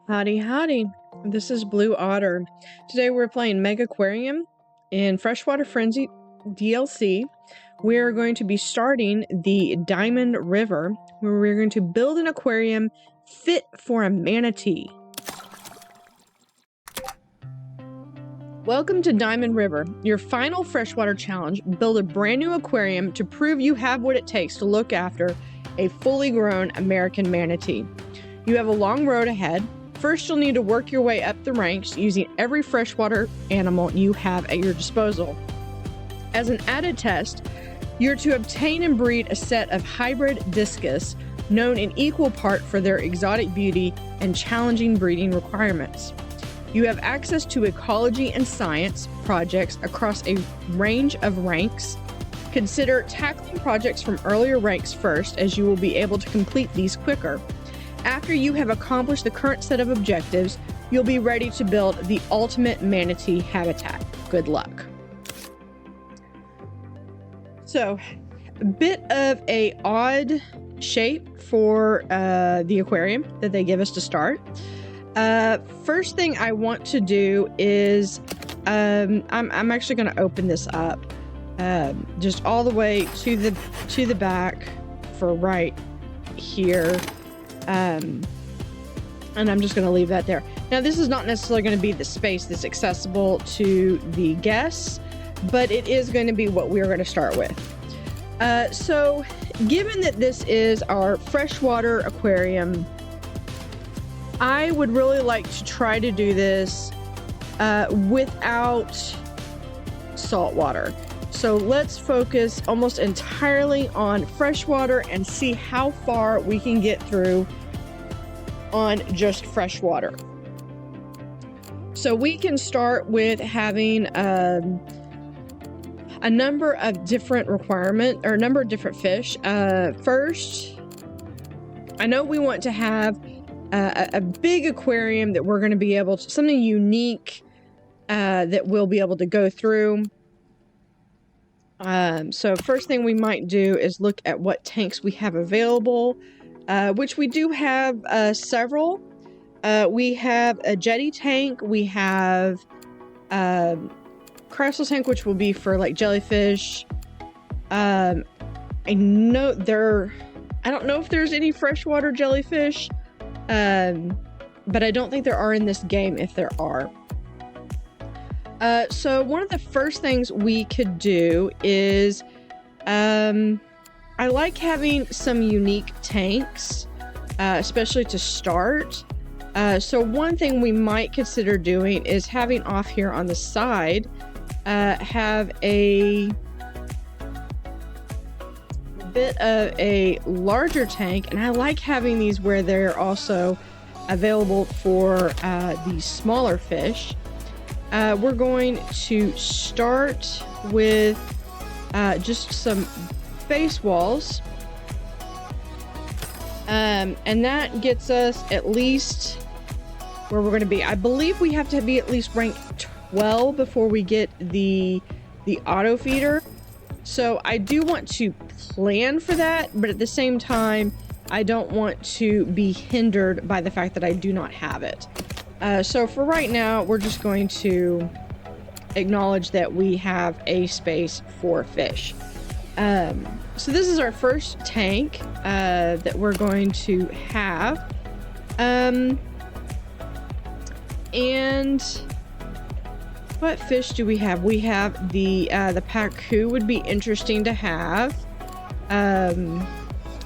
Howdy Howdy, this is Blue Otter. Today we're playing Megaquarium in Freshwater Frenzy DLC. We're going to be starting the Diamond River, where we're going to build an aquarium fit for a manatee. Welcome to Diamond River, your final freshwater challenge. Build a brand new aquarium to prove you have what it takes to look after a fully grown American manatee. You have a long road ahead. First, you'll need to work your way up the ranks using every freshwater animal you have at your disposal. As an added test, you're to obtain and breed a set of hybrid discus, known in equal part for their exotic beauty and challenging breeding requirements. You have access to ecology and science projects across a range of ranks. Consider tackling projects from earlier ranks first, as you will be able to complete these quicker. After you have accomplished the current set of objectives, you'll be ready to build the ultimate manatee habitat. Good luck. So, a bit of a odd shape for the aquarium that they give us to start. First thing I want to do is I'm actually going to open this up just all the way to the back for right here. And I'm just going to leave that there. Now, this is not necessarily going to be the space that's accessible to the guests, but it is going to be what we're going to start with. So, given that this is our freshwater aquarium, I would really like to try to do this without salt water. So let's focus almost entirely on freshwater and see how far we can get through on just freshwater. So we can start with having a number of different requirements, or a number of different fish. First, I know we want to have a big aquarium that we're going to be able to, something unique that we'll be able to go through. So first thing we might do is look at what tanks we have available, which we do have several. We have a jetty tank, we have crystal tank, which will be for like jellyfish. I know I don't know if there's any freshwater jellyfish, but I don't think there are in this game if there are. So one of the first things we could do is, I like having some unique tanks, especially to start. So one thing we might consider doing is having off here on the side, have a bit of a larger tank, and I like having these where they're also available for the smaller fish. We're going to start with just some base walls, and that gets us at least where we're going to be. I believe we have to be at least rank 12 before we get the auto feeder. So I do want to plan for that, but at the same time, I don't want to be hindered by the fact that I do not have it. So for right now, we're just going to acknowledge that we have a space for fish. So this is our first tank that we're going to have. And what fish do we have? We have the pacu would be interesting to have.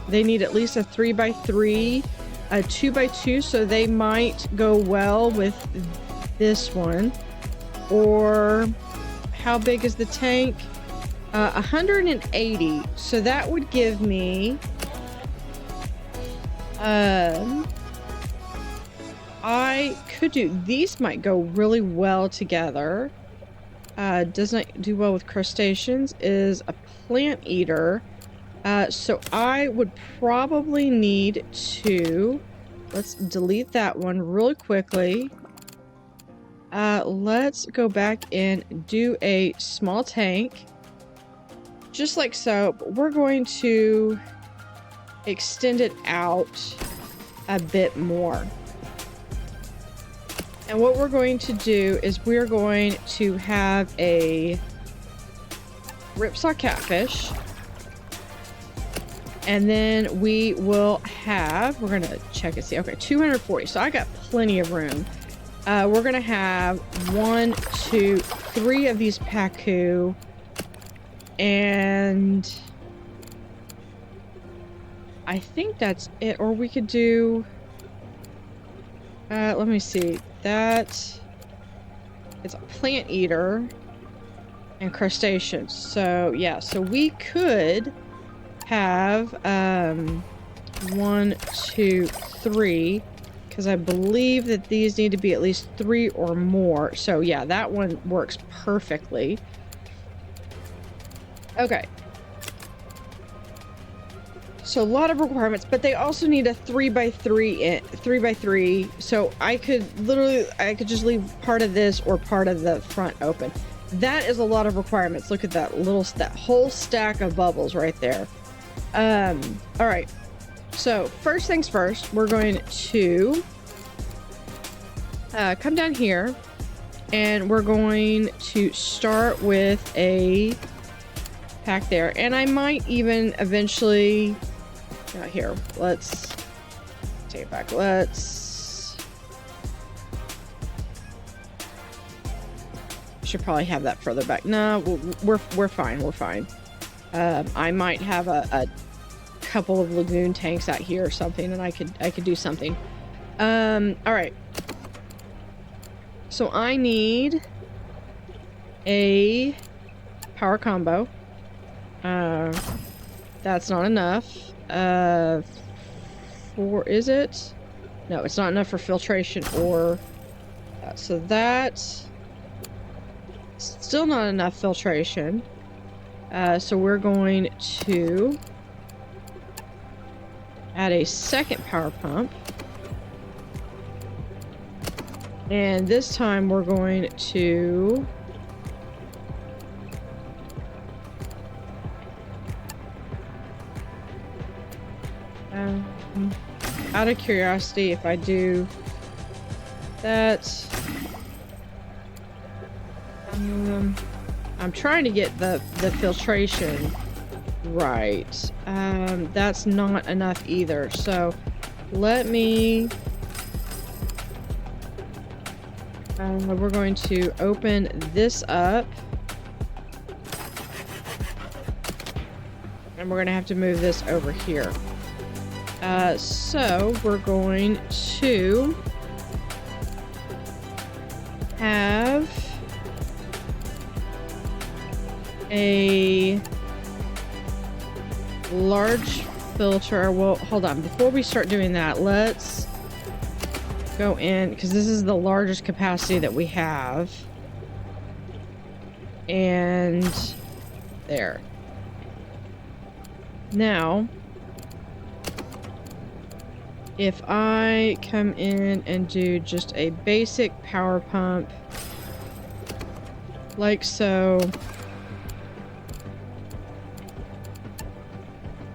They need at least a 3x3. A 2x2, so they might go well with this one. Or how big is the tank? 180. So that would give me I could do these. Might go really well together. Does not do well with crustaceans. Is a plant eater. So I would probably need to, let's delete that one really quickly. Let's go back and do a small tank, just like so. But we're going to extend it out a bit more. And what we're going to do is we're going to have a ripsaw catfish. And then we will have, we're going to check and see. Okay, 240. So I got plenty of room. We're going to have 1, 2, 3 of these pacu. And I think that's it. Or we could do, let me see. That is a plant eater and crustaceans. So yeah, so we could have 1, 2, 3, because I believe that these need to be at least 3 or more. So yeah, that one works perfectly. Okay. So a lot of requirements, but they also need a 3x3. So I could just leave part of this or part of the front open. That is a lot of requirements. Look at that whole stack of bubbles right there. All right. So first things first, we're going to come down here and we're going to start with a pack there. And I might even eventually, here, let's take it back. I should probably have that further back. No, we're fine. We're fine. I might have a couple of lagoon tanks out here or something, and I could do something. All right. So I need a power combo. That's not enough. Is it? No, it's not enough for filtration or... so that's still not enough filtration. So we're going to add a second power pump. And this time we're going to... out of curiosity, if I do that... I'm trying to get the filtration right. That's not enough either. So let me... we're going to open this up. And we're going to have to move this over here. So we're going to have a large filter. Well, hold on. Before we start doing that, let's go in, because this is the largest capacity that we have. And there. Now, if I come in and do just a basic power pump, like so,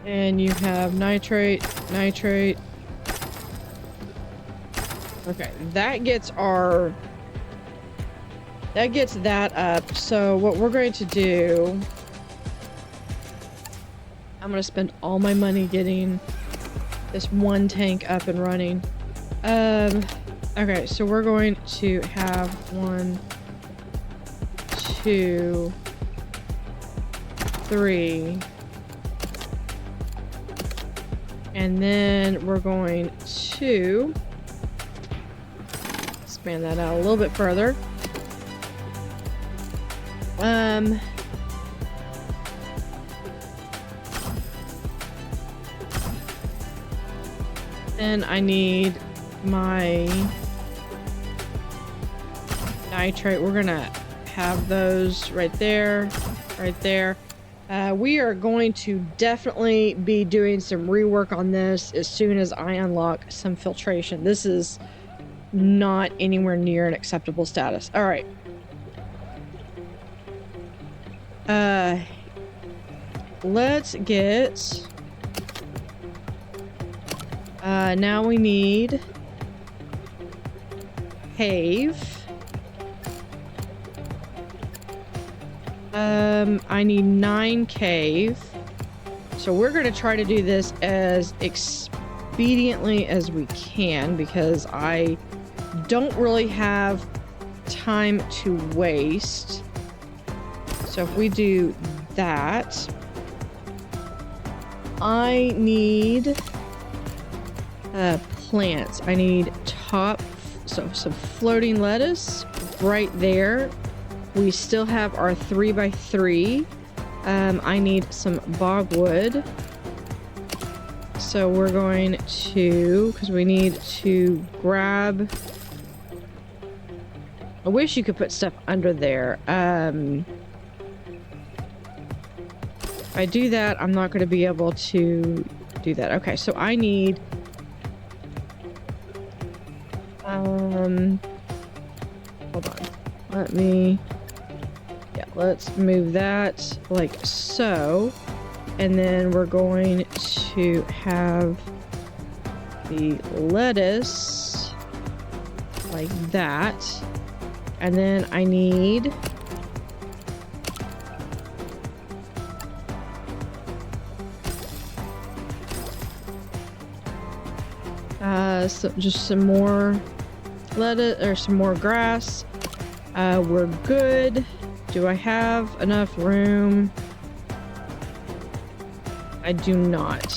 and you have nitrate. Okay, that gets that up. So what we're going to do, I'm going to spend all my money getting this one tank up and running. Okay, so we're going to have 1, 2, 3. And then we're going to expand that out a little bit further. Then I need my nitrate. We're gonna have those right there, right there. We are going to definitely be doing some rework on this as soon as I unlock some filtration. This is not anywhere near an acceptable status. All right. Let's get... now we need cave. I need 9 cave. So we're going to try to do this as expediently as we can because I don't really have time to waste. So if we do that, I need plants. I need some floating lettuce right there. We still have our 3x3. I need some bogwood. So we're going to, because we need to grab. I wish you could put stuff under there. If I do that, I'm not going to be able to do that. Okay, so I need hold on. Let's move that like so. And then we're going to have the lettuce like that. And then I need so just some more lettuce or some more grass. We're good. Do I have enough room? I do not.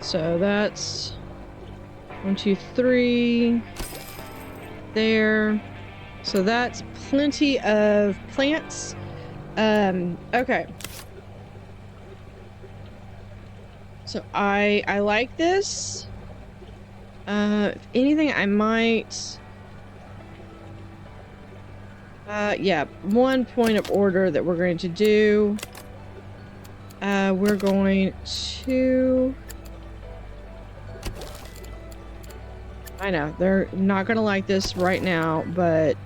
So that's 1, 2, 3 there. So that's plenty of plants. Okay. So I like this. If anything, I might. Yeah, one point of order that we're going to do. We're going to. I know they're not going to like this right now, but.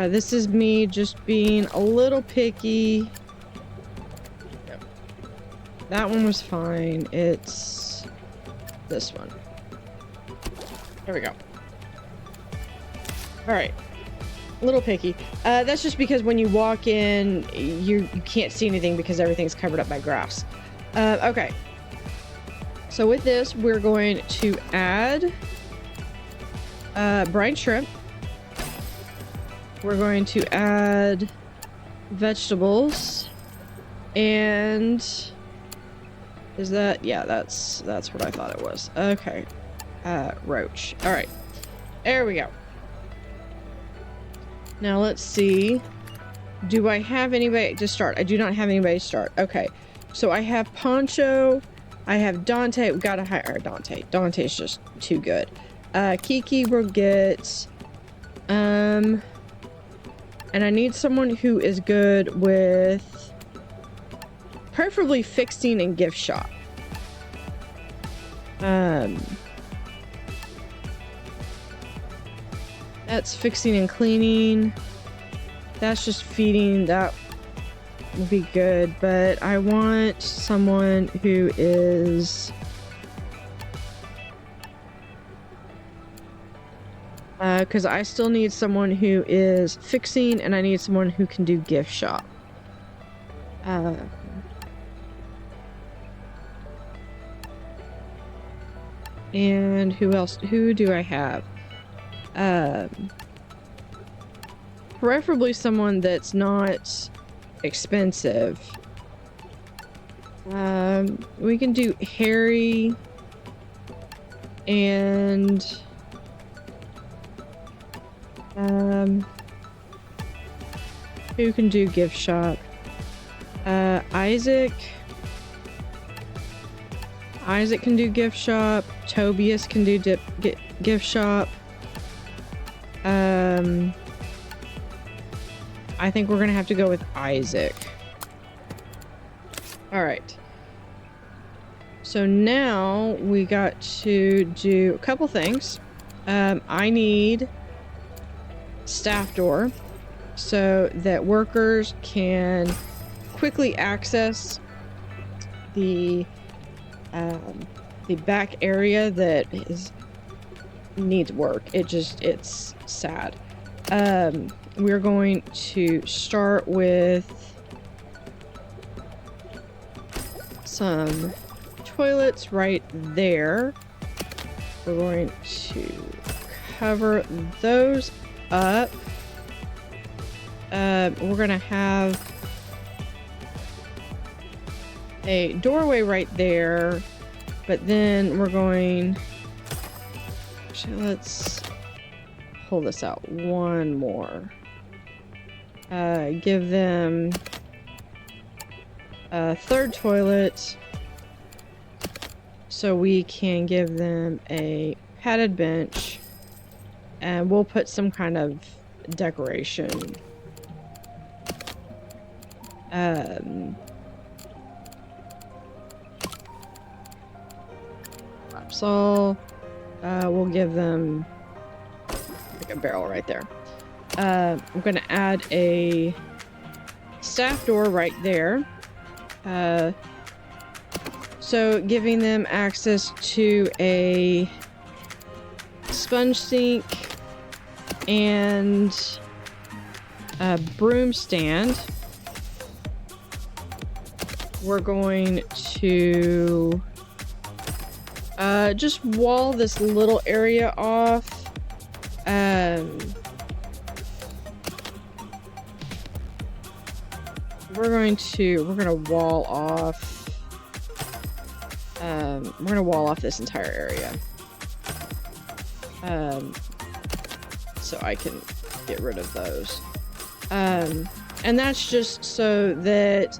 This is me just being a little picky. Yep. That one was fine. It's this one. There we go. All right. A little picky. That's just because when you walk in, you can't see anything because everything's covered up by grass. Okay. So with this, we're going to add brine shrimp. We're going to add vegetables, and is that, yeah, that's what I thought it was. Okay, roach. All right, there we go. Now let's see. Do I have anybody to start? I do not have anybody to start. Okay, so I have Poncho. I have Dante. We gotta hire Dante. Dante's just too good. Kiki will get. And I need someone who is good with preferably fixing and gift shop. That's fixing and cleaning. That's just feeding. That would be good, but I want someone who is because I still need someone who is fixing, and I need someone who can do gift shop. And who else? Who do I have? Preferably someone that's not expensive. We can do Harry and who can do gift shop? Isaac can do gift shop. Tobias can do gift shop. I think we're gonna have to go with Isaac. All right. So now we got to do a couple things. I need staff door. so that workers can quickly access the back area that needs work. It's sad. We're going to start with some toilets right there. We're going to cover those up. We're gonna have a doorway right there, but then we're going, actually, let's pull this out one more. Give them a third toilet so we can give them a padded bench, and we'll put some kind of decoration. Lapsol. We'll give them like a barrel right there. I'm gonna add a staff door right there. So giving them access to a sponge sink and a broom stand. We're going to just wall this little area off. We're gonna wall off. We're gonna wall off this entire area. So I can get rid of those. And that's just so that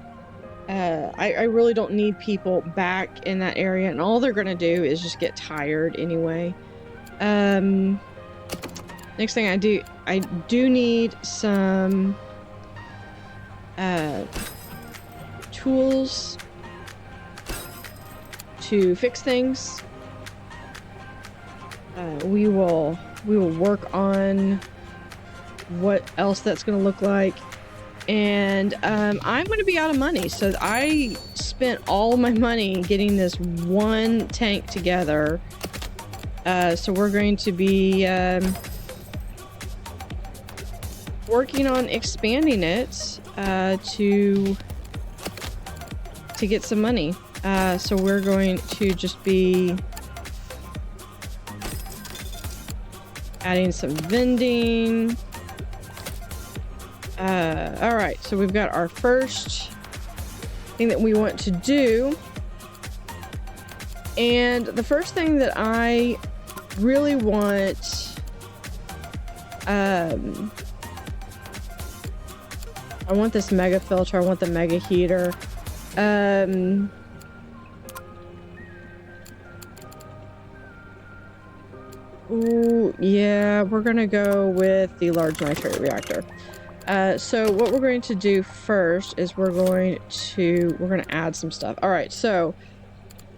I really don't need people back in that area, and all they're gonna do is just get tired anyway. Next thing I do need some tools to fix things. We will work on what else that's gonna look like. And I'm going to be out of money, so I spent all my money getting this one tank together. So we're going to be working on expanding it to get some money. So we're going to just be adding some vending. Alright, so we've got our first thing that we want to do. And the first thing that I really want, I want this mega filter, I want the mega heater. Ooh, yeah, we're gonna go with the large nitrate reactor. So what we're going to do first is we're gonna add some stuff. All right, so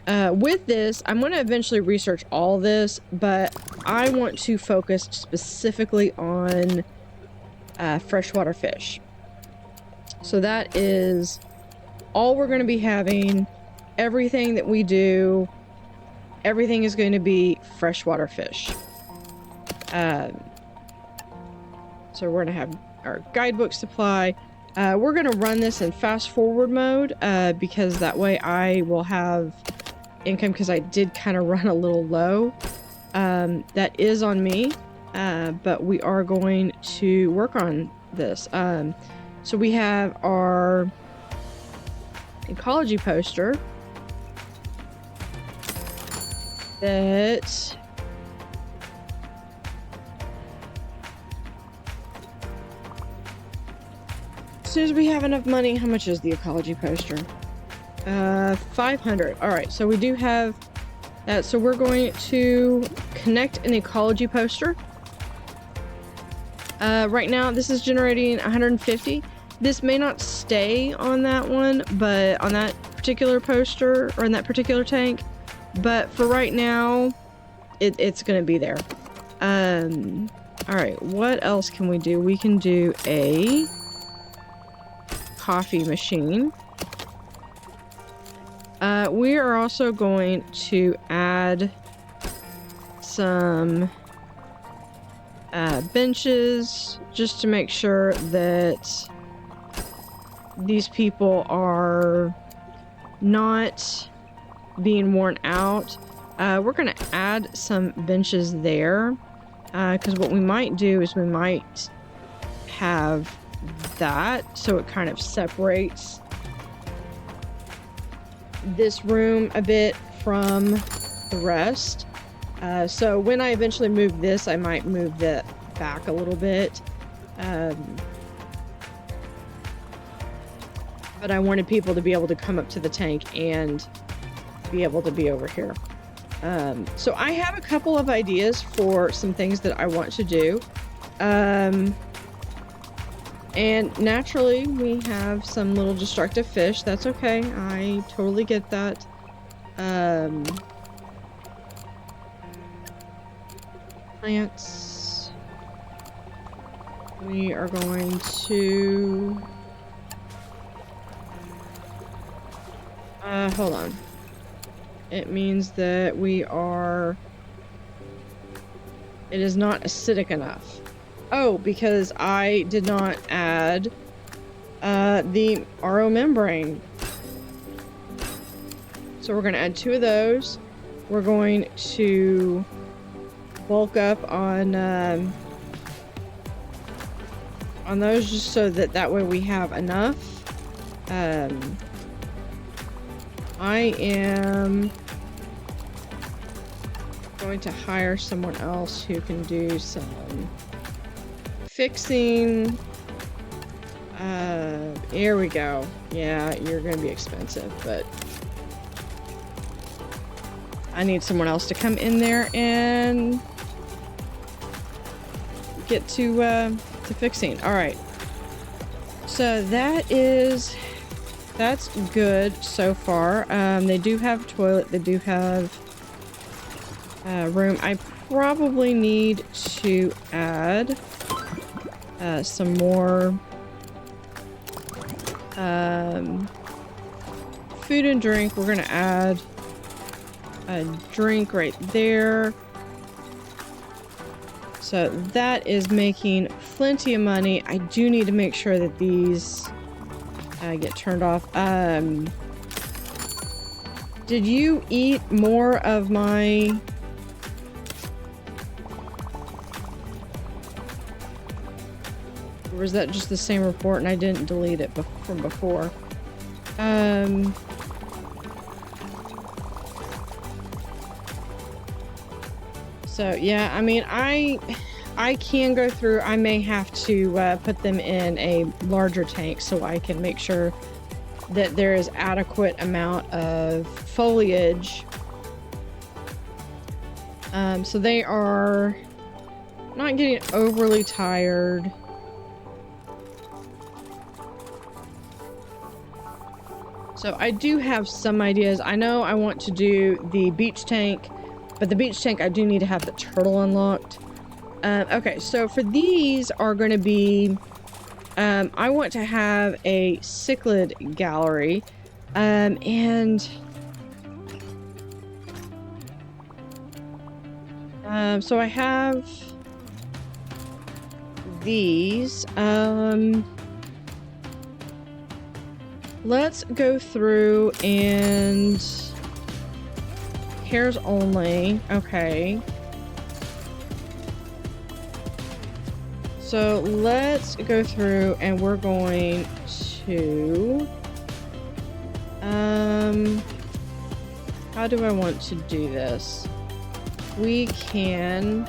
with this, I'm going to eventually research all this, but I want to focus specifically on freshwater fish. So that is all we're going to be having. Everything that we do, everything is going to be freshwater fish. So we're going to have our guidebook supply. We're going to run this in fast forward mode because that way I will have income, because I did kind of run a little low. That is on me, but we are going to work on this. So we have our ecology poster that as soon as we have enough money. How much is the ecology poster? 500. All right, so we do have that. So we're going to connect an ecology poster. Right now, this is generating 150. This may not stay on that one, but on that particular poster or in that particular tank. But for right now, it's going to be there. All right, what else can we do? We can do a coffee machine. We are also going to add some benches just to make sure that these people are not being worn out. We're going to add some benches there because what we might do is we might have that so it kind of separates this room a bit from the rest. So when I eventually move this, I might move that back a little bit. But I wanted people to be able to come up to the tank and be able to be over here. So I have a couple of ideas for some things that I want to do. And naturally, we have some little destructive fish. That's okay. I totally get that. Plants. We are going to... hold on. It means that we are... It is not acidic enough. Oh, because I did not add the RO membrane. So we're going to add 2 of those. We're going to bulk up on those just so that way we have enough. I am going to hire someone else who can do some fixing. Here we go. Yeah, you're gonna be expensive, but I need someone else to come in there and get to fixing. All right. So that's good so far. They do have a toilet. They do have room. I probably need to add some more food and drink. We're gonna add a drink right there. So that is making plenty of money. I do need to make sure that these get turned off. Did you eat more of my... Or was that just the same report and I didn't delete it from before? So yeah, I mean, I can go through. I may have to put them in a larger tank so I can make sure that there is adequate amount of foliage. So they are not getting overly tired. So I do have some ideas. I know I want to do the beach tank, but the beach tank I do need to have the turtle unlocked. Okay, so for these are going to be, I want to have a cichlid gallery, and so I have these. Let's go through and hairs only. Okay. So let's go through and we're going to how do I want to do this? We can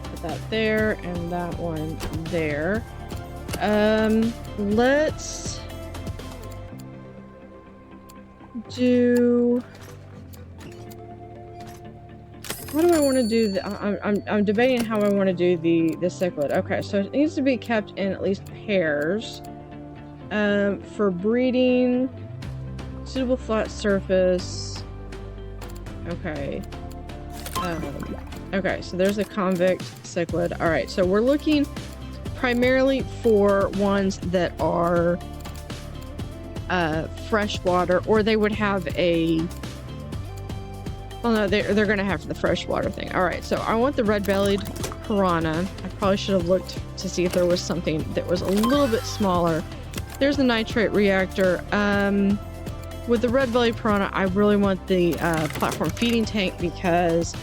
put that there and that one there. Let's do... What do I want to do? I'm debating how I want to do the cichlid. Okay, so it needs to be kept in at least pairs. For breeding, suitable flat surface. Okay. Okay, so there's a convict cichlid. All right, so we're looking primarily for ones that are freshwater, or they would have a... Oh no, they're gonna have the freshwater thing. All right, so I want the red-bellied piranha. I probably should have looked to see if there was something that was a little bit smaller. There's the nitrate reactor. With the red-bellied piranha, I really want the platform feeding tank because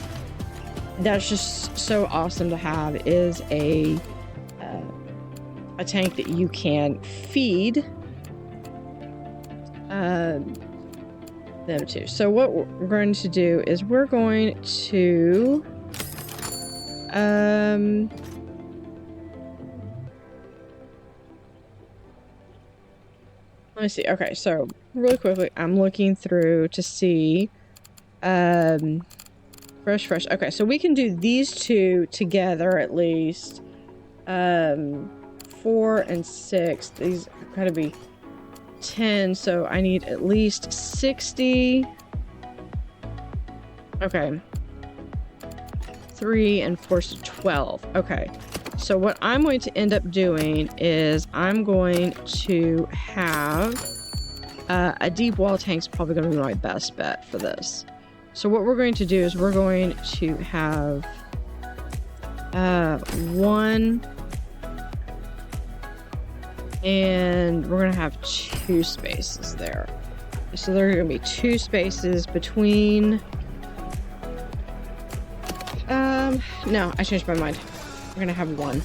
that's just so awesome to have, is a tank that you can feed them to. So what we're going to do is we're going to let me see. Okay, so really quickly, I'm looking through to see fresh. Okay, so we can do these two together at least. 4 and 6. These gotta be 10, so I need at least 60. Okay. 3 and 4 is 12. Okay. So what I'm going to end up doing is I'm going to have a deep wall tank's probably going to be my best bet for this. So what we're going to do is we're going to have one, and we're going to have 2 spaces there. So there are going to be 2 spaces between... no, I changed my mind. We're going to have 1.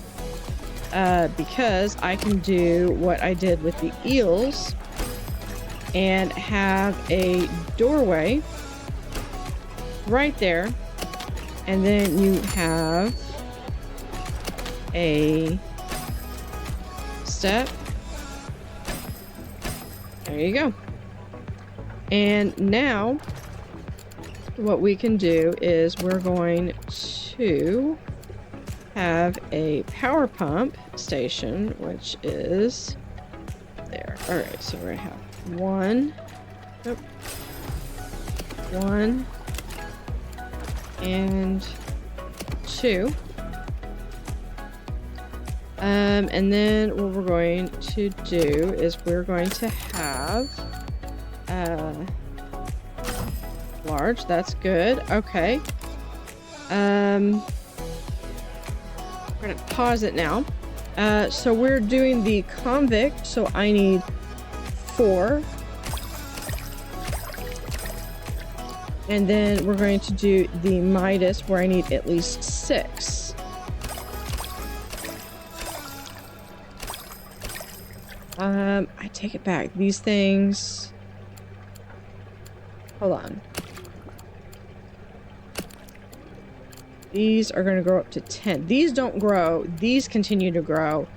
Because I can do what I did with the eels and have a doorway right there. And then you have a step. There you go. And now what we can do is we're going to have a power pump station, which is there. All right, so we're gonna have 1, 1 and 2. And then what we're going to do is we're going to have large. That's good. Okay. We're gonna pause it now. So we're doing the convict, so I need 4. And then we're going to do the Midas, where I need at least 6. I take it back. These things... Hold on. These are going to grow up to 10. These don't grow. These continue to grow.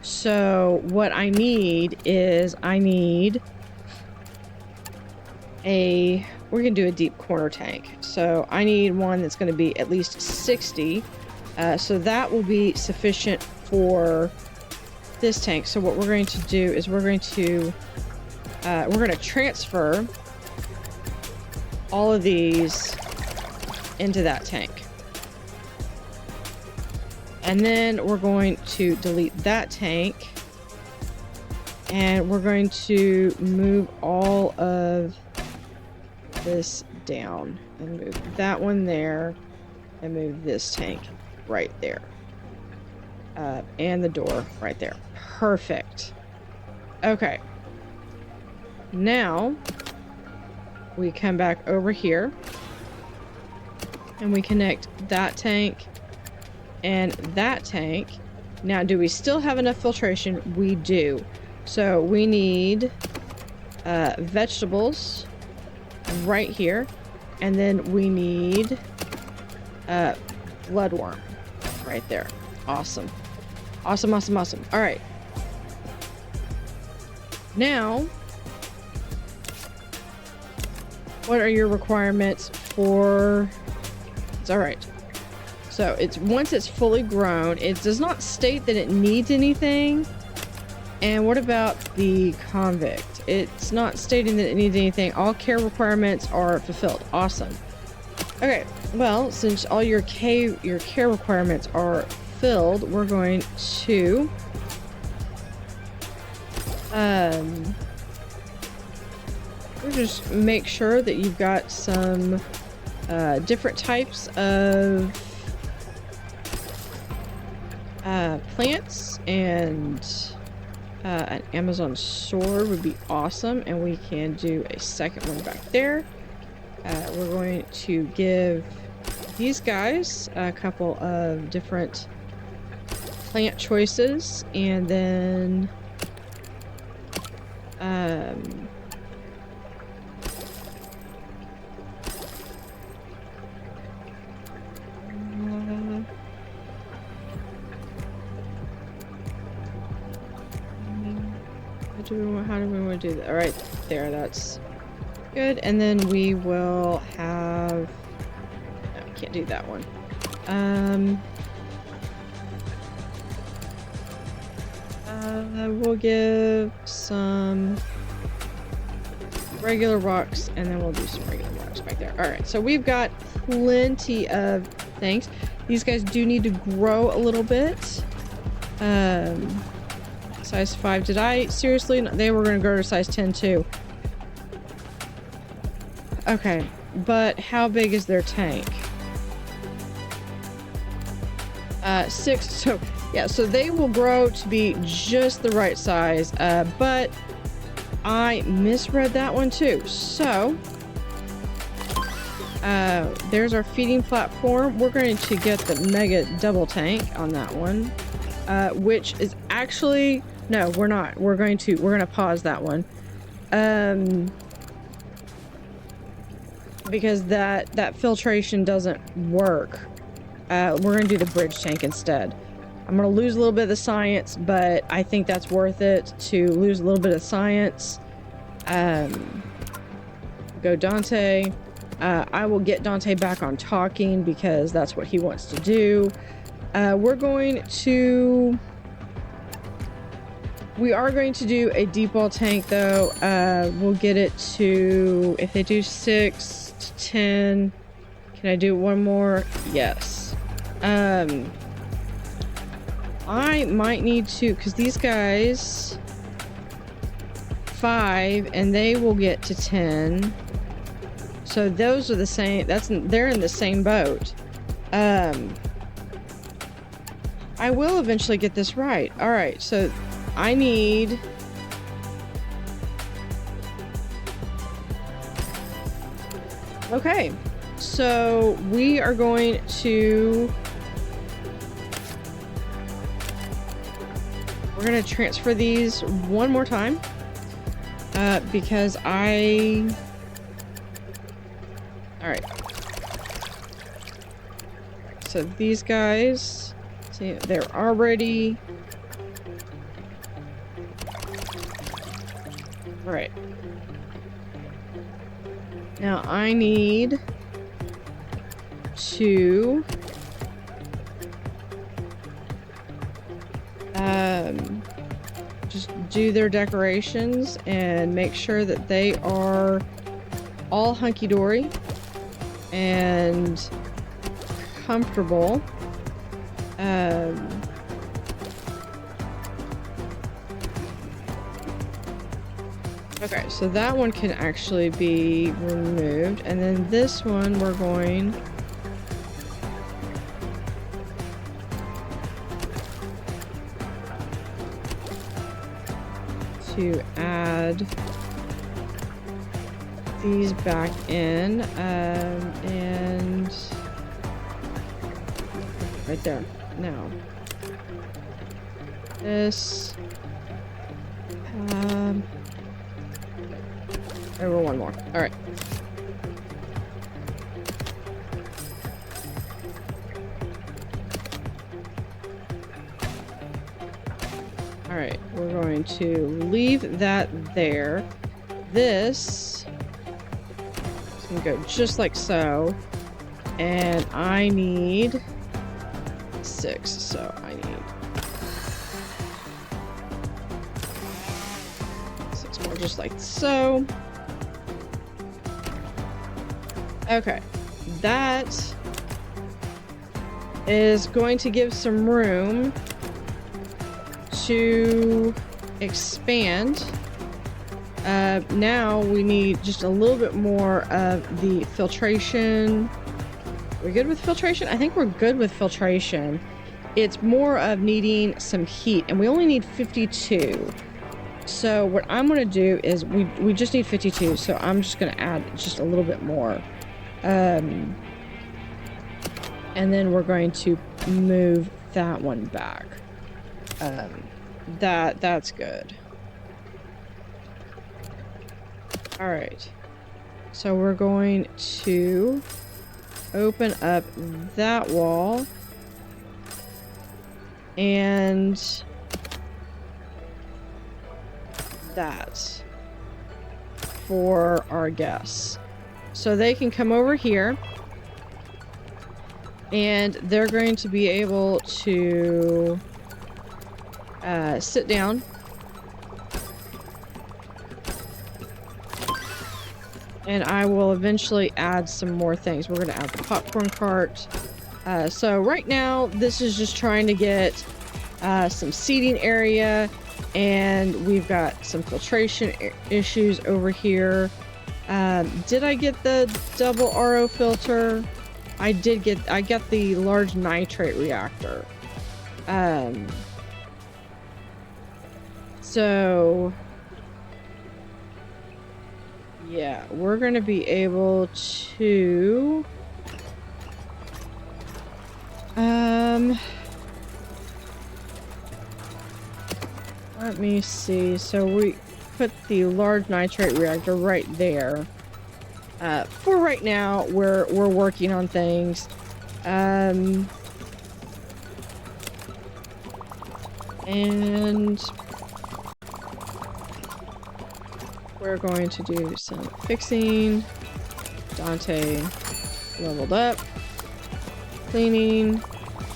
So what I need is I need a... We're going to do a deep corner tank. So I need one that's going to be at least 60. So that will be sufficient for this tank. So what we're going to do is we're going to transfer all of these into that tank. And then we're going to delete that tank. And we're going to move all of this down. And move that one there. And move this tank right there. And the door right there. Perfect. Okay. Now, we come back over here. And we connect that tank and that tank. Now, do we still have enough filtration? We do. So we need vegetables right here. And then we need bloodworm right there. Awesome. Awesome, awesome, awesome. All right. Now, what are your requirements for... It's all right. So it's once it's fully grown, it does not state that it needs anything. And what about the convict? It's not stating that it needs anything. All care requirements are fulfilled. Awesome. Okay, well, since all your care requirements are filled, we're going to we'll just make sure that you've got some different types of plants, and an Amazon sword would be awesome, and we can do a second one back there. We're going to give these guys a couple of different plant choices, and then how do we want to do that? All right, there, that's good. And then we will have, no, we can't do that one. We'll give some regular rocks, and then we'll do some regular rocks back there. All right, so we've got plenty of things. These guys do need to grow a little bit. Size 5. Did I seriously? They were going to grow to size 10 too. Okay, but how big is their tank? 6. So yeah, so they will grow to be just the right size. But I misread that one too. So there's our feeding platform. We're going to get the mega double tank on that one, which is actually, no, we're not. We're going to pause that one. Because that filtration doesn't work. We're going to do the bridge tank instead. I'm going to lose a little bit of the science, but I think that's worth it to lose a little bit of science. Go Dante. I will get Dante back on talking because that's what he wants to do. We are going to do a deep well tank though. We'll get it to, if they do 6 to 10, can I do one more? Yes. I might need to, because these guys 5 and they will get to 10. So those are the same, they're in the same boat. I will eventually get this right. All right, so I need okay, so we are going to we're going to transfer these one more time because all right, so these guys, see, they're already all right. Now I need to just do their decorations and make sure that they are all hunky-dory and comfortable. Okay, so that one can actually be removed, and then this one we're going to add these back in, and right there. Now, this, over one more. All right. All right, we're going to leave that there. This is gonna go just like so. And I need 6, so I need 6 more, just like so. Okay, that is going to give some room to expand. Now we need just a little bit more of the filtration. Are we good with filtration? I think we're good with filtration. It's more of needing some heat, and we only need 52. So what I'm going to do is we just need 52, so I'm just going to add just a little bit more. And then we're going to move that one back. That's good. All right. So we're going to open up that wall and that for our guests. So they can come over here and they're going to be able to sit down. And I will eventually add some more things. We're going to add the popcorn cart. So right now, this is just trying to get some seating area. And we've got some filtration issues over here. Did I get the double RO filter? I got the large nitrate reactor. So yeah, we're going to be able to let me see. So we put the large nitrate reactor right there. For right now, we're working on things. And we're going to do some fixing. Dante leveled up. Cleaning.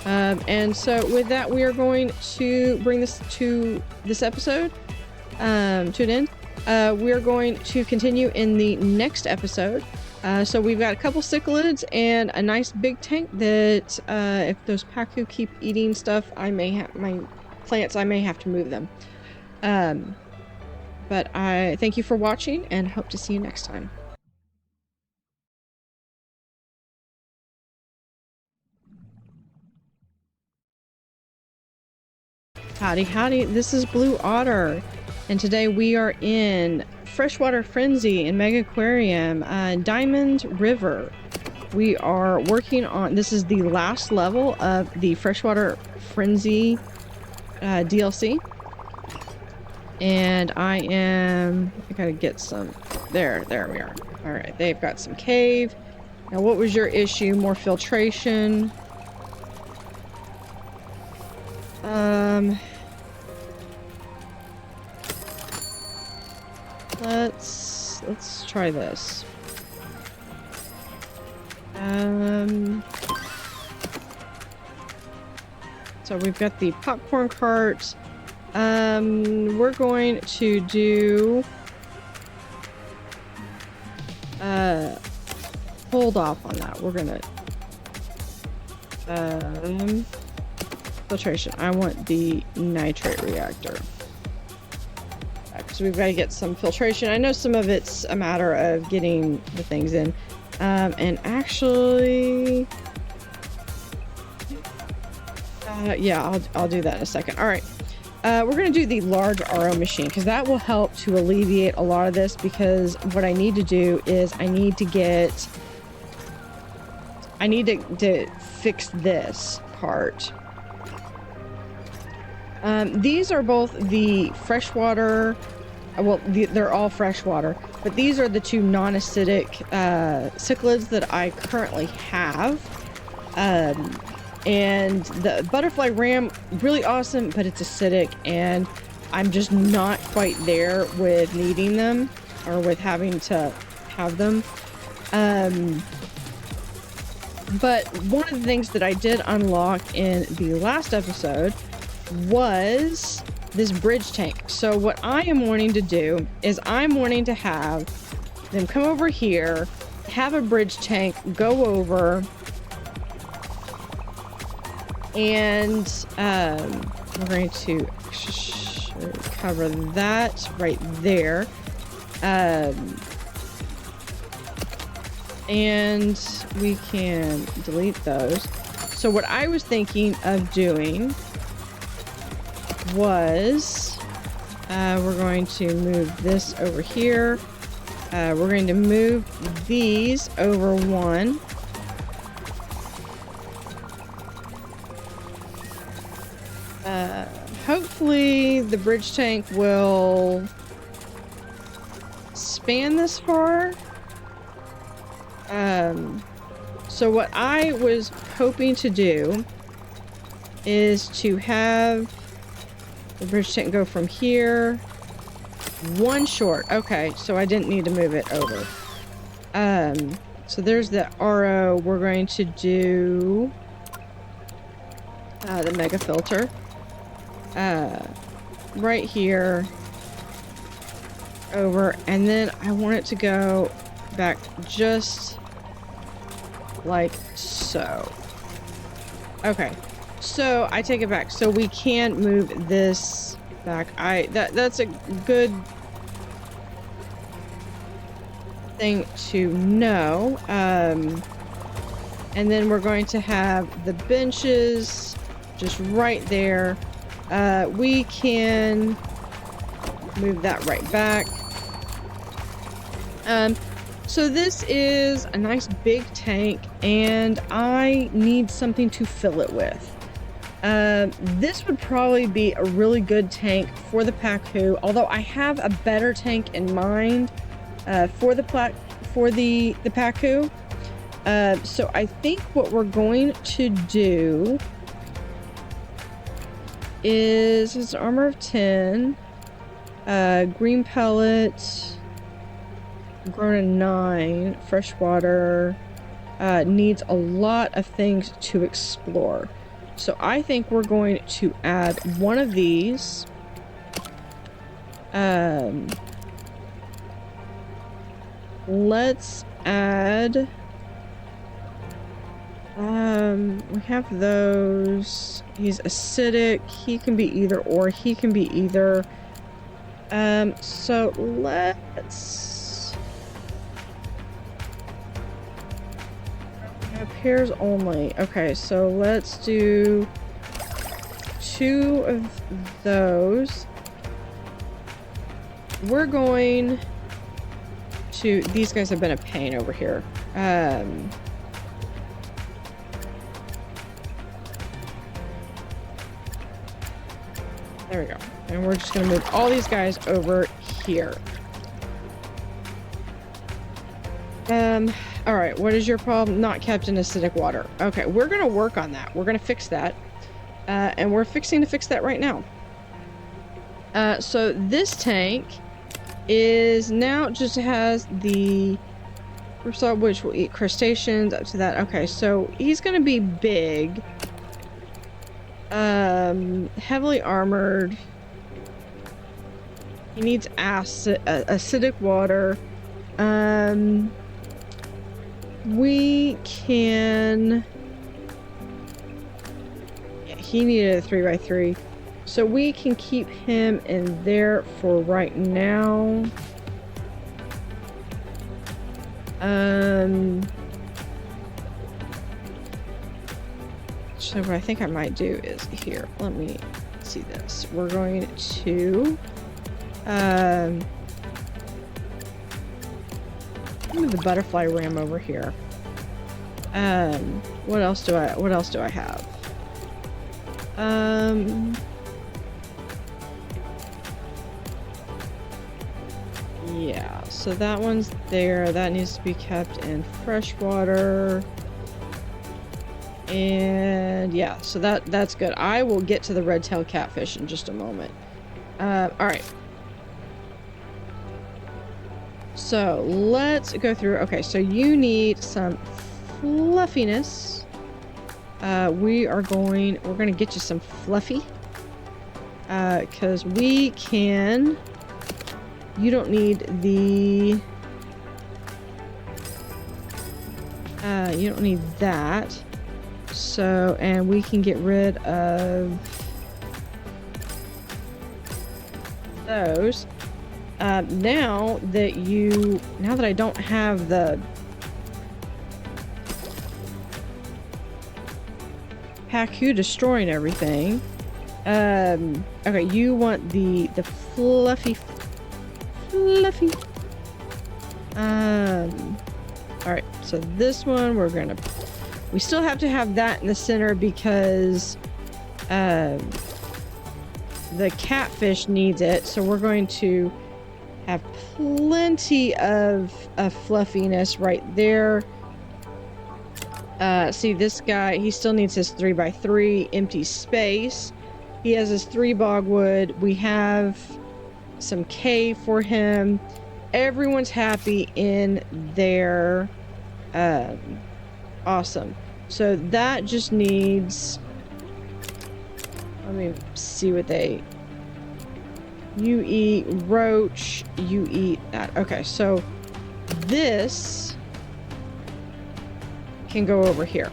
And so with that, we are going to bring this to this episode. To an end. We are going to continue in the next episode. So we've got a couple cichlids and a nice big tank that if those pacu keep eating stuff, I may have my plants, I may have to move them. But I thank you for watching and hope to see you next time. Howdy howdy, this is Blue Otter, and today we are in Freshwater Frenzy in Megaquarium, Diamond River. We are working on, this is the last level of the Freshwater Frenzy DLC. And I gotta get some, there we are. All right, they've got some cave. Now what was your issue? More filtration. Let's try this. So we've got the popcorn cart. We're going to do hold off on that. We're gonna filtration. I want the nitrate reactor. So we've got to get some filtration. I know some of it's a matter of getting the things in. And actually, yeah, I'll do that in a second. All right. We're going to do the large RO machine because that will help to alleviate a lot of this, because what I need to do is I need to fix this part. These are both the freshwater, well, they're all freshwater, but these are the two non-acidic cichlids that I currently have. And the butterfly ram, really awesome, but it's acidic, and I'm just not quite there with needing them, or with having to have them. But one of the things that I did unlock in the last episode was this bridge tank. So what I am wanting to do is I'm wanting to have them come over here have a bridge tank go over, and we're going to cover that right there. And we can delete those. So what I was thinking of doing was we're going to move this over here. We're going to move these over one. Hopefully the bridge tank will span this far. So what I was hoping to do is to have the bridge tank go from here one short. Okay, so I didn't need to move it over. So there's the RO. We're going to do the mega filter right here over, and then I want it to go back just like so. Okay, so I take it back. So we can move this back. That's a good thing to know. And then we're going to have the benches just right there. We can move that right back. So this is a nice big tank, and I need something to fill it with. This would probably be a really good tank for the Pacu, although I have a better tank in mind for the Pacu. So I think what we're going to do is his armor of 10, green pellet, grown in 9, freshwater, needs a lot of things to explore. So I think we're going to add one of these. Let's add, we have those. He's acidic. He can be either or. He can be either. So let's pairs only. Okay, so let's do 2 of those. We're going to, these guys have been a pain over here. There we go. And we're just gonna move all these guys over here. All right, what is your problem? Not kept in acidic water. Okay, we're gonna work on that. We're gonna fix that. And we're fixing to fix that right now. So this tank is now just has the result, which will eat crustaceans up to that. Okay, so he's gonna be big. Heavily armored. He needs acidic water. We can... Yeah, he needed a 3x3. So we can keep him in there for right now. So what I think I might do is here. Let me see this. We're going to move the butterfly ram over here. What else do I have? Yeah, so that one's there. That needs to be kept in freshwater. And yeah, so that's good. I will get to the red-tailed catfish in just a moment. All right. So let's go through. Okay, so you need some fluffiness. We're gonna get you some fluffy. Because we can. You don't need the You don't need that. So, and we can get rid of those. Now that I don't have the Paku destroying everything. Okay, you want the fluffy. Alright, so this one we still have to have that in the center because the catfish needs it, so we're going to have plenty of fluffiness right there. See, this guy, he still needs his 3x3 empty space. He has his 3 bogwood. We have some cave for him. Everyone's happy in there. Awesome. So that just needs... Let me see what they... You eat roach. You eat that. Okay, so this can go over here.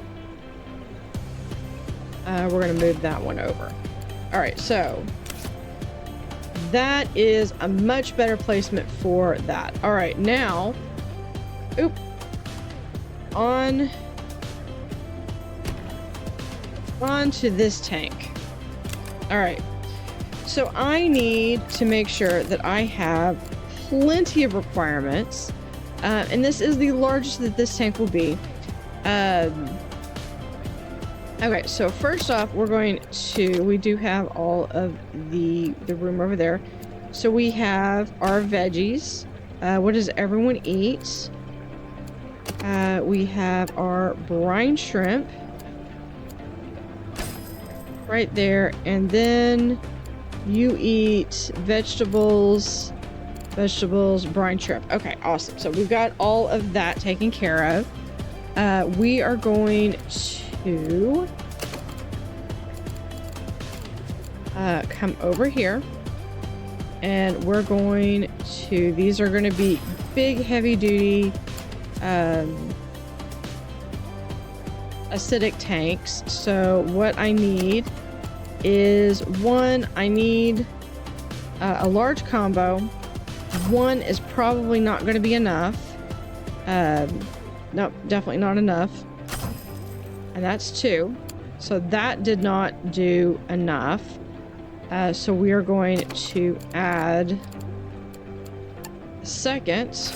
We're going to move that one over. Alright, so that is a much better placement for that. Alright, now on to this tank. Alright, so I need to make sure that I have plenty of requirements, and this is the largest that this tank will be. Okay, so first off, we do have all of the room over there. So we have our veggies. What does everyone eat? We have our brine shrimp right there, and then you eat vegetables, brine shrimp. Okay, awesome. So we've got all of that taken care of. We are going to come over here, and we're going to, these are going to be big heavy duty acidic tanks. So what I need is I need a large combo. One is probably not going to be enough. Nope, definitely not enough. And that's 2. So that did not do enough. So we are going to add a second.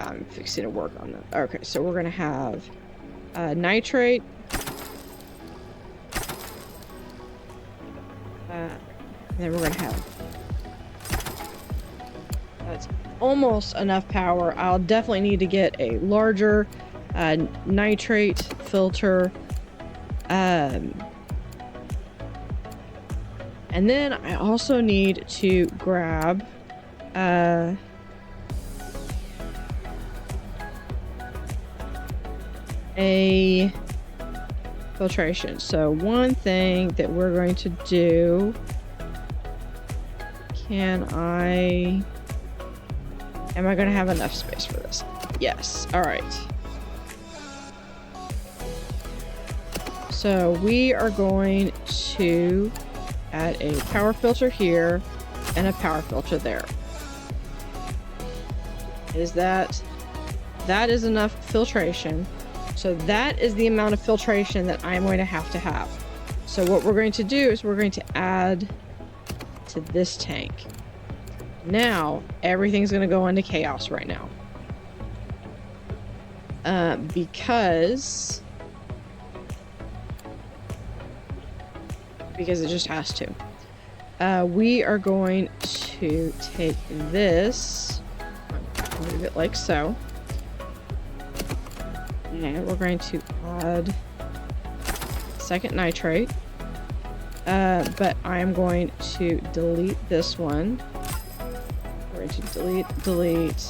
I'm fixing to work on that. Okay, so we're gonna have nitrate. And then we're gonna have, that's almost enough power. I'll definitely need to get a larger nitrate filter. And then I also need to grab a filtration. So one thing that we're going to do, am I going to have enough space for this? Yes. All right. So we are going to add a power filter here and a power filter there. That is enough filtration. So that is the amount of filtration that I'm going to have. So what we're going to do is we're going to add to this tank. Now everything's going to go into chaos right now. Because it just has to. We are going to take this, move it like so, and we're going to add second nitrate, but I'm going to delete this one. We're going to delete.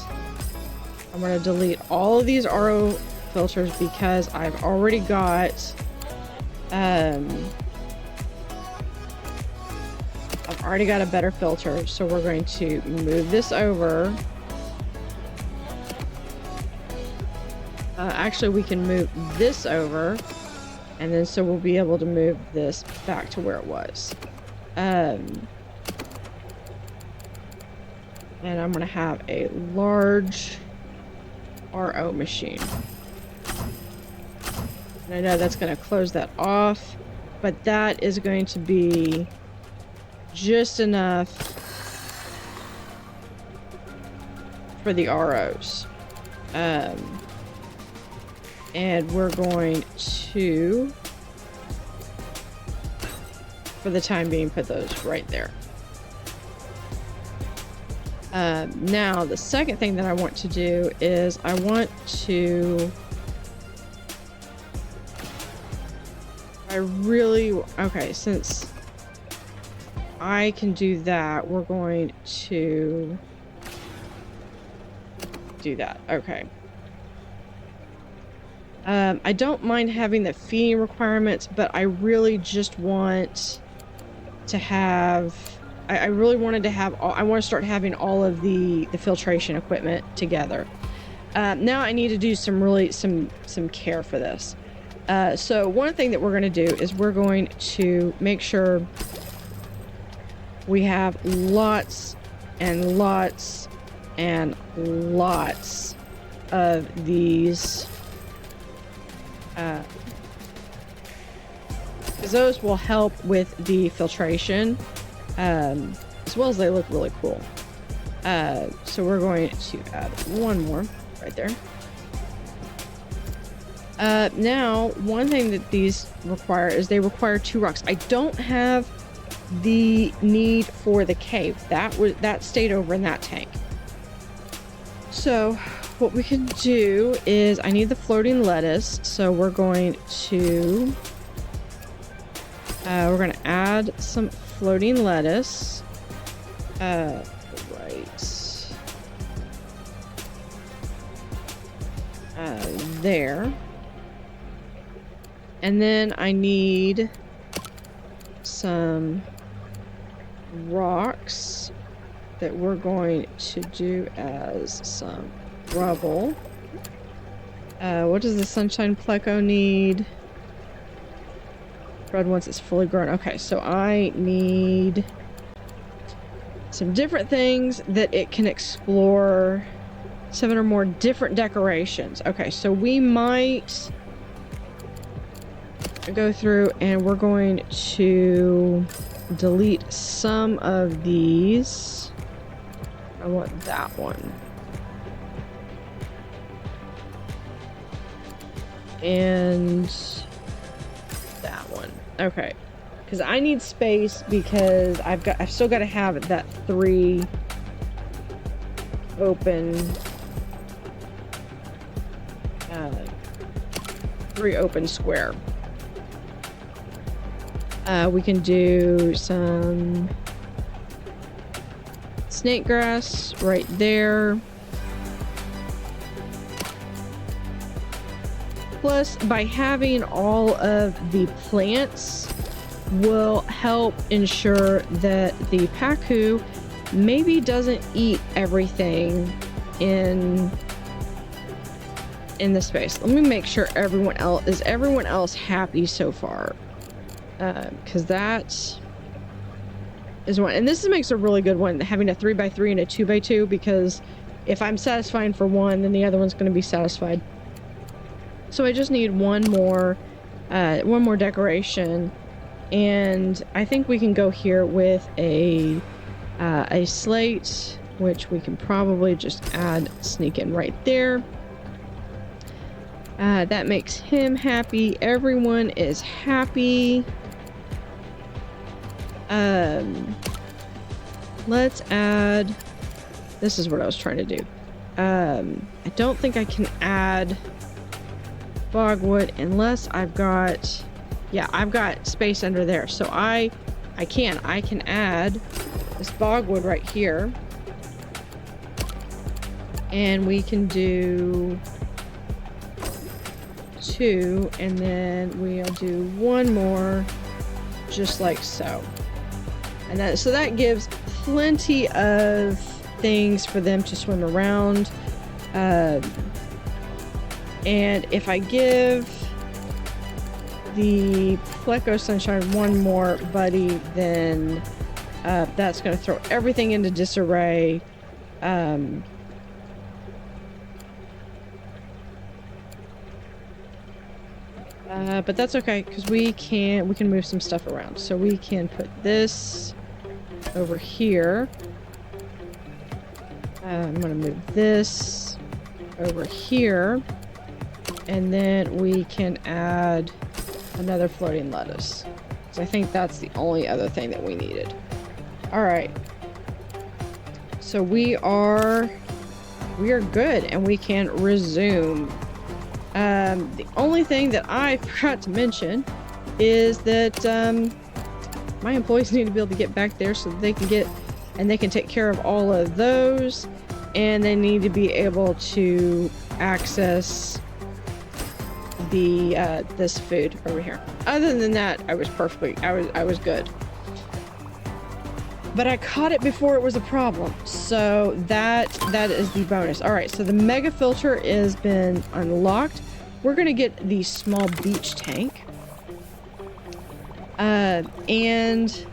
I'm going to delete all of these RO filters because I've already got I've already got a better filter, so we're going to move this over. Actually, we can move this over, and then so we'll be able to move this back to where it was. And I'm going to have a large RO machine. And I know that's going to close that off, but that is going to be just enough for the ROs. And we're going to, for the time being, put those right there. Now, the second thing that I want to do is I want to... Okay, since I can do that, we're going to do that. Okay. I don't mind having the feeding requirements, but I really just want to have... I really wanted to have... I want to start having all of the filtration equipment together. Now I need to do some care for this. So one thing that we're going to do is we're going to make sure we have lots and lots and lots of these, because those will help with the filtration, as well as they look really cool. So we're going to add one more right there. Now, one thing that these require is they require 2 rocks. I don't have the need for the cave. That stayed over in that tank. So what we can do is I need the floating lettuce. So we're going to add some floating lettuce. Right. There. And then I need some rocks that we're going to do as some rubble. What does the sunshine pleco need? Red once it's fully grown. Okay, so I need some different things that it can explore. 7 or more different decorations. Okay, so we might go through and we're going to delete some of these. I want that one. And that one. Okay. Because I need space because I've still got to have that 3 open 3 open square. We can do some snake grass right there. Plus, by having all of the plants will help ensure that the pacu maybe doesn't eat everything in the space. Let me make sure everyone else happy so far? Because that is one, and this makes a really good one, having a 3x3 and a 2x2, because if I'm satisfying for one, then the other one's going to be satisfied. So I just need one more decoration, and I think we can go here with a slate, which we can probably just sneak in right there. That makes him happy. Everyone is happy. Let's add... This is what I was trying to do. I don't think I can add bogwood unless I've got... Yeah, I've got space under there. So I can add this bogwood right here. And we can do 2, and then we'll do one more, just like so. And so that gives plenty of things for them to swim around. And if I give the Pleco Sunshine one more buddy, then that's going to throw everything into disarray. But that's okay, because we can move some stuff around. So we can put this over here. I'm going to move this over here. And then we can add another floating lettuce. So I think that's the only other thing that we needed. All right. So we are good, and we can resume. The only thing that I forgot to mention is that my employees need to be able to get back there so that they can take care of all of those, and they need to be able to access the this food over here. Other than that, I was good. But I caught it before it was a problem, so that is the bonus. All right, so the mega filter has been unlocked. We're gonna get the small beach tank, and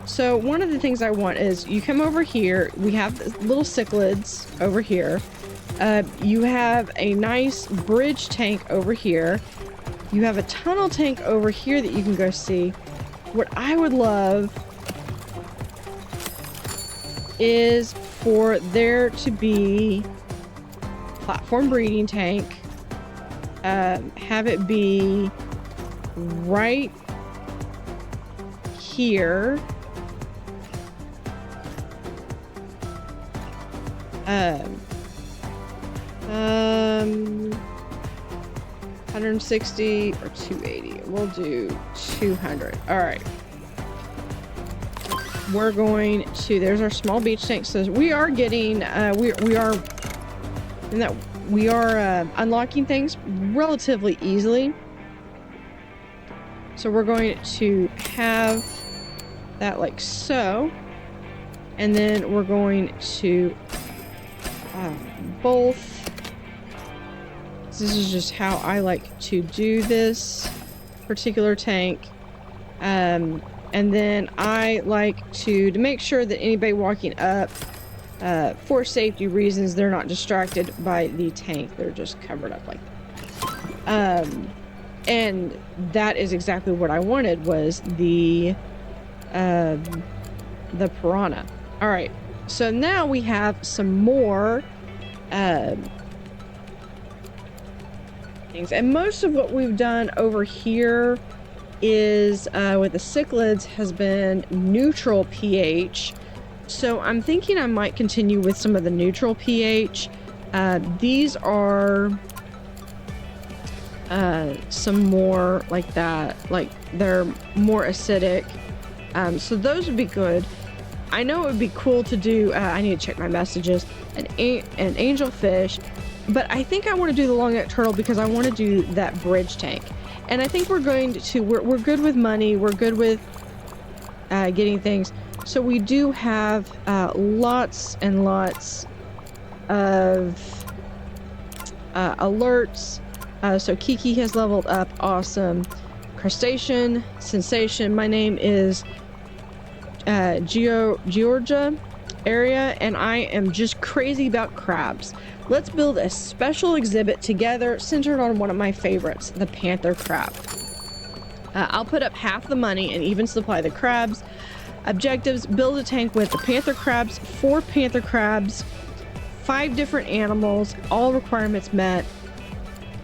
so one of the things I want is you come over here. We have little cichlids over here. You have a nice bridge tank over here. You have a tunnel tank over here that you can go see. What I would love is for there to be platform breeding tank. Have it be right here. 160 or 280. We'll do 200. All right. We're going to, there's our small beach tank. So we are getting, we are unlocking things relatively easily. So we're going to have that like so. And then we're going to both. This is just how I like to do this particular tank. And then I like to make sure that anybody walking up, for safety reasons, they're not distracted by the tank. They're just covered up like that. And that is exactly what I wanted, was the piranha. All right, so now we have some more things, and most of what we've done over here is with the cichlids has been neutral pH. So I'm thinking I might continue with some of the neutral pH. These are some more like that, like they're more acidic. So those would be good. I know it would be cool to do, I need to check my messages, an angelfish, but I think I want to do the long neck turtle because I want to do that bridge tank. And I think we're going to, we're good with money, we're good with getting things. So we do have lots and lots of alerts. So Kiki has leveled up, awesome. Crustacean, sensation, my name is Georgia area, and I am just crazy about crabs. Let's build a special exhibit together centered on one of my favorites, the panther crab. I'll put up half the money and even supply the crabs. Objectives: build a tank with the panther crabs, 4 panther crabs, 5 different animals, all requirements met.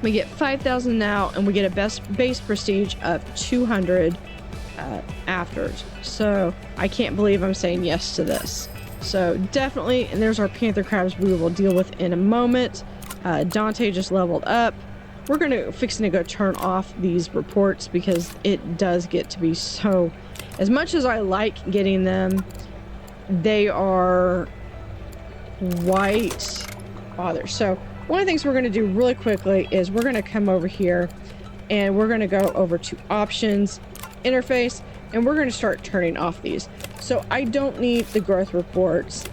We get 5,000 now, and we get a base prestige of 200 after. So I can't believe I'm saying yes to this. So definitely, and there's our panther crabs we will deal with in a moment. Dante just leveled up. We're fixing to go turn off these reports because it does get to be so, as much as I like getting them, they are quite bothersome. So one of the things we're going to do really quickly is we're going to come over here. and we're going to go over to options, interface, and we're going to start turning off these. So I don't need the growth reports.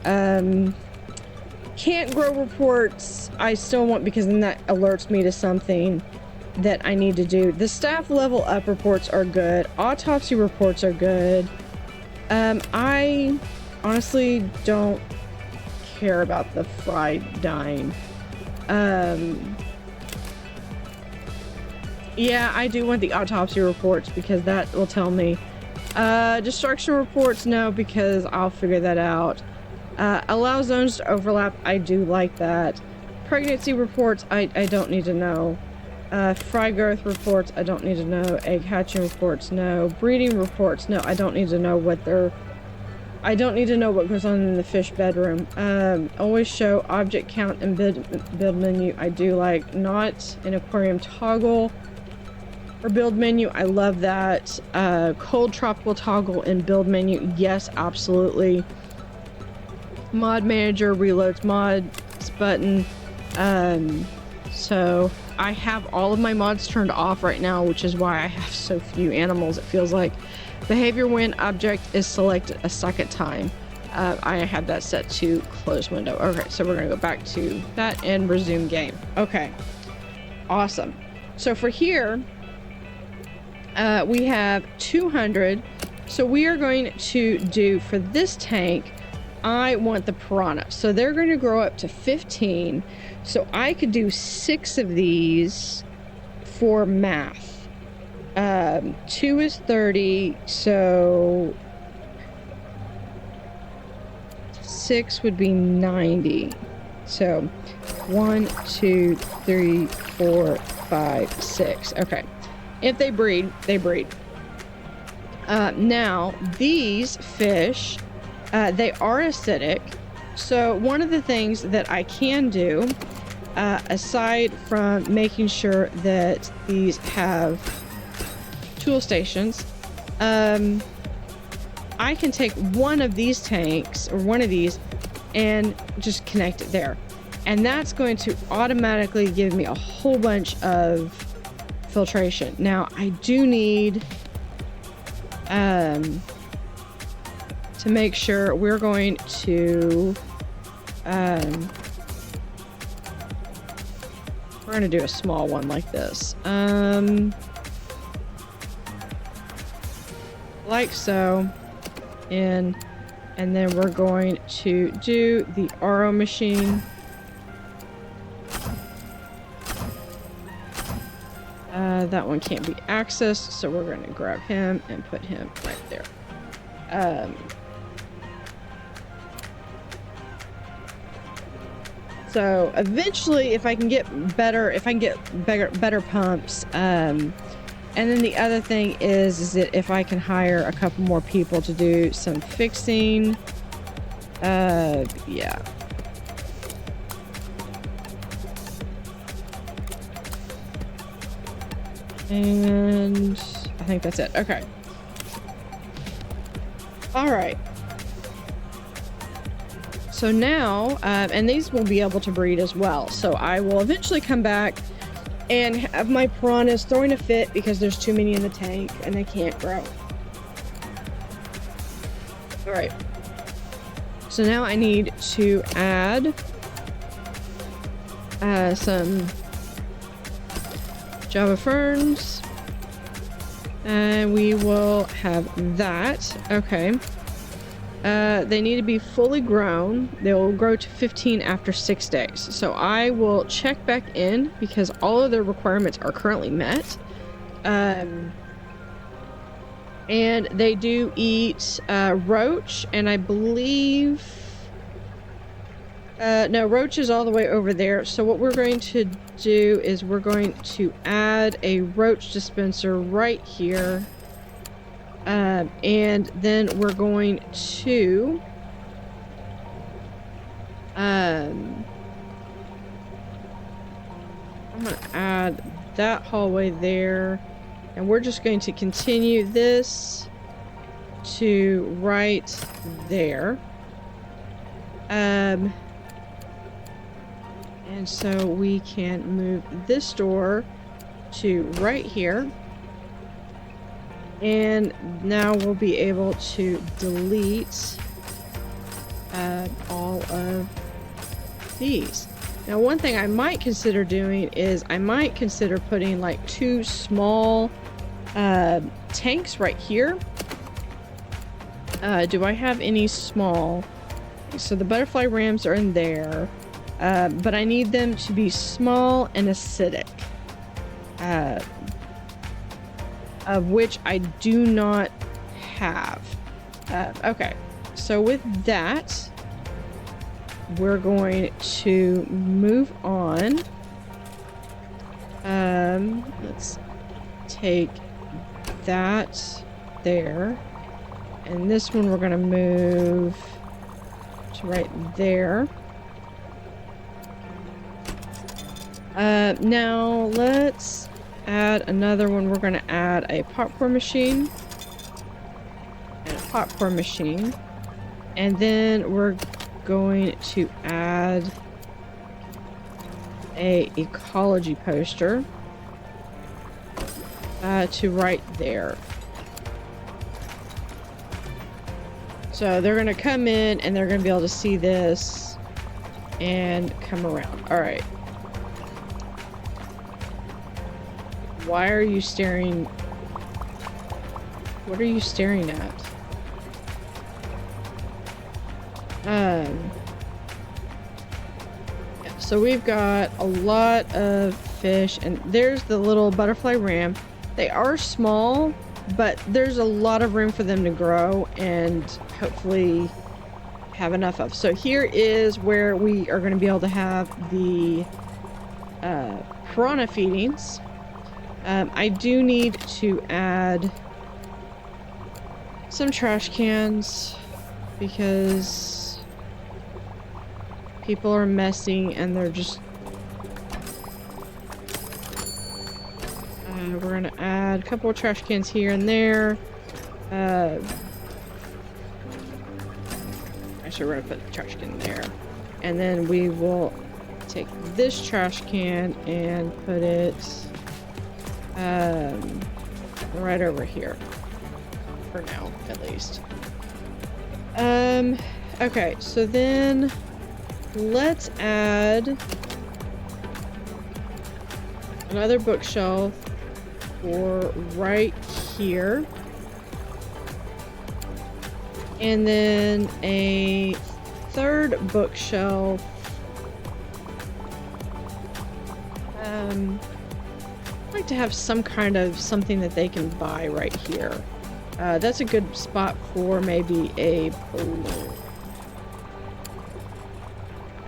Can't grow reports I still want, because then that alerts me to something that I need to do. The staff level up reports are good. Autopsy reports are good. I honestly don't care about the fried dying. Yeah, I do want the autopsy reports because that will tell me. Destruction reports, no, because I'll figure that out. Allow zones to overlap, I do like that. Pregnancy reports, I don't need to know. Fry growth reports, I don't need to know. Egg hatching reports, no. Breeding reports, no, I don't need to know what they're... I don't need to know what goes on in the fish bedroom. Always show object count and build menu, I do like. Not an aquarium toggle or build menu, I love that. Cold tropical toggle and build menu, yes, absolutely. Mod manager reloads mods button. So I have all of my mods turned off right now, which is why I have so few animals. It feels like behavior when object is selected a second time. I have that set to close window. Okay, so we're gonna go back to that and resume game. Okay, awesome. So for here, we have 200. So we are going to do, for this tank, I want the piranha. So they're going to grow up to 15. So I could do 6 of these for math. 2 is 30. So 6 would be 90. So 1, 2, 3, 4, 5, 6. Okay. If they breed, they breed. Now, these fish... they are acidic, so one of the things that I can do, aside from making sure that these have tool stations, I can take one of these tanks, or one of these, and just connect it there. And that's going to automatically give me a whole bunch of filtration. Now, I do need... to make sure, we're going to we're going to do a small one like this, like so, and then we're going to do the RO machine. That one can't be accessed, so we're going to grab him and put him right there. So eventually, if I can get better pumps, and then the other thing is that if I can hire a couple more people to do some fixing, yeah. And I think that's it. Okay. All right. So now, and these will be able to breed as well. So I will eventually come back and have my piranhas throwing a fit because there's too many in the tank and they can't grow. All right. So now I need to add some Java ferns. And we will have that. Okay. They need to be fully grown. They will grow to 15 after 6 days. So I will check back in because all of their requirements are currently met. And they do eat roach, and I believe... no, roach is all the way over there. So what we're going to do is we're going to add a roach dispenser right here. And then we're going to I'm gonna add that hallway there, and we're just going to continue this to right there. And so we can move this door to right here. And now we'll be able to delete all of these. Now, one thing I might consider doing is I might consider putting like 2 small tanks right here. Do I have any small? So the butterfly rams are in there, but I need them to be small and acidic, of which I do not have. Okay, so with that, we're going to move on. Let's take that there, and this one we're going to move to right there. Now let's add another one. We're going to add a popcorn machine and a popcorn machine, and then we're going to add a ecology poster to right there. So they're going to come in and they're going to be able to see this and come around. All right. Why are you staring? What are you staring at? Yeah, so we've got a lot of fish, and there's the little butterfly ram. They are small, but there's a lot of room for them to grow and hopefully have enough of. So here is where we are going to be able to have the piranha feedings. I do need to add some trash cans because people are messy and they're just... we're going to add a couple of trash cans here and there. Actually, we're going to put the trash can there. And then we will take this trash can and put it right over here. For now, at least. Okay, so then let's add another bookshelf for right here. And then a third bookshelf. I'd like to have some kind of something that they can buy right here. That's a good spot for maybe a balloon.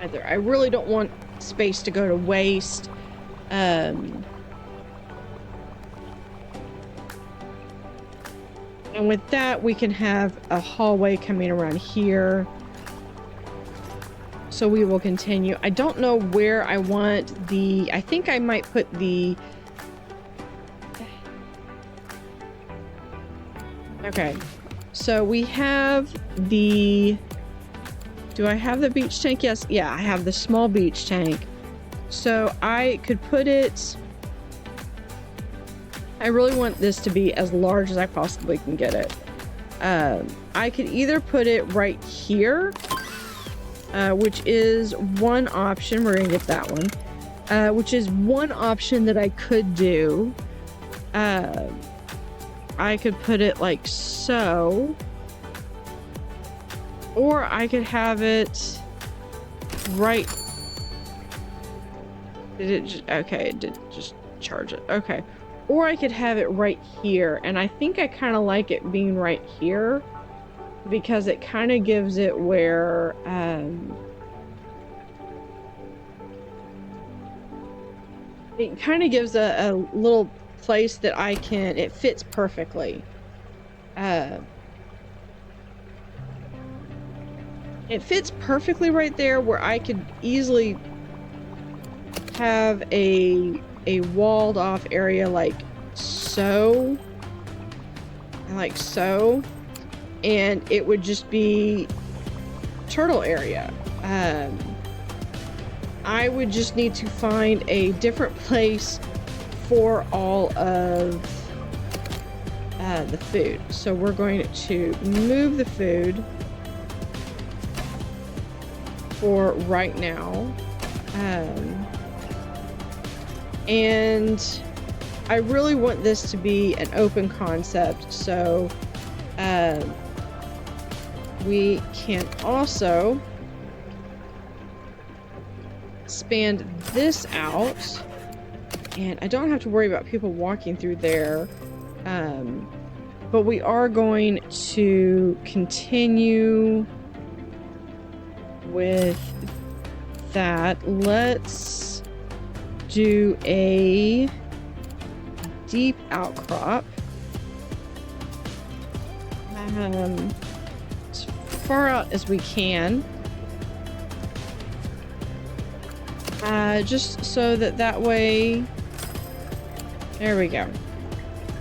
I really don't want space to go to waste. And with that, we can have a hallway coming around here. So we will continue. I don't know where I want the... I think I might put the... Okay. So we have the... Do I have the beach tank? Yes. Yeah, I have the small beach tank. So I could put it... I really want this to be as large as I possibly can get it. I could either put it right here, which is one option. We're gonna get that one. Which is one option that I could do. I could put it like so. Or I could have it right... Did it just... Okay, it did just charge it. Okay. Or I could have it right here. And I think I kind of like it being right here. Because it kind of gives it where... it kind of gives a little place that I can... It fits perfectly. It fits perfectly right there where I could easily have a walled off area like so. Like so. And it would just be turtle area. I would just need to find a different place for all of the food. So we're going to move the food for right now. And I really want this to be an open concept, so we can also expand this out, and I don't have to worry about people walking through there, but we are going to continue with that. Let's do a deep outcrop. As far out as we can. Just so that way... There we go.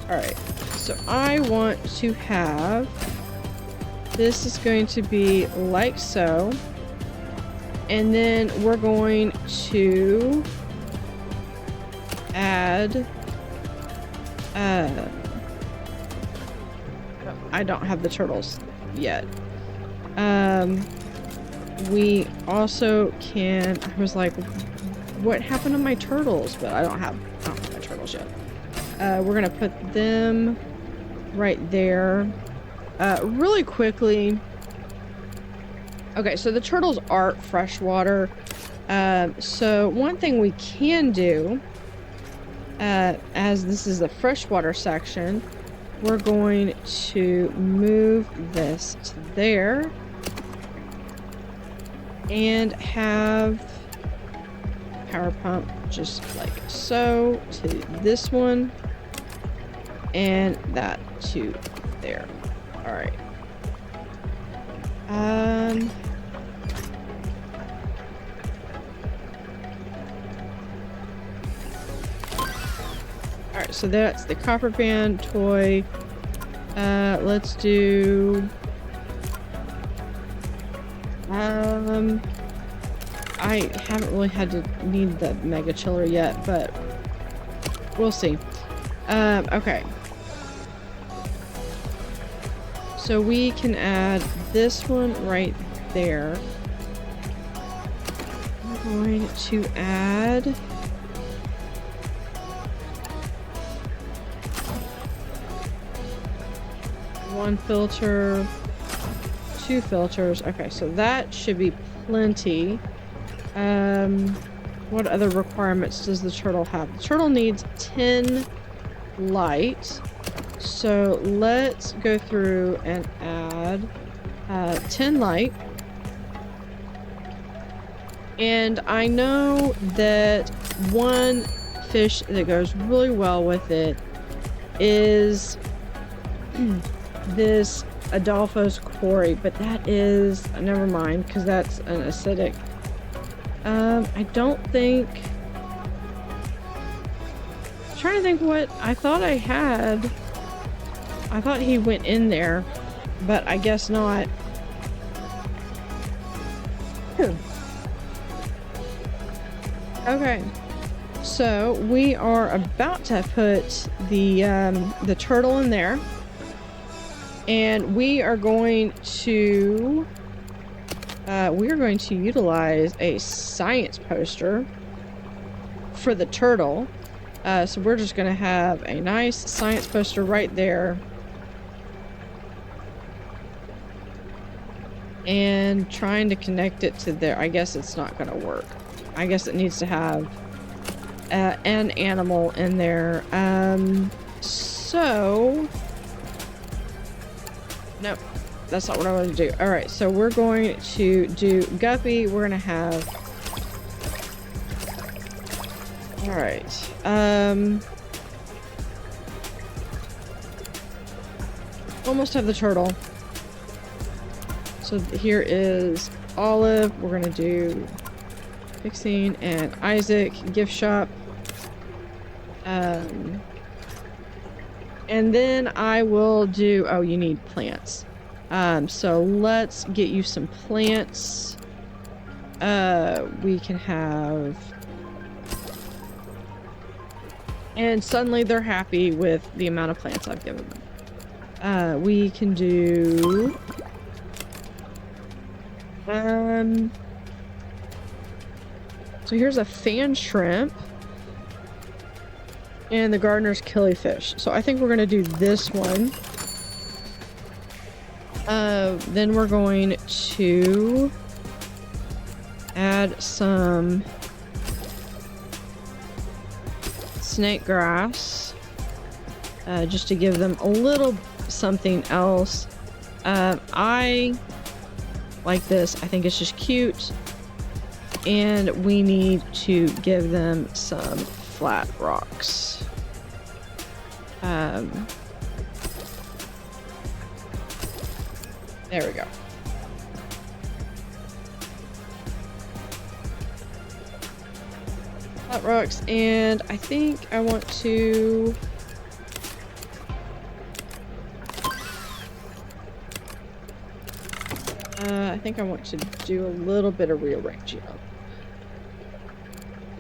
Alright. So I want to have... This is going to be like so. And then we're going to add... I don't have the turtles yet. We also can... I was like, what happened to my turtles? But I don't have my turtles yet. We're gonna put them right there. Really quickly. Okay, so the turtles are freshwater. So one thing we can do, as this is the freshwater section, we're going to move this to there and have power pump just like so to this one and that to there. All right. All right, so that's the copper band toy. Let's do... I haven't really had to need the mega chiller yet, but we'll see. Okay. So we can add this one right there. We're going to add... one filter, two filters. Okay, so that should be plenty. What other requirements does the turtle have? The turtle needs 10 light. So let's go through and add 10 light. And I know that one fish that goes really well with it is this Adolfo's quarry, but that is, never mind, because that's an acidic. I don't think... I'm trying to think what I thought I had. I thought he went in there, but I guess not. Okay, so we are about to put the turtle in there. And we are going to utilize a science poster for the turtle. So we're just going to have a nice science poster right there. And trying to connect it to there. I guess it's not going to work. I guess it needs to have an animal in there. So... Nope, that's not what I want to do. Alright, so we're going to do Guppy. We're going to have... Alright. Almost have the turtle. So here is Olive. We're going to do Fixing and Isaac. Gift shop. And then I will do... Oh, you need plants. So let's get you some plants. We can have... And suddenly they're happy with the amount of plants I've given them. We can do... So here's a fan shrimp. And the gardener's killifish. So I think we're gonna do this one. Then we're going to add some snake grass, just to give them a little something else. I like this. I think it's just cute. And we need to give them some flat rocks. There we go. Flat rocks, and I think I want to... I think I want to do a little bit of rearranging them.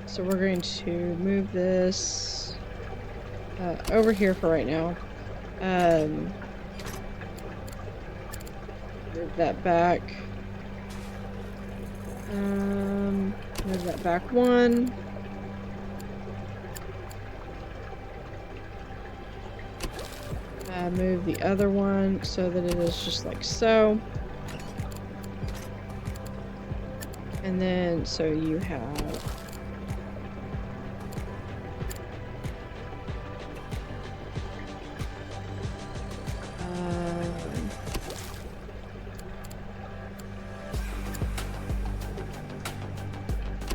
So we're going to move this over here for right now. Move that back. Move that back one. Move the other one so that it is just like so. And then, so you have...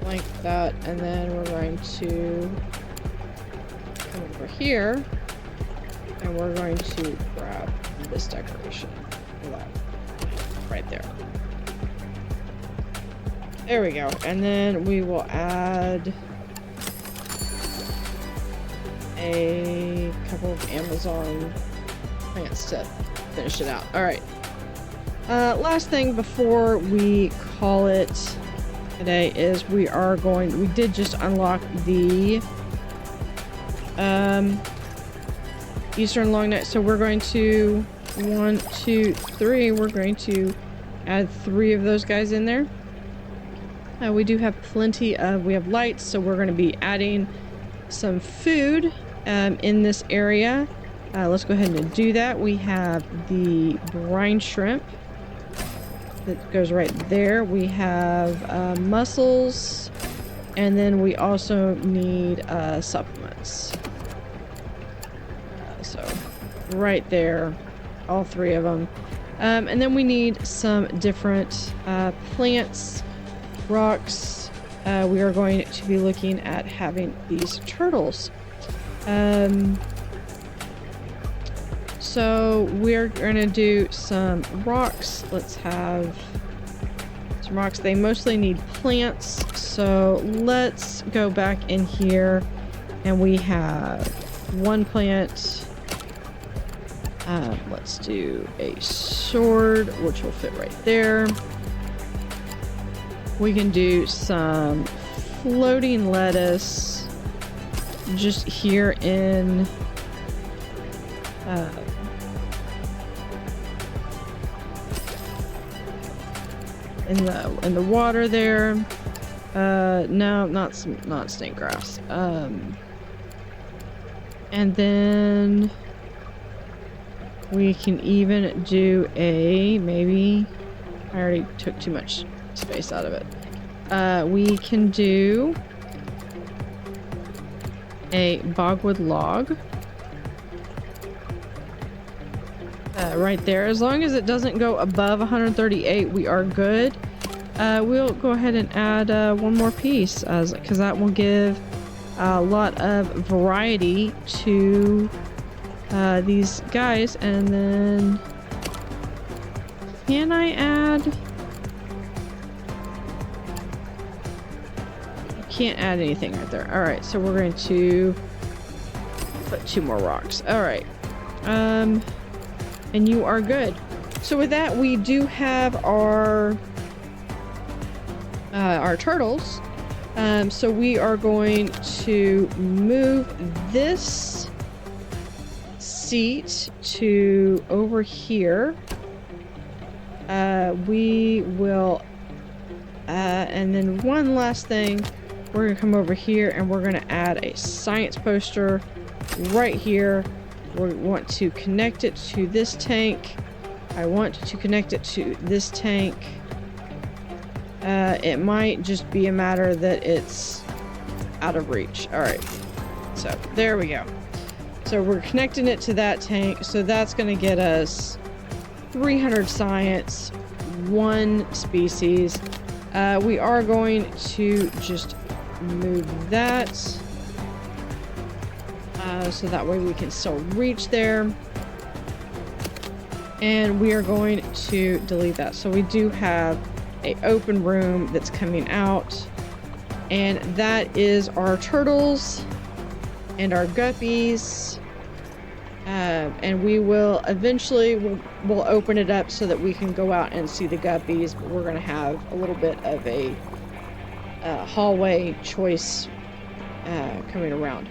like that, and then we're going to come over here, and we're going to grab this decoration. Right there. There we go. And then we will add a couple of Amazon plants to finish it out. Alright. Last thing before we call it today is we did just unlock the Eastern Longneck, so we're going to 1, 2, 3, we're going to add 3 of those guys in there. We do have plenty of, we have lights, so we're going to be adding some food in this area. Let's go ahead and do that. We have the brine shrimp that goes right there. We have mussels, and then we also need supplements. So right there, all 3 of them. And then we need some different plants, rocks. We are going to be looking at having these turtles. So we're gonna do some rocks. Let's have some rocks. They mostly need plants, so let's go back in here, and we have 1 plant. Let's do a sword, which will fit right there. We can do some floating lettuce just here in the water there. No, not snake grass. And then we can even do maybe I already took too much space out of it. We can do a bogwood log right there. As long as it doesn't go above 138, we are good. We'll go ahead and add 1 more piece, because that will give a lot of variety to these guys. And then can I add? Can't add anything right there. All right, so we're going to put 2 more rocks. All right, and you are good. So with that, we do have our turtles. So we are going to move this seat to over here. We will, and then one last thing, we're gonna come over here and we're gonna add a science poster right here. We want to connect it to this tank. I want to connect it to this tank. It might just be a matter that it's out of reach. All right, so there we go. So we're connecting it to that tank. So that's going to get us 300 science, 1 species. We are going to just move that. So that way we can still reach there. And we are going to delete that. So we do have an open room that's coming out. And that is our turtles and our guppies. And we will eventually, we'll open it up so that we can go out and see the guppies. But we're going to have a little bit of a hallway choice coming around.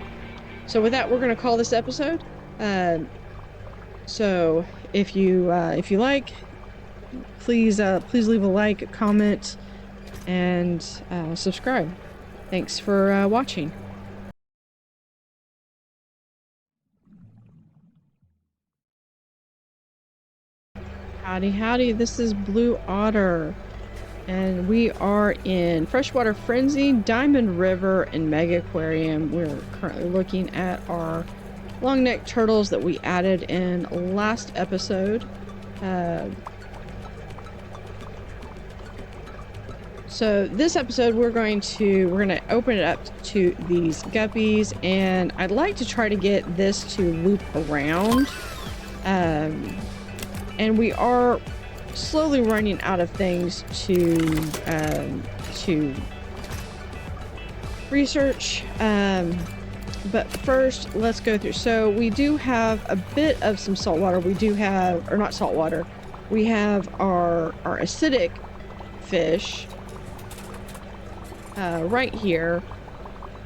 So with that, we're going to call this episode. So if you like, please leave a like, comment, and subscribe. Thanks for watching. Howdy howdy, this is Blue Otter, and we are in Freshwater Frenzy, Diamond River, and Megaquarium. We're currently looking at our long-necked turtles that we added in last episode. So this episode we're gonna open it up to these guppies, and I'd like to try to get this to loop around. And we are slowly running out of things to research. But first, let's go through. So we do have a bit of some salt water. We do have, or not salt water. We have our acidic fish right here,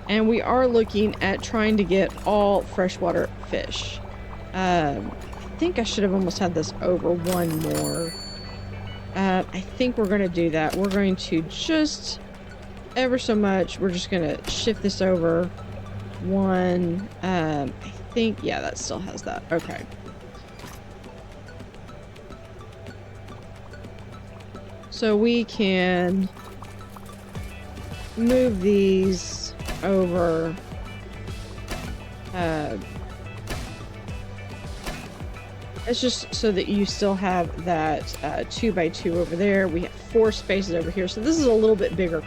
and we are looking at trying to get all freshwater fish. I think I should have almost had this over one more. I think we're going to do that. We're going to just ever so much. We're just going to shift this over one. I think, yeah, that still has that. Okay. So we can move these over. It's just so that you still have that 2x2 over there. We have 4 spaces over here, so this is a little bit bigger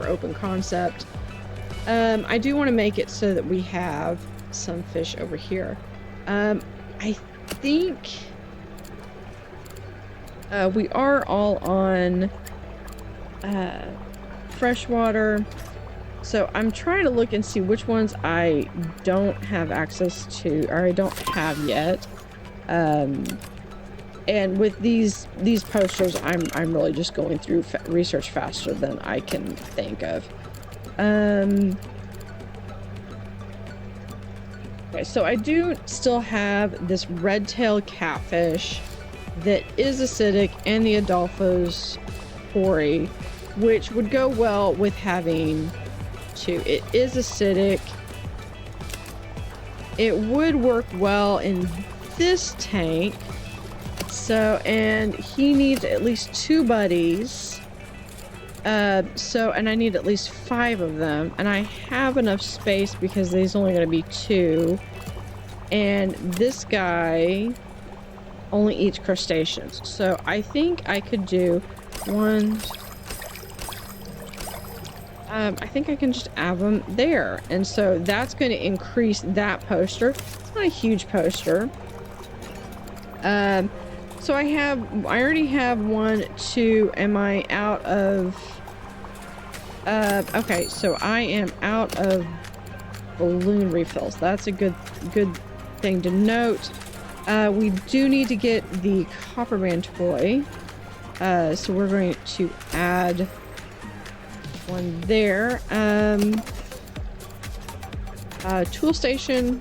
open concept. I do want to make it so that we have some fish over here. I think we are all on freshwater, so I'm trying to look and see which ones I don't have access to, or I don't have yet. And with these posters, I'm really just going through research faster than I can think of. Okay, so I do still have this red-tailed catfish that is acidic, and the Adolfo's Pori, which would go well with having 2. It is acidic. It would work well in this tank. So, and he needs at least 2 buddies. And I need at least 5 of them, and I have enough space because there's only going to be 2. And this guy only eats crustaceans, so I think I could do 1. I think I can just have them there, and so that's going to increase that poster. It's not a huge poster. So I already have 1, 2. Am I out of? Okay, so I am out of balloon refills. That's a good thing to note. We do need to get the copper band toy. So we're going to add one there. Tool station.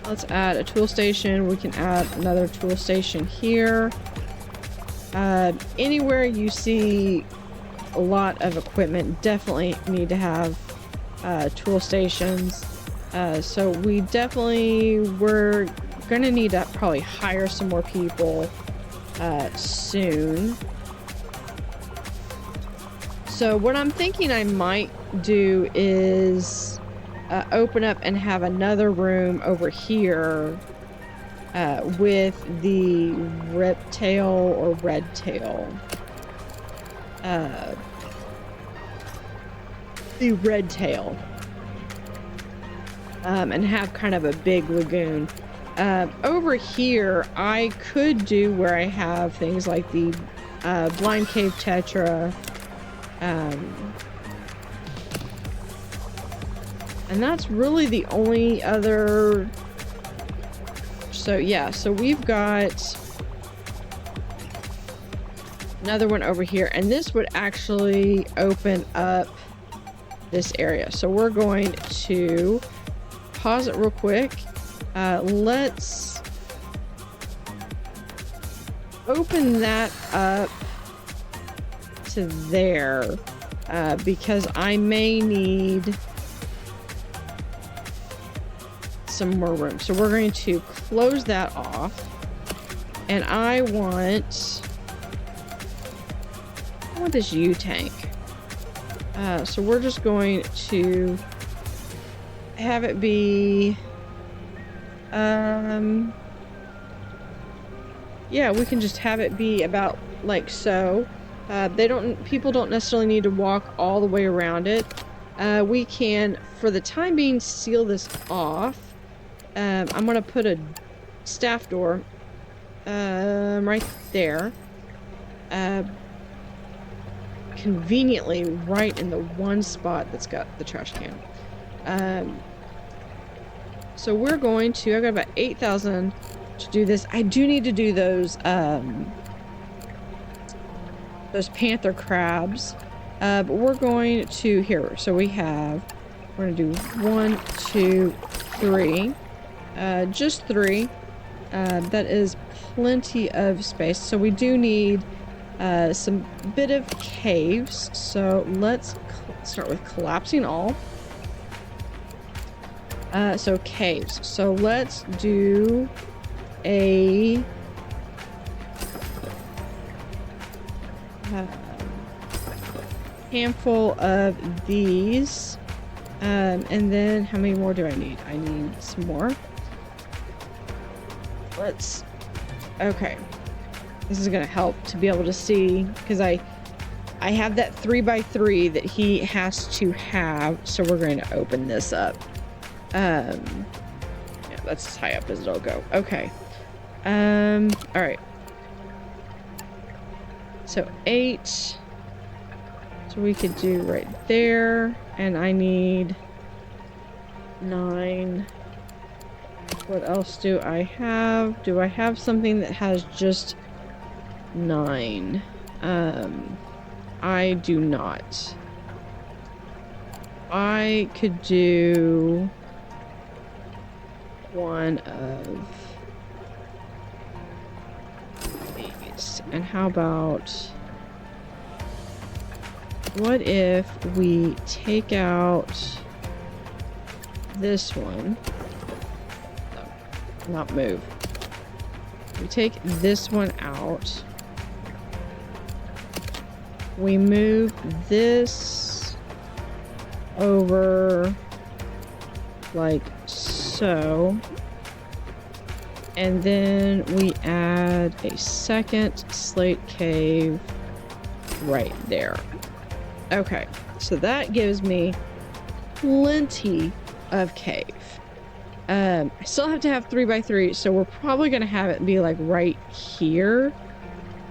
Let's add a tool station. We can add another tool station here. Anywhere you see a lot of equipment, definitely need to have tool stations. So we're gonna need to probably hire some more people soon. So what I'm thinking I might do is open up and have another room over here with the reptile or red tail. The red tail. And have kind of a big lagoon. Over here, I could do where I have things like the blind cave tetra. And that's really the only other. So yeah, so we've got another one over here, and this would actually open up this area. So we're going to pause it real quick. Let's open that up to there because I may need some more room. So we're going to close that off, and I want this U tank. So we're just going to have it be yeah, we can just have it be about like so. People don't necessarily need to walk all the way around it. We can, for the time being, seal this off. I'm gonna put a staff door right there, conveniently right in the one spot that's got the trash can. So we're going to, I've got about 8,000 to do this. I do need to do those panther crabs. But we're going to, here, so we're gonna do 1, 2, 3. Just 3. That is plenty of space. So we do need some bit of caves. So let's start with collapsing all. So caves. So let's do a handful of these. And then how many more do I need? I need some more. Okay. This is gonna help to be able to see, because I have that 3x3 that he has to have, so we're going to open this up. Yeah, that's as high up as it'll go. Okay. Alright. So 8. So we could do right there, and I need 9. What else do I have? Do I have something that has just 9? I do not. I could do one of these. And how about, what if we take out this one? No, not move. We take this one out. We move this over like so. And then we add a second slate cave right there. Okay, so that gives me plenty of cave. I still have to have 3x3, so we're probably gonna have it be like right here,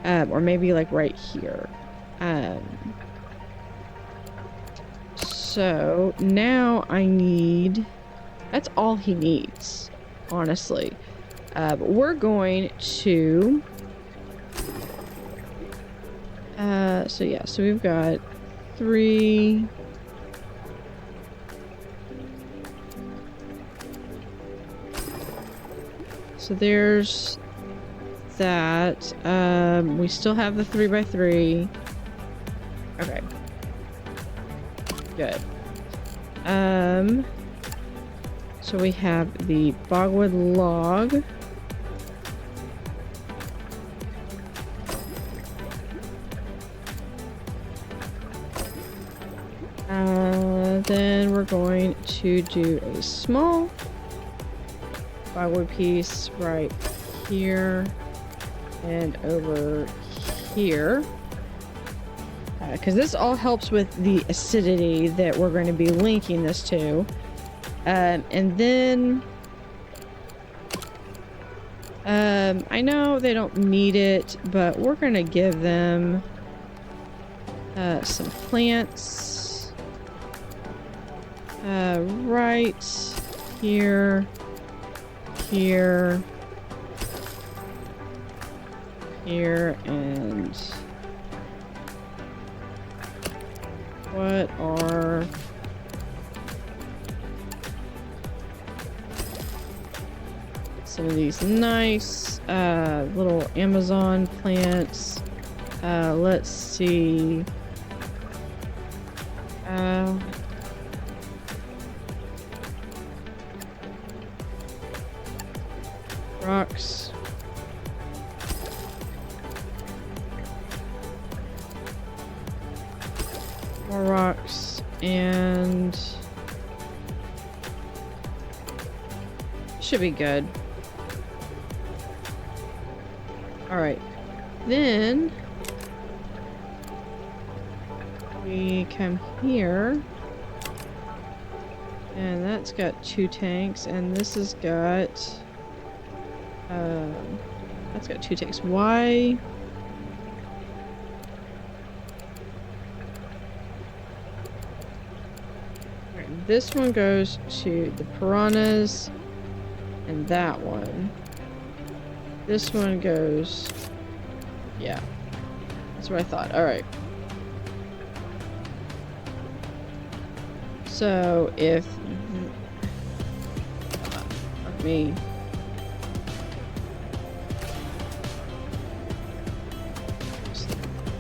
or maybe like right here. So now I need, that's all he needs, honestly. But we're going to, so yeah, so we've got 3. So there's that. We still have the 3x3. Okay. Good. So we have the bogwood log. Then we're going to do a small bogwood piece right here and over here. Because this all helps with the acidity that we're going to be linking this to. And then I know they don't need it, but we're going to give them some plants right here, here, here, and what are some of these nice little Amazon plants? Let's see. Rocks. More rocks, and should be good. All right, then we come here, and that's got 2 tanks, and this has got that's got 2 tanks. Why? Right, this one goes to the piranhas, and that one. This one goes, yeah, that's what I thought. All right. So if let me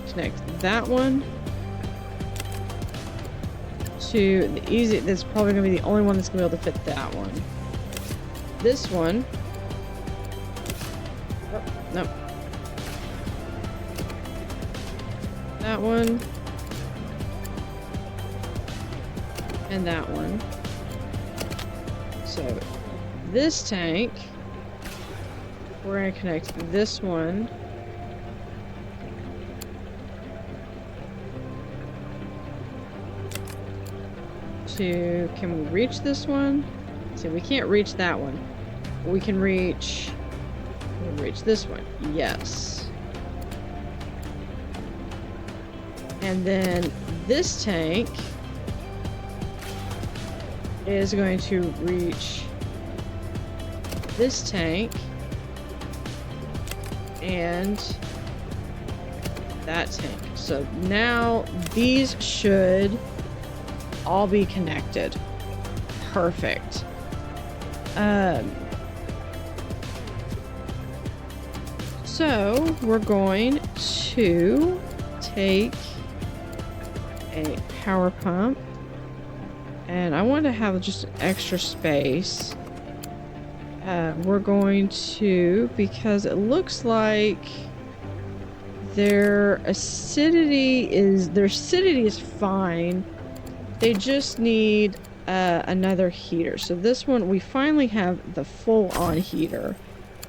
connect that one to the easy. That's probably gonna be the only one that's gonna be able to fit that one. This one. Oh, no. That one. And that one. So this tank, we're going to connect this one to, can we reach this one? See, we can't reach that one. We can reach this one. Yes. And then this tank is going to reach this tank and that tank. So now these should all be connected. Perfect. So we're going to take a power pump, and I want to have just an extra space. We're going to, because it looks like their acidity is fine. They just need another heater. So this one, we finally have the full-on heater,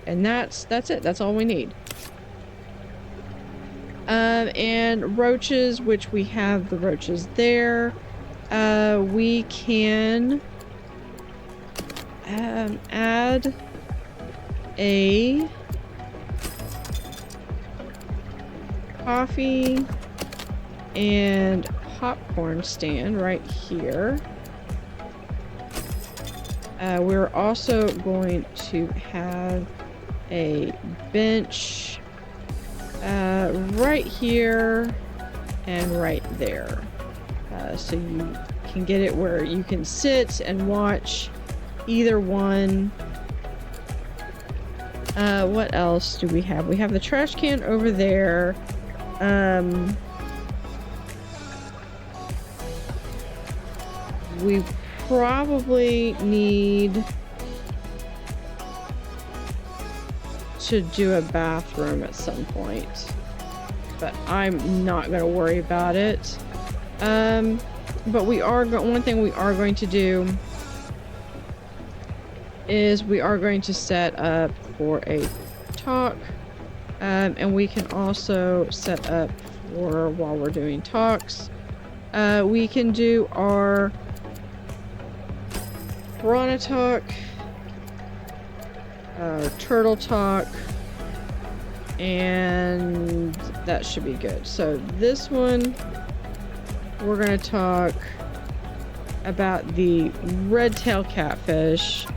and that's it. That's all we need. And roaches, which we have the roaches there. We can add a coffee and popcorn stand right here. We're also going to have a bench right here and right there. So you can get it where you can sit and watch either one. What else do we have? We have the trash can over there. We probably need to do a bathroom at some point, but I'm not going to worry about it. But one thing we are going to do is we are going to set up for a talk, and we can also set up for while we're doing talks. We can do our piranha talk, turtle talk, and that should be good. So this one, we're going to talk about the red-tailed catfish,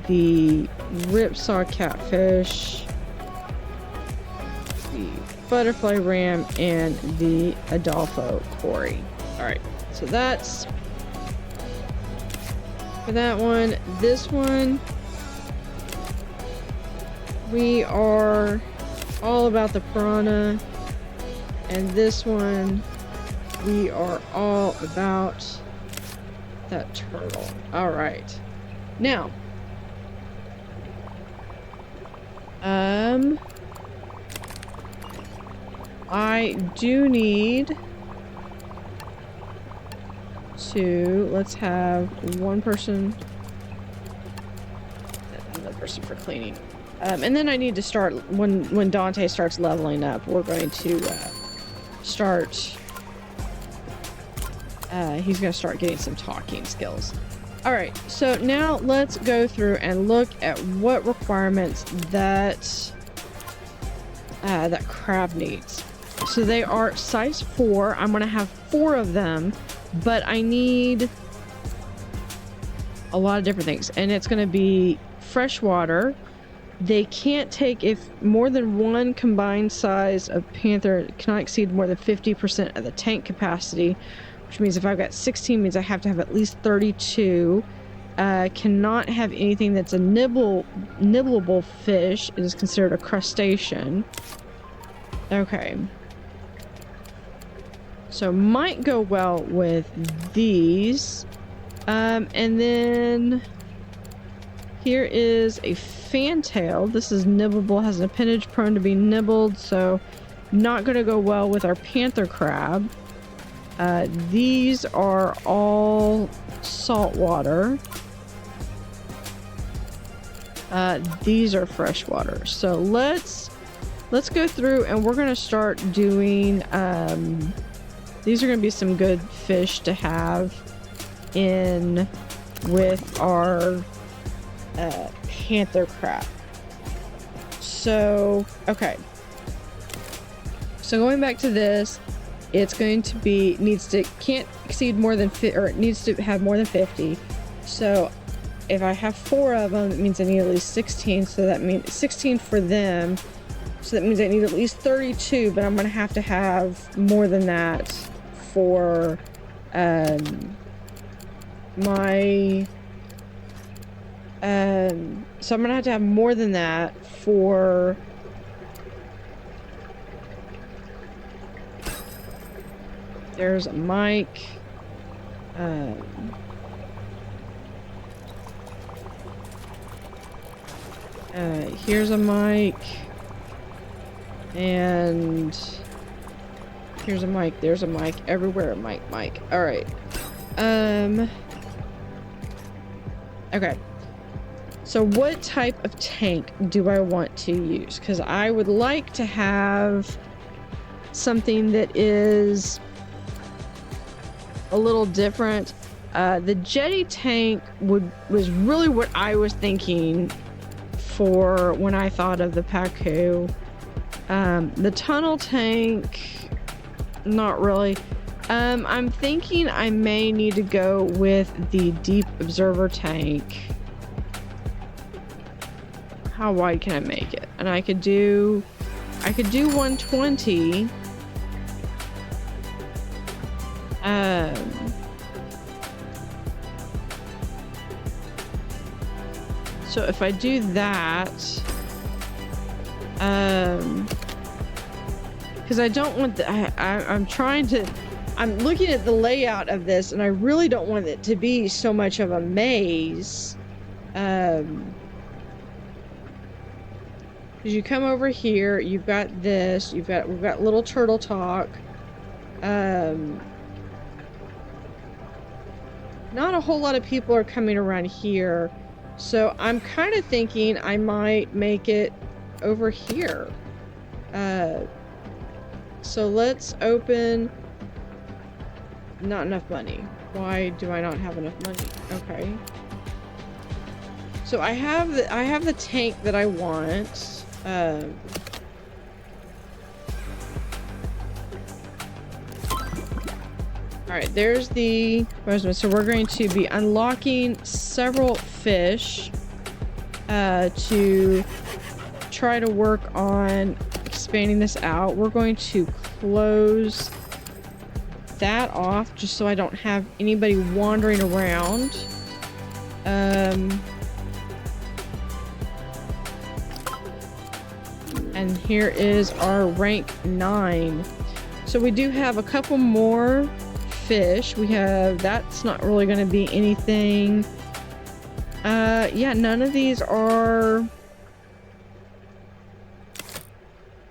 the ripsaw catfish, the butterfly ram, and the Adolfo cory. Alright, so that's for that one. This one, we are all about the piranha, and this one, we are all about that turtle. All right, now, I do need to, let's have one person, another person for cleaning. And then I need to start, when Dante starts leveling up, we're going to start, he's going to start getting some talking skills. Alright, so now let's go through and look at what requirements that crab needs. So they are size 4. I'm going to have 4 of them, but I need a lot of different things. And it's going to be freshwater. They can't take, if more than one combined size of panther cannot exceed more than 50% of the tank capacity, which means if I've got 16, means I have to have at least 32. Cannot have anything that's a nibbleable fish. It is considered a crustacean. Okay. So might go well with these. And then here is a fantail. This is nibbleable, has an appendage prone to be nibbled, so not going to go well with our panther crab. These are all saltwater. These are freshwater. So let's go through and we're going to start doing, these are going to be some good fish to have in with our panther crab. So, okay. So going back to this, it's going to be, can't exceed more than, or it needs to have more than 50. So if I have 4 of them, it means I need at least 16. So that means 16 for them. So that means I need at least 32, but I'm going to have more than that for my so I'm gonna have more than that for there's a mic, here's a mic, and here's a mic, there's a mic, everywhere a mic. All right. Okay. So what type of tank do I want to use? Because I would like to have something that is a little different. The jetty tank was really what I was thinking for when I thought of the Pacu. The tunnel tank, not really. I'm thinking I may need to go with the deep observer tank. How wide can I make it? And I could do 120. So if I do that, because I don't want the, I'm looking at the layout of this and I really don't want it to be so much of a maze. Because you come over here, you've got this, we've got little turtle talk. Not a whole lot of people are coming around here. So I'm kind of thinking I might make it over here. So let's open. Not enough money. Why do I not have enough money? Okay. So I have the tank that I want. Alright, there's the Roseman. So we're going to be unlocking several fish to try to work on expanding this out. We're going to close that off just so I don't have anybody wandering around. And here is our rank 9. So we do have a couple more fish. We have, that's not really going to be anything. Yeah, none of these are.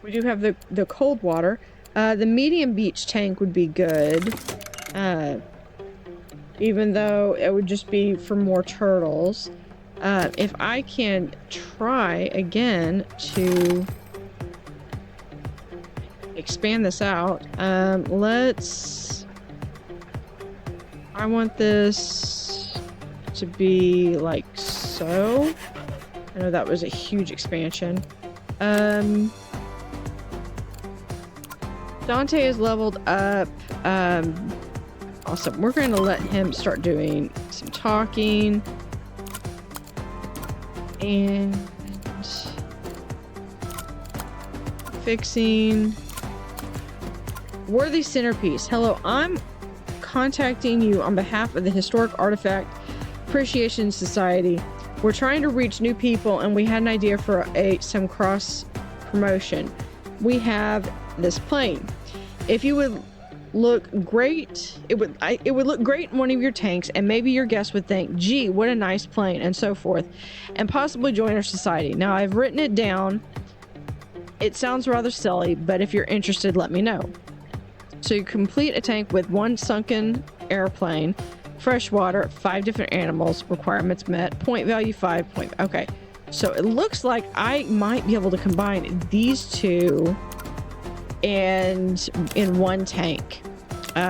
We do have the cold water. The medium beach tank would be good. Even though it would just be for more turtles. If I can try again to expand this out. I want this to be like so. I know that was a huge expansion. Dante is leveled up. Awesome. We're going to let him start doing some talking. And fixing. Worthy Centerpiece. Hello, I'm contacting you on behalf of the Historic Artifact Appreciation Society. We're trying to reach new people and we had an idea for some cross promotion. We have this plane. If you would look great, it would look great in one of your tanks, and maybe your guests would think, gee, what a nice plane, and so forth, and possibly join our society. Now, I've written it down. It sounds rather silly, but if you're interested, let me know. So you complete a tank with 1 sunken airplane, fresh water, 5 different animals, requirements met, point value 5 point. Okay, so it looks like I might be able to combine these two and in 1 tank.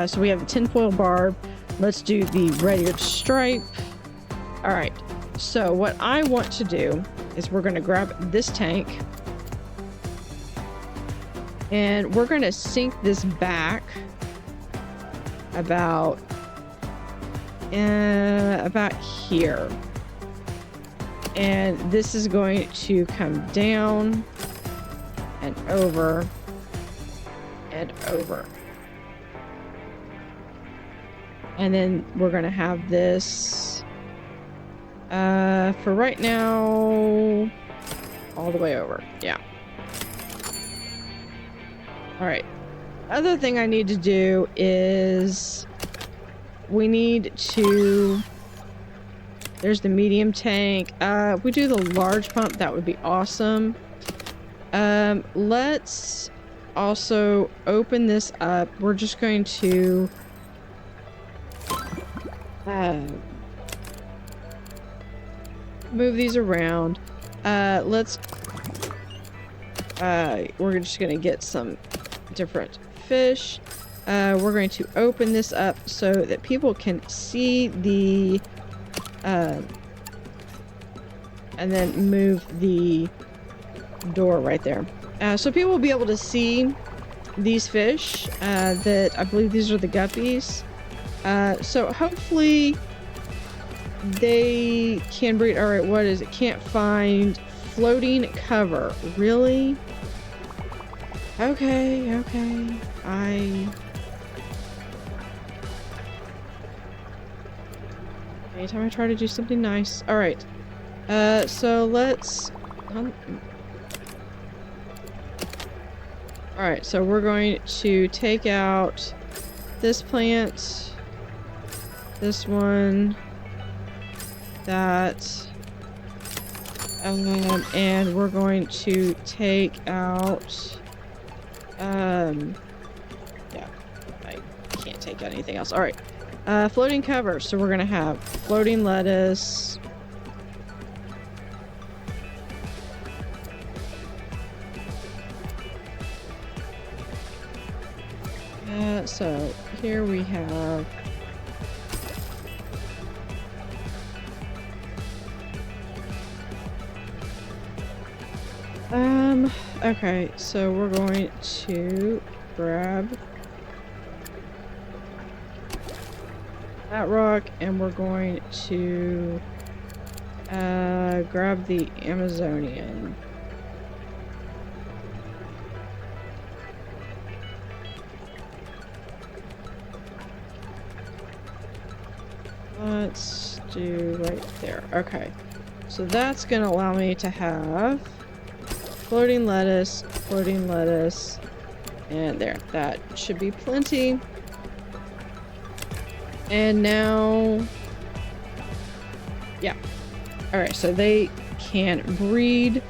So we have a tinfoil barb. Let's do the red-eared stripe. All right, so what I want to do is we're going to grab this tank and we're going to sink this back about here, and this is going to come down and over and over, and then we're going to have this for right now all the way over. Yeah. All right. Other thing I need to do is we need to, there's the medium tank. If we do the large pump, that would be awesome. Let's also open this up. We're just going to move these around. We're just gonna get some different fish. We're going to open this up so that people can see the and then move the door right there, so people will be able to see these fish that I believe these are the guppies. So hopefully they can breed. All right, what is it? Can't find floating cover. Really? Okay. Anytime I try to do something nice. All right. So let's... all right, so we're going to take out this plant, this one, that, and we're going to take out, yeah, I can't take out anything else. All right, floating cover. So we're gonna have floating lettuce. So here we have okay, so we're going to grab that rock and we're going to grab the Amazonian. Let's do right there. Okay, so that's gonna allow me to have floating lettuce, and there. That should be plenty. And now, yeah. All right, so they can breed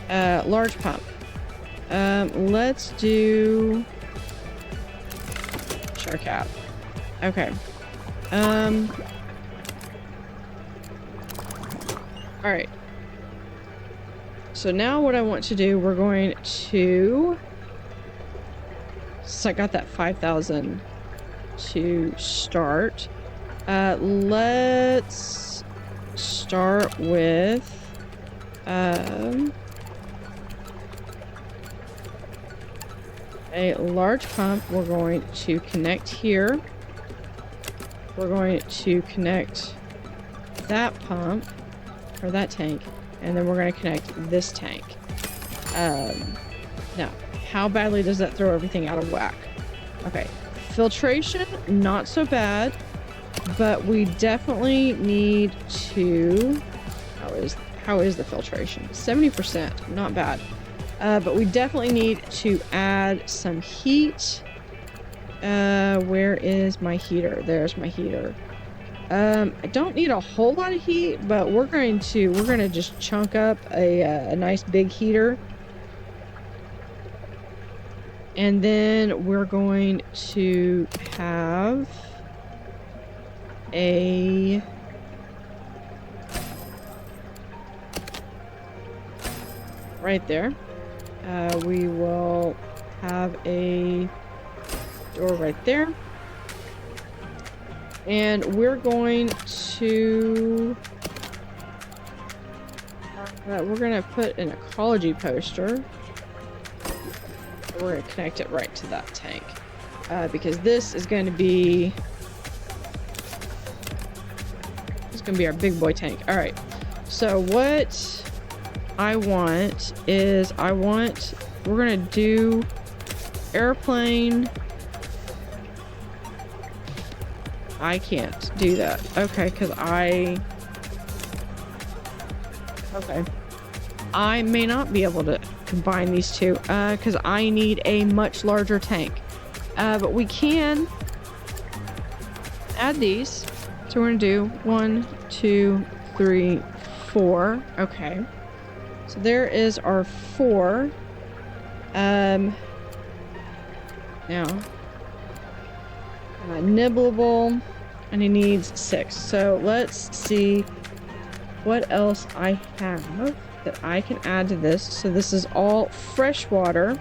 large pump. Let's do shark cap. Okay. All right. So now what I want to do, we're going to, since I got that 5,000 to start, let's start with, a large pump. We're going to connect here. We're going to connect that pump, or that tank, and then we're going to connect this tank. Now, how badly does that throw everything out of whack? Okay, filtration, not so bad, but we definitely need to... How is the filtration? 70%, not bad. But we definitely need to add some heat. Where is my heater? There's my heater. I don't need a whole lot of heat, but we're gonna just chunk up a nice big heater. And then we're going to have a right there. We will have a door right there. And we're going to we're gonna put an ecology poster. We're gonna connect it right to that tank, because this is going to be our big boy tank. All right, so what I want is we're gonna do airplane. I can't do that. Okay, because I may not be able to combine these two, because I need a much larger tank. But we can add these. So we're gonna do 1, 2, 3, 4. Okay. So there is our 4. Now, nibbleable, and he needs 6. So let's see what else I have that I can add to this. So this is all freshwater.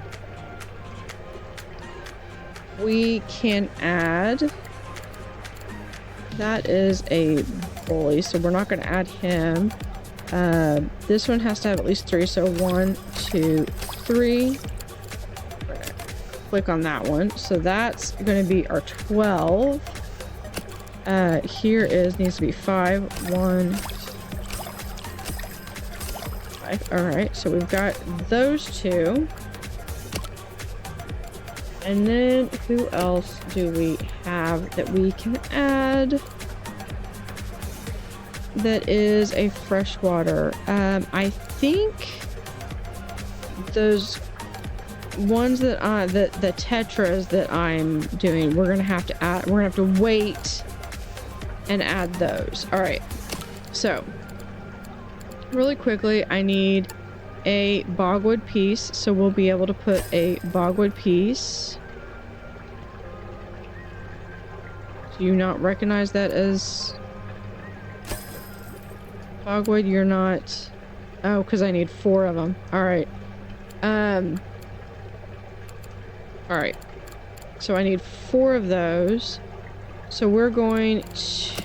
We can add, that is a bully, so we're not going to add him. This one has to have at least 3, so 1, 2, 3. Click on that one. So that's going to be our 12. Here needs to be 5, 1, 5. All right, so we've got those 2. And then who else do we have that we can add? that is a freshwater. I think those ones that the tetras that I'm doing, we're gonna have to add. We're gonna have to wait and add those. All right. So really quickly, I need a bogwood piece, so we'll be able to put a bogwood piece. Do you not recognize that as bogwood? You're not. Oh, because I need 4 of them. All right. All right. So I need 4 of those. So we're going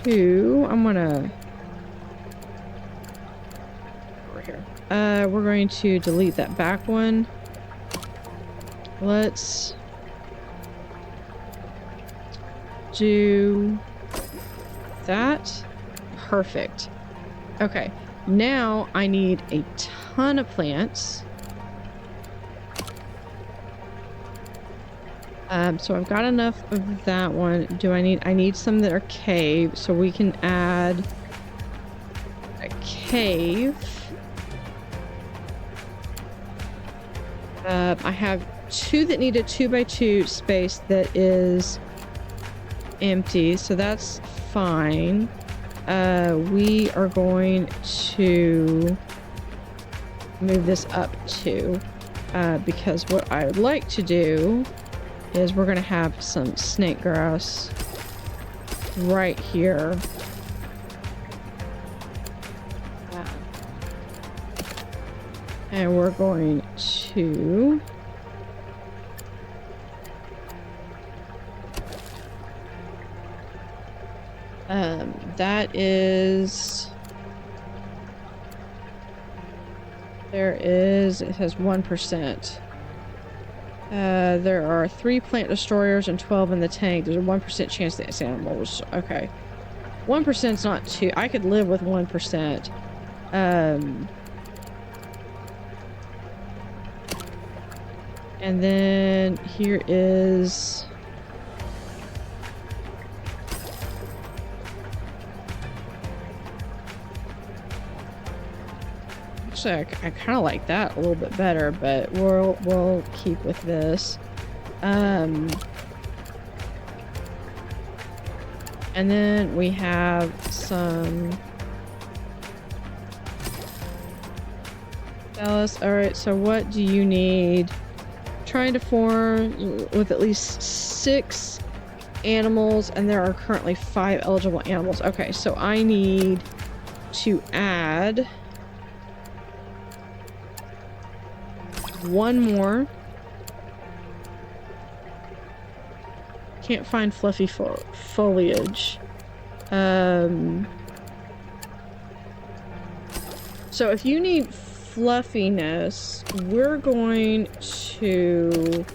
to. I'm gonna. Over here. We're going to delete that back one. Let's do that. Perfect. Okay. Now I need a ton of plants. So I've got enough of that one. I need some that are cave, so we can add a cave. I have 2 that need a 2x2 space that is empty, so that's fine. We are going to move this up too, because what I would like to do is we're going to have some snake grass right here. And we're going to that is it has 1%. There are 3 plant destroyers and 12 in the tank. There's a 1% chance that this animal was okay. 1%'s not too. I could live with 1%. And then here is. Actually, I kind of like that a little bit better, but we'll keep with this. And then we have some Dallas. All right, so what do you need? Trying to form with at least 6 animals, and there are currently 5 eligible animals. Okay, so I need to add 1 more. Can't find fluffy foliage. So if you need fluffiness, we're going to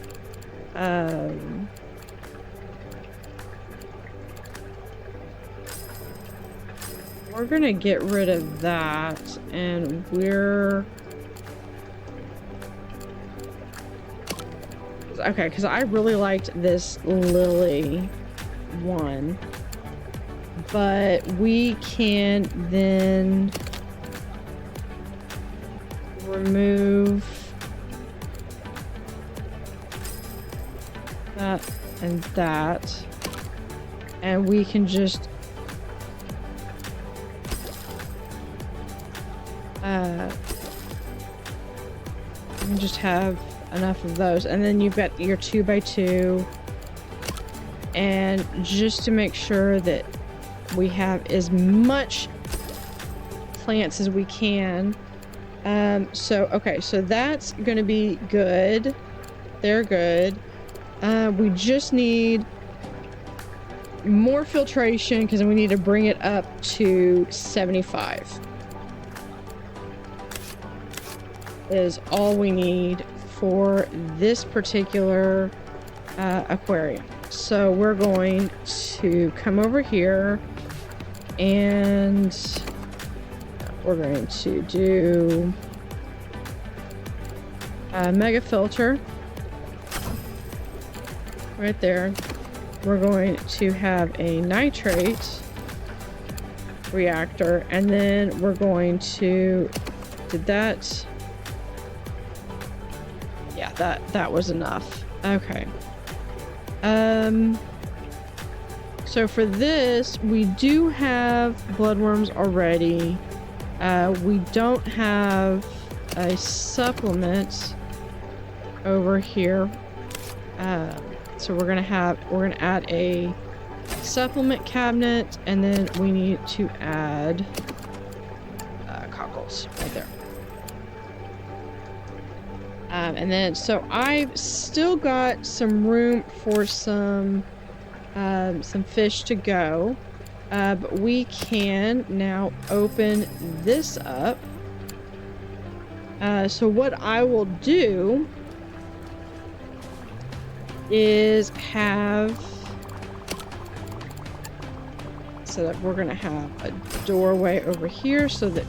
we're gonna get rid of that, and we're okay, because I really liked this lily one, but we can then remove that and that, and we can just have enough of those, and then you've got your 2x2, and just to make sure that we have as much plants as we can. So okay, so that's gonna be good. They're good. We just need more filtration because we need to bring it up to 75 is all we need for this particular aquarium. So we're going to come over here and we're going to do a mega filter right there. We're going to have a nitrate reactor, and then we're going to, did that, yeah, that was enough. Okay. So for this, we do have bloodworms already. We don't have a supplement over here. So we're gonna add a supplement cabinet, and then we need to add cockles right there. And then, so I've still got some room for some fish to go. But we can now open this up. So what I will do is have so that we're gonna have a doorway over here so that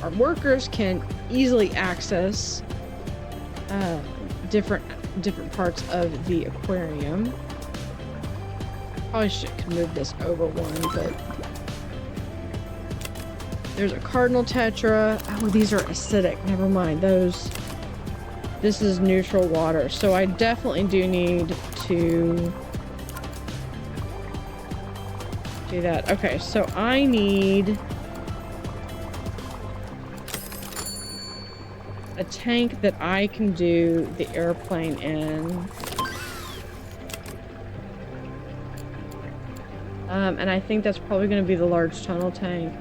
our workers can easily access different parts of the aquarium. Probably could move this over one, but there's a cardinal tetra. Oh, these are acidic. Never mind those. This is neutral water, so I definitely do need to do that. Okay, so I need a tank that I can do the airplane in. And I think that's probably going to be the large tunnel tank.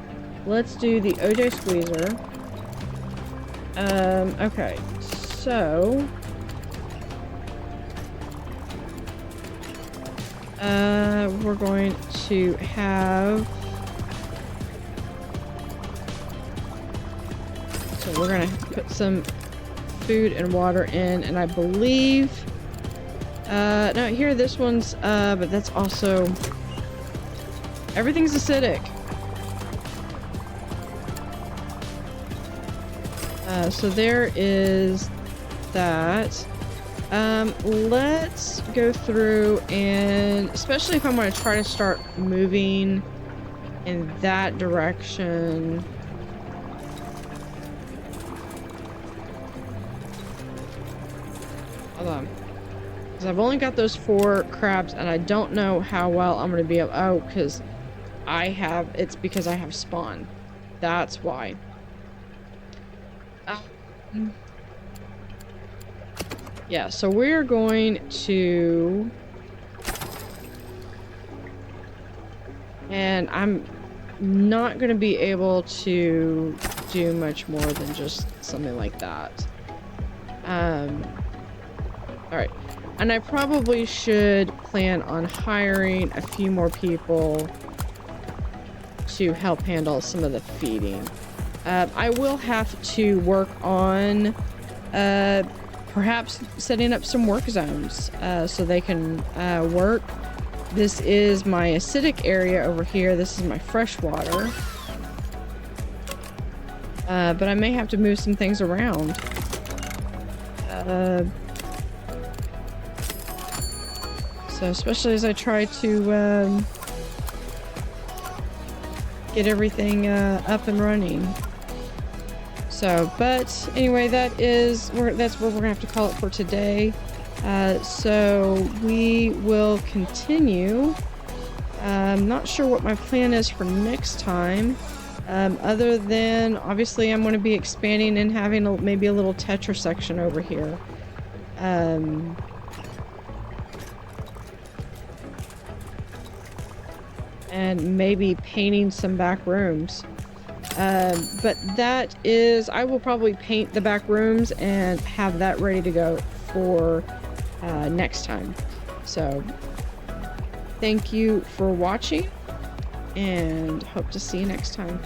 Let's do the OJ squeezer. Okay, so we're going to have, so we're going to put some food and water in, and I believe no, here this one's but that's also, everything's acidic. So there is that. Let's go through, and especially if I'm going to try to start moving in that direction. Hold on. Because I've only got those 4 crabs, and I don't know how well I'm going to be able, oh, because it's because I have spawn. That's why. Yeah, so we're going to, and I'm not going to be able to do much more than just something like that. Alright, and I probably should plan on hiring a few more people to help handle some of the feeding. I will have to work on perhaps setting up some work zones so they can work. This is my acidic area over here. This is my freshwater. But I may have to move some things around. So especially as I try to get everything up and running. So, but anyway, that's where we're gonna have to call it for today. So we will continue. I'm not sure what my plan is for next time. Other than, obviously, I'm going to be expanding and having maybe a little tetra section over here. And maybe painting some back rooms. But that is, I will probably paint the back rooms and have that ready to go for next time. So thank you for watching, and hope to see you next time.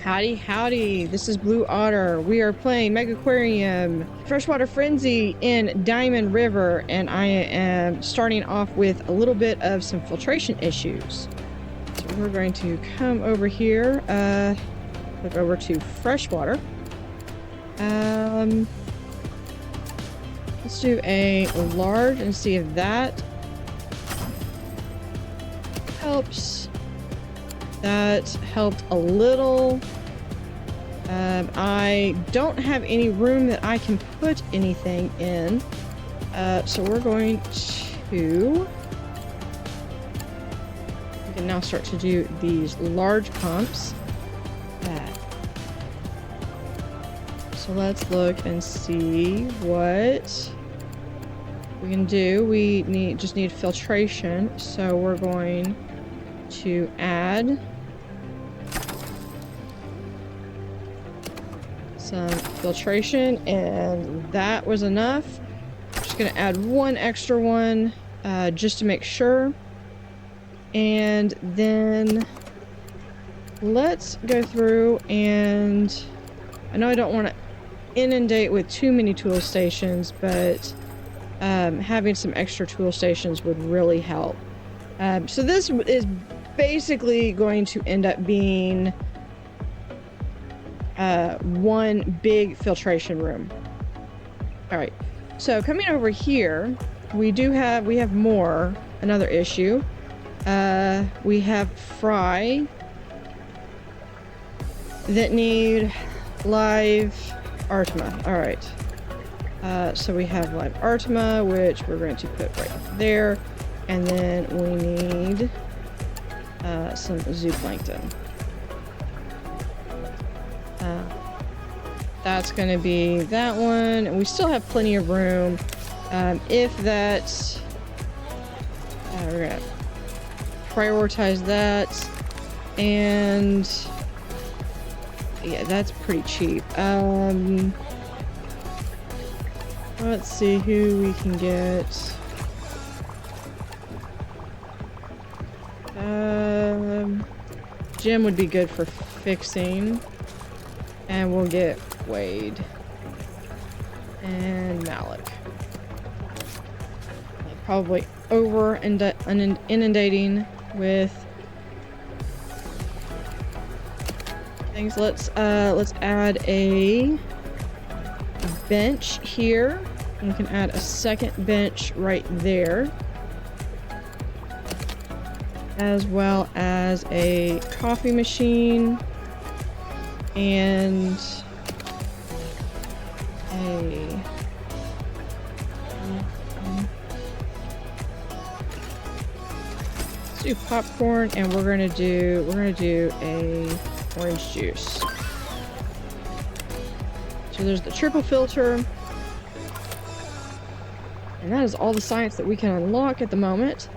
Howdy howdy, this is Blue Otter. We are playing Megaquarium Freshwater Frenzy in Diamond River, and I am starting off with a little bit of some filtration issues. So we're going to come over here, click over to Freshwater. Let's Let's do a large and see if that helps. That helped a little. I don't have any room that I can put anything in. So we're going to... We can now start to do these large pumps. So let's look and see what we can do. We just need filtration. So we're going to add some filtration, and that was enough. Just gonna add one extra one just to make sure. And then let's go through, and I know I don't want to inundate with too many tool stations, but having some extra tool stations would really help. So this is basically going to end up being one big filtration room. All right, so coming over here, we have another issue. We have fry that need live Artema. All right, so we have live Artema, which we're going to put right there, and then we need some zooplankton. That's going to be that one, and we still have plenty of room. If that's, we're going to prioritize that, and yeah, that's pretty cheap. Let's see who we can get. Jim would be good for fixing. And we'll get Wade. And Malik. Probably over inundating with things. Let's add a bench here. And we can add a second bench right there, as well as a coffee machine and let's do popcorn, and we're gonna do a orange juice. So there's the triple filter, and that is all the science that we can unlock at the moment.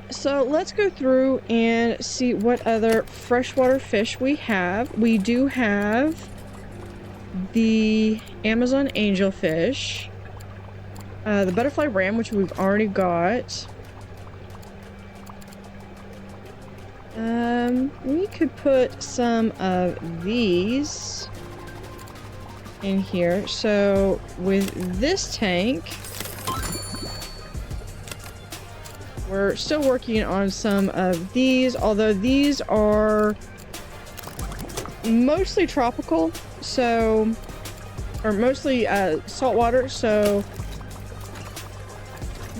So let's go through and see what other freshwater fish we have. We do have the Amazon angelfish, the butterfly ram, which we've already got. We could put some of these in here. So with this tank, we're still working on some of these, although these are mostly tropical, so, or mostly saltwater, so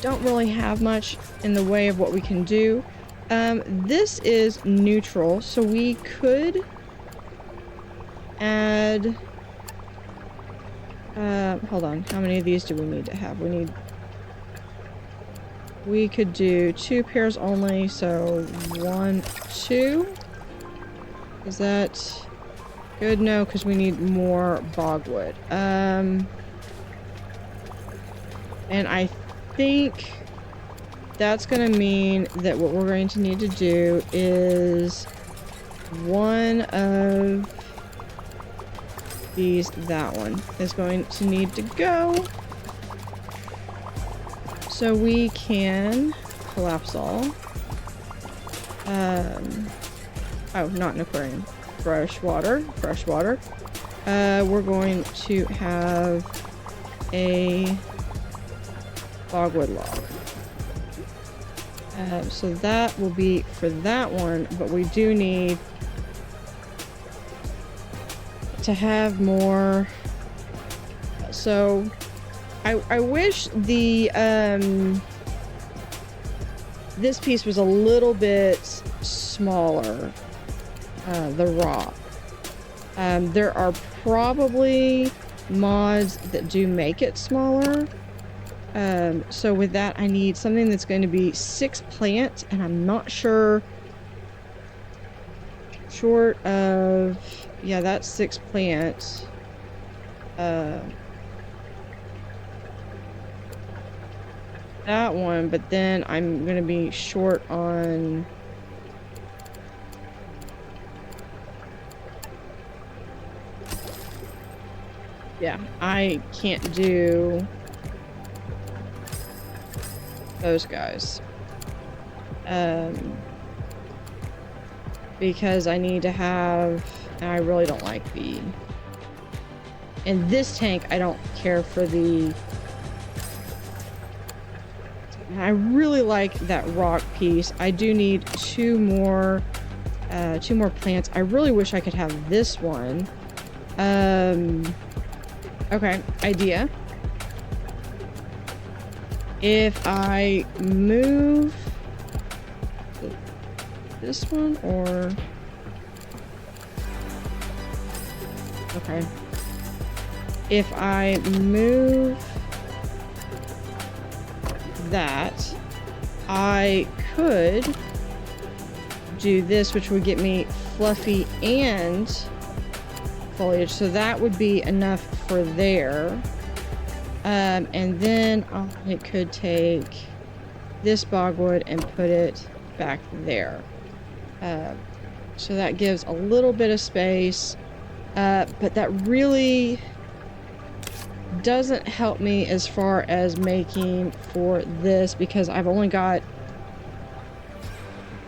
don't really have much in the way of what we can do. This is neutral, so we could add, hold on, how many of these do we need to have? We could do 2 pairs only, so 1, 2. Is that good? No, because we need more bogwood. And I think that's going to mean that what we're going to need to do is one of these, that one, is going to need to go. So we can collapse all. Oh, not an aquarium. Freshwater. We're going to have a bogwood log. So that will be for that one, but we do need to have more. So I wish the this piece was a little bit smaller, the rock. There are probably mods that do make it smaller. So with that, I need something that's going to be 6 plants, and I'm not sure. Short of, yeah, that's 6 plants. That one, but then I'm gonna be short on yeah, I can't do those guys. Because I need to have, and I really don't like the, in this tank, I don't care for the, I really like that rock piece. I do need 2 more plants. I really wish I could have this one. Okay, idea. If I move this one, or okay, if I move that, I could do this, which would get me fluffy and foliage, so that would be enough for there. And then I could take this bogwood and put it back there. So that gives a little bit of space, but that really doesn't help me as far as making for this, because I've only got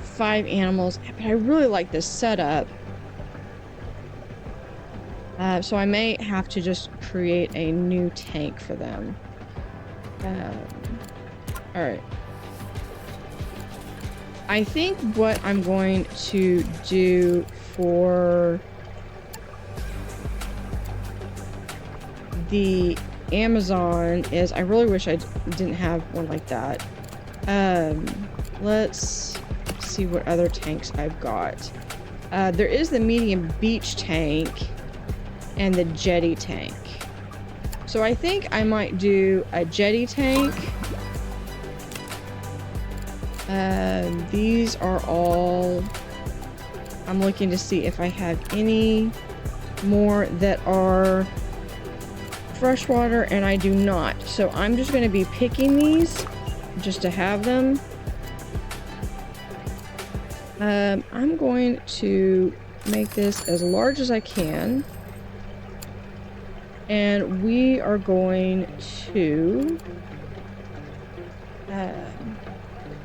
5 animals, but I really like this setup. So I may have to just create a new tank for them. All right. I think what I'm going to do for the Amazon is, I really wish I didn't have one like that. Let's see what other tanks I've got. There is the medium beach tank and the jetty tank. So I think I might do a jetty tank. These are all, I'm looking to see if I have any more that are freshwater, and I do not. So I'm just going to be picking these just to have them. I'm going to make this as large as I can. And we are going to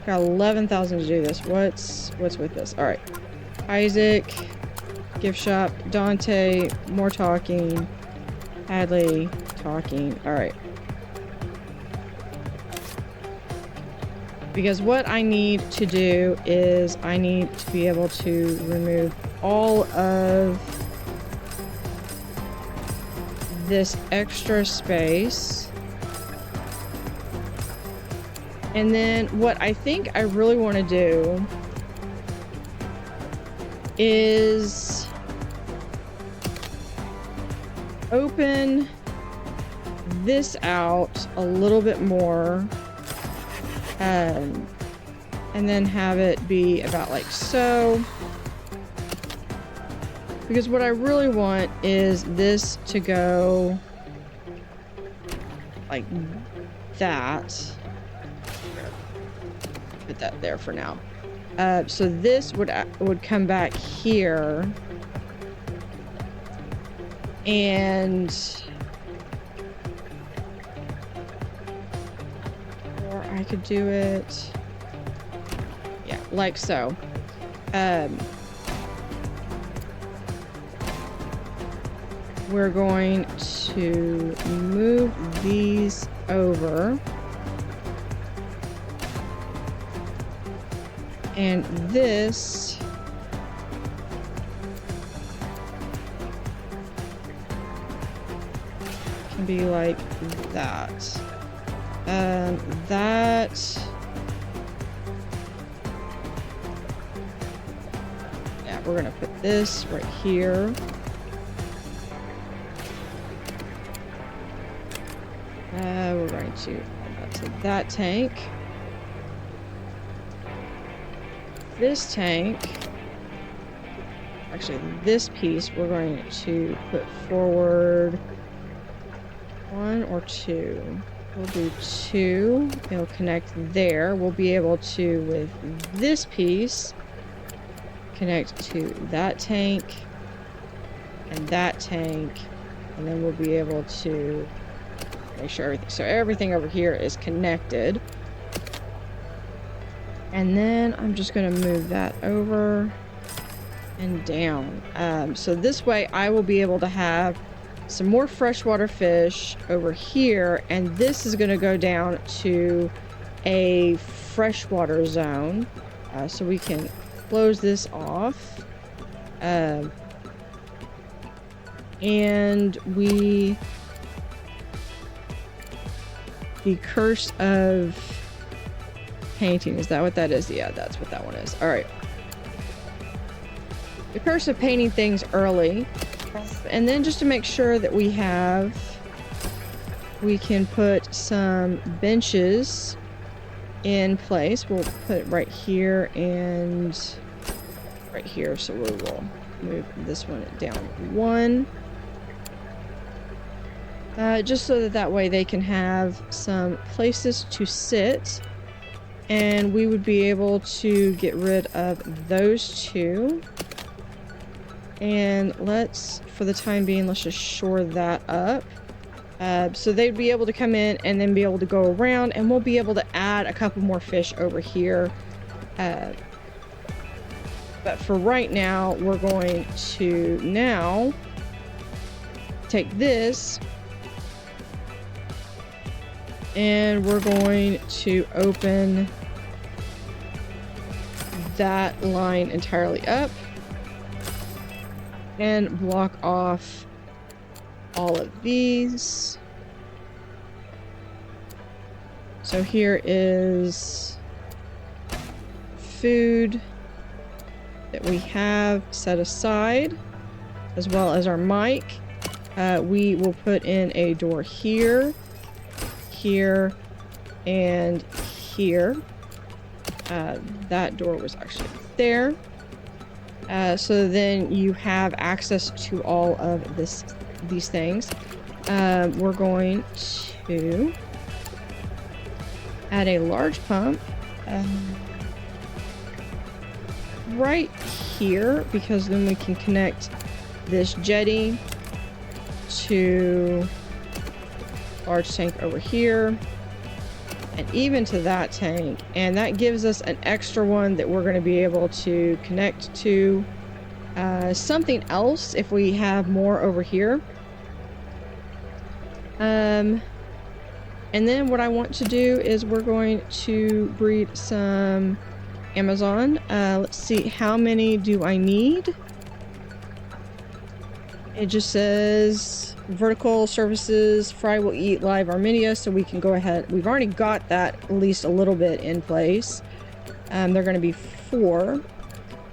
got 11,000 to do this. What's with this? All right, Isaac, gift shop, Dante, more talking, Hadley, talking. All right, because what I need to do is I need to be able to remove all of this extra space. And then what I think I really want to do is open this out a little bit more, and then have it be about like so. Because what I really want is this to go like that. Put that there for now. So this would come back here, and or I could do it, yeah, like so. We're going to move these over. And this can be like that. Yeah, we're gonna put this right here. We're going to add that to that tank. This tank, actually this piece, we're going to put forward 1 or 2. We'll do 2. It'll connect there. We'll be able to, with this piece, connect to that tank and that tank, and then we'll be able to make sure everything over here is connected. And then I'm just going to move that over and down. So this way I will be able to have some more freshwater fish over here, and this is going to go down to a freshwater zone. So we can close this off. And the curse of painting, is that what that is? Yeah, that's what that one is. All right. The curse of painting things early. And then just to make sure that we can put some benches in place. We'll put it right here and right here. So we will move this one down 1. Just so that way they can have some places to sit. And we would be able to get rid of those 2. And for the time being, let's just shore that up. So they'd be able to come in and then be able to go around, and we'll be able to add a couple more fish over here. But for right now, we're going to now take this and we're going to open that line entirely up and block off all of these. So here is food that we have set aside, as well as our mic. We will put in a door here, here, and here. That door was actually there. So then you have access to all of these things. We're going to add a large pump right here, because then we can connect this jetty to large tank over here and even to that tank, and that gives us an extra one that we're going to be able to connect to something else if we have more over here. And then what I want to do is we're going to breed some Amazon. Let's see, how many do I need? It just says vertical surfaces, fry will eat live Arminia, so we can go ahead. We've already got that at least a little bit in place. They're going to be 4.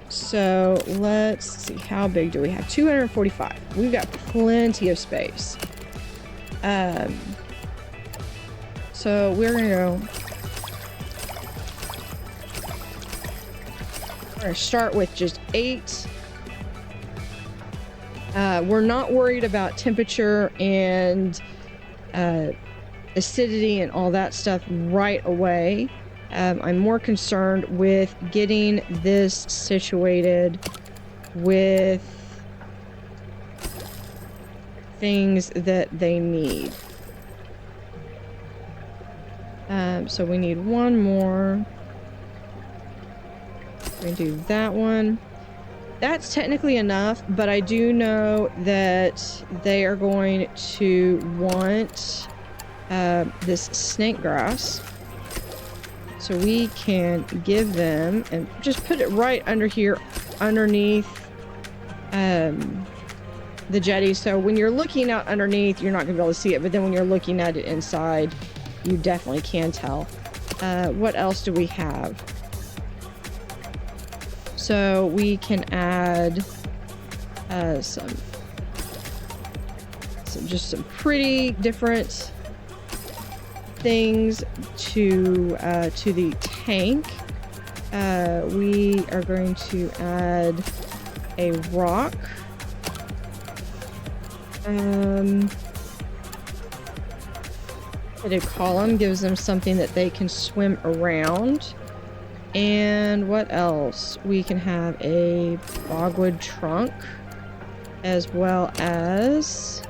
So let's see, how big do we have? 245. We've got plenty of space. So we're going to go. We're going to start with just 8. We're not worried about temperature and acidity and all that stuff right away. I'm more concerned with getting this situated with things that they need. So we need one more. We're going to do that one. That's technically enough, but I do know that they are going to want this snake grass. So we can give them, and just put it right under here, underneath the jetty. So when you're looking out underneath, you're not gonna be able to see it, but then when you're looking at it inside, you definitely can tell. What else do we have? So we can add some pretty different things to the tank. We are going to add a rock. A column gives them something that they can swim around. And what else? We can have a bogwood trunk, as well as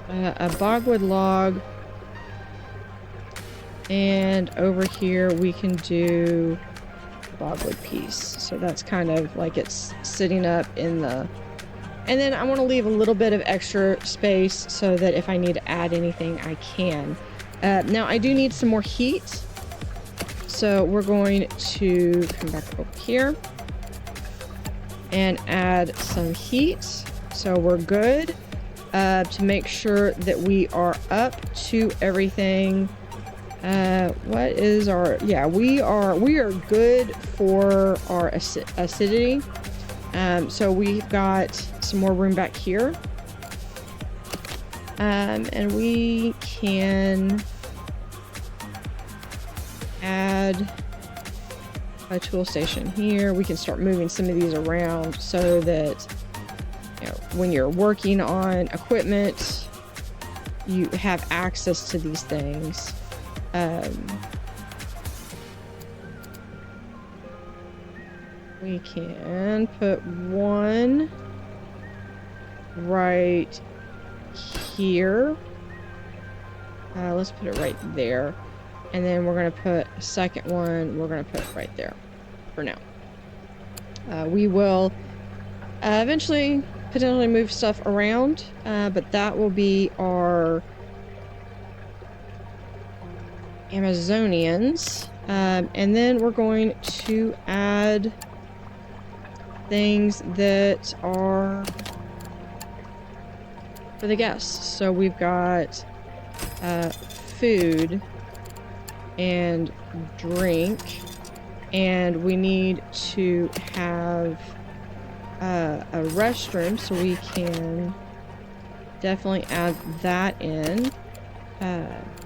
a bogwood log. And over here we can do a bogwood piece. So that's kind of like it's sitting up in the... And then I want to leave a little bit of extra space so that if I need to add anything, I can. Now I do need some more heat. So we're going to come back over here and add some heat. So we're good to make sure that we are up to everything. What is our... Yeah, we are good for our acidity. So we've got some more room back here. And we can add a tool station here. We can start moving some of these around so that, you know, when you're working on equipment, you have access to these things. We can put one right here. Let's put it right there. And then we're going to put a second one. We're going to put right there for now. We will eventually potentially move stuff around, but that will be our Amazonians. And then we're going to add things that are for the guests. So we've got food and drink, and we need to have a restroom, so we can definitely add that in.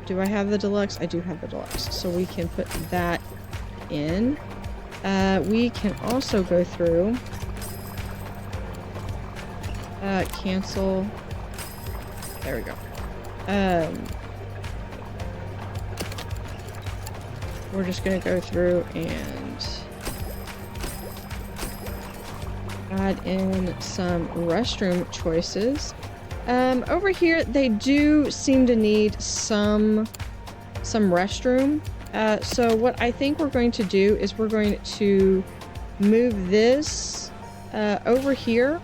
Do I have the deluxe? I do have the deluxe, so we can put that in. We can also go through cancel. There we go. We're just gonna go through and add in some restroom choices. Over here, they do seem to need some restroom. So what I think we're going to do is we're going to move this over here.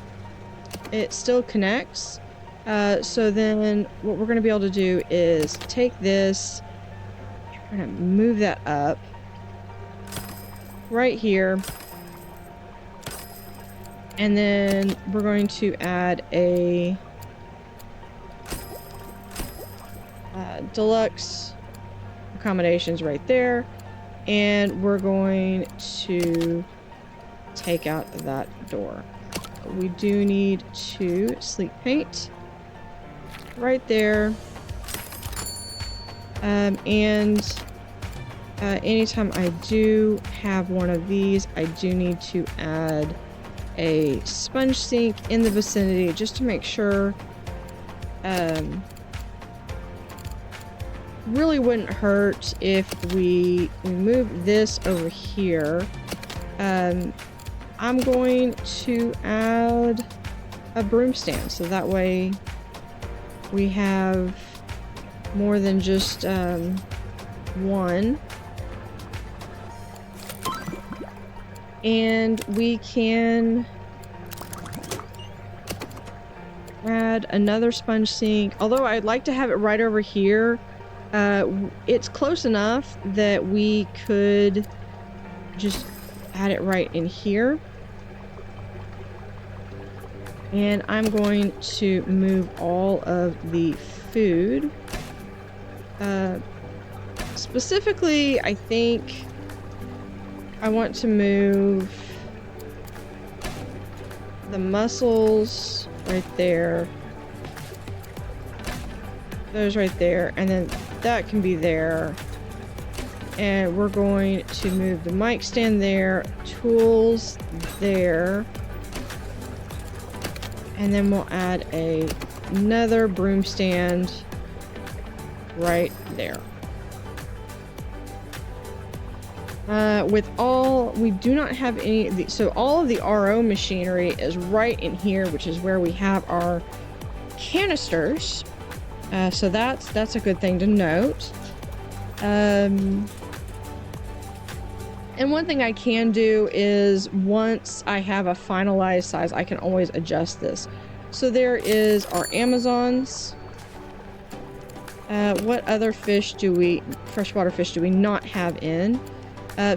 It still connects. So then what we're going to be able to do is take this, we're going to move that up right here. And then we're going to add a deluxe accommodations right there. And we're going to take out that door. We do need to sleek paint right there. Anytime I do have one of these, I do need to add a sponge sink in the vicinity just to make sure. Really wouldn't hurt if we move this over here. I'm going to add a broom stand, so that way we have more than just one. And we can add another sponge sink, although I'd like to have it right over here. It's close enough that we could just add it right in here. And I'm going to move all of the food. Specifically, I think I want to move the mussels right there. Those right there. And then that can be there. And we're going to move the mic stand there, tools there. And then we'll add another broom stand right there. We do not have any, so all of the RO machinery is right in here, which is where we have our canisters. So that's a good thing to note. And one thing I can do is once I have a finalized size, I can always adjust this. So there is our Amazons. What other freshwater fish do we not have in?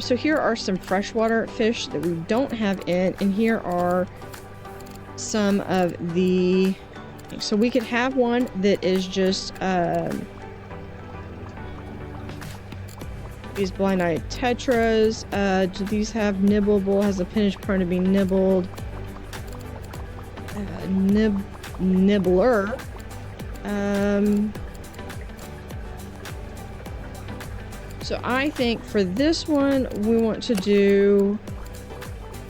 So here are some freshwater fish that we don't have in, and here are some of the... So we could have one that is just these blind-eyed tetras. Do these have nibbleable? Has a appendage prone to be nibbled? Nibbler. So I think for this one, we want to do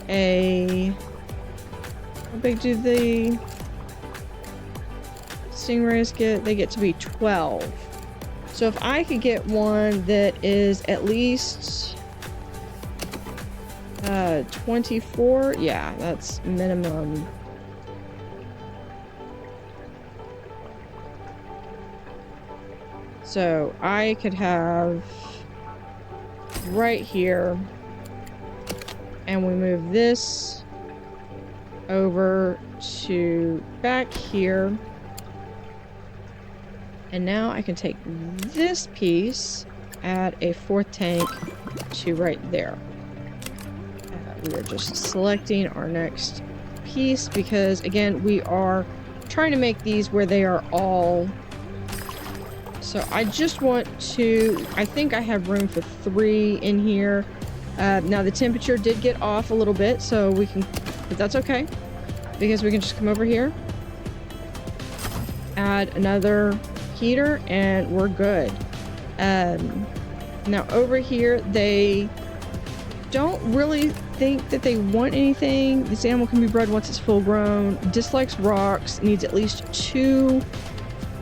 how big do the stingrays get? They get to be 12. So if I could get one that is at least 24, yeah, that's minimum. So I could have right here, and we move this over to back here, and now I can take this piece, add a 4th tank to right there. We are just selecting our next piece because again we are trying to make these where they are all. So I just want to, I think I have room for 3 in here. Now the temperature did get off a little bit, so we can, but that's okay, because we can just come over here, add another heater, and we're good. Now over here, they don't really think that they want anything. This animal can be bred once it's full grown, dislikes rocks, needs at least 2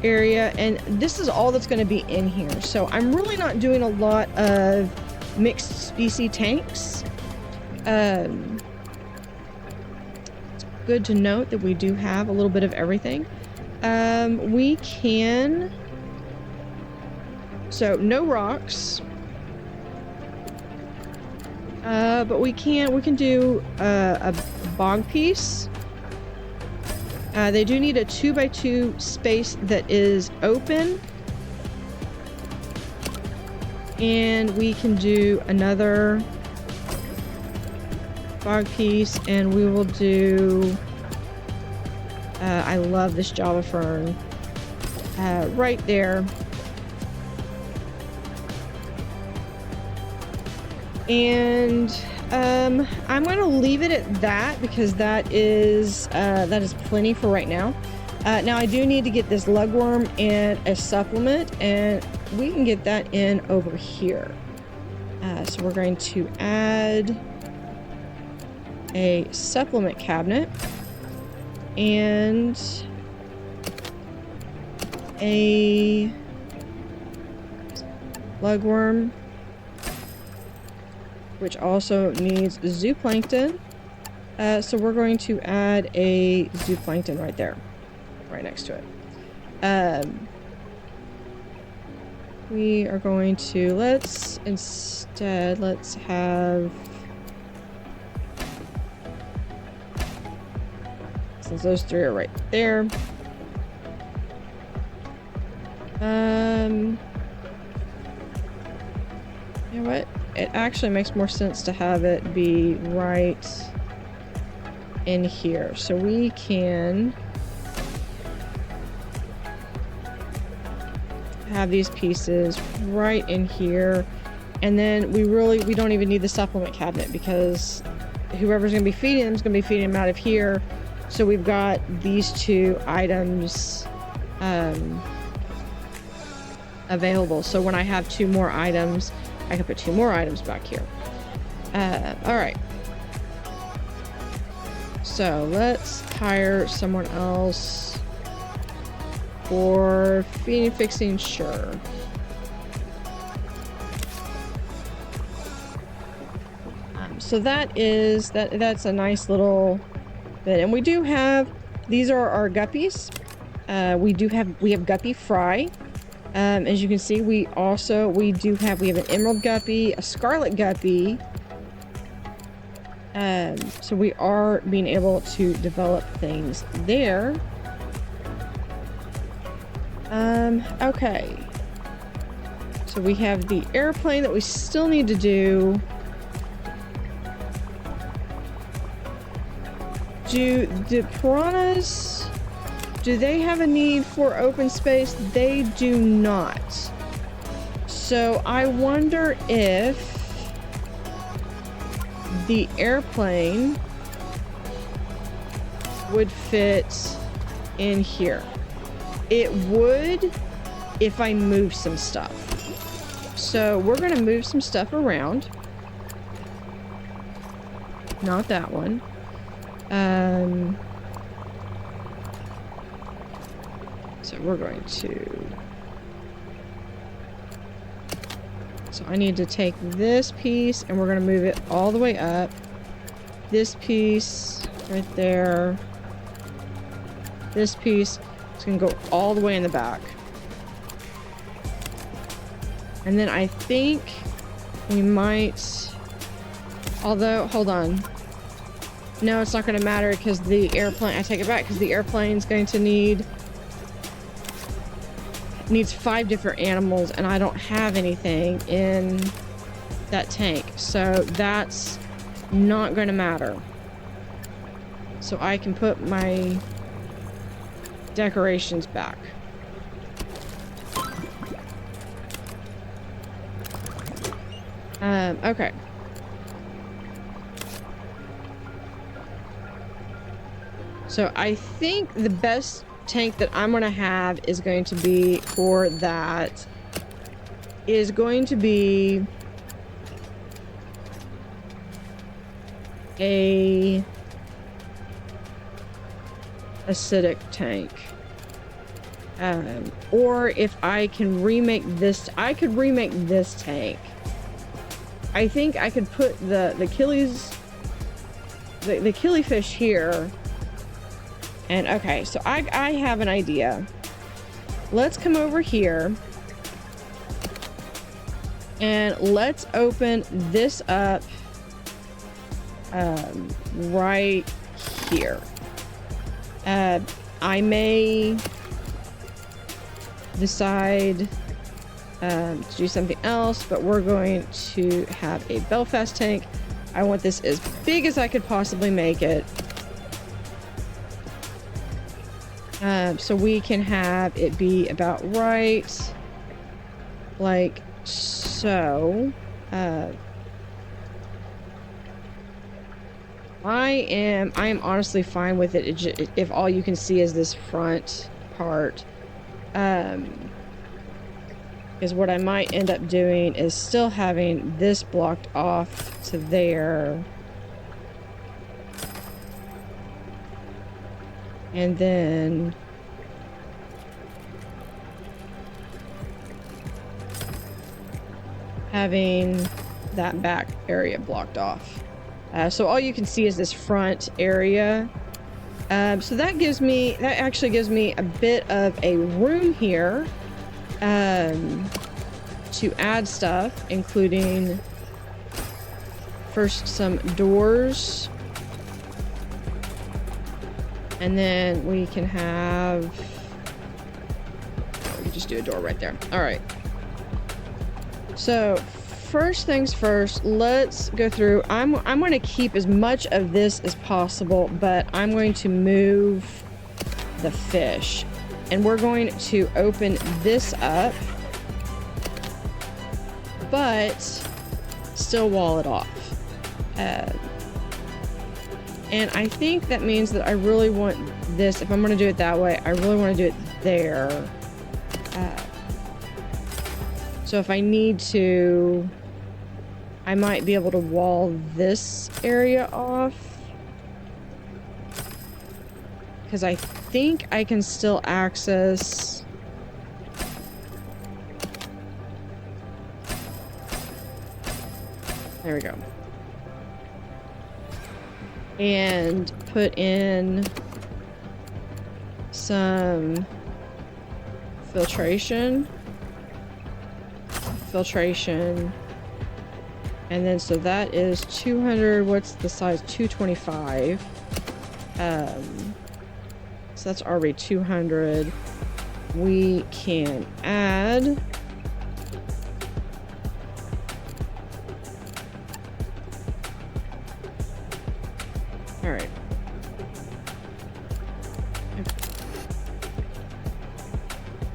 area, and this is all that's going to be in here. So I'm really not doing a lot of mixed species tanks. It's good to note that we do have a little bit of everything. We can, so no rocks, but we can do a bog piece. They do need a 2x2 space that is open. And we can do another bog piece, and we will do... I love this Java fern. Right there. And... I'm going to leave it at that because that is plenty for right now. Now I do need to get this lugworm and a supplement, and we can get that in over here. So we're going to add a supplement cabinet and a lugworm, which also needs zooplankton. So we're going to add a zooplankton right there, right next to it. We are going to, let's have, since those 3 are right there. You know what? It actually makes more sense to have it be right in here. So we can have these pieces right in here. And then we don't even need the supplement cabinet because whoever's going to be feeding them is going to be feeding them out of here. So we've got these two items available. So when I have two more items, I can put two more items back here. All right. So let's hire someone else for feeding, fixing, sure. So that's a nice little bit. And we do have, these are our guppies. We have guppy fry. As you can see, we have an emerald guppy, a scarlet guppy. So we are being able to develop things there. Okay. So we have the airplane that we still need to do. Do the piranhas, do they have a need for open space? They do not. So I wonder if the airplane would fit in here. It would if I move some stuff. So we're going to move some stuff around. Not that one. So we're going to... So I need to take this piece and we're going to move it all the way up. This piece right there. This piece is going to go all the way in the back. And then I think we might... Although, hold on. No, it's not going to matter because the airplane... I take it back because the airplane's going to needs 5 different animals and I don't have anything in that tank. So that's not going to matter. So I can put my decorations back. Okay. So I think the best tank that I'm going to have is going to be for that is going to be a acidic tank. Or if I can remake this, I could remake this tank. I think I could put the killifish here. And okay, so I have an idea. Let's come over here and let's open this up right here. I may decide to do something else, but we're going to have a Belfast tank. I want this as big as I could possibly make it. So we can have it be about right, like so. I am honestly fine with it if all you can see is this front part. Because what I might end up doing is still having this blocked off to there. And then having that back area blocked off. So all you can see is this front area. So that actually gives me a bit of a room here to add stuff, including first some doors. And then we can have... we can just do a door right there. All right. So first things first, let's go through. I'm going to keep as much of this as possible, but I'm going to move the fish. And we're going to open this up, but still wall it off. And I think that means that I really want this, if I'm going to do it that way, I really want to do it there. So if I need to, I might be able to wall this area off. Because I think I can still access... There we go. And put in some filtration. And then so that is 200. What's the size? 225. So that's already 200. We can add all right.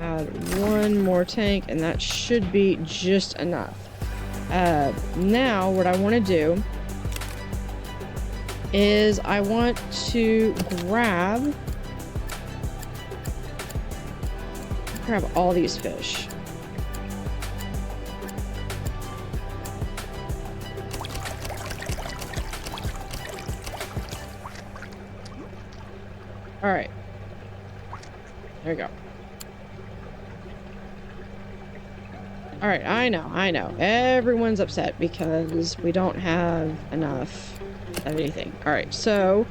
Add one more tank, and that should be just enough. Now what I want to do is I want to grab all these fish. All right. There we go. All right, I know. Everyone's upset because we don't have enough of anything. All right, so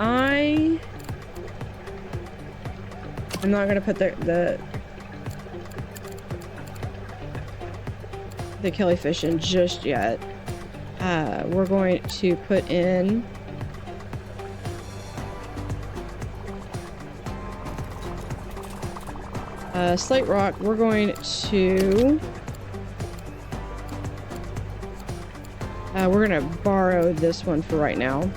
I'm not gonna put the killifish in just yet. We're going to put in slate rock. We're going to we're gonna borrow this one for right now.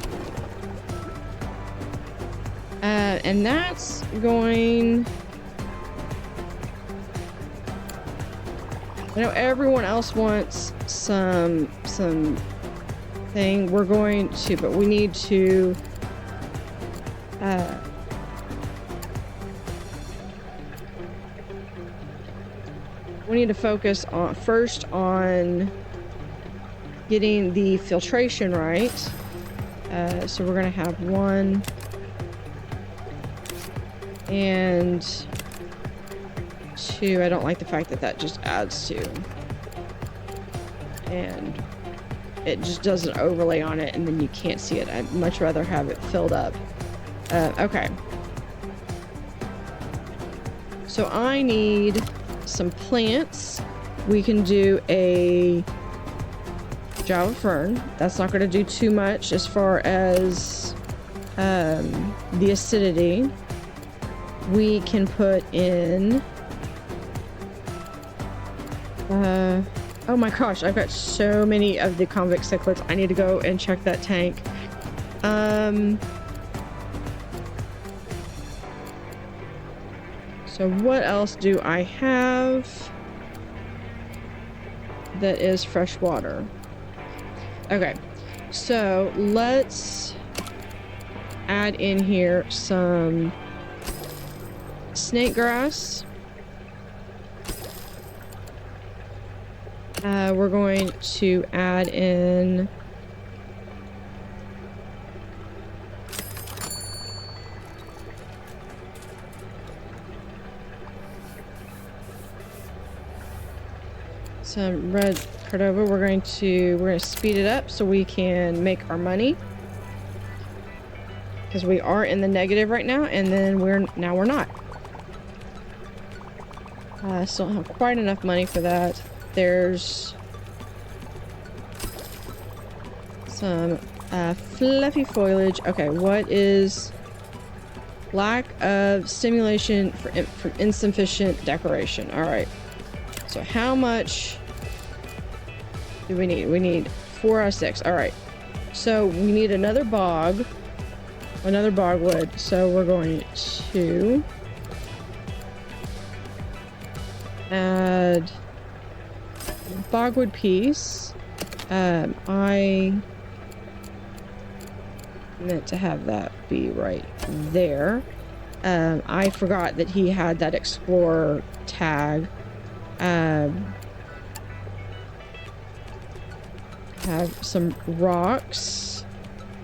And that's going... I know everyone else wants some thing. We're going to, but we need to focus on first on getting the filtration right. So we're gonna have 1 and 2. I don't like the fact that that just adds 2, and it just does an overlay on it and then you can't see it. I'd much rather have it filled up. Okay, so I need some plants. We can do a Java fern. That's not going to do too much as far as the acidity. We can put in oh my gosh, I've got so many of the convict cichlids. I need to go and check that tank. So what else do I have that is freshwater? Okay, so let's add in here some snake grass. We're going to add in some red Cordova. We're going to speed it up so we can make our money, because we are in the negative right now, and then we're not. Still don't have quite enough money for that. There's some fluffy foliage. Okay, what is lack of stimulation for insufficient decoration? All right, So how much do we need? We need 4 out of 6. All right. So we need another bogwood. So we're going to add bogwood piece. I meant to have that be right there. I forgot that he had that explorer tag. Have some rocks.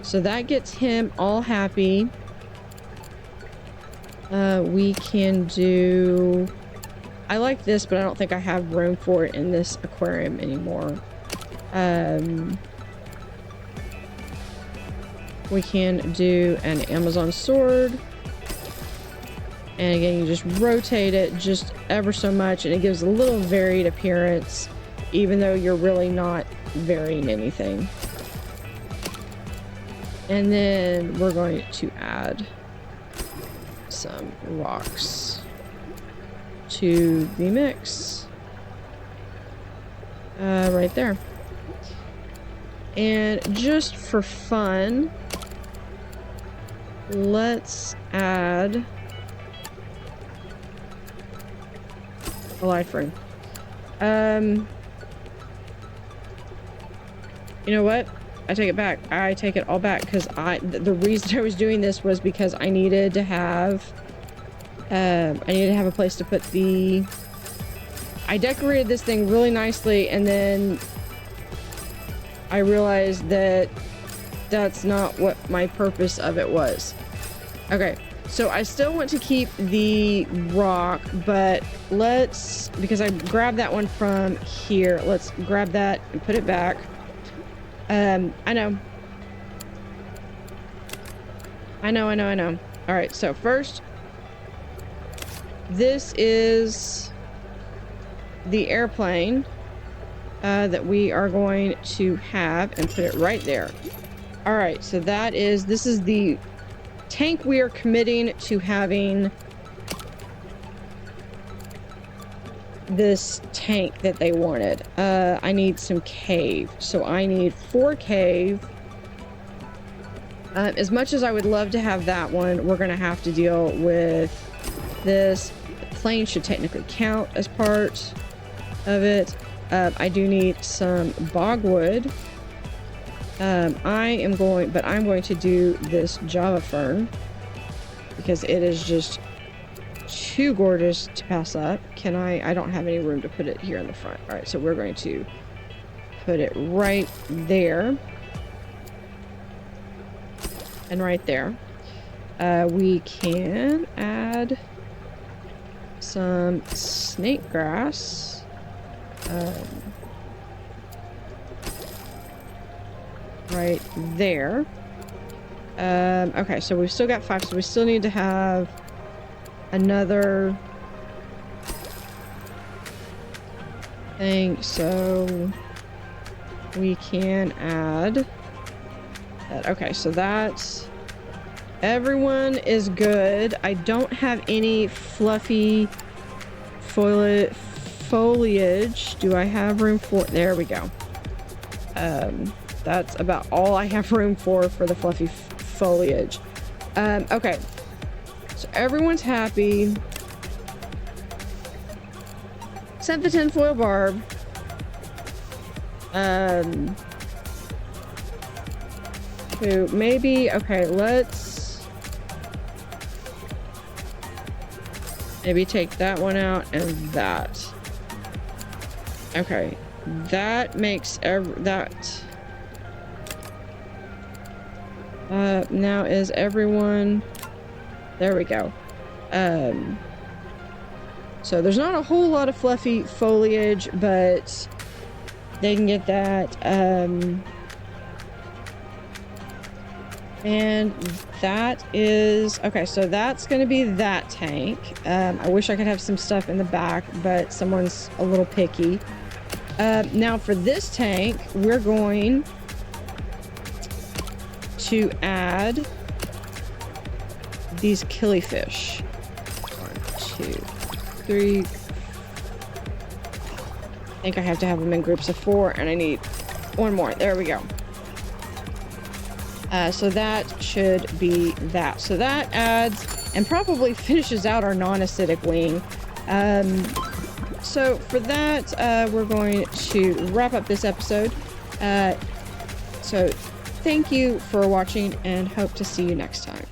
So that gets him all happy. We can do... I like this, but I don't think I have room for it in this aquarium anymore. We can do an Amazon sword. And again, you just rotate it just ever so much, and it gives a little varied appearance, even though you're really not varying anything. And then we're going to add some rocks to the mix. Right there. And just for fun, let's add a life ring. You know what? I take it back. I take it all back, because the reason I was doing this was because I needed to have a place to put the... I decorated this thing really nicely, and then I realized that that's not what my purpose of it was. Okay, so I still want to keep the rock, but let's... because I grabbed that one from here. Let's grab that and put it back. I know. All right, so first, this is the airplane that we are going to have, and put it right there. All right, so this is the tank we are committing to having. This tank that they wanted. I need some cave. So I need 4 cave. As much as I would love to have that one, we're going to have to deal with this. The plane should technically count as part of it. I do need some bogwood. I'm going to do this Java fern, because it is just too gorgeous to pass up. I don't have any room to put it here in the front. All right, so we're going to put it right there. And right there. We can add some snake grass. Right there. Okay, so we've still got 5, so we still need to have another thing, so we can add that. Okay, so that's... everyone is good. I don't have any fluffy foliage. Do I have room for... there we go. That's about all I have room for the fluffy foliage. Okay. So everyone's happy. Except the tinfoil barb. Who maybe... okay, let's... maybe take that one out and that. Okay. That makes that... now is everyone... there we go. So there's not a whole lot of fluffy foliage, but they can get that. And that is... okay, so that's going to be that tank. I wish I could have some stuff in the back, but someone's a little picky. Now for this tank, we're going to add these killifish. 1, 2, 3, I think I have to have them in groups of 4, and I need one more. There we go. So that should be that. So that adds and probably finishes out our non-acidic wing. So for that, we're going to wrap up this episode. So thank you for watching, and hope to see you next time.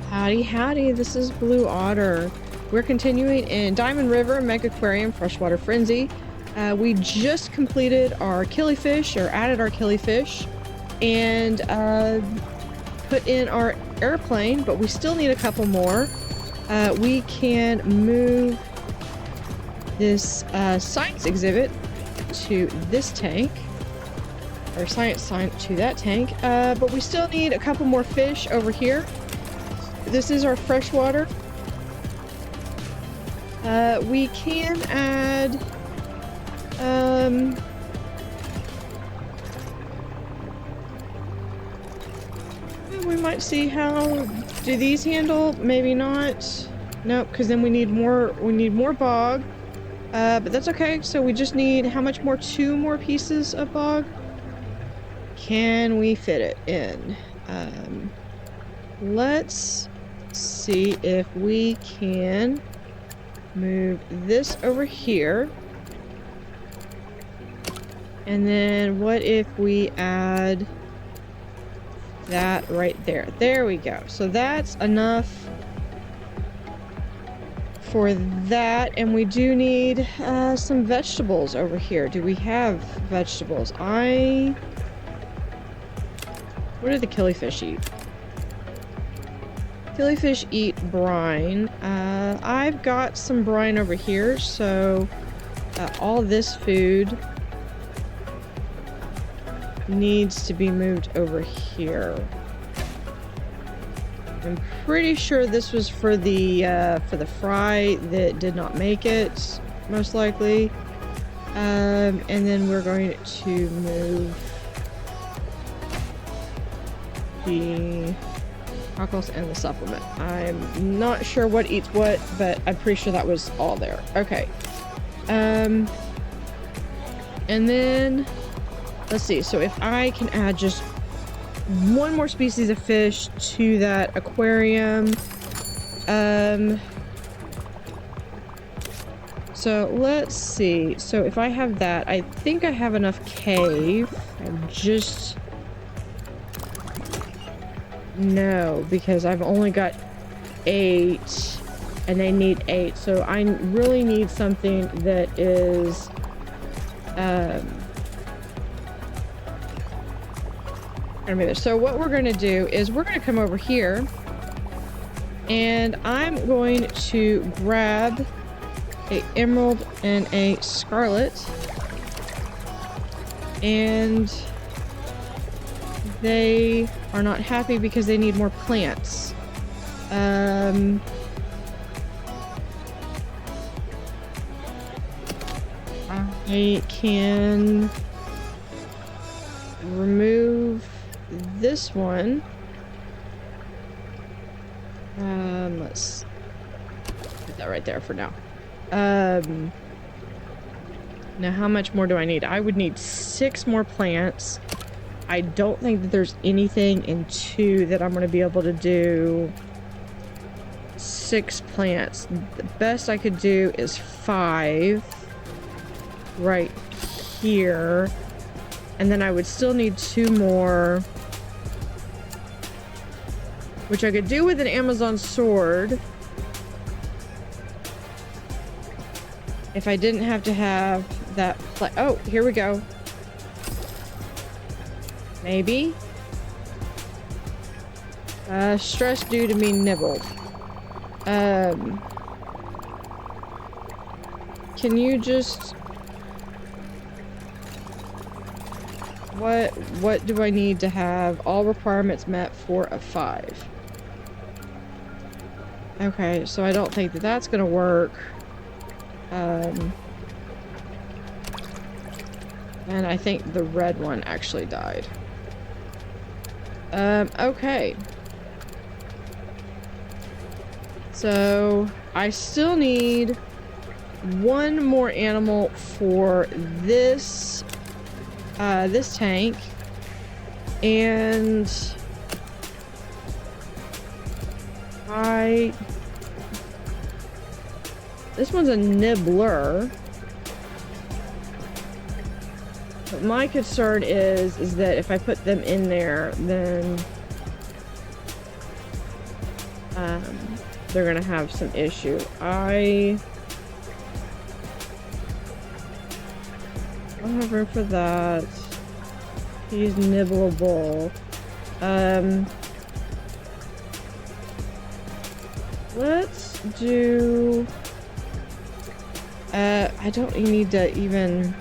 Howdy Howdy, this is Blue Otter. We're continuing in Diamond River, Megaquarium, Freshwater Frenzy. We just completed our killifish, or added our killifish, and put in our airplane, but we still need a couple more. We can move this science exhibit to this tank, or science to that tank, but we still need a couple more fish over here. This is our freshwater. We can add we might see how do these handle. Maybe not. Nope, because then we need more bog. But that's okay. So we just need how much more? 2 more pieces of bog. Can we fit it in? Let's see if we can move this over here. And then what if we add that right there? There we go. So that's enough for that. And we do need some vegetables over here. Do we have vegetables? What do the killifish eat? Killifish eat brine. I've got some brine over here, so all this food needs to be moved over here. I'm pretty sure this was for the fry that did not make it, most likely. And then we're going to move the cockles and the supplement. I'm not sure what eats what, but I'm pretty sure that was all there. Okay. And then let's see. So if I can add just 1 more species of fish to that aquarium. So let's see. So if I have that, I think I have enough cave. No, because I've only got 8 and they need 8. So I really need something that is so what we're going to do is we're going to come over here, and I'm going to grab a emerald and a scarlet, and they are not happy because they need more plants. I can remove this one. Let's put that right there for now. Now how much more do I need? I would need 6 more plants. I don't think that there's anything in 2 that I'm going to be able to do 6 plants. The best I could do is 5 right here. And then I would still need 2 more, which I could do with an Amazon sword if I didn't have to have that. Oh, here we go. Maybe. Stress due to being nibbled. Can you just... What do I need to have? All requirements met for a 5. Okay, so I don't think that that's gonna work. And I think the red one actually died. Okay. So I still need one more animal for this this tank, and this one's a nibbler. But my concern is that if I put them in there, then they're gonna have some issue. I don't have room for that. He's nibbleable. Let's do. I don't need to even.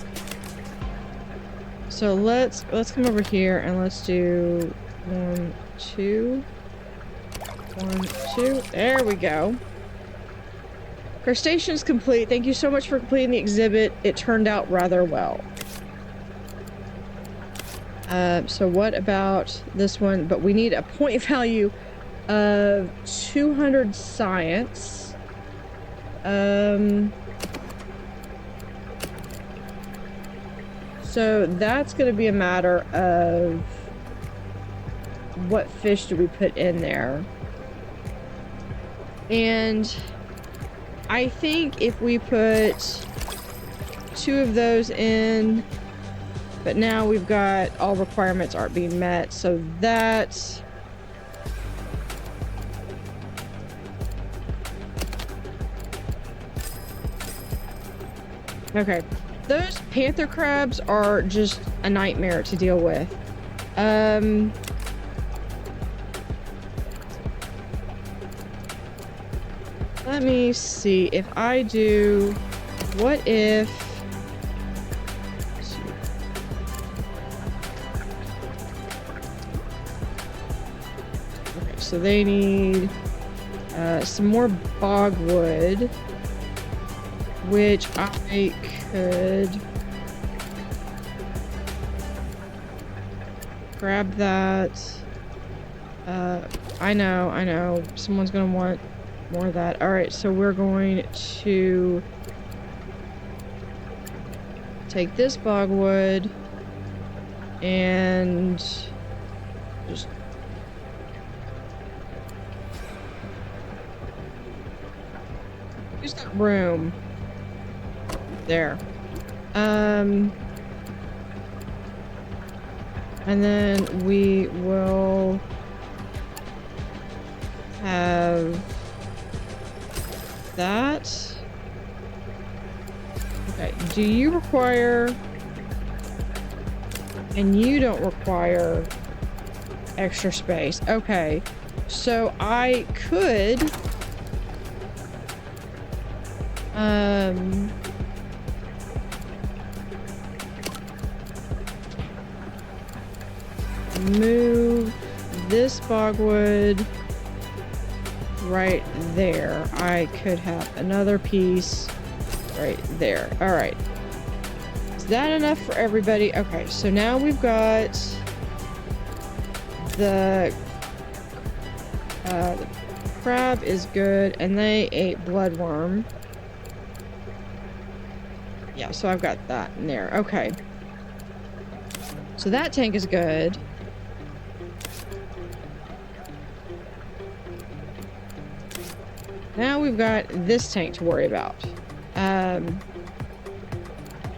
So let's come over here and let's do 1, 2. 1, 2. There we go. Crustaceans complete. Thank you so much for completing the exhibit. It turned out rather well. So what about this one? But we need a point value of 200 science. So that's going to be a matter of what fish do we put in there. And I think if we put 2 of those in, but now we've got all requirements aren't being met, so that's okay. Those panther crabs are just a nightmare to deal with. Let me see if I do. What if? Okay, so they need some more bogwood, which I could grab that. I know. Someone's gonna want more of that. Alright, so we're going to take this bogwood and just use that room. There. And then we will have that. Okay, do you require, and you don't require extra space. Okay, so I could move this bogwood right there. I could have another piece right there. All right. Is that enough for everybody? Okay, so now we've got the crab is good, and they ate bloodworm. Yeah, so I've got that in there. Okay. So that tank is good. Now we've got this tank to worry about.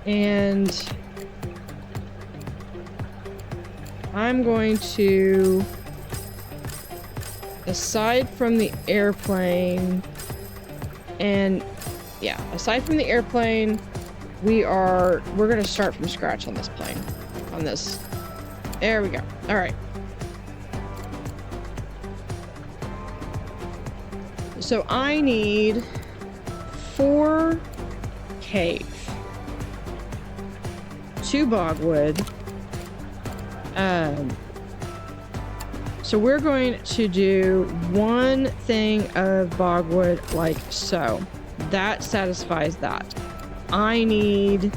And I'm going to, aside from the airplane, and yeah, aside from the airplane, we're gonna start from scratch on this plane. On this. There we go. All right. So I need 4 cave, 2 bogwood. So we're going to do 1 thing of bogwood like so. That satisfies that. I need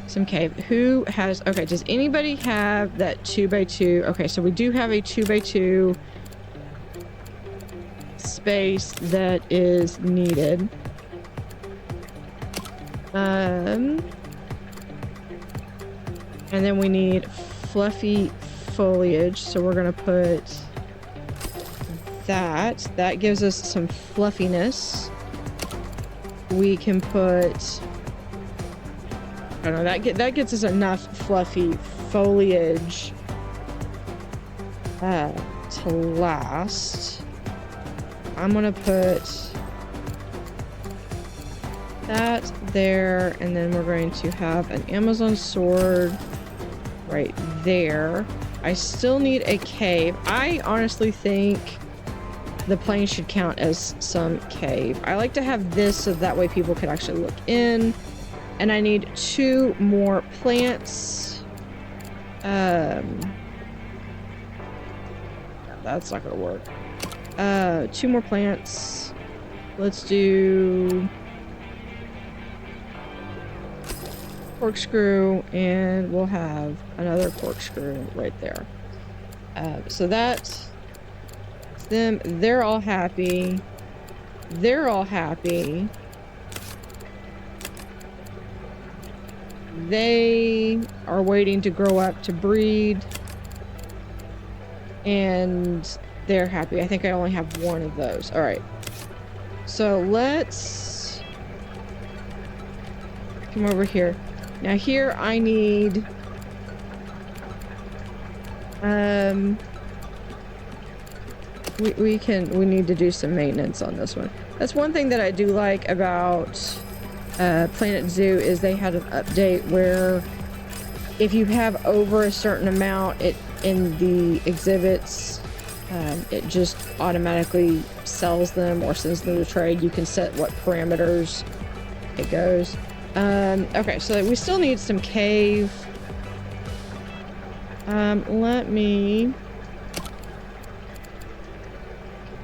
some cave. Who has, okay, does anybody have that 2x2? Okay, so we do have a 2x2 space that is needed. And then we need fluffy foliage, so we're gonna put that. That gives us some fluffiness. We can put, I don't know, that gets us enough fluffy foliage to last. I'm gonna put that there, and then we're going to have an Amazon sword right there. I still need a cave. I honestly think the plane should count as some cave. I like to have this so that way people can actually look in. And I need 2 more plants. That's not gonna work. 2 more plants. Let's do corkscrew, and we'll have another corkscrew right there. So that's them. They're all happy. They're all happy. They are waiting to grow up to breed, and they're happy. I think I only have 1 of those. All right, so let's come over here. Now here I need we need to do some maintenance on this one. That's one thing that I do like about Planet Zoo, is they had an update where if you have over a certain amount in the exhibits, it just automatically sells them or sends them to trade. You can set what parameters it goes. Okay, so we still need some cave. Let me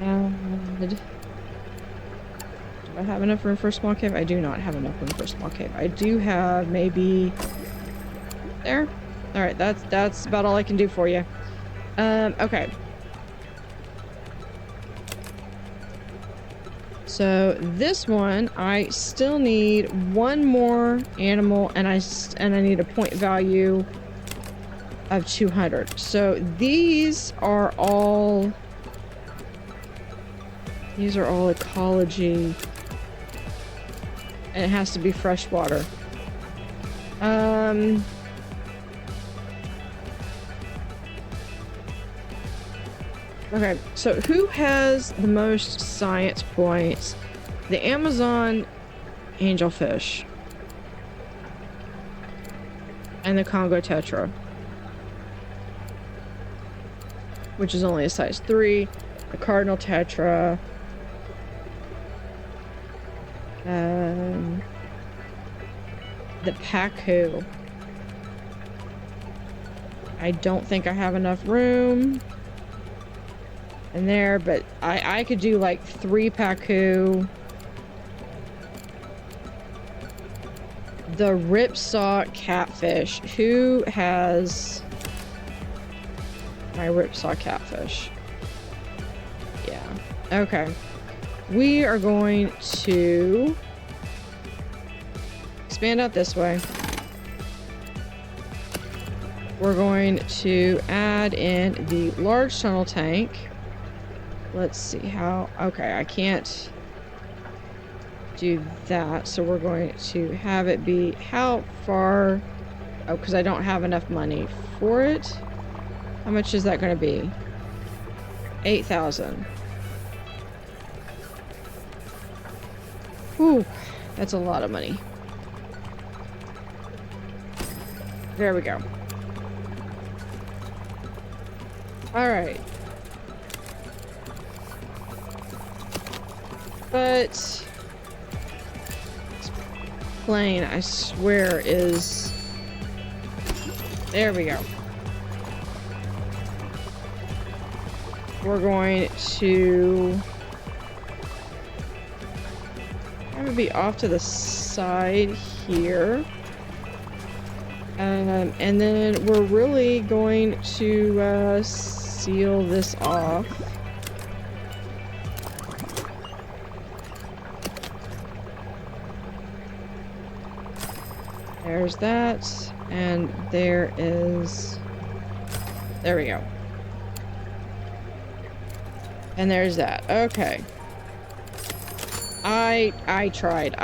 add... Do I have enough room for a small cave? I do not have enough room for a small cave. I do have maybe there. All right, that's about all I can do for you. Okay. So this one, I still need 1 more animal, and I need a point value of 200. So these are all ecology, and it has to be freshwater. Okay, so who has the most science points? The Amazon angelfish and the Congo tetra, which is only a size 3. The cardinal tetra, the pacu. I don't think I have enough room in there, but I could do like 3 pacu. The ripsaw catfish. Who has my ripsaw catfish? Yeah. Okay. We are going to expand out this way. We're going to add in the large tunnel tank. Let's see how... Okay, I can't do that, so we're going to have it be how far... Oh, because I don't have enough money for it. How much is that going to be? 8,000. Ooh, that's a lot of money. There we go. Alright. But this plane, I swear, is... There we go. We're going to... I'm gonna be off to the side here. And then we're really going to seal this off. There's that. And there is... There we go. And there's that. Okay. I tried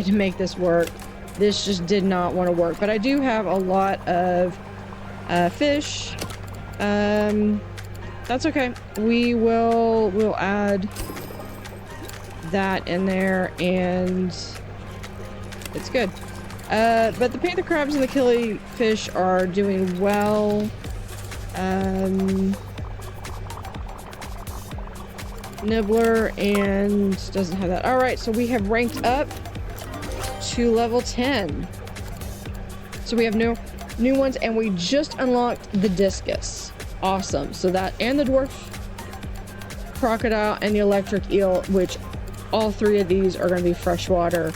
to make this work. This just did not want to work. But I do have a lot of fish. That's okay. We'll add that in there and it's good. But the panther crabs and the killifish are doing well. Nibbler and doesn't have that. All right, so we have ranked up to level 10. So we have new ones, and we just unlocked the discus. Awesome. So that and the dwarf crocodile and the electric eel, which all three of these are going to be freshwater.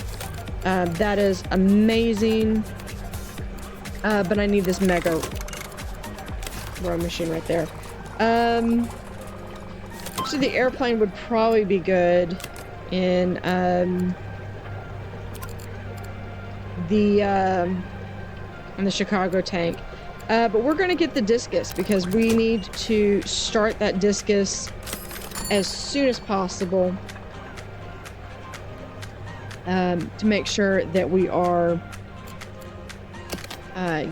That is amazing. But I need this mega row machine right there. So the airplane would probably be good in the Chicago tank. But we're going to get the discus because we need to start that discus as soon as possible to make sure that we are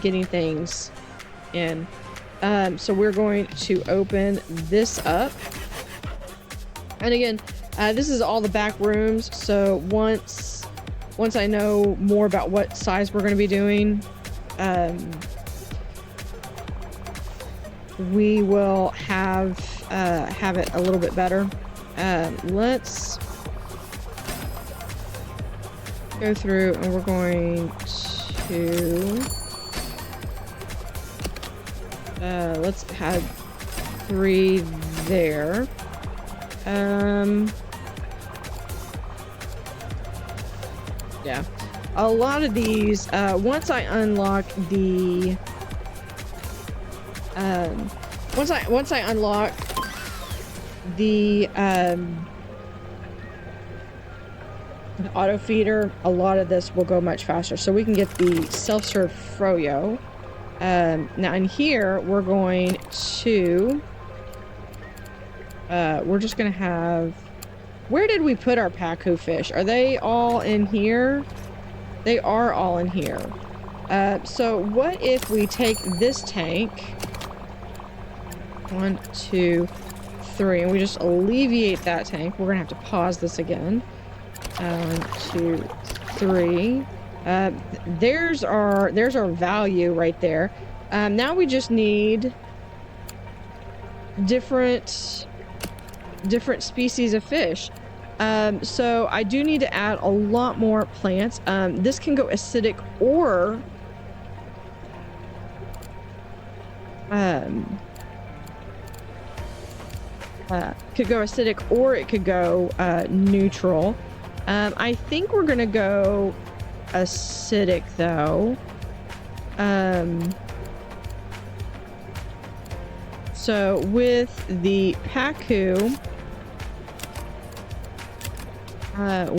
getting things in. So we're going to open this up. And again, this is all the back rooms. So once I know more about what size we're going to be doing, we will have it a little bit better. Let's go through and we're going to let's have 3 there. Yeah, a lot of these once I unlock the once I unlock the auto feeder, a lot of this will go much faster, so we can get the self-serve froyo. Now in here we're going to we're just gonna have, where did we put our pacu fish? Are they all in here? They are all in here. So what if we take this tank, 1, 2, 3, and we just alleviate that tank. We're gonna have to pause this again. 1, 2, 3. There's our value right there. Now we just need different species of fish. So I do need to add a lot more plants. This can go acidic or could go acidic or it could go neutral. I think we're gonna go acidic though. So with the pacu,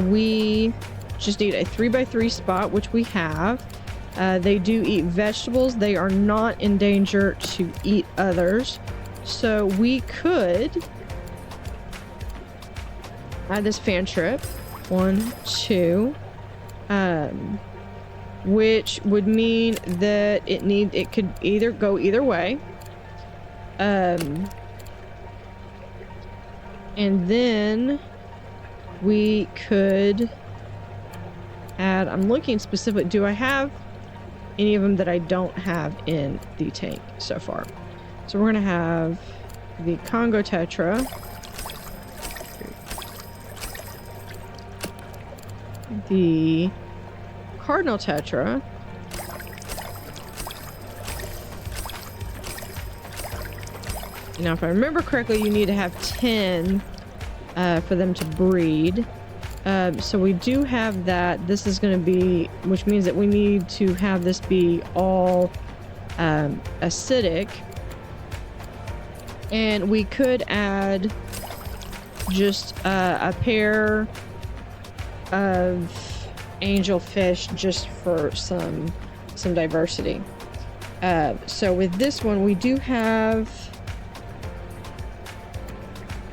we just need a 3x3 spot, which we have. They do eat vegetables. They are not in danger to eat others. So we could add this fan trip. 1, 2. Which would mean that it could either go either way. And then we could add, I'm looking specifically, do I have any of them that I don't have in the tank so far? So we're gonna have the Congo Tetra, the Cardinal Tetra, now if I remember correctly, you need to have 10 for them to breed. So we do have that. This is going to be, which means that we need to have this be all acidic. And we could add just a pair of angelfish just for some some diversity. So with this one, we do have...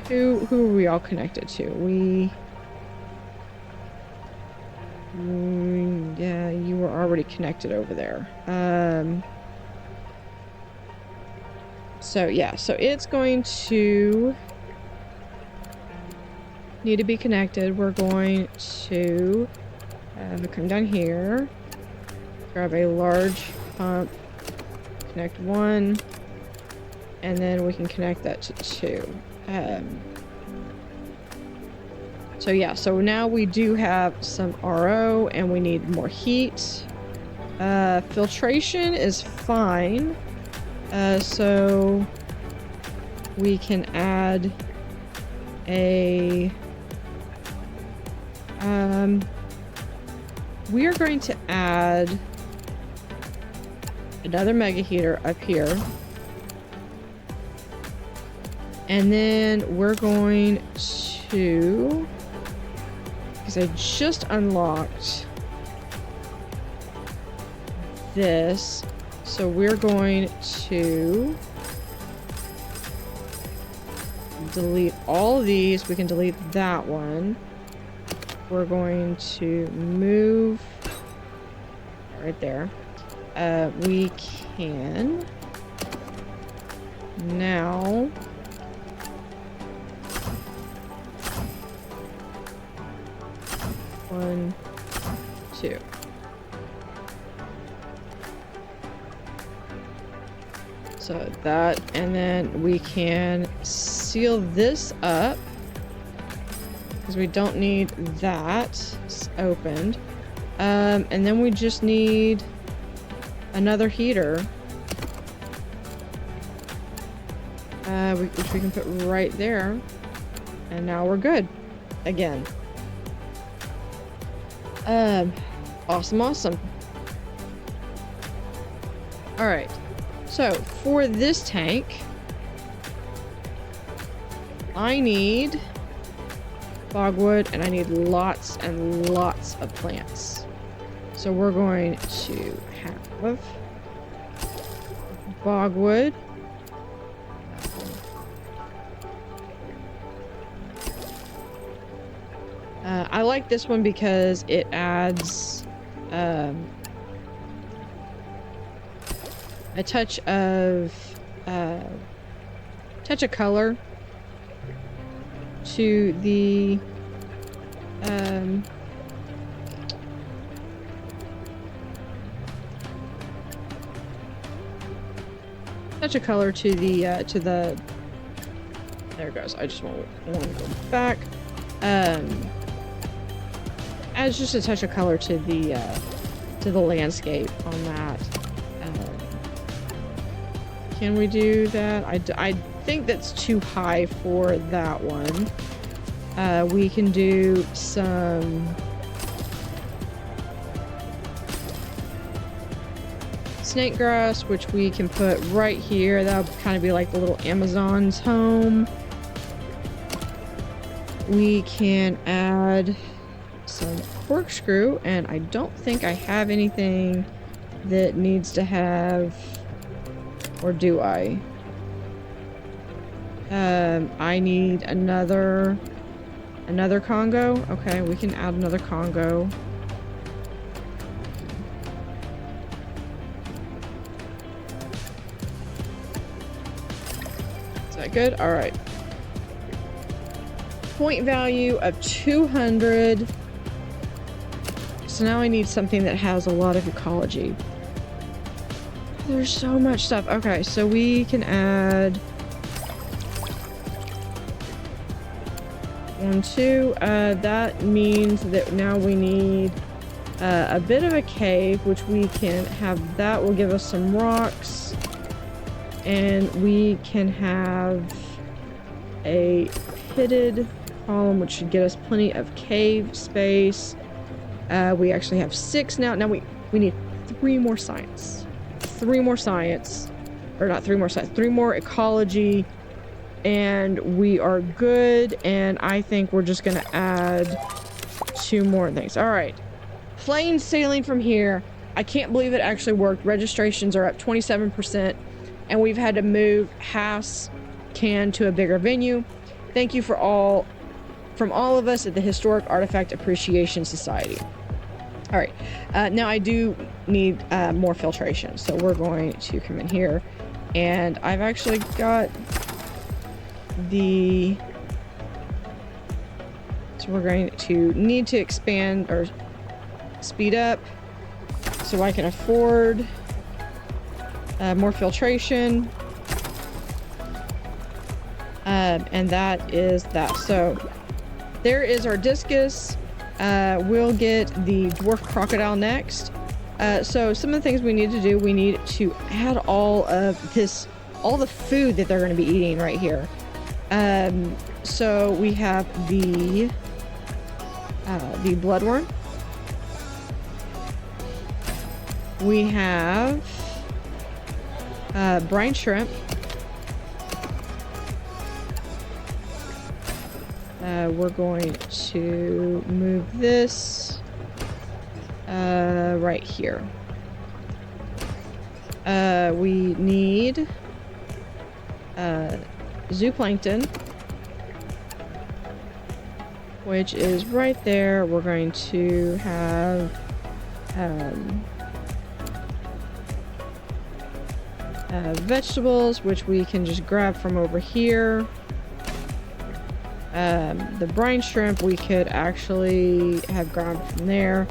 Who are we all connected to? Yeah, you were already connected over there. So yeah, so it's going to need to be connected. We're going to come down here, grab a large pump, connect one, and then we can connect that to two. So yeah, so now we do have some RO and we need more heat. Filtration is fine. So we can add a... we are going to add another mega heater up here. And then we're going to... Because I just unlocked this. So we're going to delete all of these. We can delete that one. We're going to move right there. We can now one, two. So that, and then we can seal this up because we don't need that opened. And then we just need another heater, which we can put right there. And now we're good again. Awesome. All right. So for this tank, I need logwood and I need lots and lots of plants. So we're going to have bogwood. I like this one because it adds a touch of color to the there it goes. I just want to go back. Adds just a touch of color to the landscape on that. Can we do that? I think that's too high for that one. We can do some snake grass, which we can put right here. That'll kind of be like the little Amazon's home. We can add some corkscrew, and I don't think I have anything that needs to have, or do I? I need another Congo. Okay, we can add another Congo. Is that good? All right. Point value of 200. So now I need something that has a lot of ecology. There's so much stuff. Okay, so we can add 1, 2. That means that now we need a bit of a cave, which we can have. That will give us some rocks, and we can have a pitted column, which should get us plenty of cave space. We actually have 6 now. Now we need 3 more science. 3 more science. Or not 3 more science. 3 more ecology. And we are good. And I think we're just going to add 2 more things. Alright. Plain sailing from here. I can't believe it actually worked. Registrations are up 27%, and we've had to move Haas Can to a bigger venue. Thank you from all of us at the Historic Artifact Appreciation Society. All right, now I do need more filtration, so we're going to come in here, and I've actually got the... So we're going to need to expand or speed up so I can afford more filtration. And that is that. So there is our discus. We'll get the dwarf crocodile next. So some of the things we need to do, we need to add all of this, all the food that they're going to be eating right here. So we have the bloodworm. We have brine shrimp. We're going to move this right here. We need zooplankton, which is right there. We're going to have vegetables, which we can just grab from over here. The brine shrimp we could actually have grabbed from there.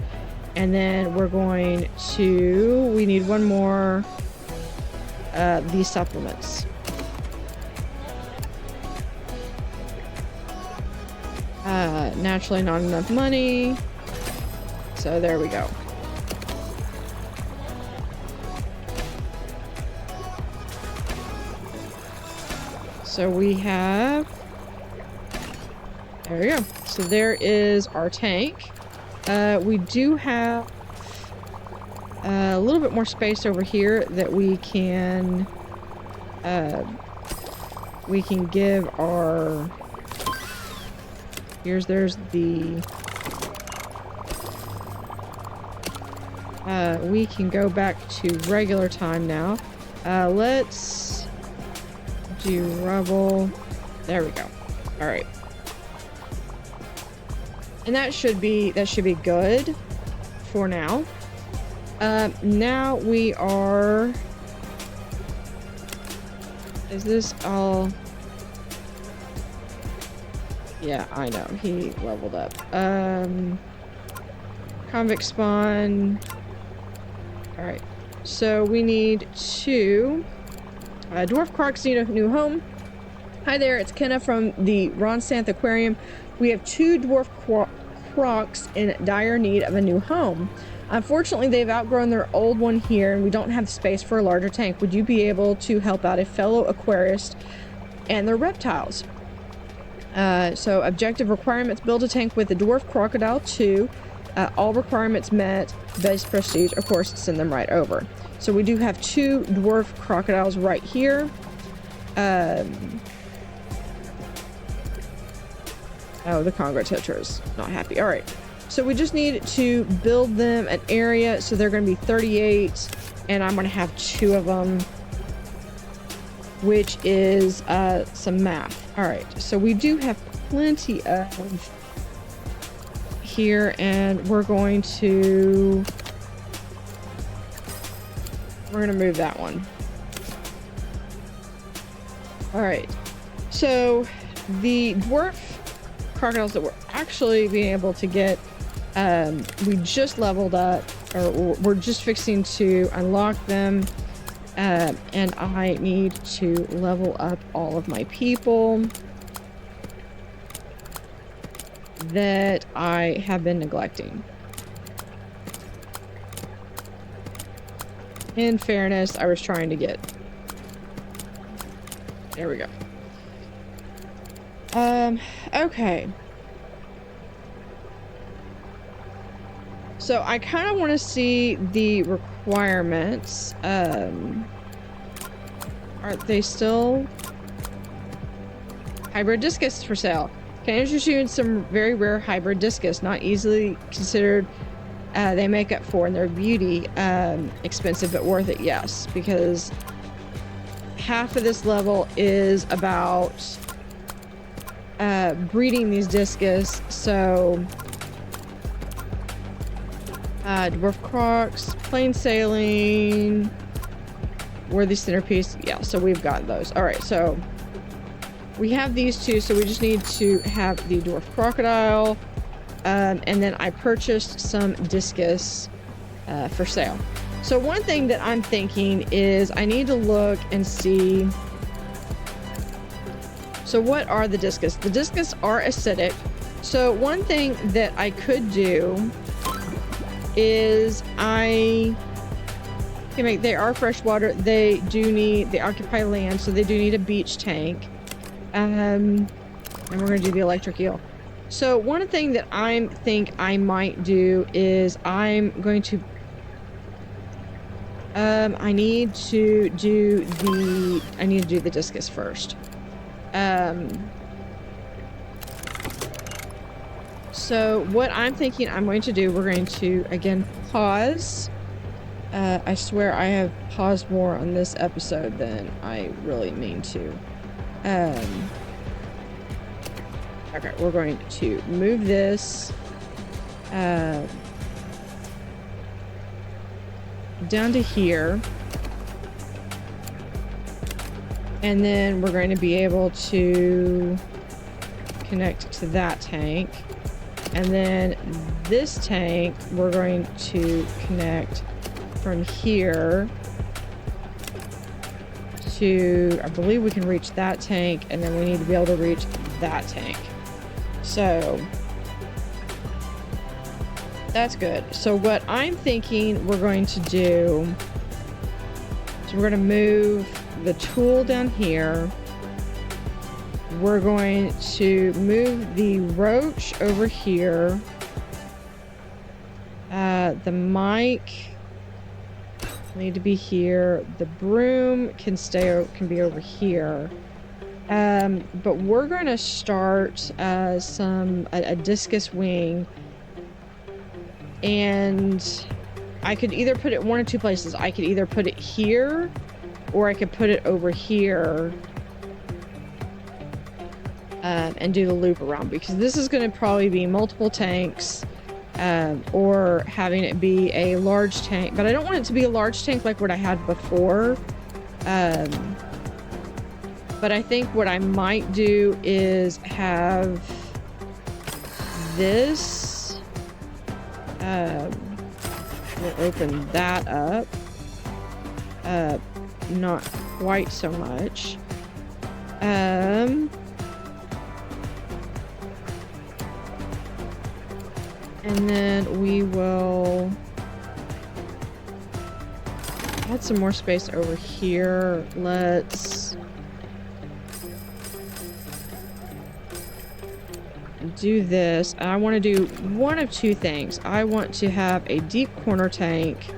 And then we're going to, we need one more, these supplements. Naturally not enough money. So there we go. So we have, there we go. So there is our tank. We do have a little bit more space over here that we can give our, there's the, we can go back to regular time now. Let's do rubble. There we go. All right. And that should be good for now. Now we are, is this all? Yeah, I know, he leveled up. Convict spawn. All right, so we need to, dwarf crocs need a new home. Hi there, it's Kenna from the Ronsanth Aquarium. We have 2 dwarf crocs in dire need of a new home. Unfortunately, they've outgrown their old one here, and we don't have space for a larger tank. Would you be able to help out a fellow aquarist and their reptiles? So objective requirements: build a tank with a dwarf crocodile 2. All requirements met. Base prestige, of course, send them right over. So we do have 2 dwarf crocodiles right here. Oh, the Congo Tetra is not happy. All right. So we just need to build them an area. So they're going to be 38, and I'm going to have 2 of them, which is some math. All right. So we do have plenty of here, and we're going to move that one. All right. So the dwarf crocodiles that we're actually being able to get, we just leveled up, or we're just fixing to unlock them, and I need to level up all of my people that I have been neglecting. In fairness, I was trying to get, there we go. Okay. So I kind of want to see the requirements. Are they still? Hybrid discus for sale. Can I introduce you in some very rare hybrid discus, not easily considered they make up for in their beauty. Expensive but worth it, yes, because half of this level is about breeding these discus. So dwarf crocs, plain sailing, worthy centerpiece. Yeah, so we've got those. All right, so we have these two, so we just need to have the dwarf crocodile. And then I purchased some discus for sale. So one thing that I'm thinking is I need to look and see. So what are the discus? The discus are acidic. So one thing that I could do is they are freshwater. They occupy land, so they do need a beach tank. And we're gonna do the electric eel. So one thing that I think I might do is I'm going to I need to do the discus first. So what I'm thinking I'm going to do, we're going to again pause. I swear I have paused more on this episode than I really mean to. Okay, we're going to move this down to here. And then we're going to be able to connect to that tank. And then this tank, we're going to connect from here to, I believe we can reach that tank, and then we need to be able to reach that tank. So that's good. So what I'm thinking we're going to do is we're going to move the tool down here. We're going to move the roach over here. The mic need to be here. The broom can be over here. But we're going to start a discus wing, and I could either put it one of two places. I could either put it here, or I could put it over here and do the loop around, because this is going to probably be multiple tanks, or having it be a large tank. But I don't want it to be a large tank like what I had before. But I think what I might do is have this. We'll open that up. Not quite so much. And then we will add some more space over here. Let's do this. I want to do one of two things. I want to have a deep corner tank,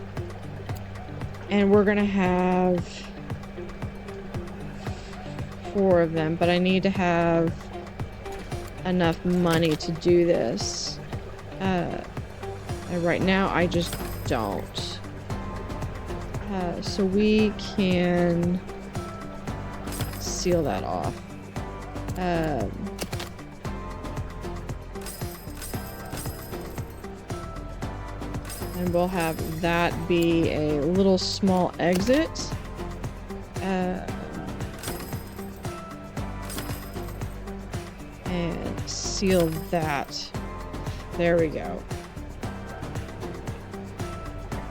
and we're gonna have 4 of them, but I need to have enough money to do this. And right now I just don't. So we can seal that off. And we'll have that be a little small exit. And seal that. There we go.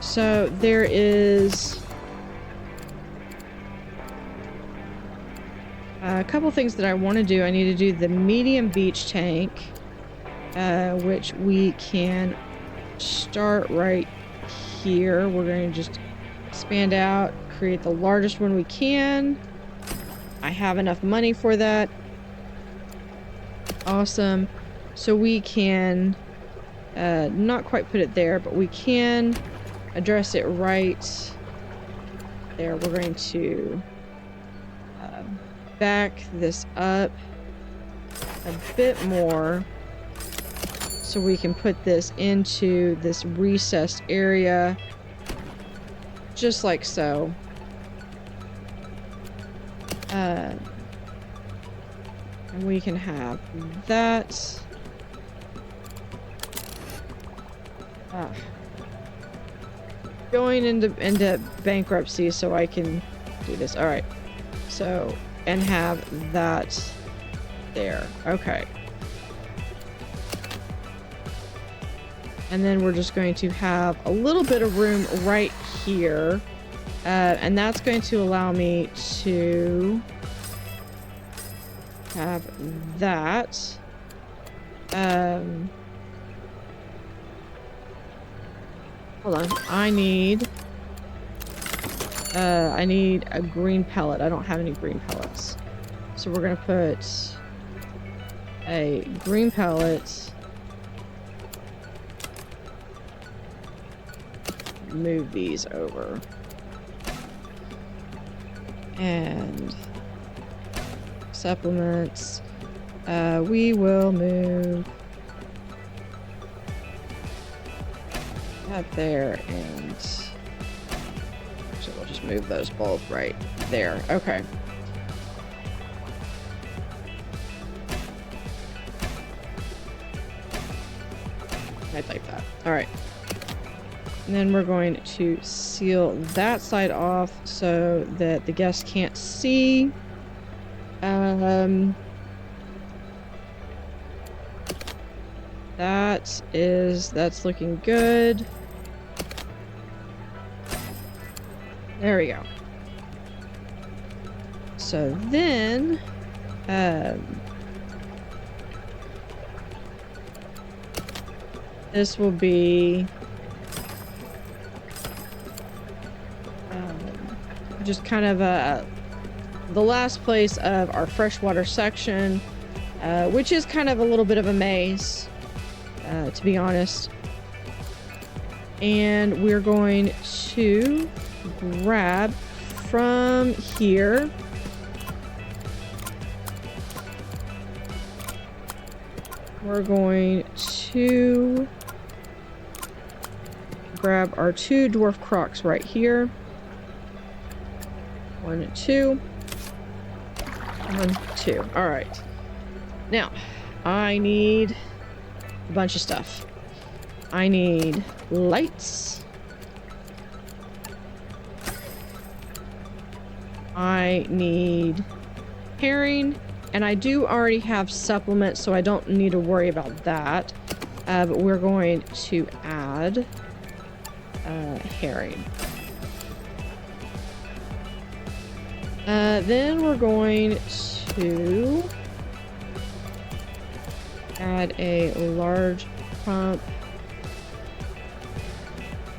So there is a couple things that I want to do. I need to do the medium beach tank, which we can start right here. We're going to just expand out, create the largest one we can. I have enough money for that. Awesome. So we can not quite put it there, but we can address it right there. We're going to back this up a bit more so we can put this into this recessed area, just like so. And we can have that. Going into bankruptcy so I can do this. All right. So, and have that there. Okay. And then we're just going to have a little bit of room right here. And that's going to allow me to have that. Hold on. I need a green pellet. I don't have any green pellets. So we're gonna put a green pellet. Move these over. And supplements. We will move that there, and so we'll just move those both right there. Okay. I'd like that. All right. And then we're going to seal that side off so that the guests can't see. That's looking good. There we go. So then, this will be just kind of the last place of our freshwater section, which is kind of a little bit of a maze, to be honest. And we're going to grab from here. We're going to grab our 2 dwarf crocs right here. 1, 2. 1, 2. All right. Now, I need a bunch of stuff. I need lights. I need herring, and I do already have supplements, so I don't need to worry about that. But we're going to add herring. Then we're going to add a large pump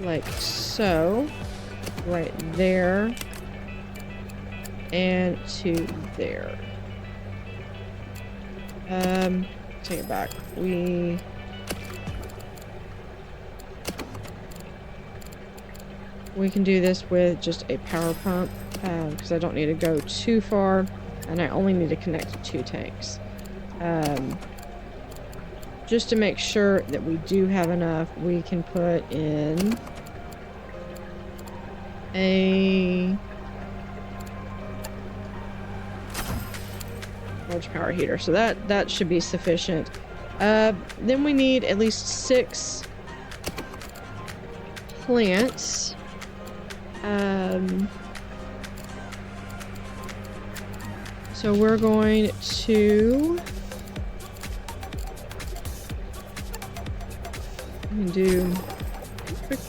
like so, right there, and to there. Take it back. We can do this with just a power pump, because I don't need to go too far, and I only need to connect 2 tanks. Just to make sure that we do have enough, we can put in a large power heater, so that should be sufficient. Then we need at least 6 plants. So we're going to do quick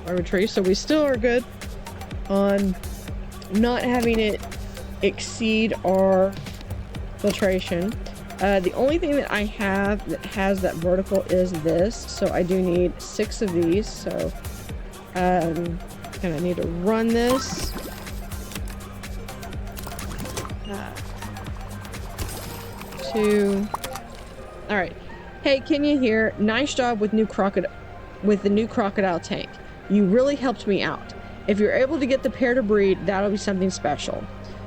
larva tree, so we still are good on not having it exceed our filtration. The only thing that I have that has that vertical is this, so I do need 6 of these. So gonna need to run this. All right. Hey, can you hear? Nice job with the new crocodile tank. You really helped me out. If you're able to get the pair to breed, that'll be something special.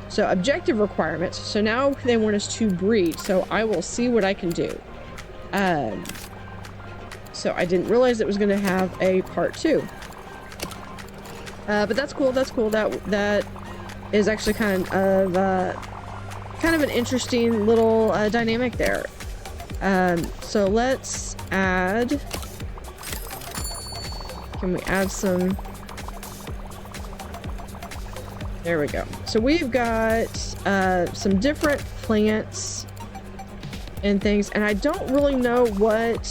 So objective requirements. So now they want us to breed. So I will see what I can do. So I didn't realize it was going to have a part 2. But that's cool. That's cool. That is actually kind of an interesting little dynamic there. So let's add. Can we add some? There we go. So we've got some different plants and things, and I don't really know what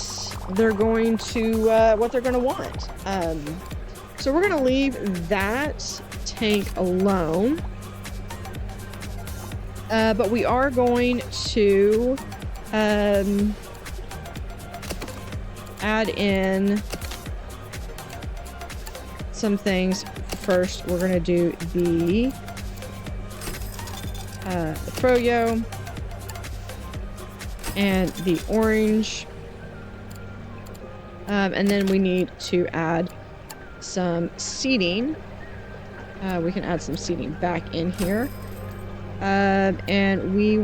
they're going to want. So we're gonna leave that tank alone, but we are going to add in some things. First, we're gonna do the froyo and the orange, and then we need to add some seating. We can add some seating back in here, and we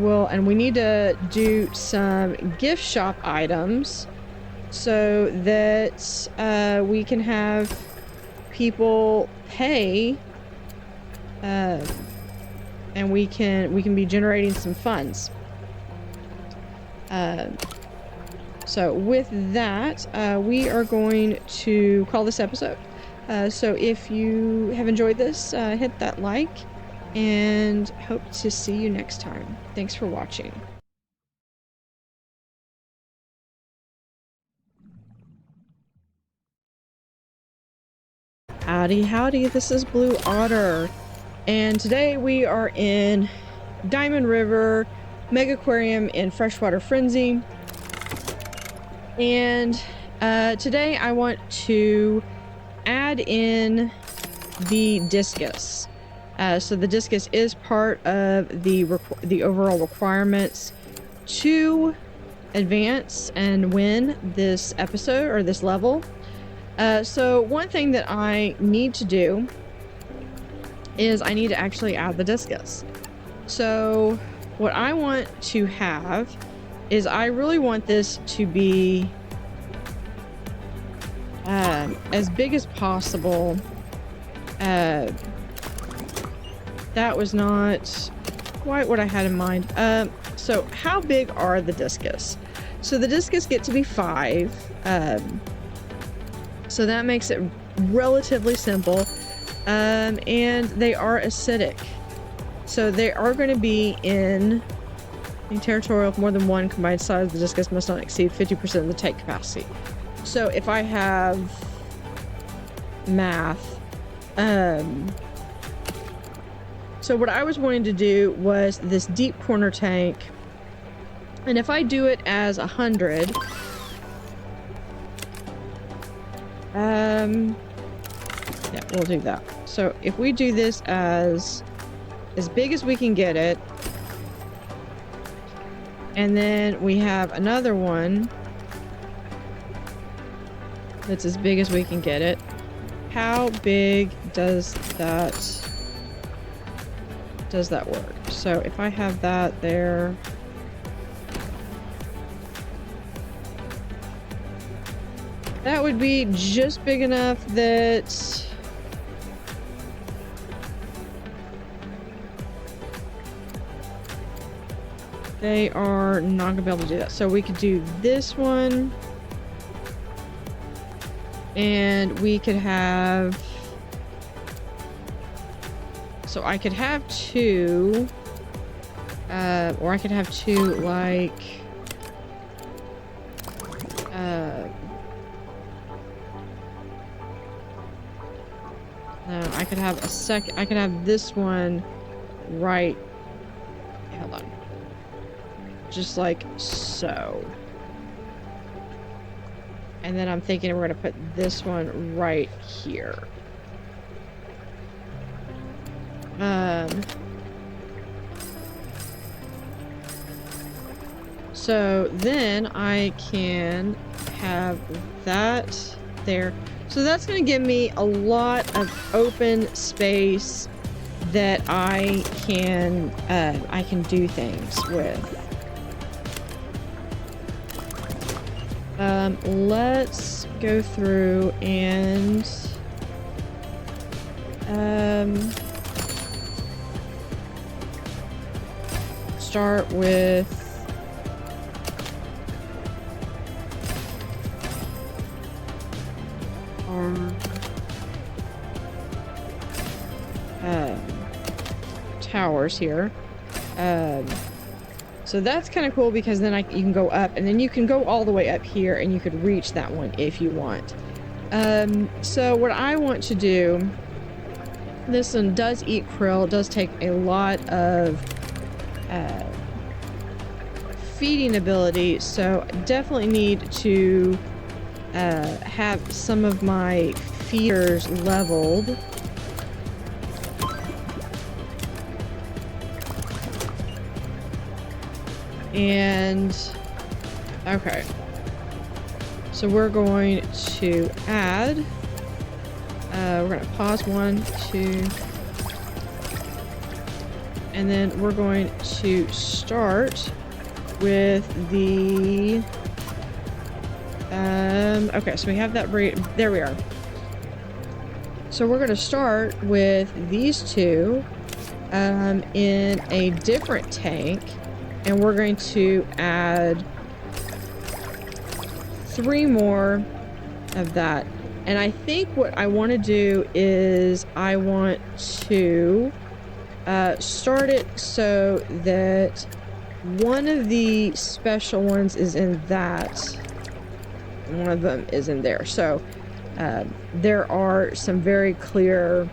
need to do some gift shop items so that we can have people pay, and we can be generating some funds. So with that, we are going to call this episode. So if you have enjoyed this, hit that like, and hope to see you next time. Thanks for watching. Howdy howdy, this is Blue Otter, and today we are in Diamond River Megaquarium in Freshwater Frenzy, and today I want to add in the discus. So the discus is part of the overall requirements to advance and win this episode or this level. So one thing that I need to do is I need to actually add the discus. So what I want to have is I really want this to be as big as possible. That was not quite what I had in mind. So how big are the discus? So the discus get to be 5. So that makes it relatively simple. And they are acidic. So they are going to be in territorial of more than one combined size. The discus must not exceed 50% of the tank capacity. So if I have math, so what I was wanting to do was this deep corner tank, and if I do it as 100, yeah, we'll do that. So if we do this as big as we can get it, and then we have another one that's as big as we can get it, how big does that work? So if I have that there, that would be just big enough that they are not gonna be able to do that. So we could do this one, and we could have, so I could have 2, or I could have 2 like, no, I could have I could have this one right, hold on, just like so. And then I'm thinking we're gonna put this one right here. So then I can have that there. So that's going to give me a lot of open space that I can do things with. Let's go through and start with our towers here. So that's kind of cool because then you can go up, and then you can go all the way up here and you could reach that one if you want. So what I want to do, this one does eat krill, does take a lot of feeding ability, so definitely need to have some of my feeders leveled. And okay, so we're going to add, we're going to pause 1, 2, and then we're going to start with the okay, so we have that there we are. So we're going to start with these two in a different tank, and we're going to add 3 more of that. And I think what I want to do is I want to start it so that one of the special ones is in that, and one of them is in there. So there are some very clear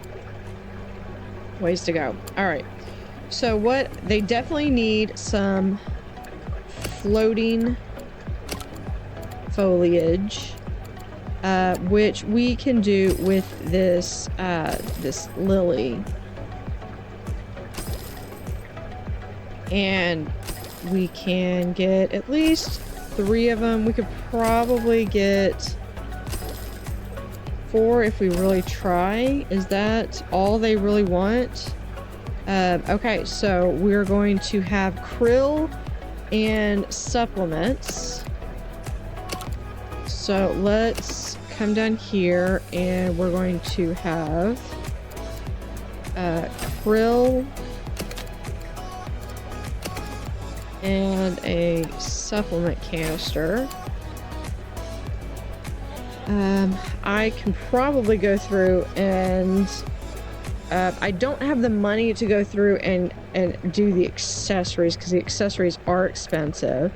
ways to go. All right. So what they definitely need some floating foliage, which we can do with this this lily, and we can get at least 3 of them. We could probably get 4 if we really try. Is that all they really want? Okay, so we're going to have krill and supplements. So let's come down here and we're going to have krill and a supplement canister. I can probably go through and I don't have the money to go through and do the accessories because the accessories are expensive.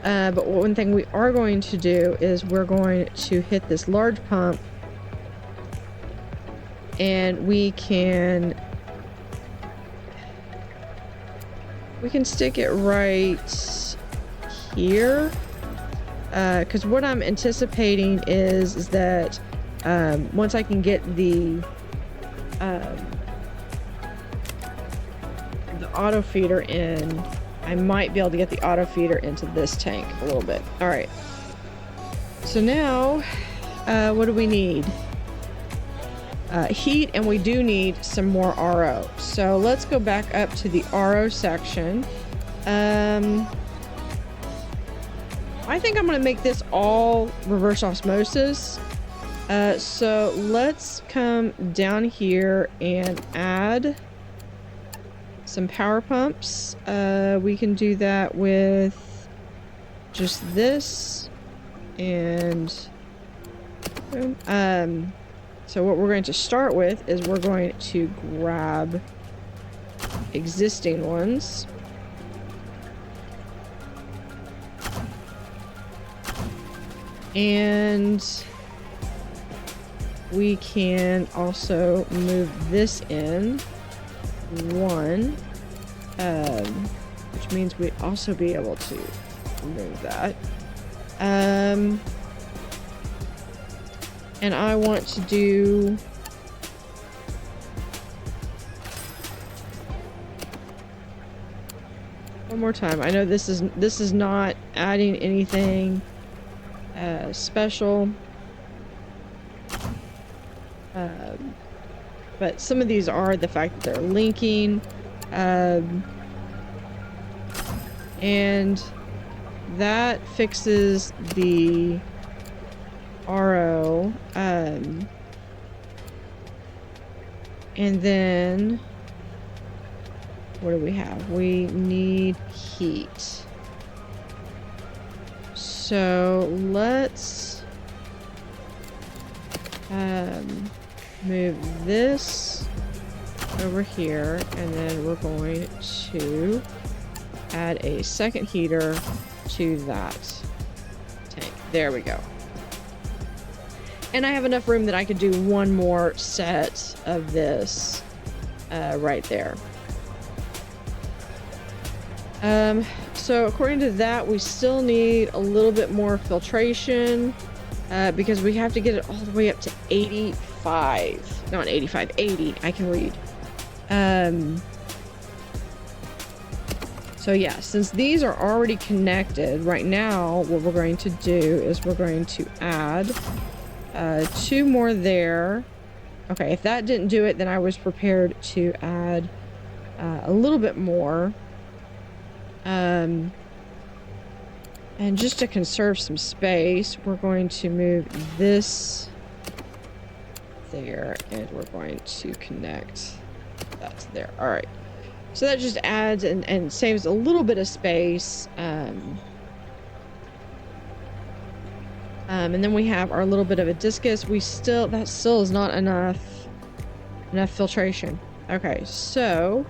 But one thing we are going to do is we're going to hit this large pump, and we can stick it right here, because what I'm anticipating is that once I can get the auto feeder in, I might be able to get the auto feeder into this tank a little bit. All right, so now what do we need? Heat, and we do need some more RO. So let's go back up to the RO section. I think I'm gonna make this all reverse osmosis. So let's come down here and add some power pumps. We can do that with just this, and so what we're going to start with is we're going to grab existing ones. And we can also move this in 1, which means we'd also be able to move that. And I want to do one more time. I know this is not adding anything special, but some of these are the fact that they're linking, and that fixes the RO. And then what do we have? We need heat. So let's move this over here, and then we're going to add a second heater to that tank. There we go. And I have enough room that I could do one more set of this right there. So according to that, we still need a little bit more filtration because we have to get it all the way up to 85. Not 85, 80. I can read. So yeah, since these are already connected, right now what we're going to do is we're going to add 2 more there. Okay, if that didn't do it, then I was prepared to add a little bit more. And just to conserve some space, we're going to move this there, and we're going to connect that to there. All right. So that just adds and saves a little bit of space. And then we have our little bit of a discus. That still is not enough filtration. Okay, so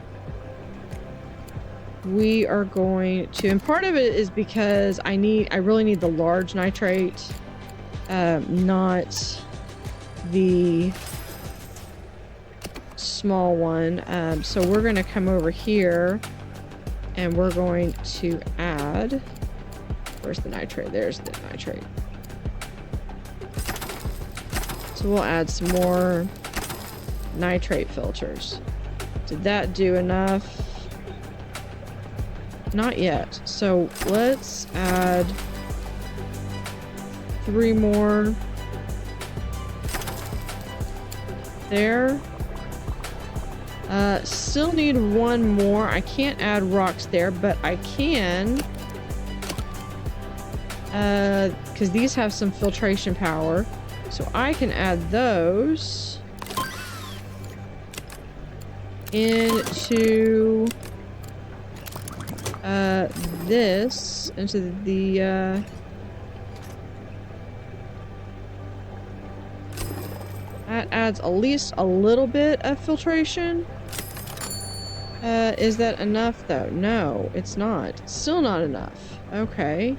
we are going to, and part of it is because I really need the large nitrate, not the small one. So we're going to come over here and we're going to add, where's the nitrate? There's the nitrate. So we'll add some more nitrate filters. Did that do enough? Not yet. So let's add 3 more there. Still need 1 more. I can't add rocks there, but I can, because these have some filtration power. So I can add those into this, into the that adds at least a little bit of filtration. Is that enough though? No, it's not. It's still not enough. Okay.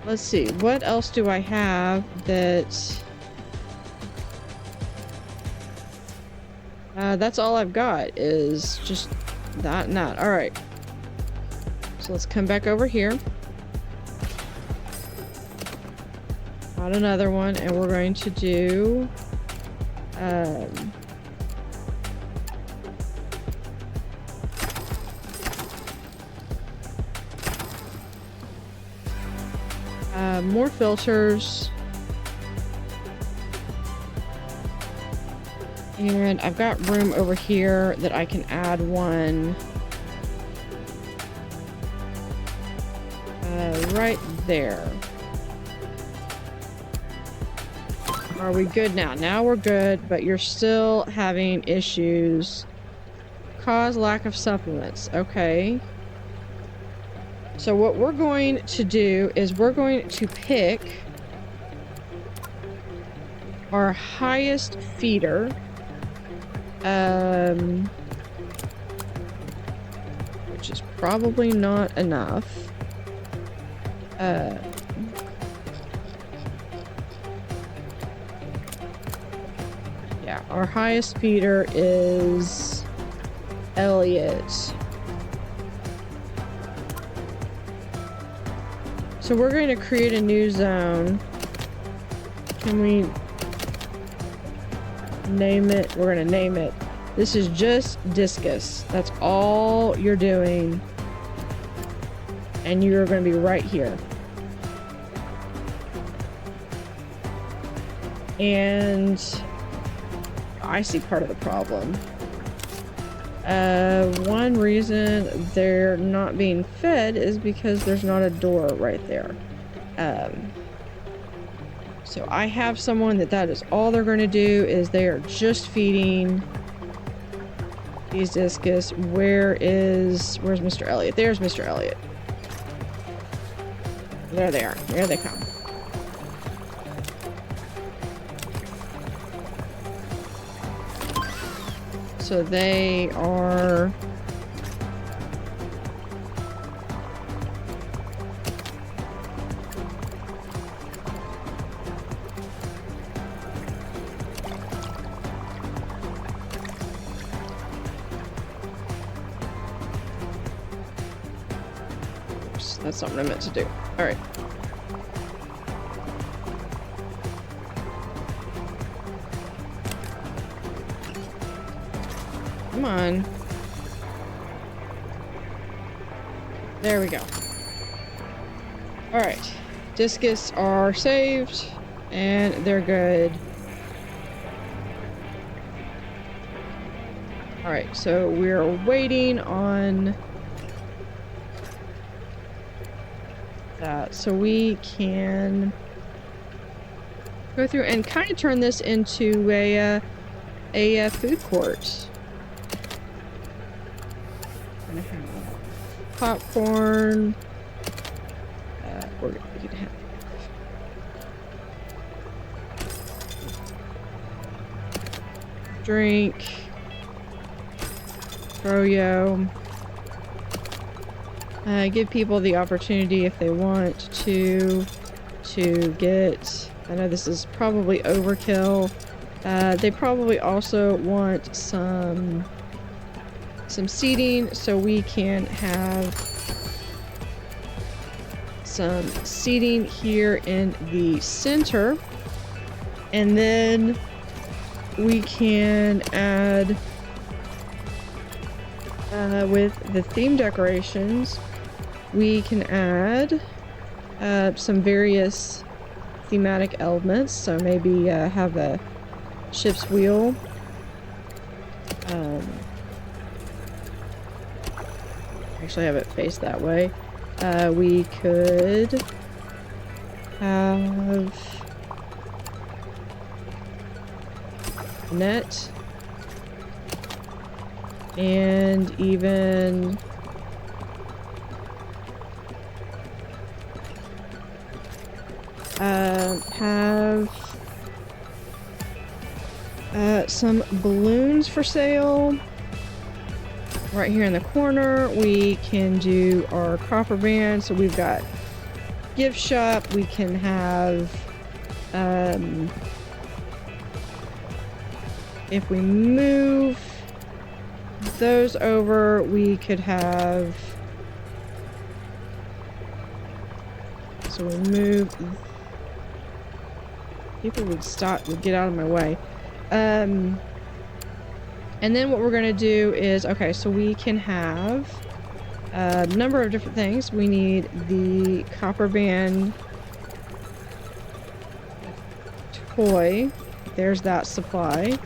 Let's see. What else do I have that... that's all I've got is just that and that. All right. So let's come back over here. Got another one, and we're going to do more filters. And I've got room over here that I can add one right there. Are we good now? Now we're good, but you're still having issues. Cause lack of supplements. Okay. So what we're going to do is we're going to pick our highest feeder. Which is probably not enough. Yeah, our highest feeder is Elliot. So we're going to create a new zone. Can we name it? We're going to name it. This is just discus. That's all you're doing. And you're going to be right here. And I see part of the problem. One reason they're not being fed is because there's not a door right there. So I have someone that is all they're going to do is they are just feeding these discus. Where's Mr. Elliot? There's Mr. Elliot. There they are. There they come. So they are... Oops, that's something I meant to do. All right. Come on. There we go. Alright. Discus are saved. And they're good. Alright, so we're waiting on that. So we can go through and kind of turn this into a food court. Gonna have popcorn. We're gonna have drink. Froyo. Give people the opportunity if they want to get. I know this is probably overkill. They probably also want some seating, so we can have some seating here in the center, and then we can add with the theme decorations, we can add some various thematic elements. So maybe have a ship's wheel. Actually have it faced that way. We could have a net, and even have some balloons for sale. Right here in the corner, we can do our copper band. So we've got gift shop. We can have, if we move those over, we could have, so we move, people would get out of my way. And then what we're going to do is, okay, so we can have a number of different things. We need the copper band toy. There's that supply.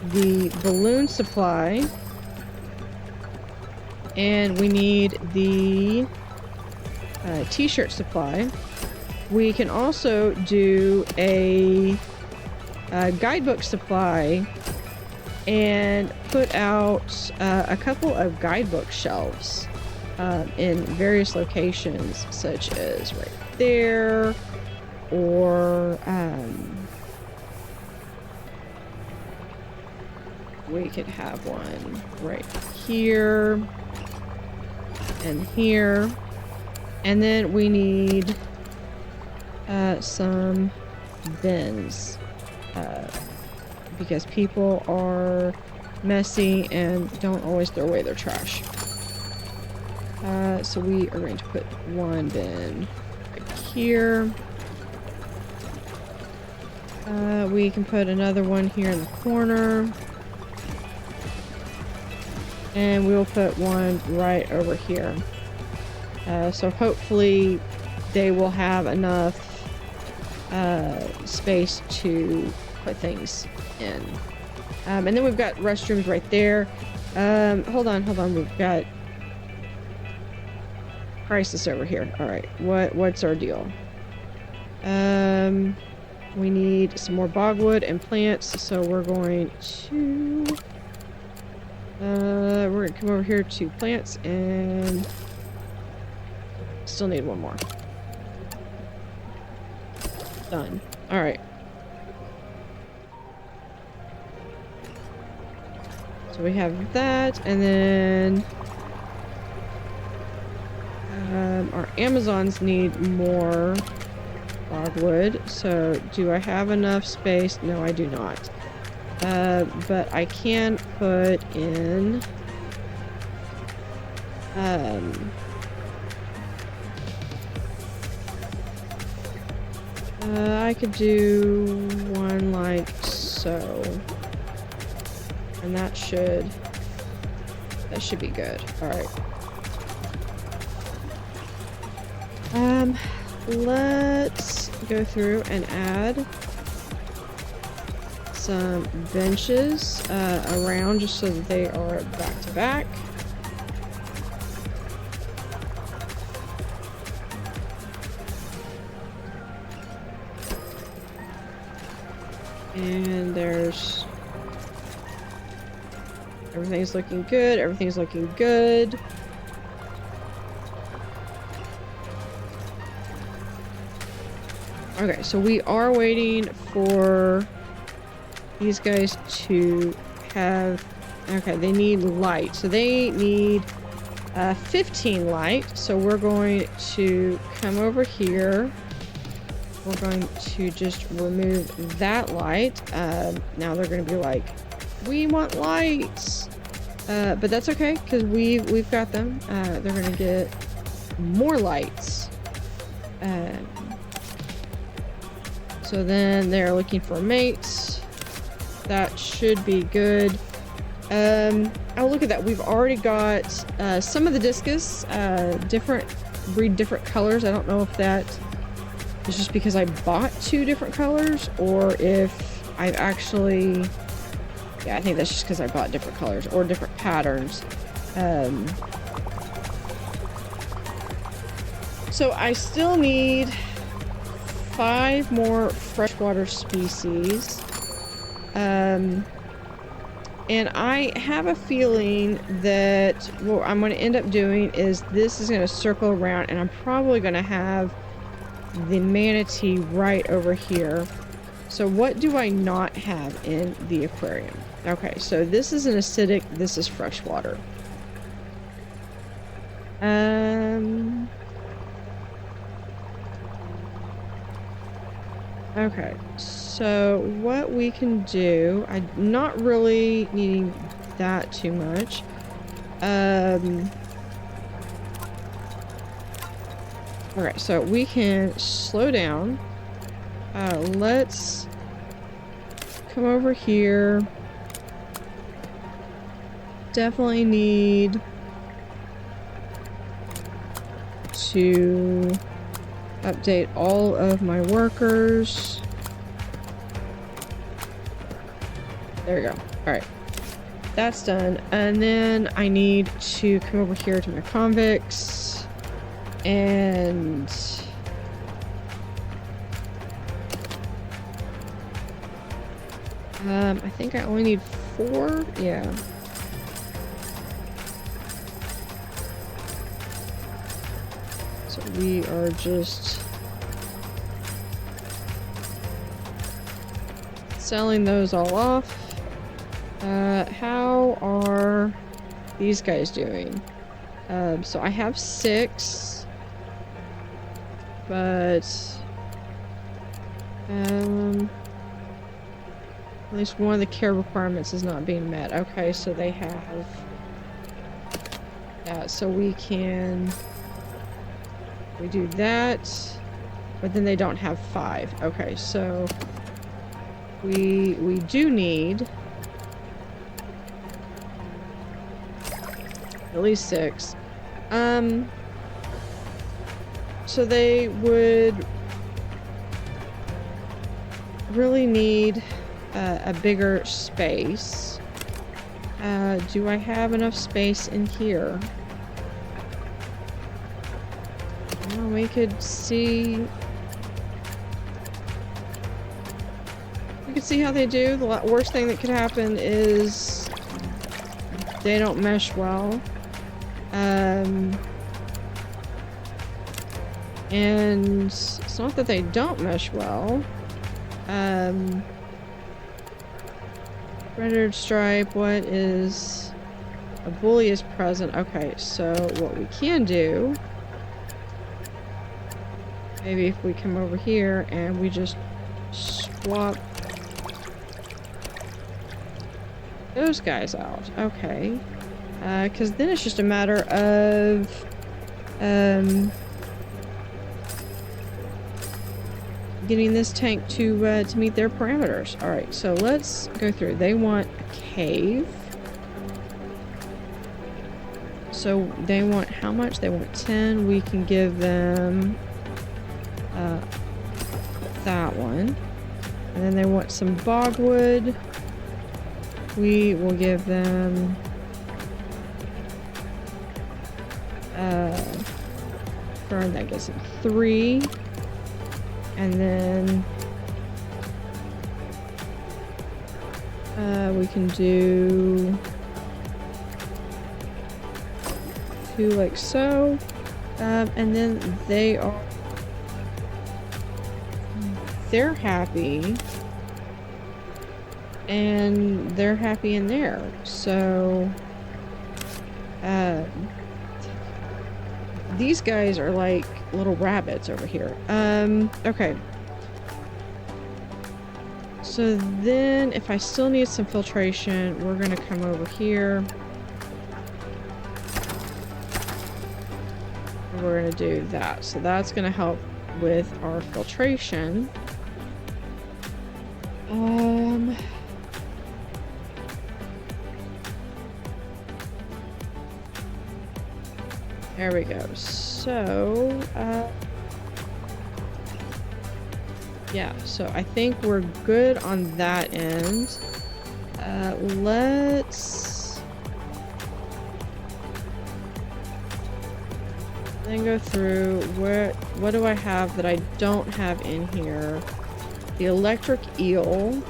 The balloon supply. And we need the t-shirt supply. We can also do a guidebook supply and put out a couple of guidebook shelves in various locations, such as right there, or we could have one right here and here. And then we need some bins. Because people are messy and don't always throw away their trash. So we are going to put one bin right here. We can put another one here in the corner. And we'll put one right over here. So hopefully they will have enough space to put things in. And then we've got restrooms right there. Hold on. We've got crisis over here. All right, what's our deal? We need some more bogwood and plants, so we're going to we're gonna come over here to plants and still need one more. Done. All right. So we have that, and then our Amazons need more logwood. So do I have enough space? No, I do not. But I can put in I could do one like so, and that should be good. All right. Let's go through and add some benches around just so that they are back to back. And there's everything's looking good. Everything's looking good. Okay, so we are waiting for these guys to have... Okay, they need light. So they need 15 light. So we're going to come over here. We're going to just remove that light. Now they're going to be like, we want lights. But that's okay, because we've got them. They're going to get more lights. So then they're looking for mates. That should be good. Oh, look at that. We've already got some of the discus, breed different colors. I don't know if that is just because I bought 2 different colors or if I've actually... Yeah, I think that's just because I bought different colors or different patterns. So I still need 5 more freshwater species. And I have a feeling that what I'm going to end up doing is this is going to circle around, and I'm probably going to have the manatee right over here. So what do I not have in the aquarium? Okay, so this is an acidic, this is freshwater. Okay, so what we can do, I'm not really needing that too much. Okay, so we can slow down. Let's come over here. Definitely need to update all of my workers. There we go. All right, that's done. And then I need to come over here to my convicts and I think I only need 4. Yeah. So we are just selling those all off. How are these guys doing? So I have 6, but at least one of the care requirements is not being met. Okay, so they have that, so we do that, but then they don't have 5. Okay, so we do need at least 6. So they would really need a bigger space. Do I have enough space in here? Well, we could see... We could see how they do. The worst thing that could happen is they don't mesh well. And it's not that they don't mesh well. Rendered stripe, what is... A bully is present. Okay, so what we can do... Maybe if we come over here and we just swap those guys out. Okay. Because then it's just a matter of... getting this tank to meet their parameters. Alright, so let's go through. They want a cave. So they want how much? They want 10. We can give them that one. And then they want some bogwood. We will give them fern, that gives them 3. And then we can do 2 like so. And then they're happy. And they're happy in there. So these guys are like little rabbits over here. Okay. So then if I still need some filtration, we're gonna come over here. And we're gonna do that. So that's gonna help with our filtration. There we go. So, yeah, so I think we're good on that end. Let's then go through what do I have that I don't have in here? The electric eel.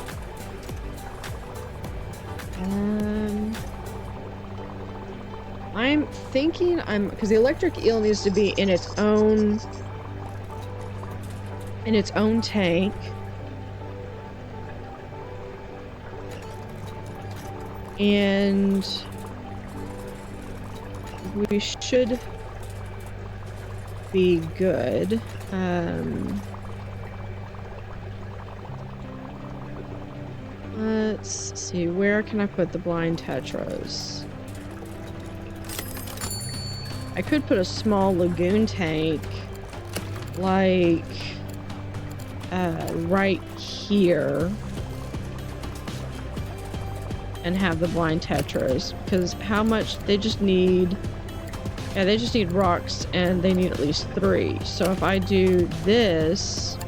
I'm thinking because the electric eel needs to be in its own tank. And we should be good. Let's see, where can I put the blind tetras? I could put a small lagoon tank, like, right here, and have the blind tetras, because how much, they just need rocks, and they need at least 3, so if I do this,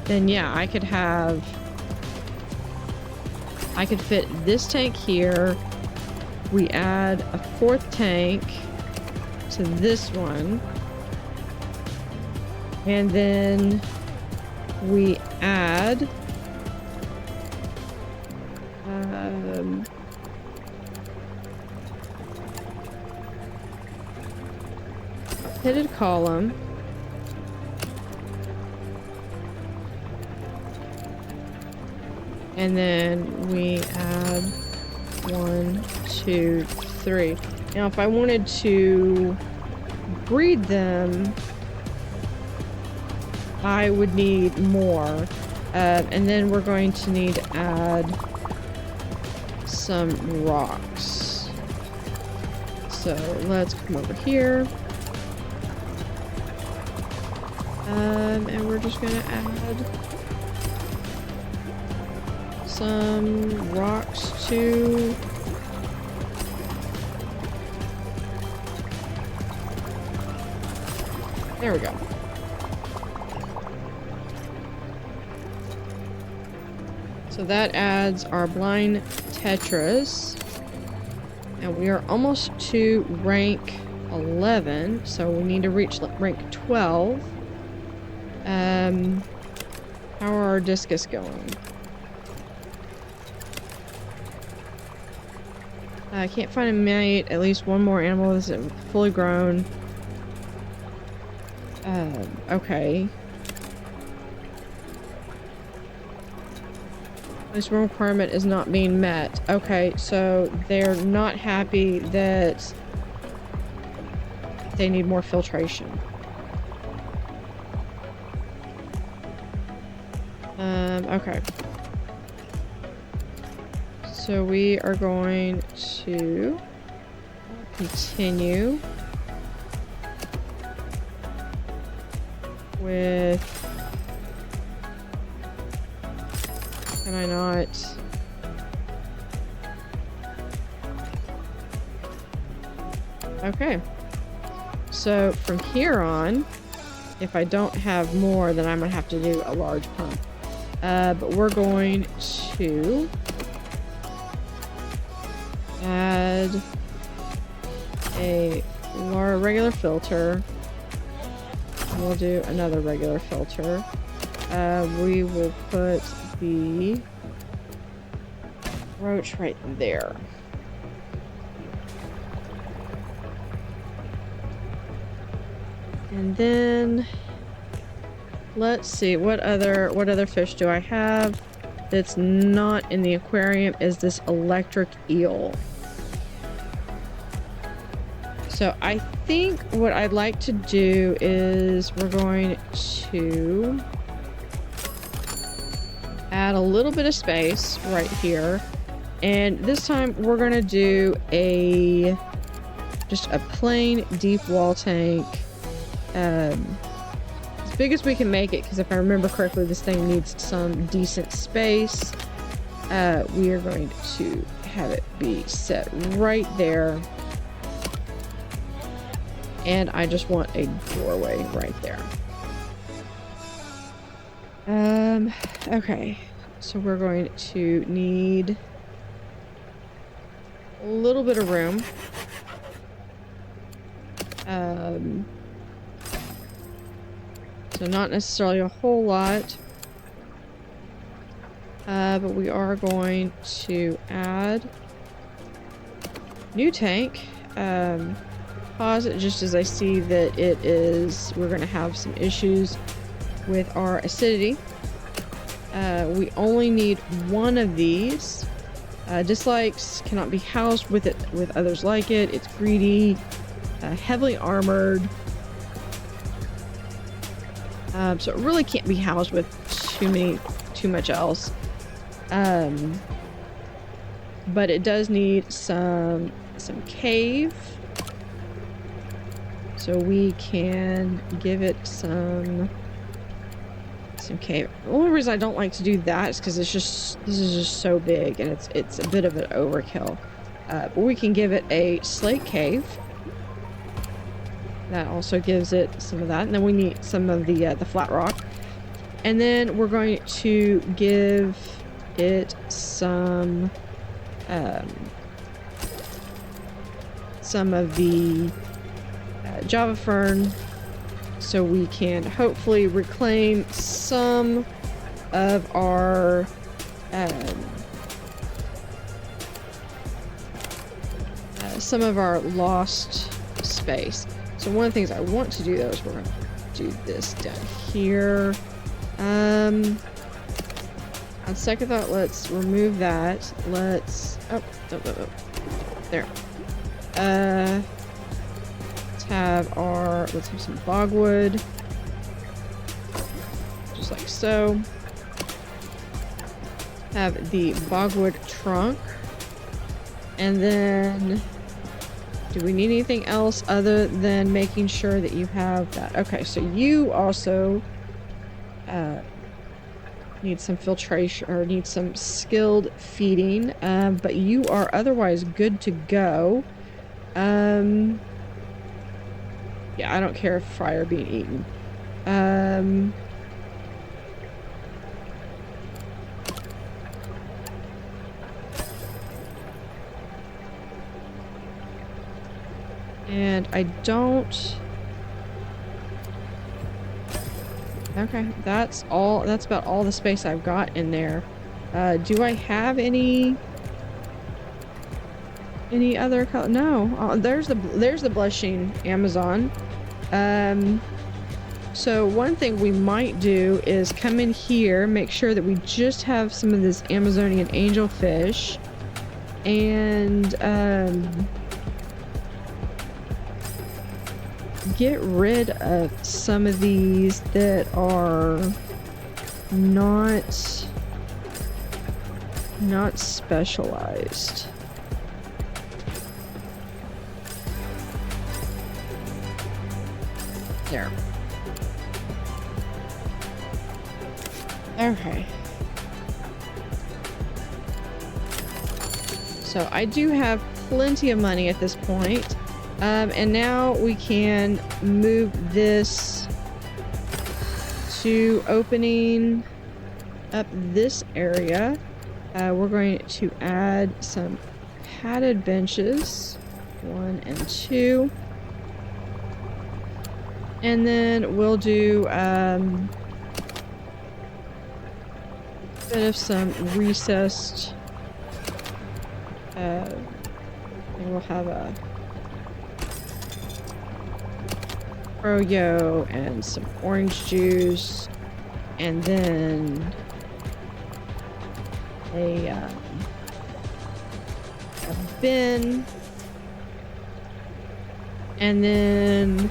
then yeah, I could fit this tank here, we add a 4th tank to this one, and then we add a pitted column, and then we add 1, 2, 3. Now, if I wanted to breed them, I would need more. And then we're going to need to add some rocks. So let's come over here. And we're just gonna add some rocks to there we go. So that adds our blind tetras. And we are almost to rank 11, so we need to reach rank 12. How are our discus going? I can't find a mate. At least one more animal is fully grown. Okay. This requirement is not being met. Okay, so they're not happy that they need more filtration. Okay. So we are going to continue with... Can I not? Okay. So from here on, if I don't have more, then I'm gonna have to do a large pump. But we're going to add a regular filter. We'll do another regular filter. We will put the roach right there. And then let's see, what other fish do I have that's not in the aquarium is this electric eel. So I think what I'd like to do is we're going to add a little bit of space right here, and this time we're gonna do just a plain deep wall tank, as big as we can make it, because if I remember correctly, this thing needs some decent space. We are going to have it be set right there, and I just want a doorway right there. Okay, so we're going to need a little bit of room. So not necessarily a whole lot, but we are going to add new tank. Pause it just as I see that we're going to have some issues with our acidity. We only need one of these. Dislikes, cannot be housed with others like it. It's greedy, heavily armored. So it really can't be housed with too much else. But it does need some cave. So we can give it some cave. The only reason I don't like to do that is because this is just so big and it's a bit of an overkill. But we can give it a slate cave. That also gives it some of that, and then we need some of the flat rock. And then we're going to give it some of the Java fern, so we can hopefully reclaim some of our lost space. So one of the things I want to do though is we're going to do this down here. On second thought, let's remove that. Let's there. Let's have some bogwood, just like so. Have the bogwood trunk, and then do we need anything else other than making sure that you have that? Okay, so you also need some filtration, or need some skilled feeding, but you are otherwise good to go. Yeah, I don't care if fry are being eaten. And I don't... Okay, that's all. That's about all the space I've got in there. Do I have any other color? No. Oh, there's the blushing Amazon. So one thing we might do is come in here, make sure that we just have some of this Amazonian angelfish, and get rid of some of these that are not specialized. There. Okay. So I do have plenty of money at this point. And now we can move this to opening up this area. We're going to add some padded benches, 1 and 2. And then we'll do bit of some recessed, and we'll have a froyo and some orange juice, and then a bin, and then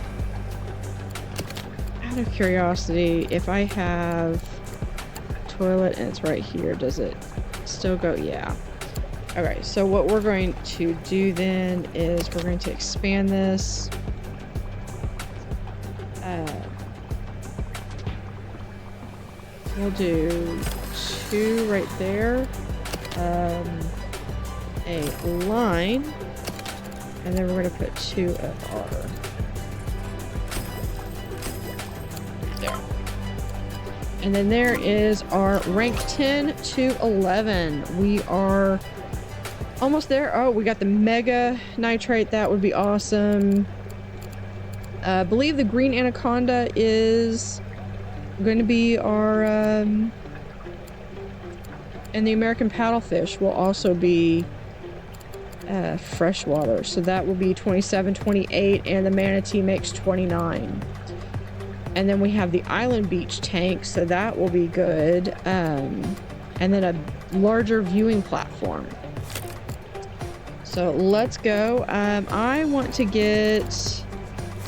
out of curiosity, if I have toilet and it's right here, does it still go? Yeah. Okay, so what we're going to do then is we're going to expand this. We'll do 2 right there, a line, and then we're going to put 2 of our there. And then there is our rank 10 to 11. We are almost there. Oh, we got the mega nitrate. That would be awesome. I believe the green anaconda is going to be our and the American paddlefish will also be freshwater, so that will be 27, 28, and the manatee makes 29. And then we have the island beach tank, so that will be good, and then a larger viewing platform. So let's go. I want to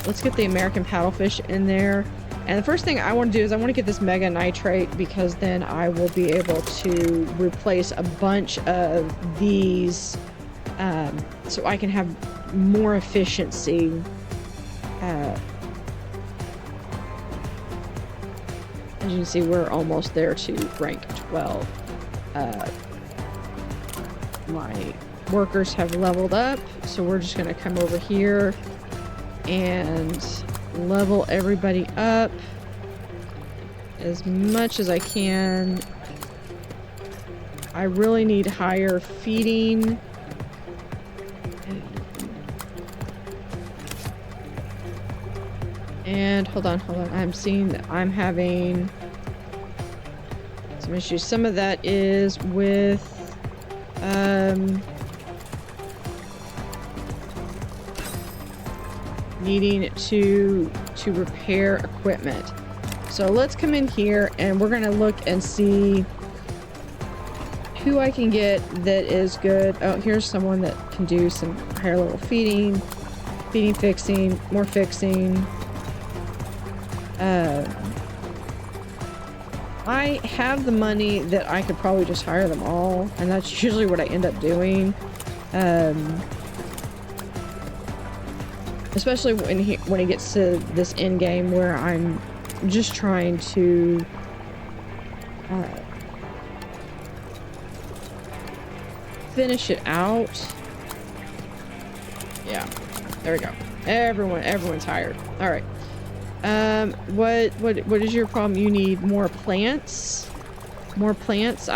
let's get the American paddlefish in there. And the first thing I want to do is I want to get this mega nitrate, because then I will be able to replace a bunch of these, so I can have more efficiency. As you can see, we're almost there to rank 12. My workers have leveled up, so we're just going to come over here and level everybody up as much as I can. I really need higher feeding. And hold on. I'm seeing that I'm having some issues. Some of that is with needing to repair equipment. So let's come in here and we're gonna look and see who I can get that is good. Oh, here's someone that can do some higher level feeding, fixing, more fixing. I have the money that I could probably just hire them all, and that's usually what I end up doing. Especially when he gets to this end game where I'm just trying to finish it out. Yeah, there we go. Everyone's hired. All right. What is your problem? You need more plants. More plants.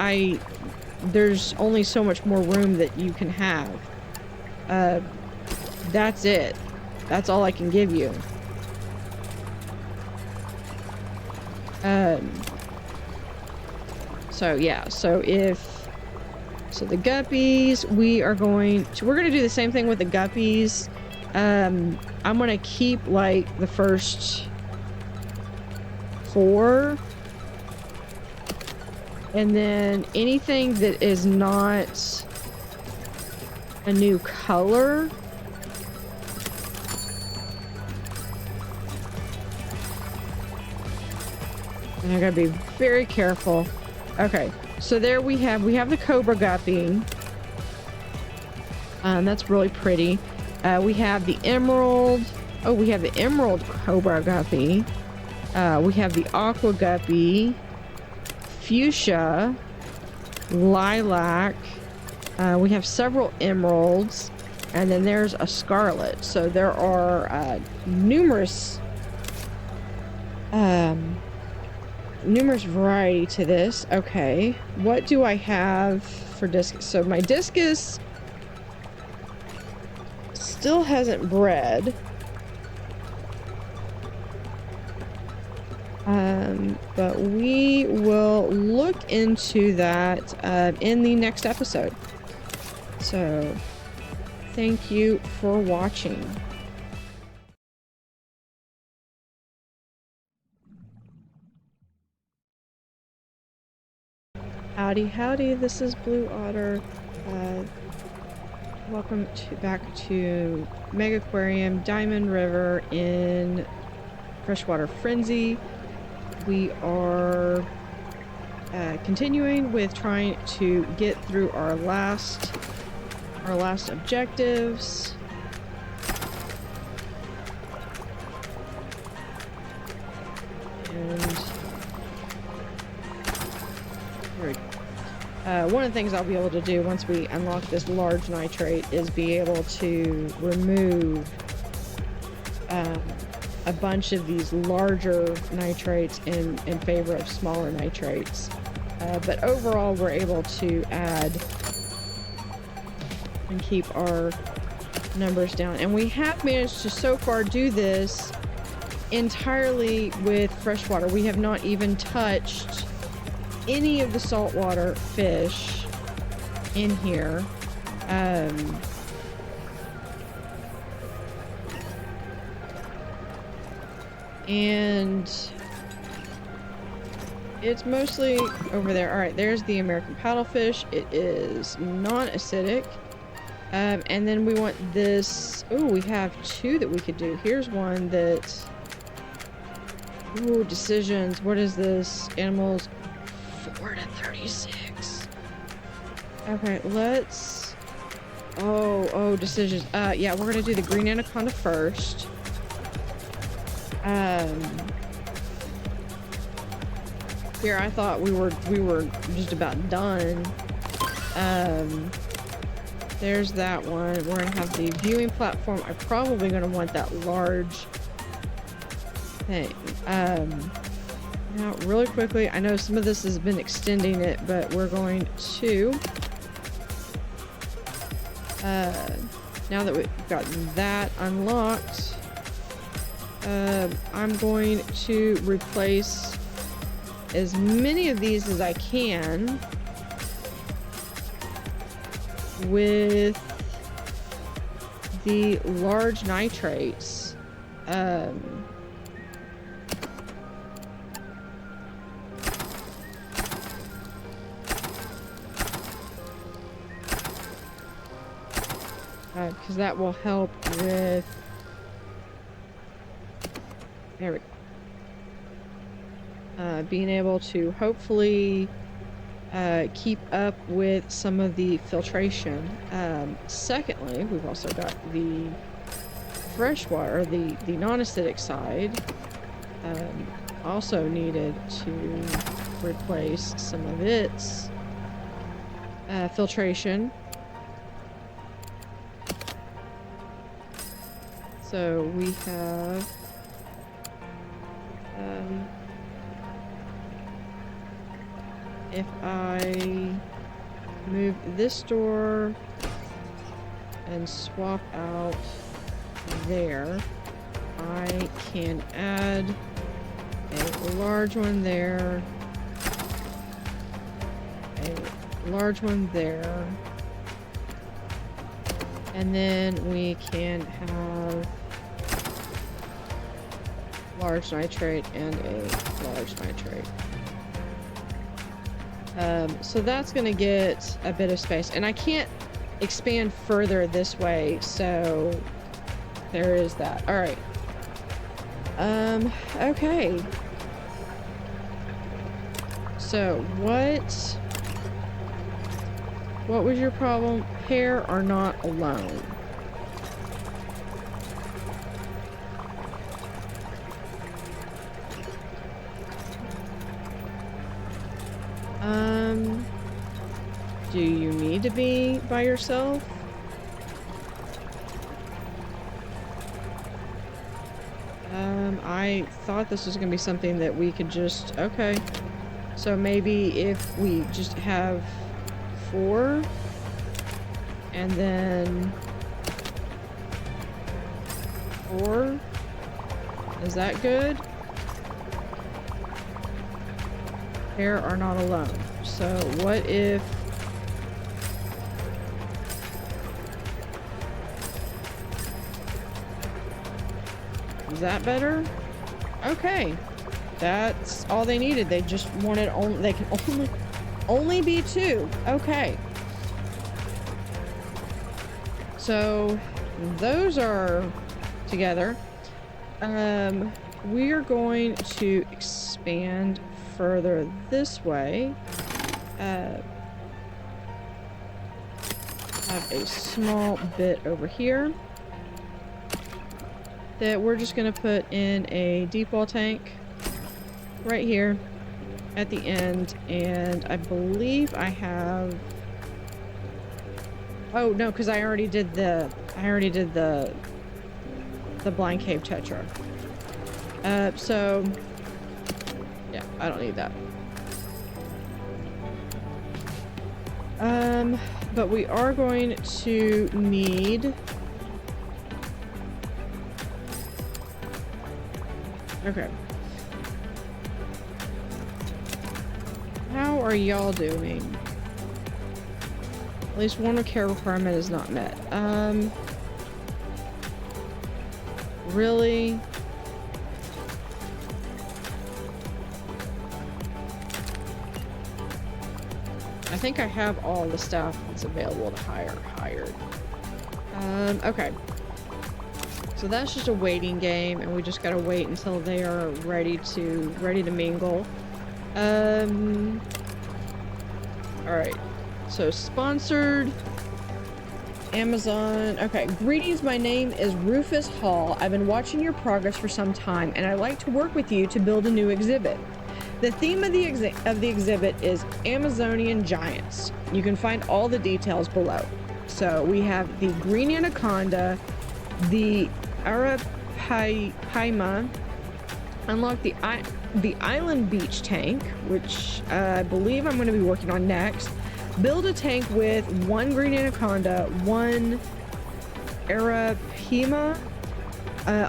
There's only so much more room that you can have. That's it. That's all I can give you. So yeah, so the guppies, we're gonna do the same thing with the guppies. I'm gonna keep like the first 4, and then anything that is not a new color, and I gotta be very careful. Okay, so there we have the cobra guppy. That's really pretty. We have the emerald. Oh, we have the emerald cobra guppy. We have the aqua guppy, fuchsia, lilac. We have several emeralds, and then there's a scarlet. So there are numerous variety to this. Okay, what do I have for discus? So my discus still hasn't bred. But we will look into that in the next episode. So thank you for watching. Howdy howdy, this is Blue Otter. Welcome back to Megaquarium, Diamond River in Freshwater Frenzy. We are continuing with trying to get through our last objectives. And there we go. One of the things I'll be able to do once we unlock this large nitrate is be able to remove a bunch of these larger nitrates in favor of smaller nitrates. But overall, we're able to add and keep our numbers down. And we have managed to so far do this entirely with freshwater. We have not even touched any of the saltwater fish in here. And it's mostly over there. All right, there's the American paddlefish. It is non-acidic. And then we want this. Oh, we have 2 that we could do. Here's one that. Ooh, decisions. What is this? Animals 4 to 36. Okay, let's. Oh, decisions. Yeah, we're gonna do the green anaconda first. Here I thought we were just about done. There's that one. We're gonna have the viewing platform. I'm probably gonna want that large thing. Now really quickly, I know some of this has been extending it, but we're going to now that we've got that unlocked, I'm going to replace as many of these as I can with the large nitrates. Because that will help with. There we go. Being able to hopefully keep up with some of the filtration. Secondly, we've also got the freshwater, the non-acidic side. Also needed to replace some of its filtration. So we have if I move this door and swap out there. I can add a large one there. A large one there. And then we can have large nitrate and a large nitrate. So that's gonna get a bit of space, and I can't expand further this way, so there is that. All right. Okay. So what was your problem? Pair are not alone. Do you need to be by yourself? I thought this was gonna be something that we could just, okay. So maybe if we just have 4 and then 4, is that good? Pair are not alone. So what if is that better? Okay. That's all they needed. They just wanted only, they can only be 2. Okay. So those are together. We are going to expand further this way. Have a small bit over here that we're just gonna put in a deep well tank right here at the end, and I believe I have, oh no, because I already did the blind cave tetra. So yeah, I don't need that. But we are going to need, okay. How are y'all doing? At least one care requirement is not met. Really? I think I have all the staff that's available to hire hired. Okay. So that's just a waiting game, and we just gotta wait until they are ready to mingle. Alright. So sponsored Amazon. Okay. Greetings, my name is Rufus Hall. I've been watching your progress for some time, and I'd like to work with you to build a new exhibit. The theme of the exhibit is Amazonian giants. You can find all the details below. So we have the green anaconda, the arapaima, unlock the island beach tank, which I believe I'm going to be working on next. Build a tank with 1 green anaconda, 1 arapaima,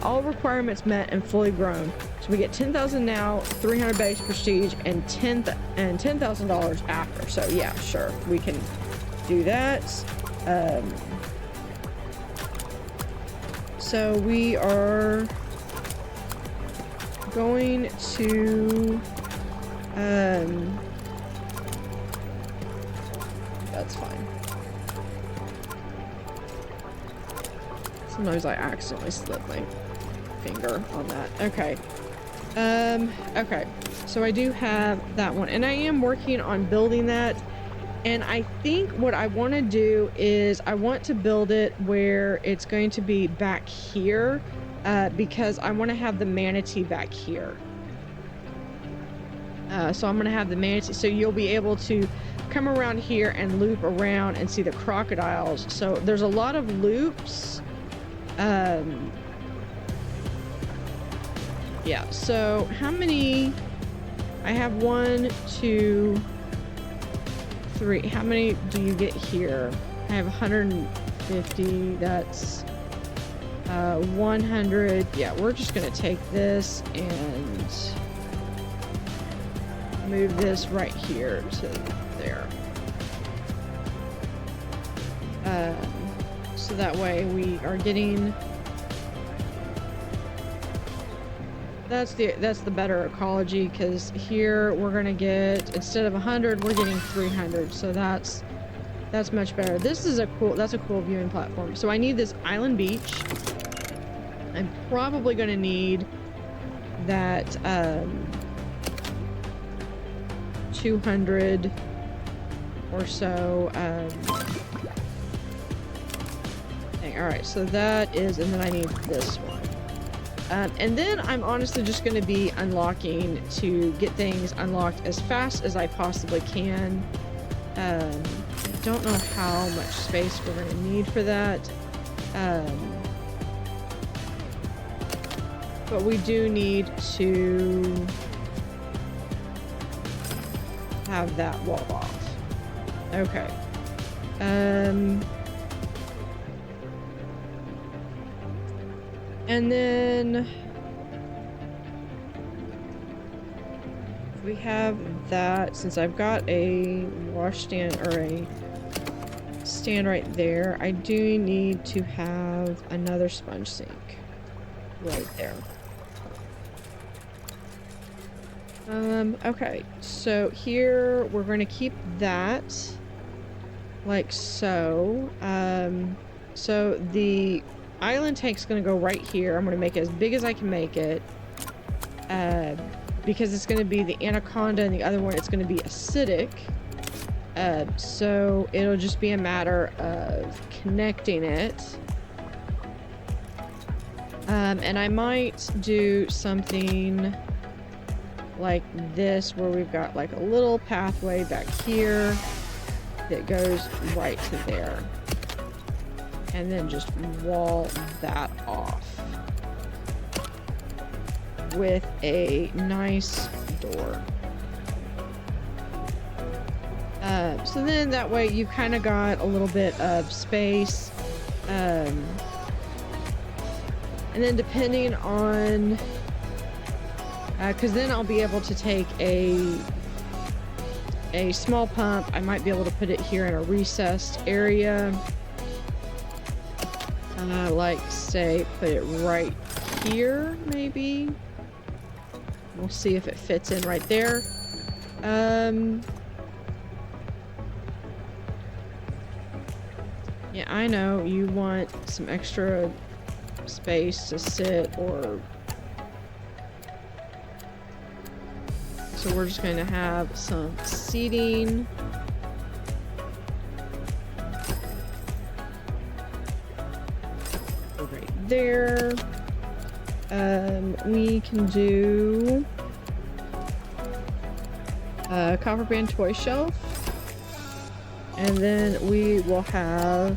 all requirements met and fully grown. So we get 10,000 now, 300 base prestige, and $10,000 after. So yeah, sure, we can do that. So we are going to, that's fine. Sometimes I accidentally slip my finger on that. Okay. Okay. So I do have that one, and I am working on building that. And I think what I want to do is I want to build it where it's going to be back here, because I want to have the manatee back here. So I'm going to have the manatee, so you'll be able to come around here and loop around and see the crocodiles. So there's a lot of loops. Yeah, so how many? I have 1, 2, 3. How many do you get here? I have 150. That's 100. Yeah, we're just gonna take this and move this right here to there. So that way we are getting, that's the better ecology, because here we're gonna get, instead of 100, we're getting 300. So that's much better. This is that's a cool viewing platform. So I need this island beach. I'm probably gonna need that 200 or so thing. All right, so that is, and then I need this one. And then I'm honestly just going to be unlocking to get things unlocked as fast as I possibly can. I don't know how much space we're going to need for that. But we do need to have that wall off. Okay. And then we have that, since I've got a washstand or a stand right there, I do need to have another sponge sink right there. Okay, so here we're going to keep that like so. So the island tank's going to go right here. I'm going to make it as big as I can make it, because it's going to be the anaconda, and the other one it's going to be acidic. So it'll just be a matter of connecting it. And I might do something like this, where we've got like a little pathway back here that goes right to there, and then just wall that off with a nice door. So then that way you kind of got a little bit of space, and then depending on, because then I'll be able to take a small pump. I might be able to put it here in a recessed area. Like, say, put it right here, maybe. We'll see if it fits in right there. Yeah, I know you want some extra space to sit, or so we're just going to have some seating. Right there. We can do a copper band toy shelf, and then we will have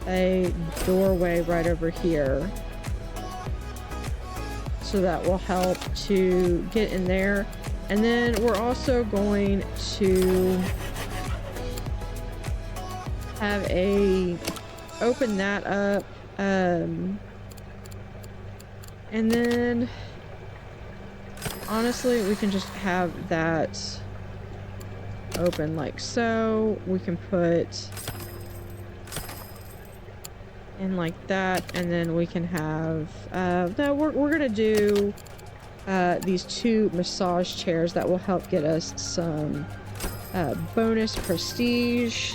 a doorway right over here, so that will help to get in there. And then we're also going to have open that up, and then honestly we can just have that open like so. We can put in like that, and then we can have no, we're gonna do these 2 massage chairs that will help get us some bonus prestige.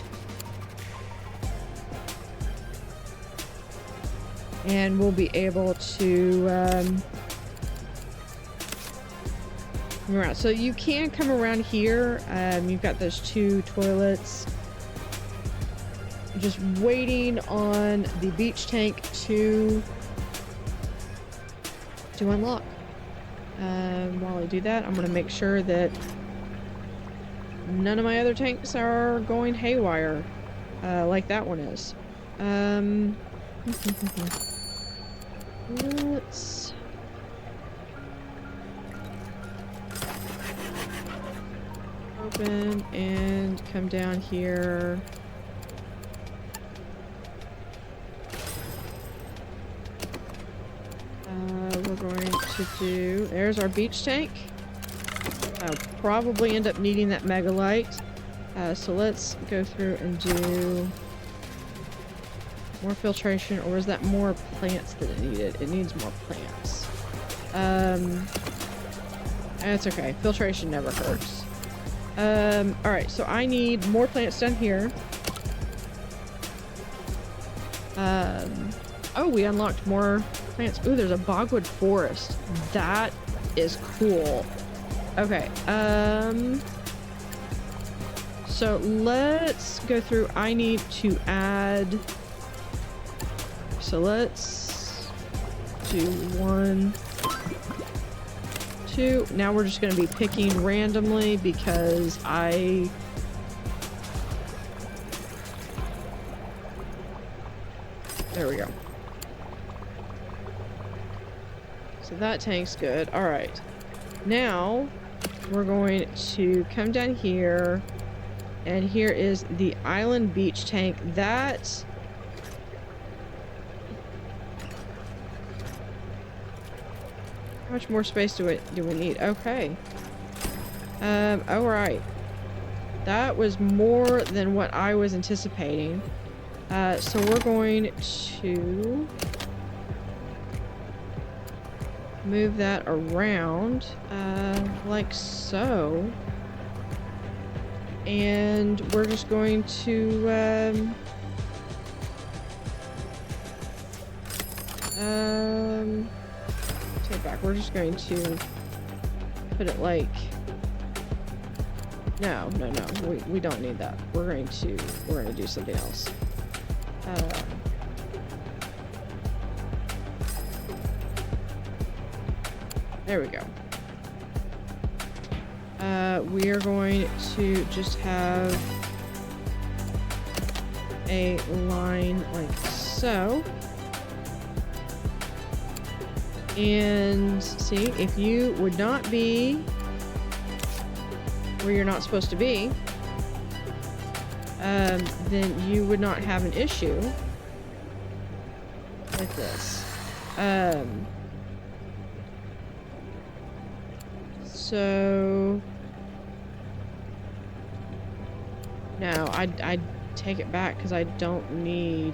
And we'll be able to come around. So you can come around here. You've got those 2 toilets. Just waiting on the beach tank to unlock. While I do that, I'm going to make sure that none of my other tanks are going haywire, like that one is. Let's open and come down here. going to do... There's our beach tank. I'll probably end up needing that megalite. So let's go through and do more filtration, or is that more plants that it needed? It needs more plants. That's okay. Filtration never hurts. Alright, so I need more plants down here. Oh, we unlocked more plants. Ooh, there's a bogwood forest. That is cool. Okay, so let's go through. I need to add... So let's do 1, 2. Now we're just going to be picking randomly because there we go. So that tank's good. All right. Now we're going to come down here, and here is the island beach tank. That... How much more space do we need? Okay. All right. That was more than what I was anticipating. So we're going to move that around, like so. And we're just going to, take it back. We're just going to put it like, no, we don't need that. We're going to do something else. There we go. We are going to just have a line like so. And see, if you would not be where you're not supposed to be, then you would not have an issue like this. So no, I take it back because I don't need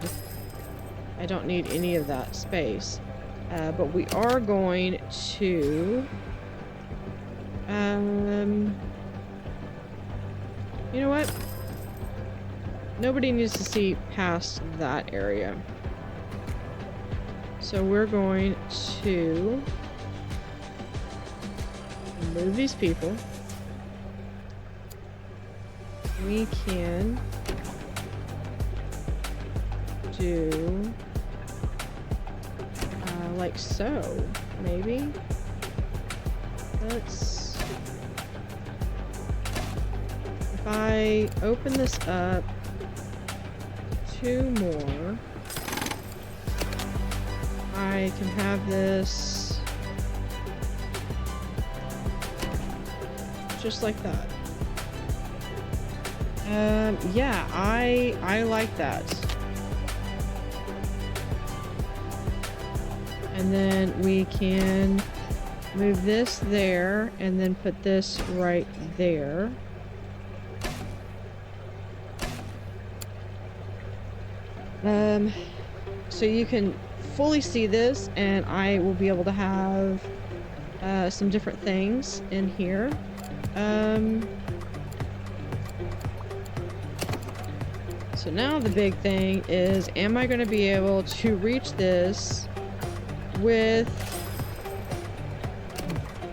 any of that space. But we are going to you know what? Nobody needs to see past that area. So we're going to move these people. We can do like so, maybe. Let's... If I open this up 2 more, I can have this just like that. Yeah, I like that. And then we can move this there and then put this right there. So you can fully see this, and I will be able to have some different things in here. So now the big thing is, am I going to be able to reach this with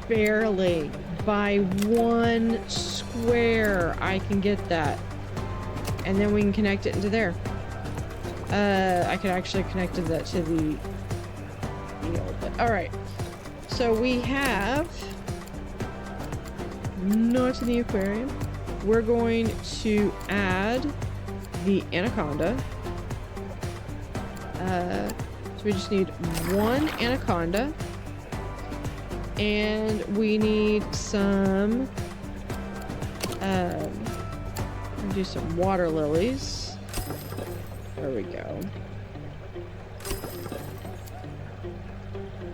barely by 1 square? I can get that, and then we can connect it into there. I could actually connect that to the field, but all right. So we have not to the aquarium. We're going to add the anaconda. So we just need 1 anaconda, and we need some do some water lilies. There we go.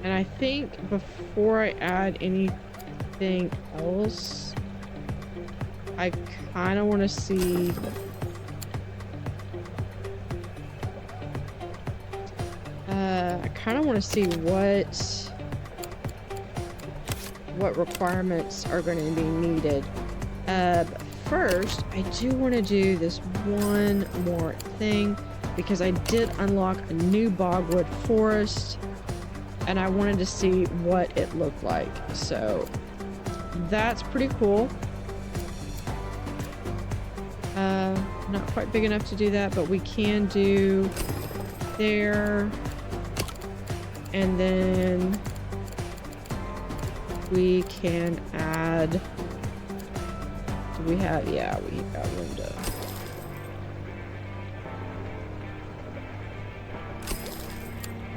And I think before I add anything else, I kind of want to see... I kind of want to see what requirements are going to be needed. But first, I do want to do this one more thing because I did unlock a new bogwood forest and I wanted to see what it looked like. So that's pretty cool. Not quite big enough to do that, but we can do there. And then we can add, do we have, yeah, we got room to.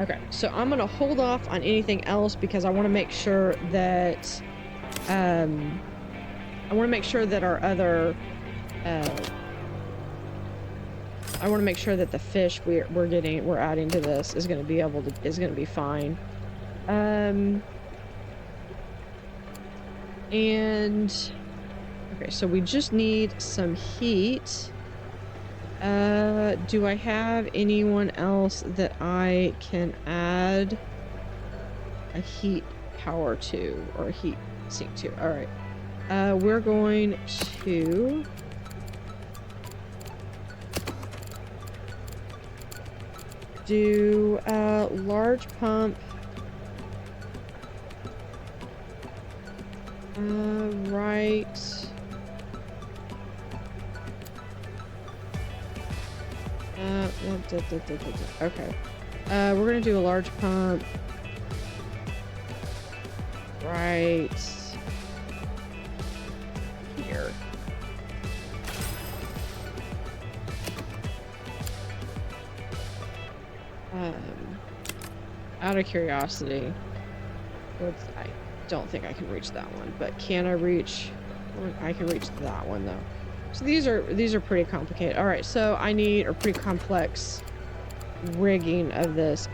Okay, so I'm gonna hold off on anything else because I want to make sure that, our other, I want to make sure that the fish we're adding to this is going to be fine. And okay, so we just need some heat. Do I have anyone else that I can add a heat power to or a heat sink to? All right. We're going to do a large pump. Right. Okay. We're gonna do a large pump. Right here. Out of curiosity, I don't think I can reach that one, but can I reach? I can reach that one though. So these are pretty complicated. All right, so I need a pretty complex rigging of this.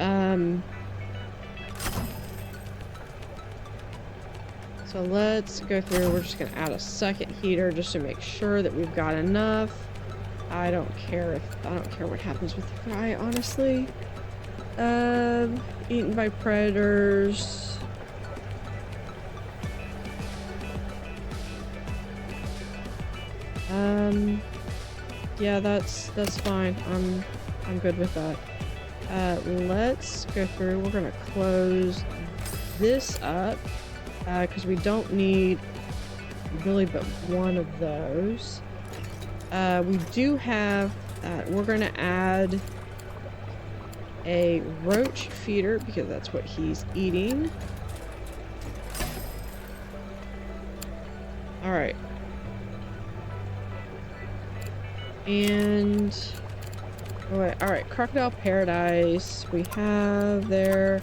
So let's go through. We're just gonna add a second heater just to make sure that we've got enough. I don't care what happens with the fry, honestly. Eaten by predators. Yeah, that's fine. I'm good with that. Let's go through. We're gonna close this up because we don't need really but one of those. We do have. We're gonna add a roach feeder because that's what he's eating. All right. And all right, crocodile paradise. We have there.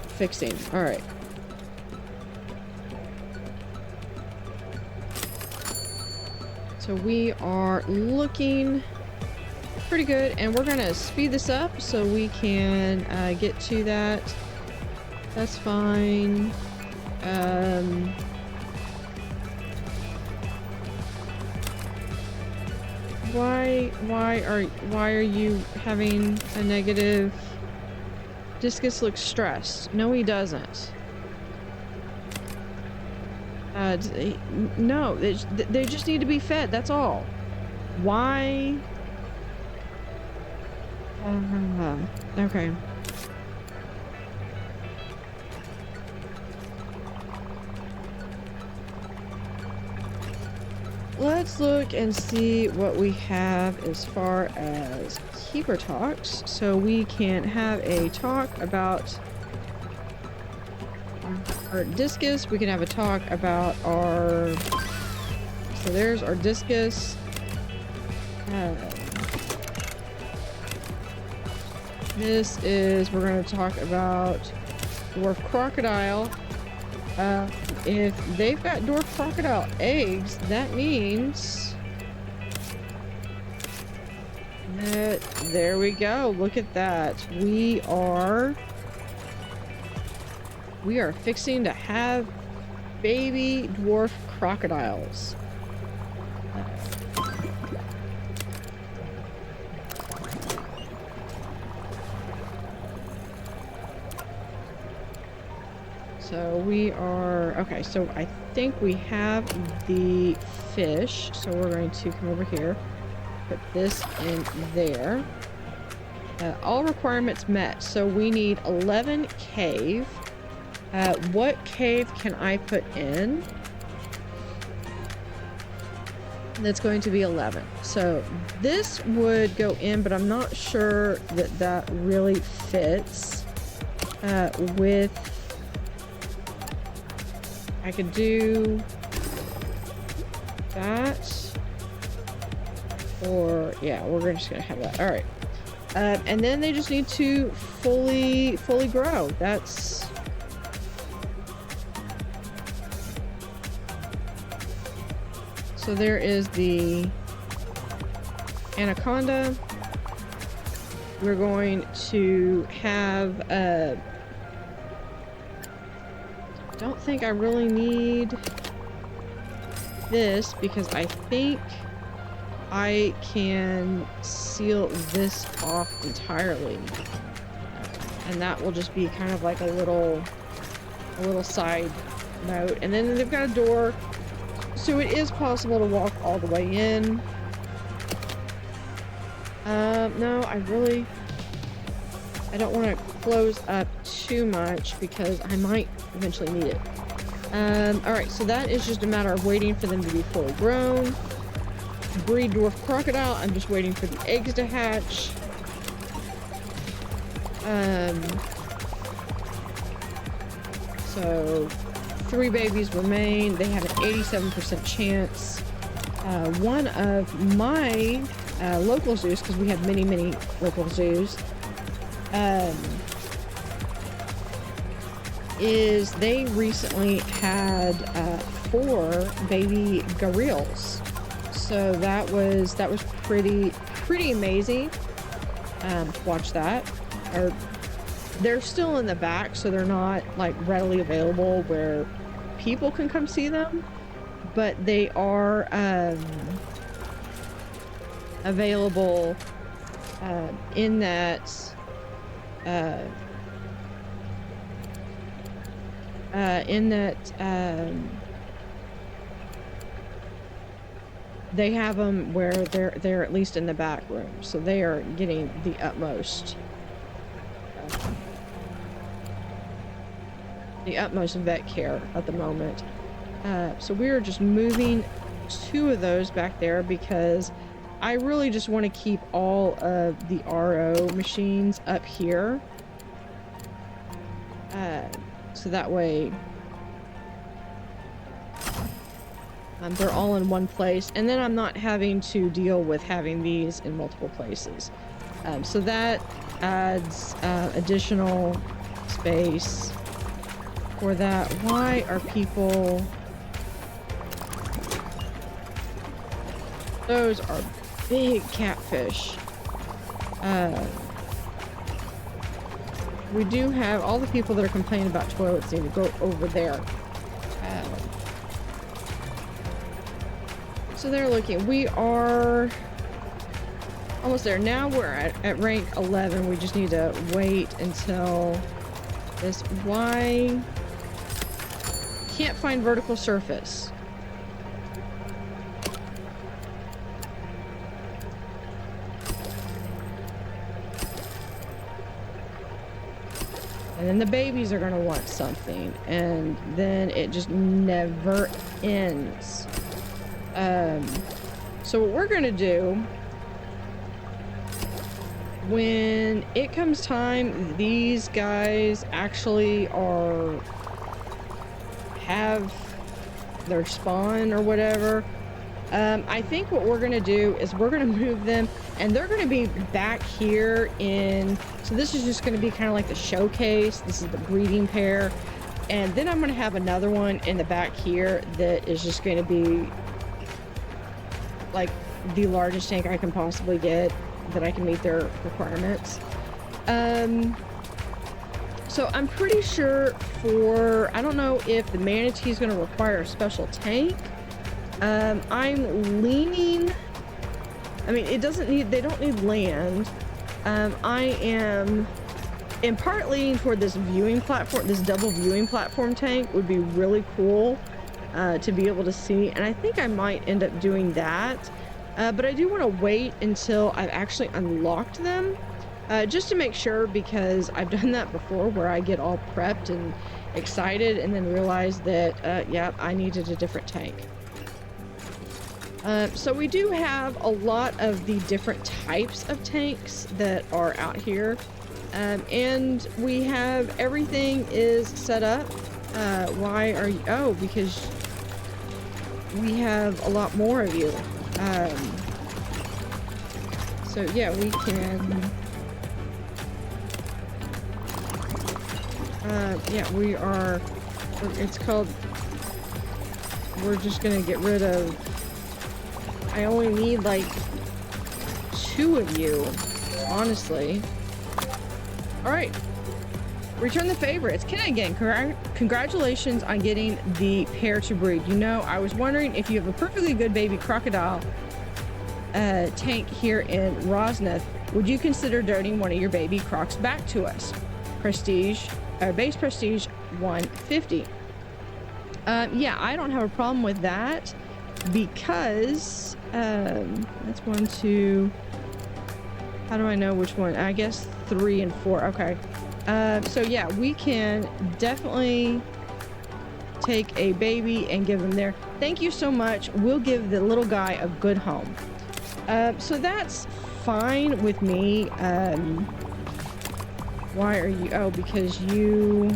Fixing. All right. So we are looking pretty good, and we're gonna speed this up so we can get to that. That's fine. Why are you having a negative? Discus looks stressed. No, he doesn't. No, they just need to be fed. That's all. Why? Okay. Let's look and see what we have as far as keeper talks. So we can have a talk about our discus. We can have a talk about our... So there's our discus. This is... We're going to talk about dwarf crocodile. If they've got dwarf crocodile eggs, that means There we go. Look at that. We are fixing to have baby dwarf crocodiles. So we are, okay, so I think we have the fish. So we're going to come over here, put this in there. All requirements met. So we need 11 cave. What cave can I put in? That's going to be 11. So this would go in, but I'm not sure that that really fits with... I could do that, or yeah, we're just gonna have that. All right, and then they just need to fully grow. That's so there is the anaconda. We're going to have don't think I really need this because I think I can seal this off entirely, and that will just be kind of like a little side note. And then they've got a door, so it is possible to walk all the way in. No, I don't want to close up too much because I might eventually need it. Alright, so that is just a matter of waiting for them to be fully grown. Breed dwarf crocodile, I'm just waiting for the eggs to hatch. So 3 babies remain. They have an 87% chance. One of my local zoos, because we have many local zoos, is they recently had 4 baby gharials, so that was pretty amazing. Watch that. They're still in the back, so they're not like readily available where people can come see them, but they are available in that they have them where they're at least in the back room, so they are getting the utmost vet care at the moment. So we are just moving 2 of those back there because I really just want to keep all of the RO machines up here. So that way they're all in one place, and then I'm not having to deal with having these in multiple places. So that adds additional space for that. Why are people... Those are big catfish. We do have all the people that are complaining about toilets need to go over there. So they're looking. We are almost there. Now we're at rank 11. We just need to wait until this... Why? Can't find vertical surface. And then the babies are going to want something, and then it just never ends. So what we're going to do, when it comes time, these guys actually have their spawn or whatever, I think what we're going to do is we're going to move them, and they're going to be back here in... So this is just going to be kind of like the showcase. This is the breeding pair. And then I'm going to have another one in the back here that is just going to be like the largest tank I can possibly get. that I can meet their requirements. So I'm pretty sure for, I don't know if the manatee is going to require a special tank. I'm leaning, I mean, they don't need land. I am in part leaning toward this viewing platform, this double viewing platform tank would be really cool to be able to see. And I think I might end up doing that. But I do want to wait until I've actually unlocked them. Just to make sure, because I've done that before where I get all prepped and excited and then realize that, yeah, I needed a different tank. So we do have a lot of the different types of tanks that are out here. And we have everything is set up. Why are you? Oh, because we have a lot more of you. So yeah, we can... yeah, we are, it's called, we're just gonna get rid of, I only need like 2 of you, honestly. Alright, return the favorites. Ken again, congratulations on getting the pair to breed. You know, I was wondering if you have a perfectly good baby crocodile tank here in Rosneth, would you consider donating one of your baby crocs back to us? Prestige. Base prestige 150. Yeah, I don't have a problem with that because that's 1, 2. How do I know which one? I guess 3 and 4. Okay. So yeah, we can definitely take a baby and give them there. Thank you so much. We'll give the little guy a good home. So that's fine with me. Why are you? Oh, because you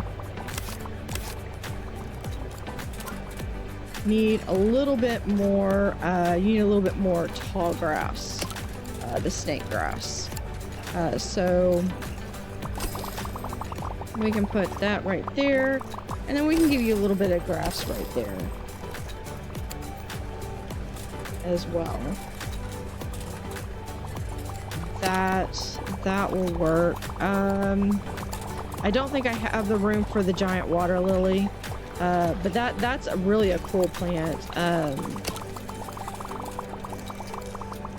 need a little bit more, you need a little bit more tall grass, the snake grass. So we can put that right there, and then we can give you a little bit of grass right there as well. That will work. I don't think I have the room for the giant water lily, but that's really a cool plant.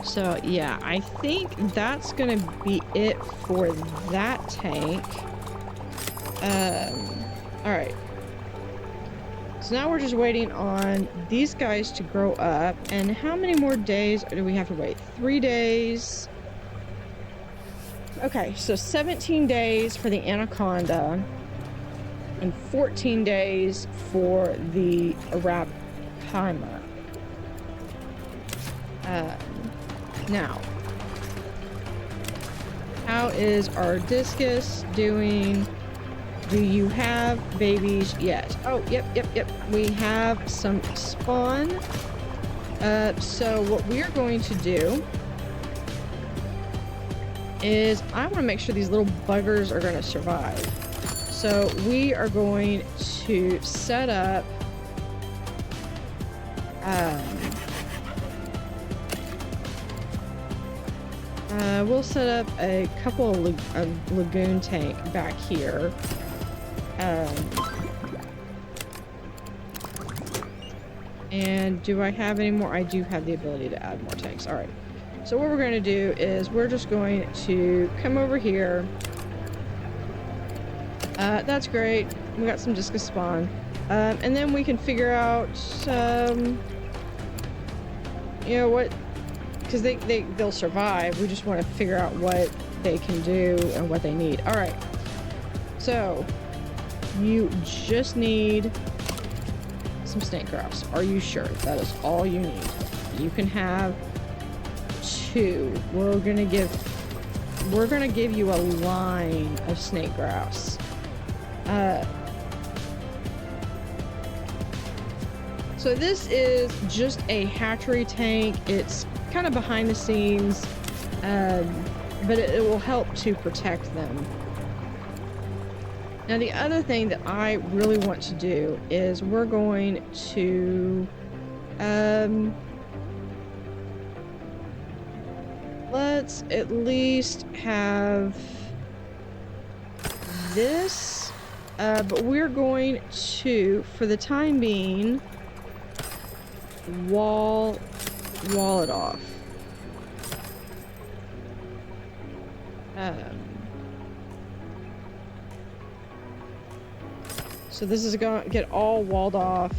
So yeah, I think that's gonna be it for that tank. All right. So now we're just waiting on these guys to grow up. And how many more days do we have to wait? 3 days. Okay, so 17 days for the anaconda and 14 days for the arapaima. Now, how is our discus doing? Do you have babies yet? Oh, yep. We have some spawn. So what we're going to do is I want to make sure these little buggers are going to survive. So we are going to set up we'll set up a couple of lagoon tank back here. And do I have any more? I do have the ability to add more tanks. All right. So what we're going to do is we're just going to come over here. That's great. We got some discus spawn. And then we can figure out, you know what, because they'll survive. We just want to figure out what they can do and what they need. All right. So you just need some snake grass. Are you sure? That is all you need. You can have 2. We're gonna give you a line of snake grass. So this is just a hatchery tank. It's kind of behind the scenes, but it will help to protect them. Now the other thing that I really want to do is we're going to let's at least have this. But we're going to, for the time being, wall it off. So this is going to get all walled off.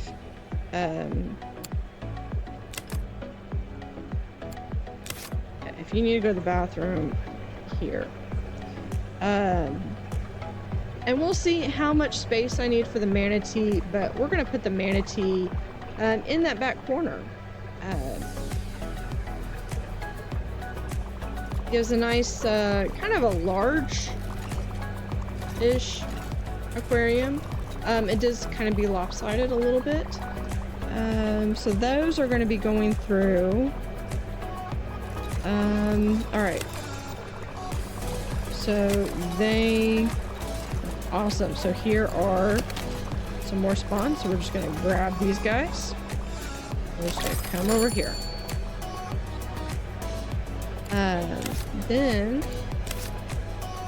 If you need to go to the bathroom, here. And we'll see how much space I need for the manatee, but we're going to put the manatee in that back corner. Gives a nice, kind of a large-ish aquarium. It does kind of be lopsided a little bit. So those are going to be going through. Alright. So awesome. So here are some more spawns. So we're just going to grab these guys. We're just going to come over here. Then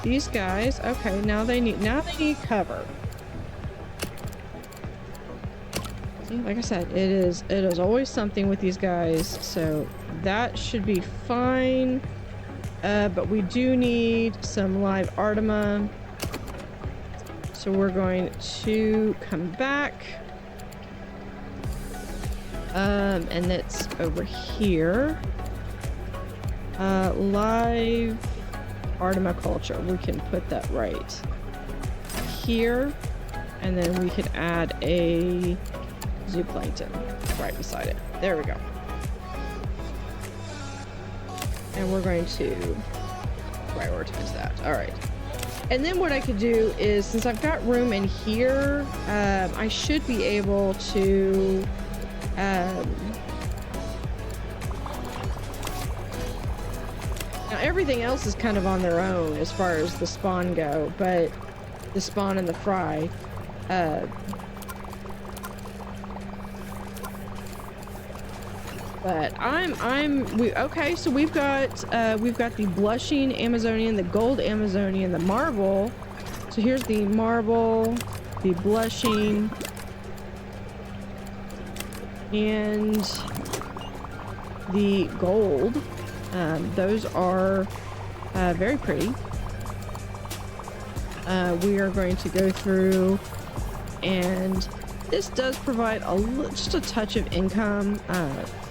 these guys, okay, now they need cover. See, like I said, it is always something with these guys, so that should be fine. But we do need some live Artemia. So we're going to come back. And it's over here. Live Artemia culture. We can put that right here. And then we could add a zooplankton right beside it. There we go. And we're going to prioritize that. All right. And then what I could do is, since I've got room in here, I should be able to now everything else is kind of on their own as far as the spawn go, but the spawn and the fry. But okay, so we've got the blushing Amazonian, the gold Amazonian, the marble. So here's the marble, the blushing, and the gold. Those are very pretty. We are going to go through, and this does provide just a touch of income.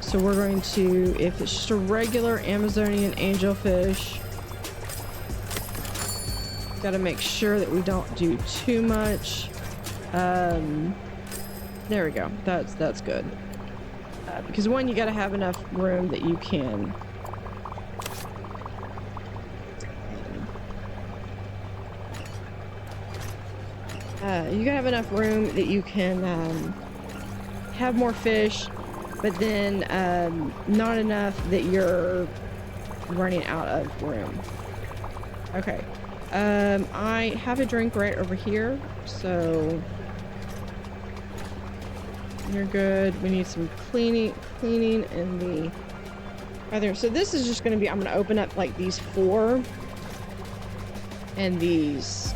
So we're going to, if it's just a regular Amazonian angelfish, got to make sure that we don't do too much. There we go. That's good. Because one, you got to have enough room that you can. You gotta have enough room that you can have more fish, but then not enough that you're running out of room. Okay. I have a drink right over here, so you're good. We need some cleaning in the bathroom. So this is just gonna be, I'm gonna open up like these 4 and these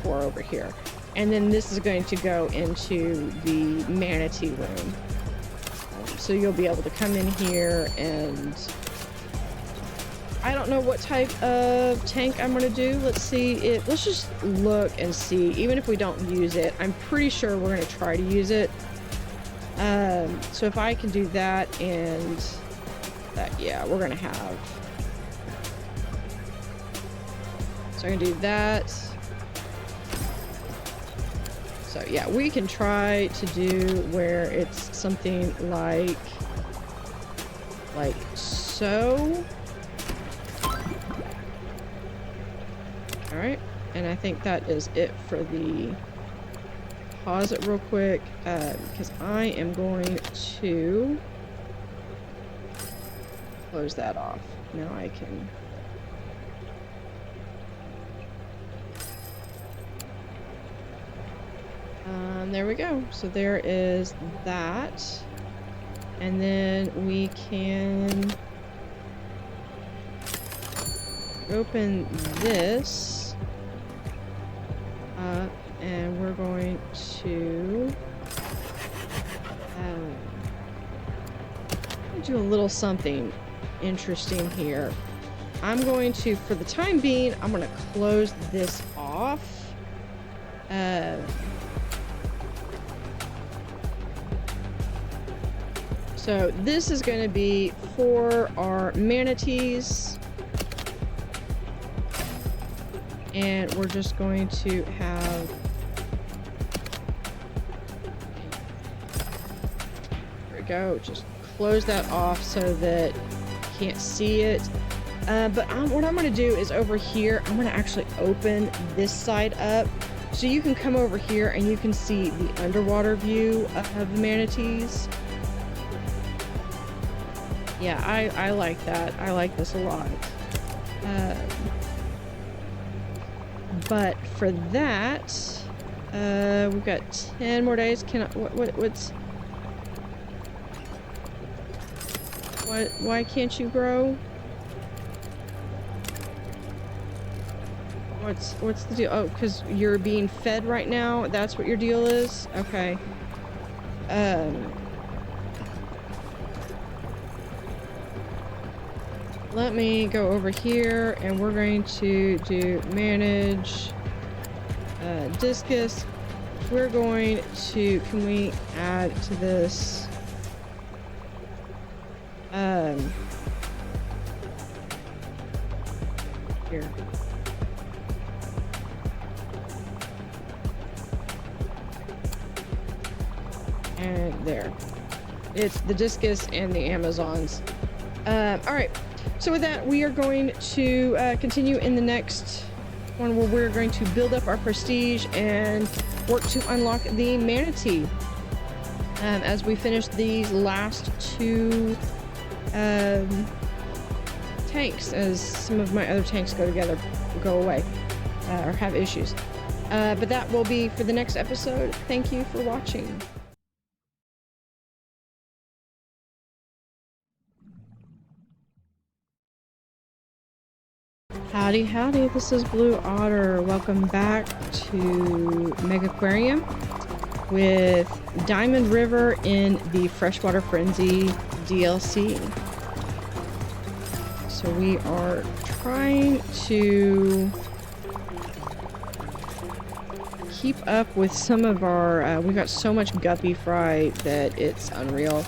4 over here. And then this is going to go into the manatee room. So you'll be able to come in here, and I don't know what type of tank I'm going to do. Let's see. Let's just look and see. Even if we don't use it, I'm pretty sure we're going to try to use it. So if I can do that and that, yeah, we're going to have. So I can do that. So yeah, we can try to do where it's something like so. All right, and I think that is it for the, pause it real quick, because I am going to close that off. Now I can. There we go. So there is that. And then we can open this up, and we're going to do a little something interesting here. I'm going to, for the time being, I'm going to close this off. So this is going to be for our manatees. And we're just going to have... There we go. Just close that off so that you can't see it. But what I'm going to do is over here, I'm going to actually open this side up so you can come over here and you can see the underwater view of the manatees. Yeah, I like that. I like this a lot. But for that, we've got 10 more days. Why can't you grow? What's the deal? Oh, because you're being fed right now? That's what your deal is? Okay. Let me go over here and we're going to do manage discus. We're going to, can we add to this? Here. And there. It's the discus and the Amazons. All right. So with that, we are going to continue in the next one where we're going to build up our prestige and work to unlock the manatee. As we finish these last two tanks, as some of my other tanks go away, or have issues. But that will be for the next episode. Thank you for watching. Howdy Howdy, this is Blue Otter. Welcome back to Megaquarium with Diamond River in the Freshwater Frenzy DLC. So we are trying to keep up with some of our, we got so much guppy fry that it's unreal.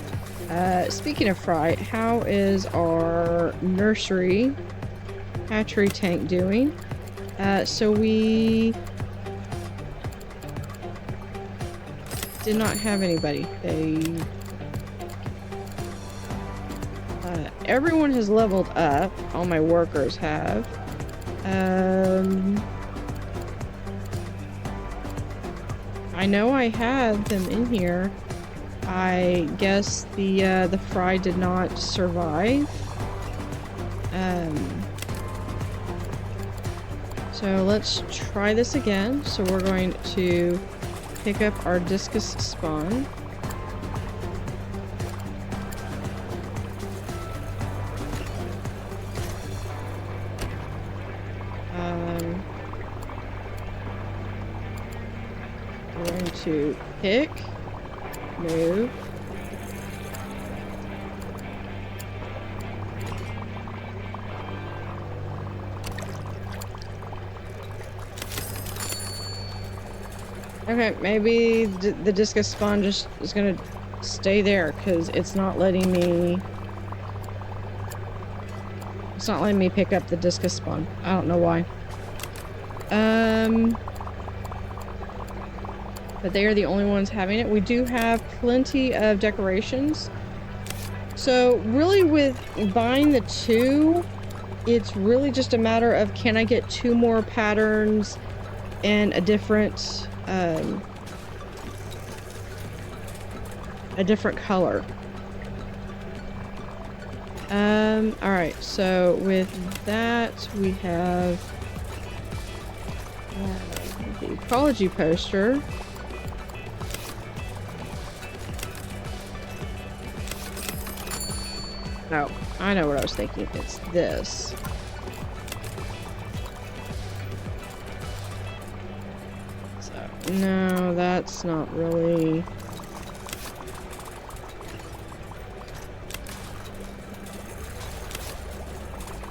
Speaking of fry, how is our hatchery tank doing? So we did not have anybody. Everyone has leveled up. All my workers have. I know I had them in here. I guess the fry did not survive. So let's try this again. So we're going to pick up our discus spawn. We're going to pick, move. Okay, maybe the discus spawn just is gonna stay there because it's not letting me. It's not letting me pick up the discus spawn. I don't know why. But they are the only ones having it. We do have plenty of decorations. So really, with buying the two, it's really just a matter of can I get 2 more patterns and a different color. Alright, so with that we have the ecology poster. Oh, I know what I was thinking. It's this. no, that's not really...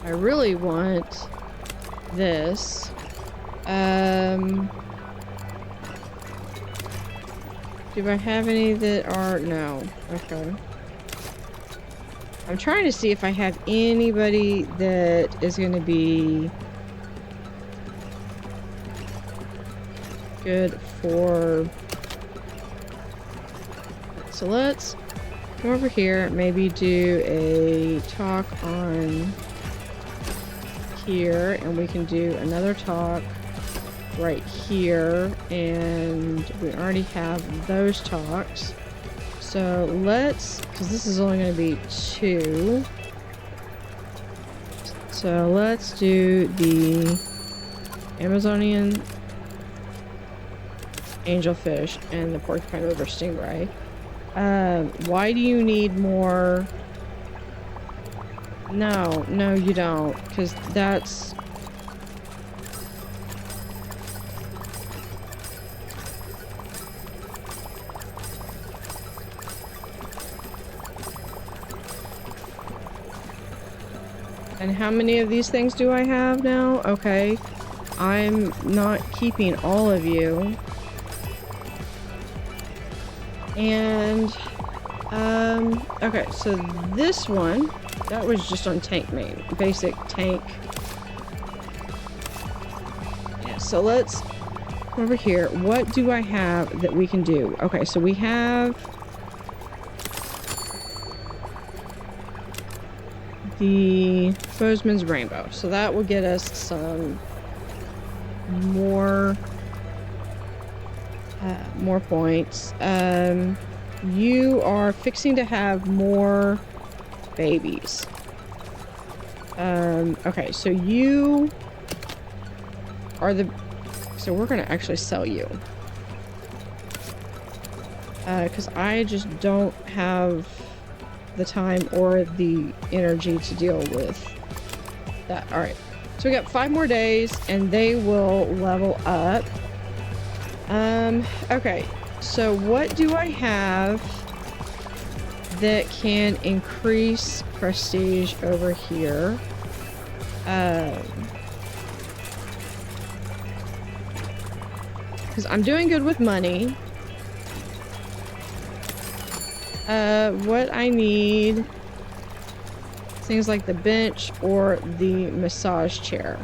I really want this. Do I have any that are... No. Okay. I'm trying to see if I have anybody that is going to be good for... So let's come over here, maybe do a talk on here, and we can do another talk right here, and we already have those talks. So let's, because this is only going to be 2. So let's do the Amazonian angelfish and the Porcupine River stingray. Why do you need more? No, no, you don't, because that's... And how many of these things do I have now? Okay, I'm not keeping all of you. And, okay, so this one, that was just on tank main, basic tank. Yeah, so let's come over here. What do I have that we can do? Okay, so we have the Bozeman's Rainbow. So that will get us some more points. You are fixing to have more babies. Okay, so you are the... So we're gonna actually sell you. Because I just don't have the time or the energy to deal with that. Alright, so we got 5 more days, and they will level up. Okay, so what do I have that can increase prestige over here? Because I'm doing good with money. What I need, things like the bench or the massage chair.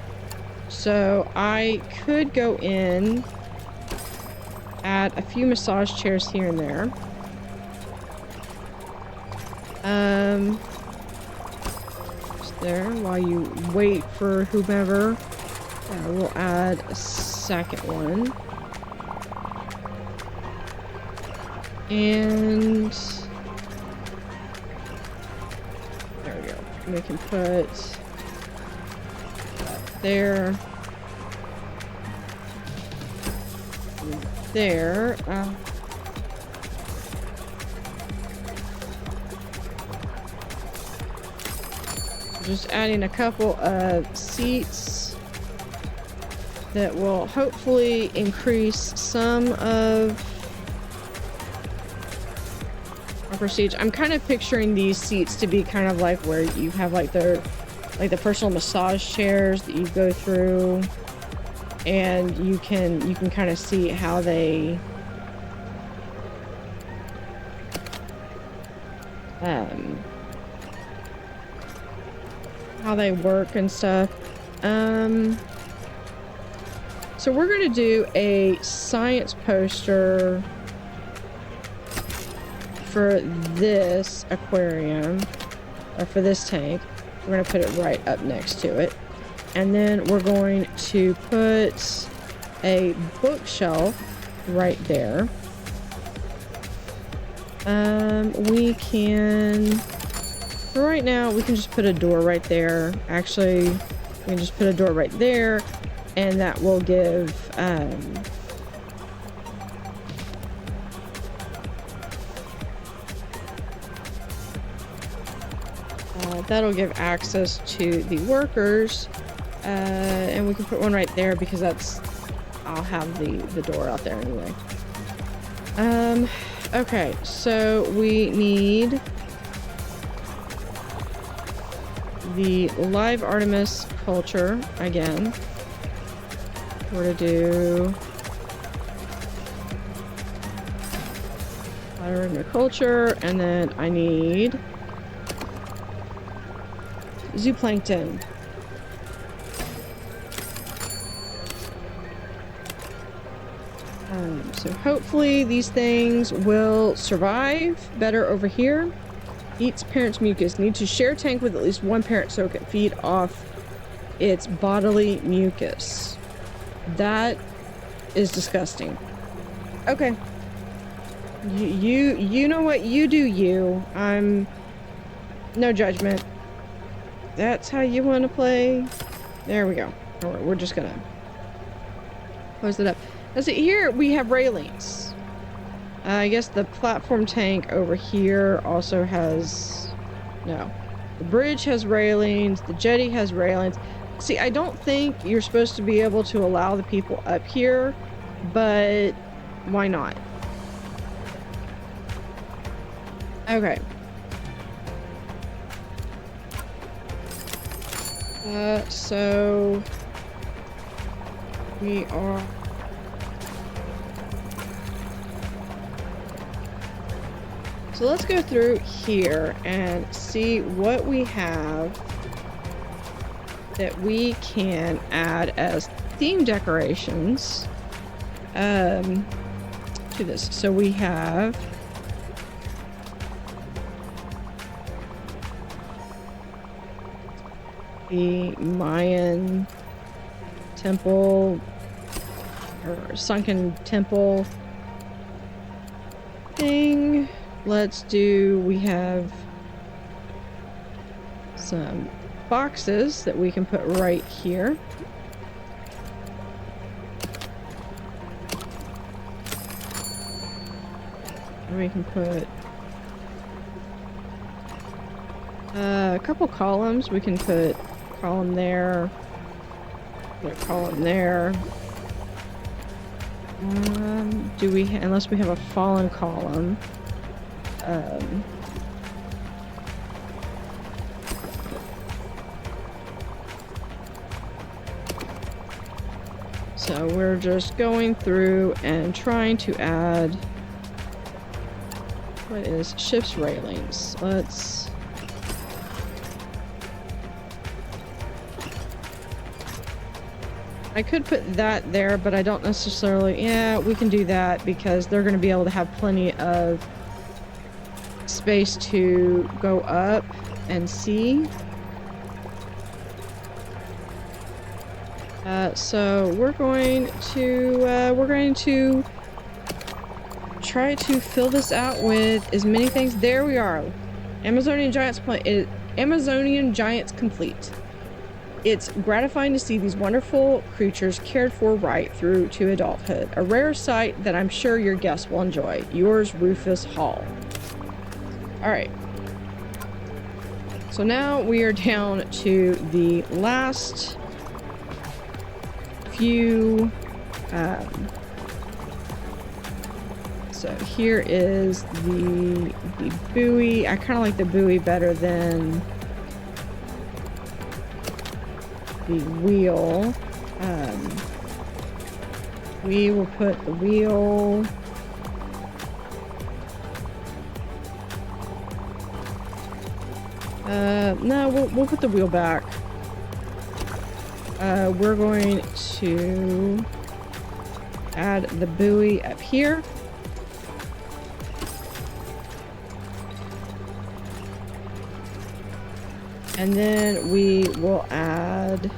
So I could go in, add a few massage chairs here and there. Just there while you wait for whomever. We'll add a second one. And there we go. We can put that there. There. Just adding a couple of seats that will hopefully increase some of our prestige. I'm kind of picturing these seats to be kind of like where you have like the personal massage chairs that you go through, and you can kind of see how they work and stuff. So we're going to do a science poster for this aquarium, or for this tank. We're going to put it right up next to it. And then we're going to put a bookshelf right there. We can, for right now, we can just put a door right there. Actually, we can just put a door right there, and that will give, that'll give access to the workers, and we can put one right there because that's I'll have the door out there anyway. Okay, so we need the live Artemis culture again. We're to do live Artemis culture, and then I need zooplankton. So hopefully these things will survive better over here. Eats parent's mucus. Need to share tank with at least one parent so it can feed off its bodily mucus. That is disgusting. Okay. You know what? You do you. I'm... No judgment. That's how you want to play. There we go. Alright, we're just gonna close it up. Now see, here we have railings. I guess the platform tank over here also has... No. The bridge has railings. The jetty has railings. See, I don't think you're supposed to be able to allow the people up here, but why not? Okay. So... we are... So let's go through here and see what we have that we can add as theme decorations to this. So we have the Mayan temple or sunken temple thing. Let's do, we have some boxes that we can put right here. And we can put a couple columns. We can put a column there, put a column there. Do we, unless we have a fallen column. So we're just going through and trying to add, what is ship's railings? Let's, I could put that there, but I don't necessarily, yeah, we can do that because they're going to be able to have plenty of space to go up and see. So we're going to try to fill this out with as many things. There we are. Amazonian Giants complete. It's gratifying to see these wonderful creatures cared for right through to adulthood. A rare sight that I'm sure your guests will enjoy. Yours, Rufus Hall. Alright. So now we are down to the last few. So here is the buoy. I kind of like the buoy better than the wheel. We will put the wheel. No, we'll put the wheel back. We're going to add the buoy up here. And then we will add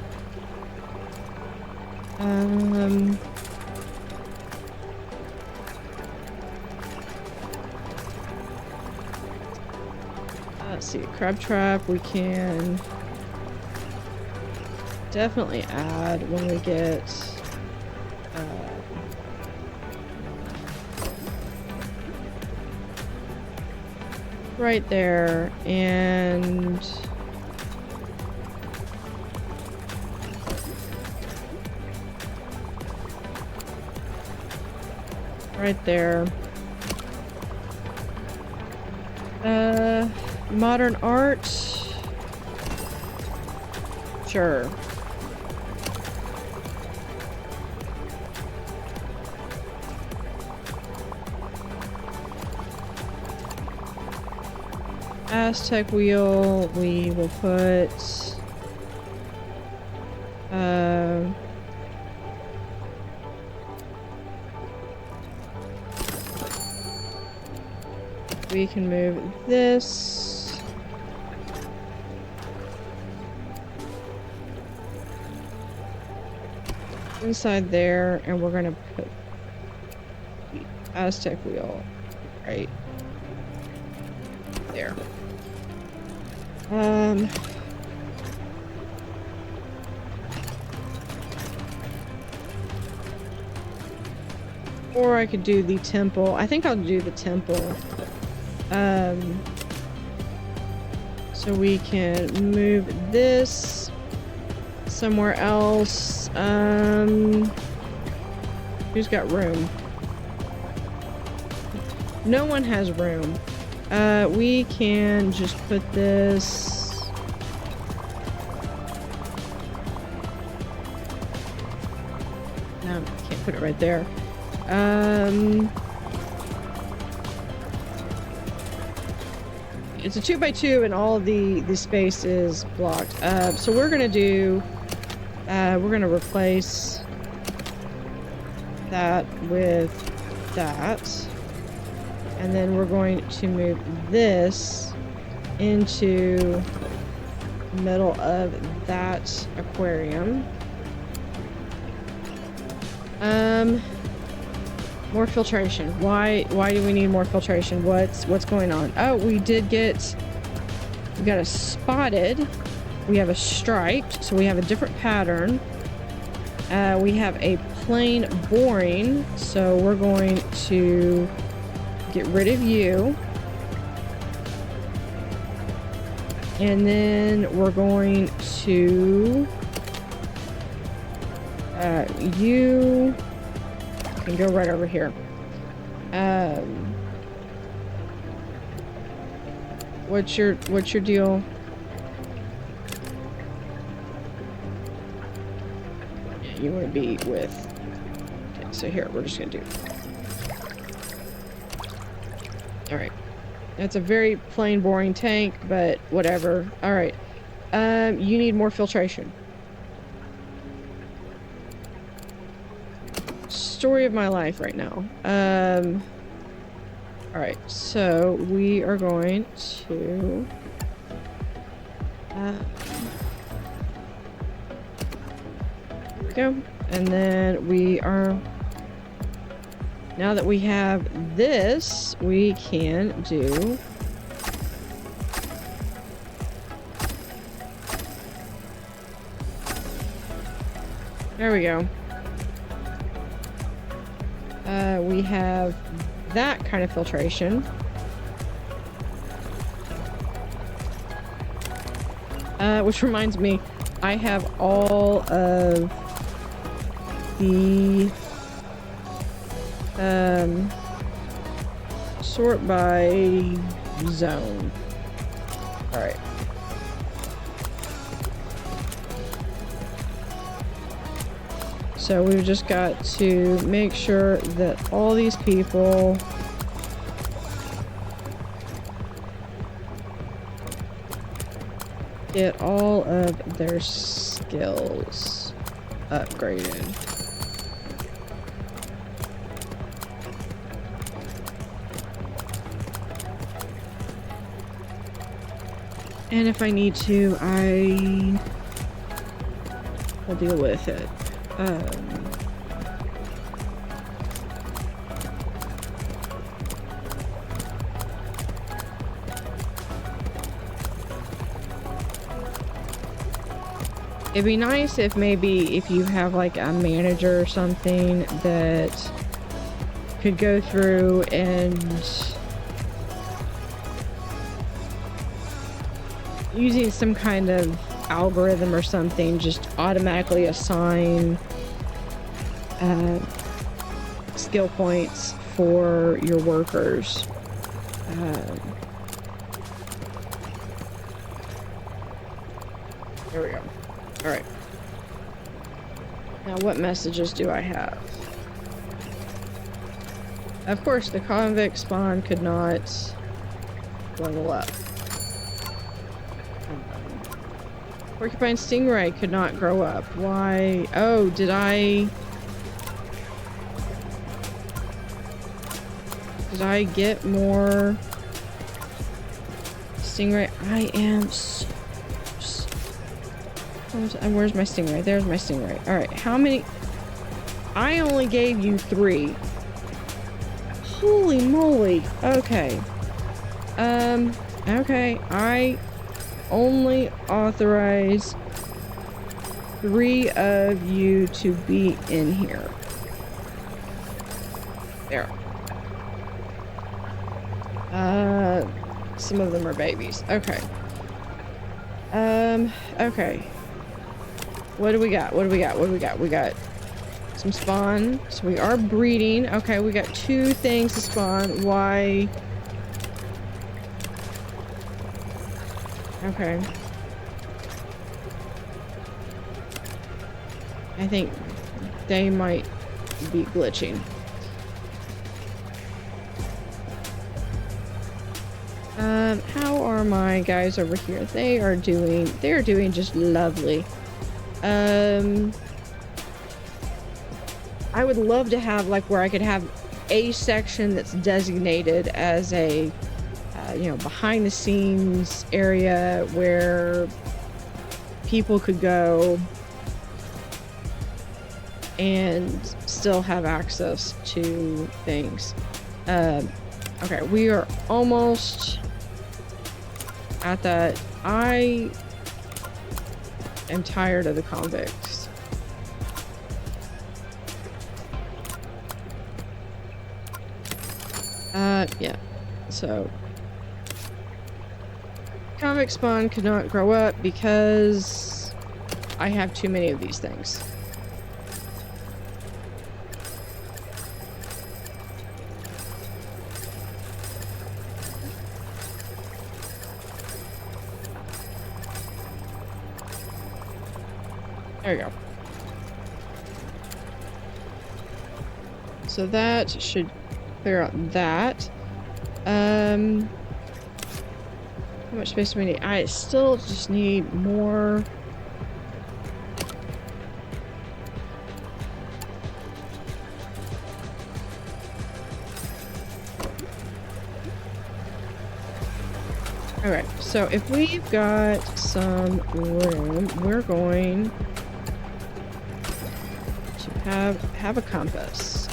let's see, crab trap we can definitely add when we get right there. And right there. Modern art. Sure. Aztec wheel, we will put we can move this. Inside there, and we're gonna put the Aztec wheel right there. Or I could do the temple. I think I'll do the temple. So we can move this somewhere else. Who's got room? No one has room. We can just put this... No, can't put it right there. It's a 2x2 and all of the space is blocked. So we're gonna do... we're gonna replace that with that. And then we're going to move this into the middle of that aquarium. More filtration. Why do we need more filtration? What's going on? Oh, we got a spotted. We have a striped, so we have a different pattern. We have a plain boring, so we're going to get rid of you. And then we're going to you can go right over here. What's your deal? Yeah, you want to be with... Okay, so here, we're just gonna do... Alright. That's a very plain, boring tank, but whatever. Alright. You need more filtration. Story of my life right now. Alright, so we are going to... there we go. And then we are... Now that we have this, we can do... There we go. We have that kind of filtration. Which reminds me, I have all of the sort by zone. Alright. So we've just got to make sure that all these people get all of their skills upgraded. And if I need to, I will deal with it. It'd be nice if maybe if you have like a manager or something that could go through and using some kind of algorithm or something, just automatically assign skill points for your workers. There we go. All right. Now, what messages do I have? Of course, the convict spawn could not level up. Porcupine stingray could not grow up. Why? Oh, did I get more stingray? I am so... Where's my stingray? There's my stingray. All right, how many? I only gave you 3. Holy moly. Okay. Okay. I only authorize 3 of you to be in here. There. Some of them are babies. Okay. Okay. What do we got? What do we got? What do we got? We got some spawn. So we are breeding. Okay, we got 2 things to spawn. Why? Okay. I think they might be glitching. How are my guys over here? They are doing just lovely. I would love to have like where I could have a section that's designated as a you know, behind the scenes area where people could go and still have access to things. Okay, we are almost at that. I am tired of the convicts. Yeah. So convict spawn could not grow up because I have too many of these things. There we go. So that should clear out that. How much space do we need? I still just need more. Alright, so if we've got some room, we're going to have a compass.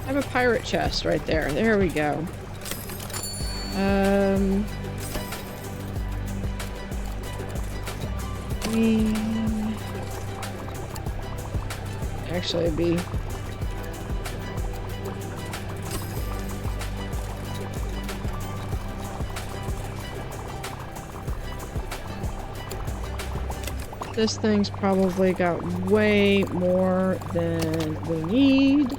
Have a pirate chest right there. There we go. Actually it'd be this thing's probably got way more than we need.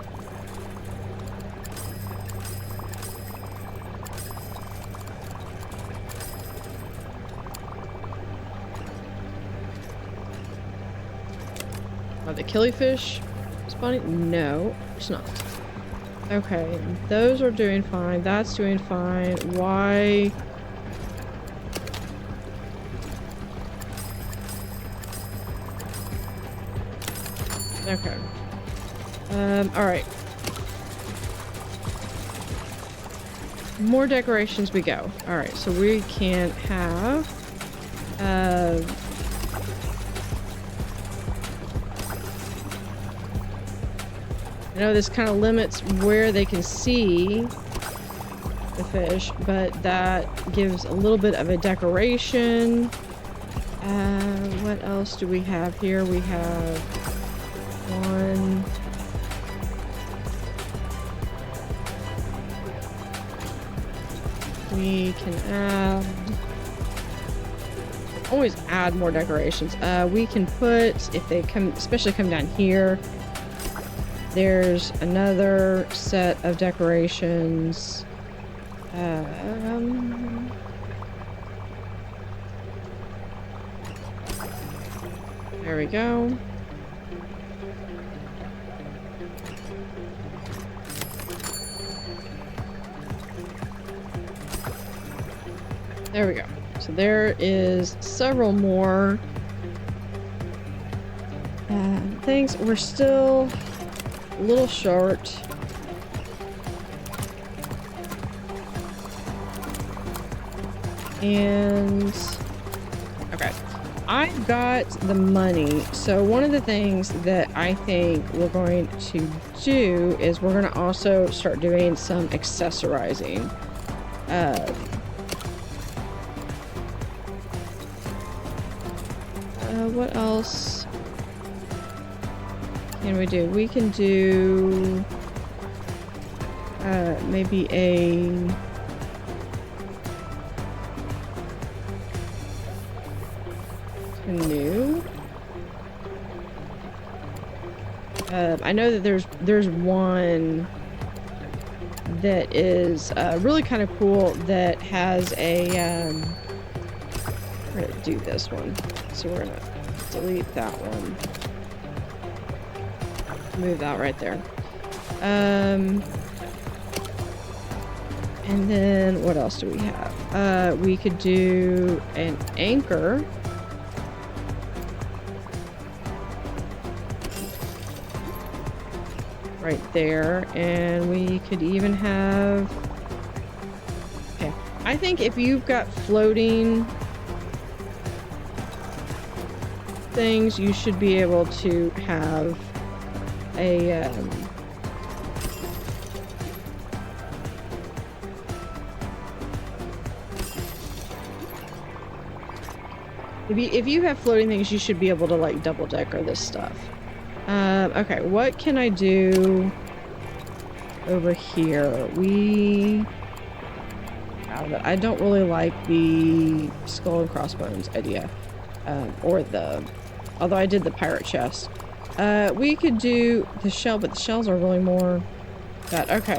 Are the killifish spawning? No, it's not. Okay, those are doing fine. That's doing fine. Why? Okay. Alright. More decorations we go. Alright, so we can have I know this kind of limits where they can see the fish, but that gives a little bit of a decoration. What else do we have here? We have one. We can add always add more decorations. We can put, if they come, especially come down here, there's another set of decorations. There we go. There we go. So there is several more things. We're still a little short. And okay, I've got the money. So one of the things that I think we're going to do is we're going to also start doing some accessorizing. What else can we do? We can do maybe a canoe. I know that there's one that is really kind of cool that has a we're gonna do this one, so we're gonna delete that one, move that right there. And then what else do we have? We could do an anchor. Right there, and we could even have, okay, I think if you've got floating things, you should be able to have a if you have floating things, you should be able to like double decker this stuff. Okay, what can I do over here? I don't really like the skull and crossbones idea, although I did the pirate chest. We could do the shell, but the shells are really more that. Okay.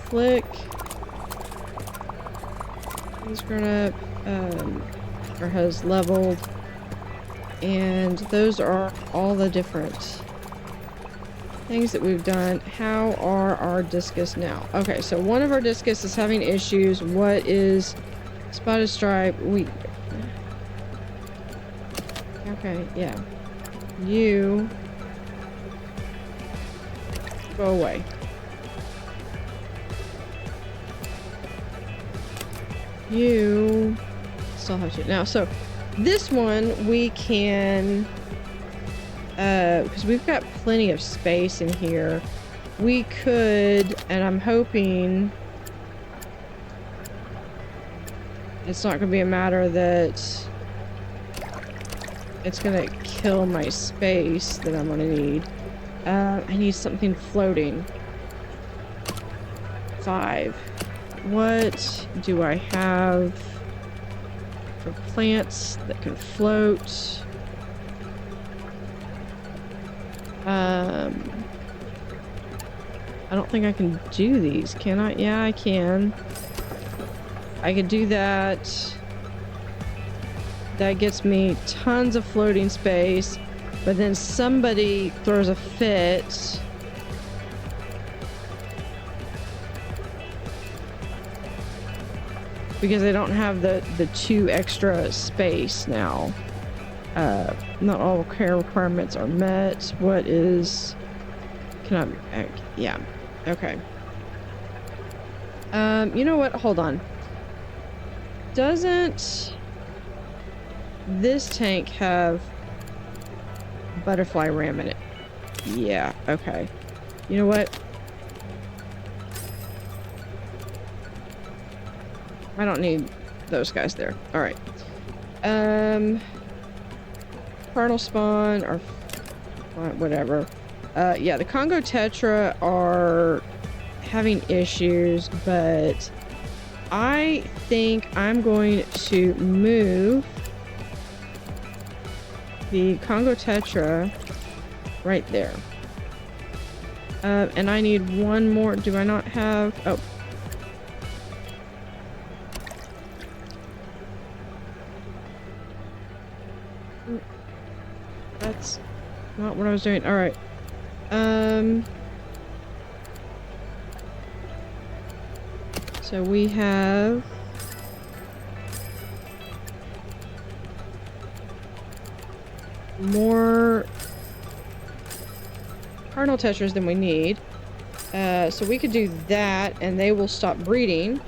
Flick. He's gonna, or has leveled. And those are all the different things that we've done. How are our discus now? Okay, so one of our discus is having issues. What is spotted stripe? Okay, yeah. You go away. You still have to now. So this one we can, because we've got plenty of space in here, we could, and I'm hoping it's not going to be a matter that it's going to kill my space that I'm going to need. I need something floating. 5. What do I have for plants that can float? I don't think I can do these, can I? Yeah, I can. I could do that. That gets me tons of floating space, but then somebody throws a fit. Because I don't have the 2 extra space now. Not all care requirements are met. What is... Can I... Yeah. Okay. You know what? Hold on. Doesn't this tank have butterfly ram in it? Yeah. Okay. You know what? I don't need those guys there. All right. Carnal spawn or whatever. Yeah, the Congo Tetra are having issues, but I think I'm going to move the Congo Tetra right there. And I need one more. Do I not have... Oh. That's not what I was doing. All right. So we have more cardinal tetras than we need. So we could do that and they will stop breeding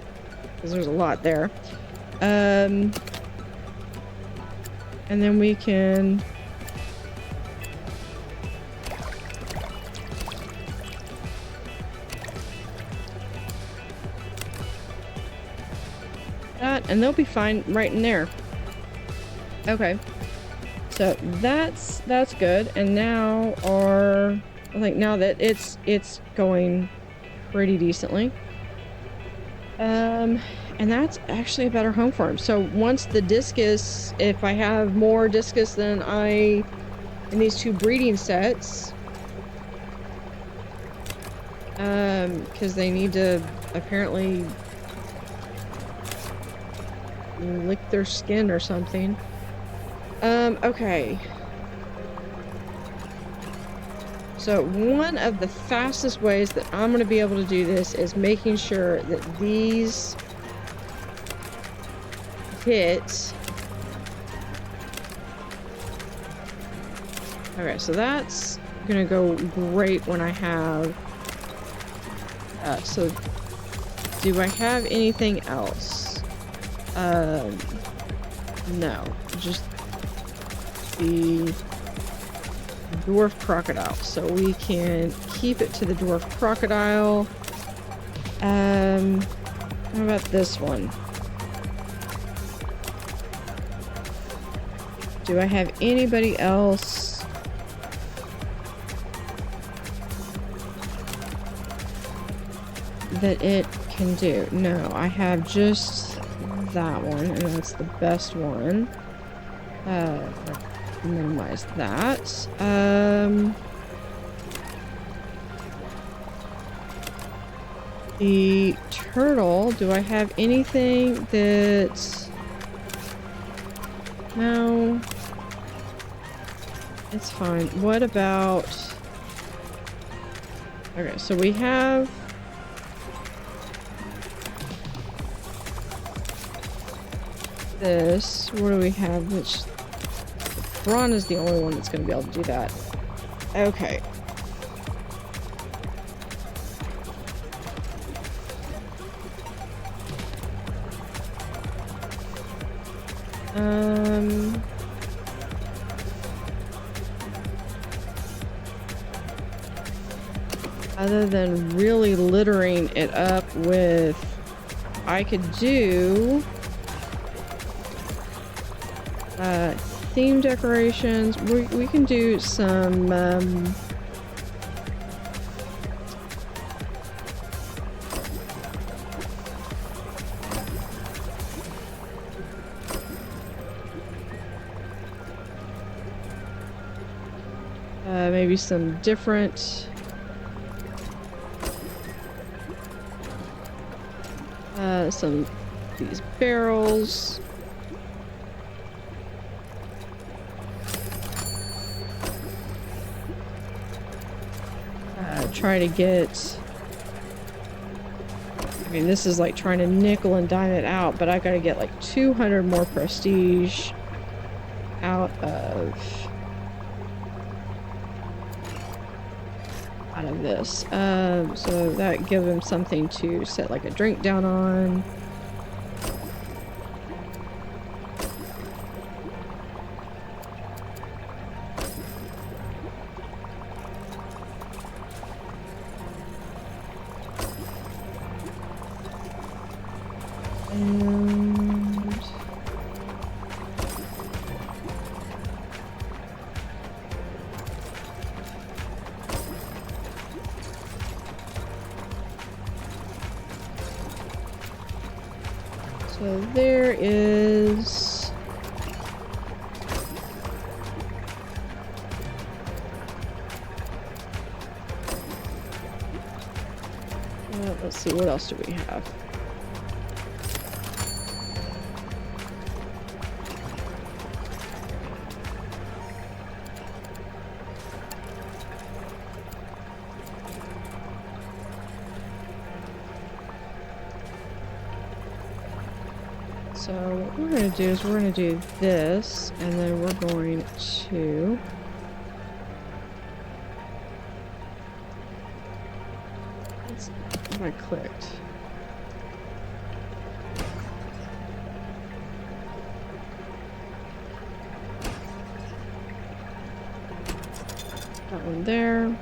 because there's a lot there. And then we can that, and they'll be fine right in there. Okay, so that's good. And now I think now that it's going pretty decently, and that's actually a better home for him. So once the discus, if I have more discus than in these two breeding sets, because they need to apparently lick their skin or something. Okay. So one of the fastest ways that I'm going to be able to do this is making sure that these hit. Okay, so that's going to go great when I have... so do I have anything else? No, just the dwarf crocodile. So we can keep it to the dwarf crocodile. How about this one? Do I have anybody else? That it can do? No, I have just that one, and that's the best one. Minimize that. The turtle, do I have anything that... No. It's fine. What about... Okay, so we have... this. What do we have? Which... Ron is the only one that's going to be able to do that. Okay. Other than really littering it up with... I could do... theme decorations. We can do some maybe some different some these barrels. Try to get... I mean, this is like trying to nickel and dime it out, but I gotta get like 200 more prestige out of this. So that gives him something to set like a drink down on. So there is... let's see, what else do we have? So what we're going to do is we're going to do this, and then we're going to... Let's see if I clicked. That one there.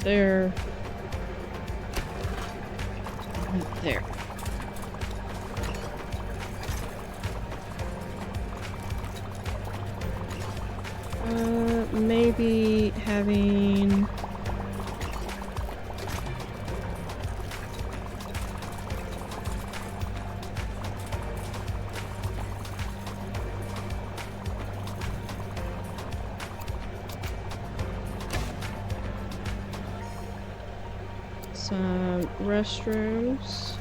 There. There. Maybe having... some restrooms.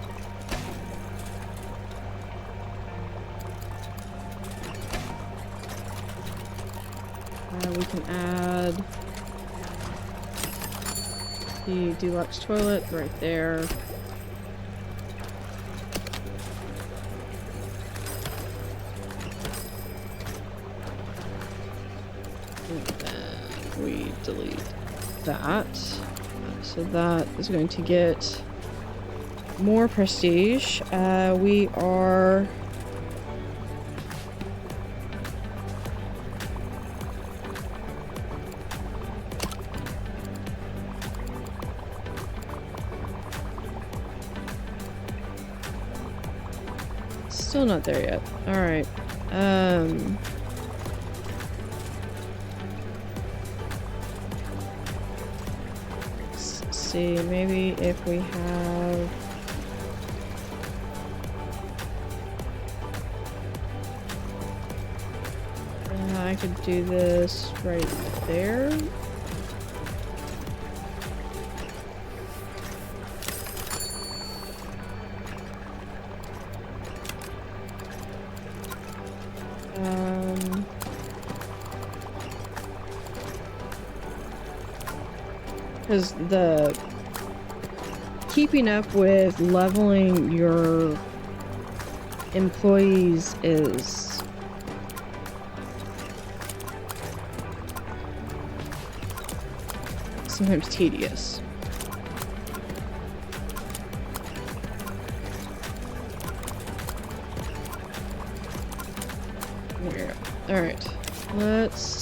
We can add the deluxe toilet right there. And then we delete that. So that is going to get more prestige. We are... Still not there yet. Alright. Let's see, maybe if we have... I could do this right there. Because the keeping up with leveling your employees is sometimes tedious. There we go. Alright, let's...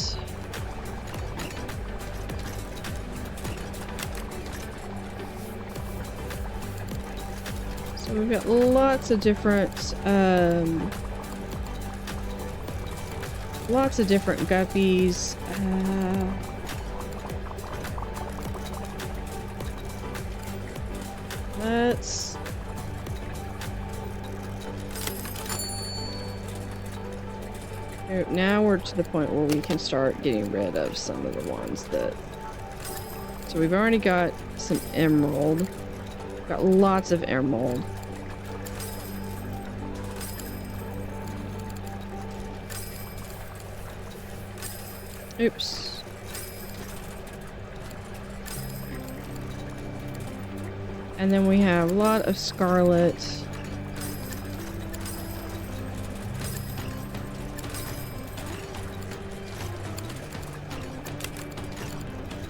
So we've got lots of different guppies. Let's... Now we're to the point where we can start getting rid of some of the ones that... So we've already got some emerald. Got lots of emerald. Oops. And then we have a lot of scarlet.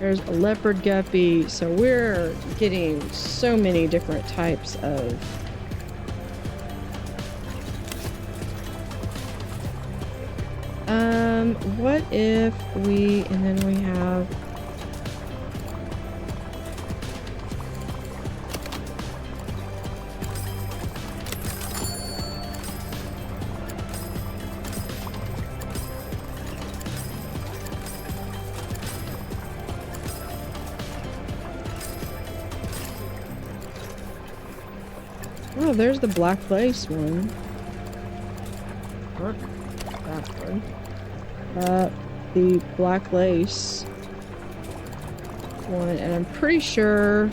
There's a leopard guppy, so we're getting so many different types of what if we, and then we have Oh, there's the black lace one. Not that one. The black lace one, and I'm pretty sure.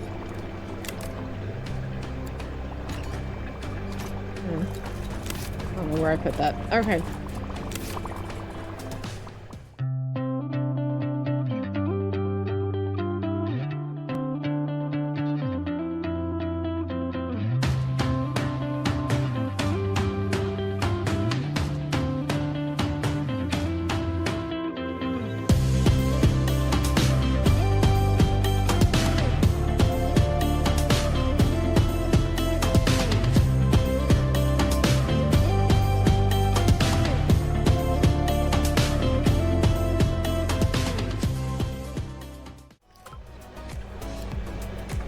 I don't know where I put that. Okay.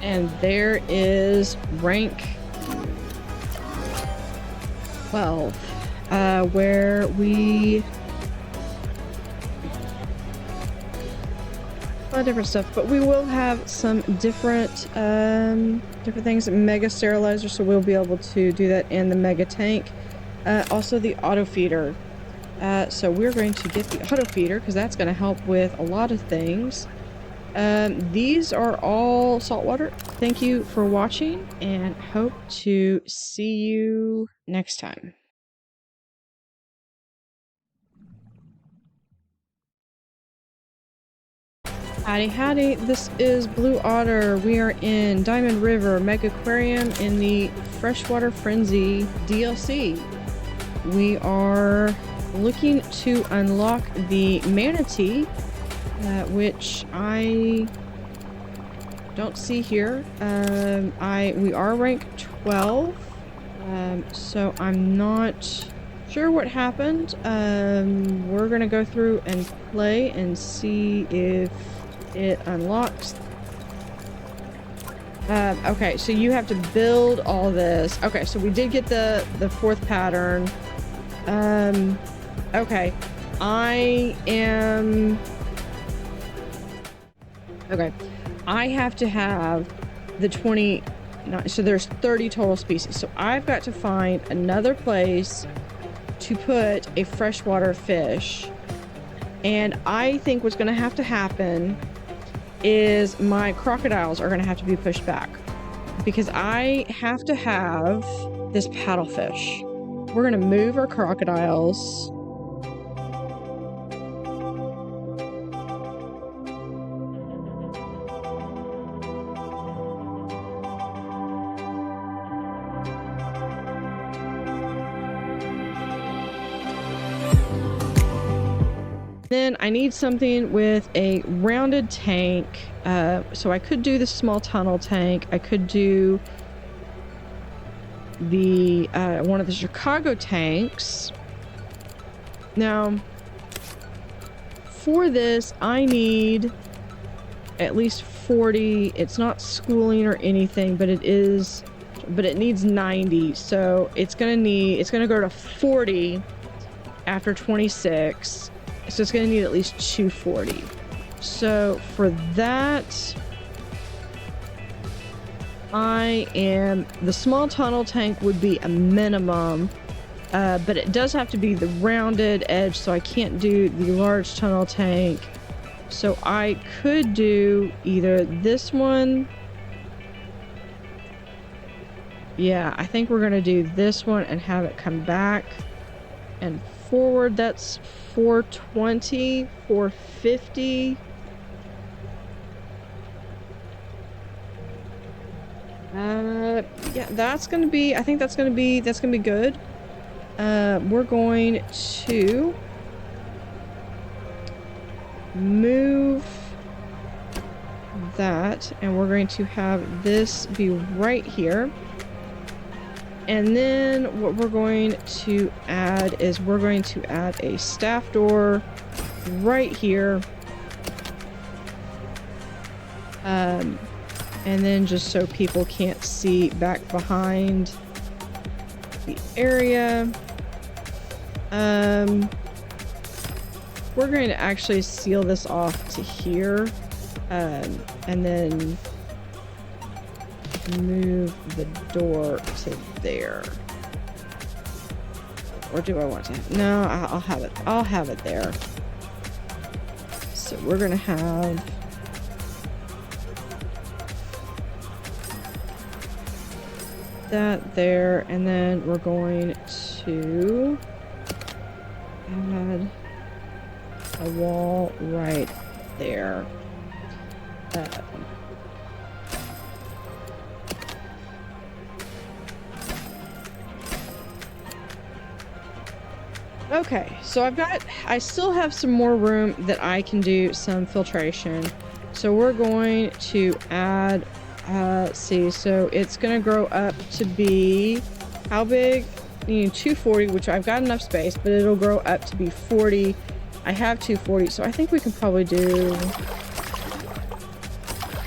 And there is rank 12, where we... a lot of different stuff, but we will have some different things. Mega sterilizer, so we'll be able to do that in the mega tank. Also the auto feeder. So we're going to get the auto feeder because that's going to help with a lot of things. These are all saltwater. Thank you for watching and hope to see you next time. Howdy howdy, this is Blue Otter. We are in Diamond River Megaquarium in the Freshwater Frenzy DLC. We are looking to unlock the manatee, which I don't see here. We are rank 12, so I'm not sure what happened. We're gonna go through and play and see if it unlocks. Okay, so you have to build all this. Okay, so we did get the fourth pattern. Okay, okay, I have to have the 20, so there's 30 total species. So I've got to find another place to put a freshwater fish. And I think what's gonna have to happen is my crocodiles are gonna have to be pushed back because I have to have this paddlefish. We're gonna move our crocodiles. Then I need something with a rounded tank. So I could do the small tunnel tank. I could do the one of the Chicago tanks. Now, for this, I need at least 40. It's not schooling or anything, but it needs 90. So it's gonna go to 40 after 26. So it's going to need at least 240. So for that, the small tunnel tank would be a minimum, but it does have to be the rounded edge, so I can't do the large tunnel tank. So I could do either this one. Yeah, I think we're going to do this one and have it come back and forward. That's 420, 450. Yeah, that's gonna be, I think that's gonna be good. We're going to move that, and we're going to have this be right here. And then what we're going to add is we're going to add a staff door right here. And then just so people can't see back behind the area. We're going to actually seal this off to here. And then move the door to there. Or do I want to? No, I'll have it. I'll have it there. So we're gonna have that there, and then we're going to add a wall right there. Okay, so I still have some more room that I can do some filtration. So we're going to add, see, so it's gonna grow up to be, how big? You need 240, which I've got enough space, but it'll grow up to be 40. I have 240, so I think we can probably do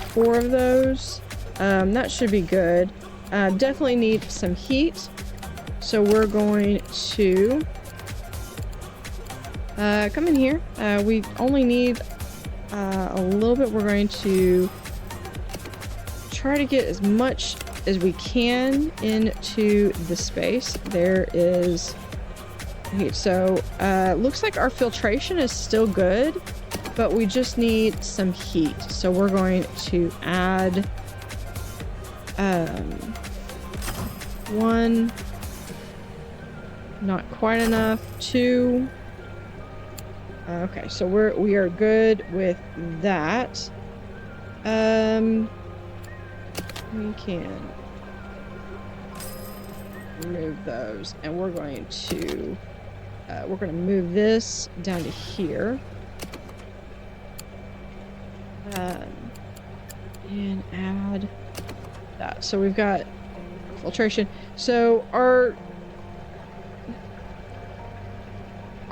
4 of those. That should be good. Definitely need some heat. So we're going to come in here. We only need a little bit. We're going to try to get as much as we can into the space. There is heat. So looks like our filtration is still good, but we just need some heat. So we're going to add 1, not quite enough, 2. Okay, so we are good with that. We can remove those, and we're going to move this down to here. And add that. So we've got filtration. So our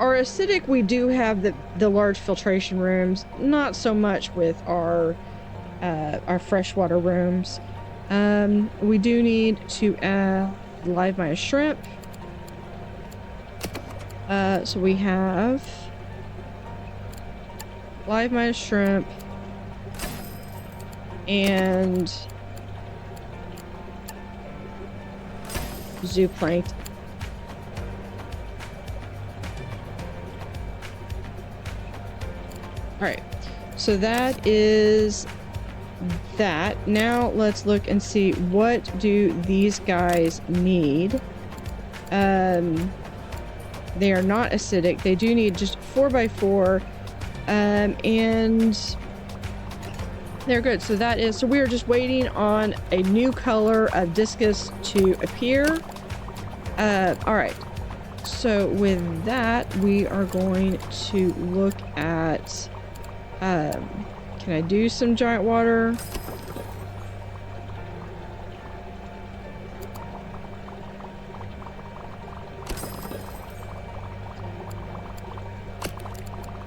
acidic, we do have the large filtration rooms, not so much with our freshwater rooms. We do need to add live Maya shrimp. So we have live Maya shrimp and zooplankton. Alright, so that is that. Now let's look and see, what do these guys need? They are not acidic. They do need just 4x4, and they're good. So that is, so we are just waiting on a new color of discus to appear. Alright, so with that, we are going to look at, can I do some giant water?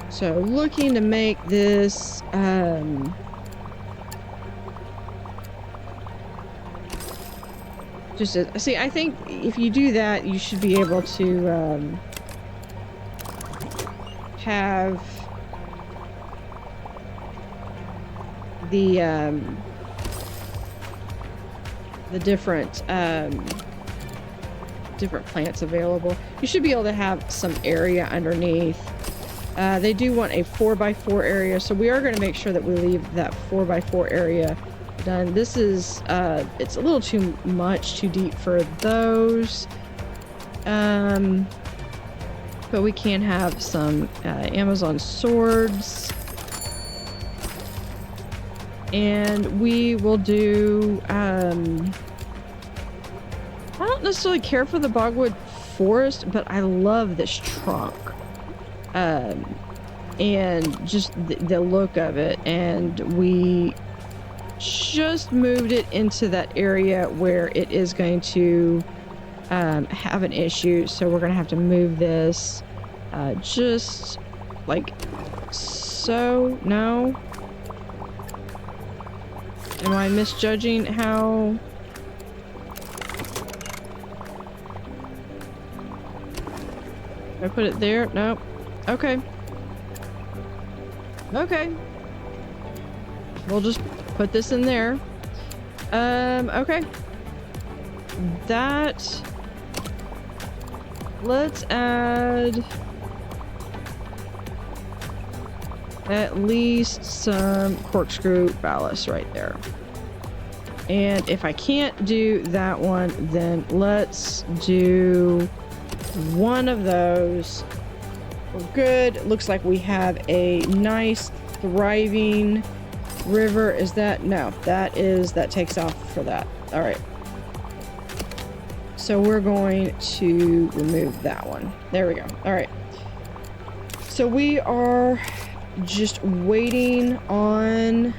So looking to make this, see, I think if you do that, you should be able to, have the different plants available. You should be able to have some area underneath. They do want a 4x4 area, so we are going to make sure that we leave that 4x4 area done. This is it's a little too much, too deep for those, but we can have some Amazon swords, and we will do I don't necessarily care for the bogwood forest, but I love this trunk, and just the look of it. And we just moved it into that area where it is going to have an issue, so we're gonna have to move this just like so. No, am I misjudging how? I put it there? Nope. Okay. Okay. We'll just put this in there. Okay. Let's add at least some corkscrew ballast right there. And if I can't do that one, then let's do one of those. We're good. Looks like we have a nice, thriving river. Is that? No, that takes off for that. All right. So we're going to remove that one. There we go. All right. So we are just waiting on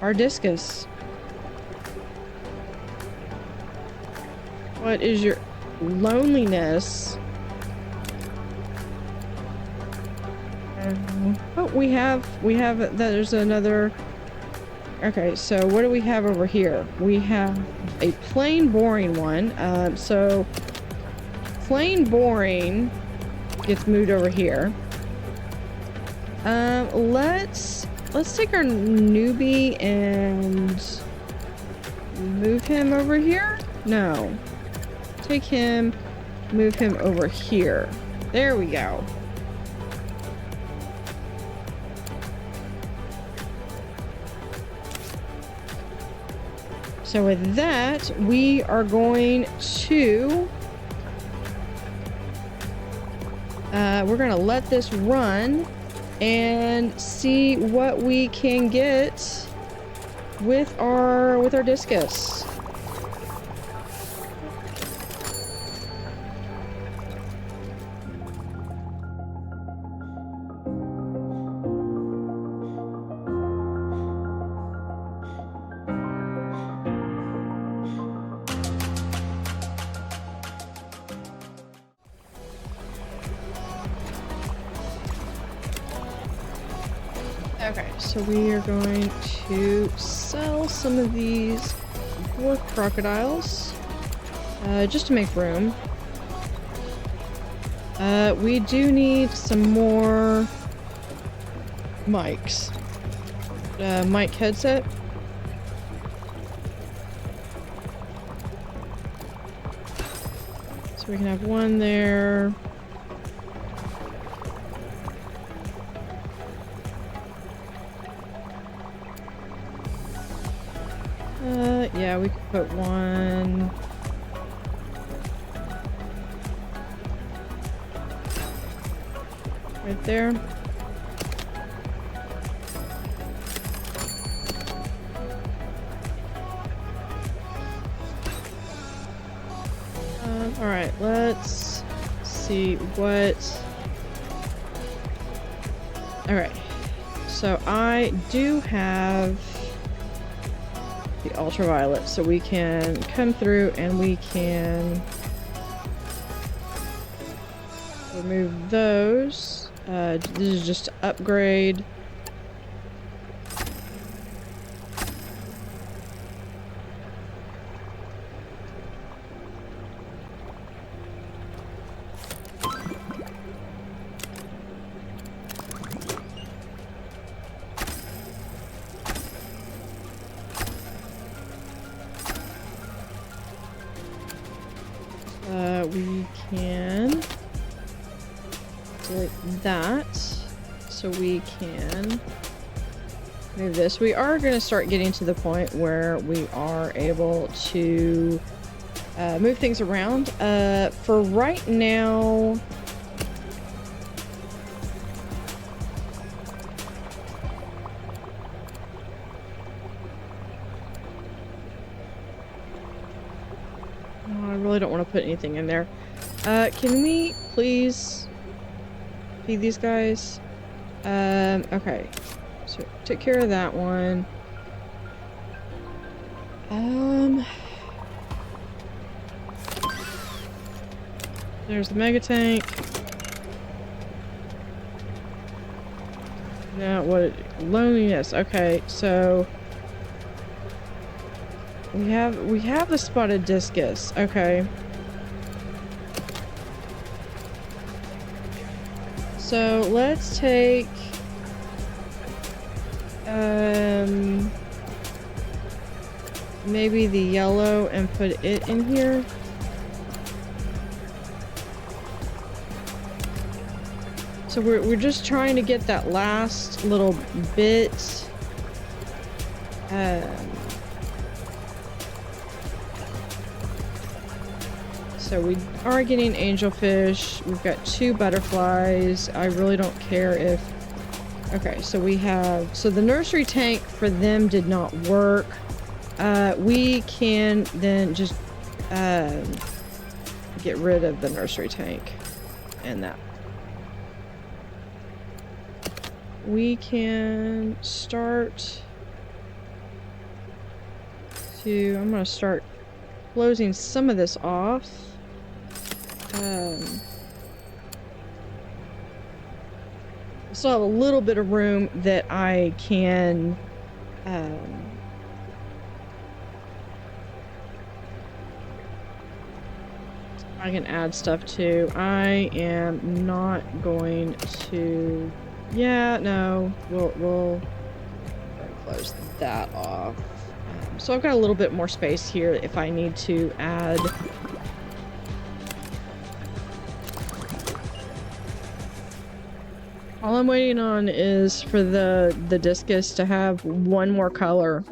our discus. What is your loneliness? Oh, we have there's another. Okay, so what do we have over here? We have a plain boring one. So plain boring gets moved over here. Let's take our newbie and move him over here. No, take him, move him over here. There we go. So with that, we are going to we're gonna let this run and see what we can get with our discus. Okay, so we are going to sell some of these dwarf crocodiles, just to make room. We do need some more mics. Mic headset. So we can have one there. Yeah, we could put one right there. All right, let's see what. All right, so I do have the ultraviolet, so we can come through and we can remove those. This is just to upgrade. We can delete that, so we can move this. We are going to start getting to the point where we are able to move things around. For right now, I really don't want to put anything in there. Can we please feed these guys? Okay. So took care of that one. There's the mega tank. Now what? Loneliness. Okay, so we have the spotted discus. Okay. So let's take maybe the yellow and put it in here. So we're just trying to get that last little bit. So we are getting angelfish. We've got 2 butterflies. I really don't care if... Okay, so we have... So the nursery tank for them did not work. We can then just get rid of the nursery tank and that. We can start to... I'm going to start closing some of this off. I still have a little bit of room that I can add stuff to. I am not going to... Yeah, no, we'll close that off. So I've got a little bit more space here if I need to add... All I'm waiting on is for the discus to have 1 more color.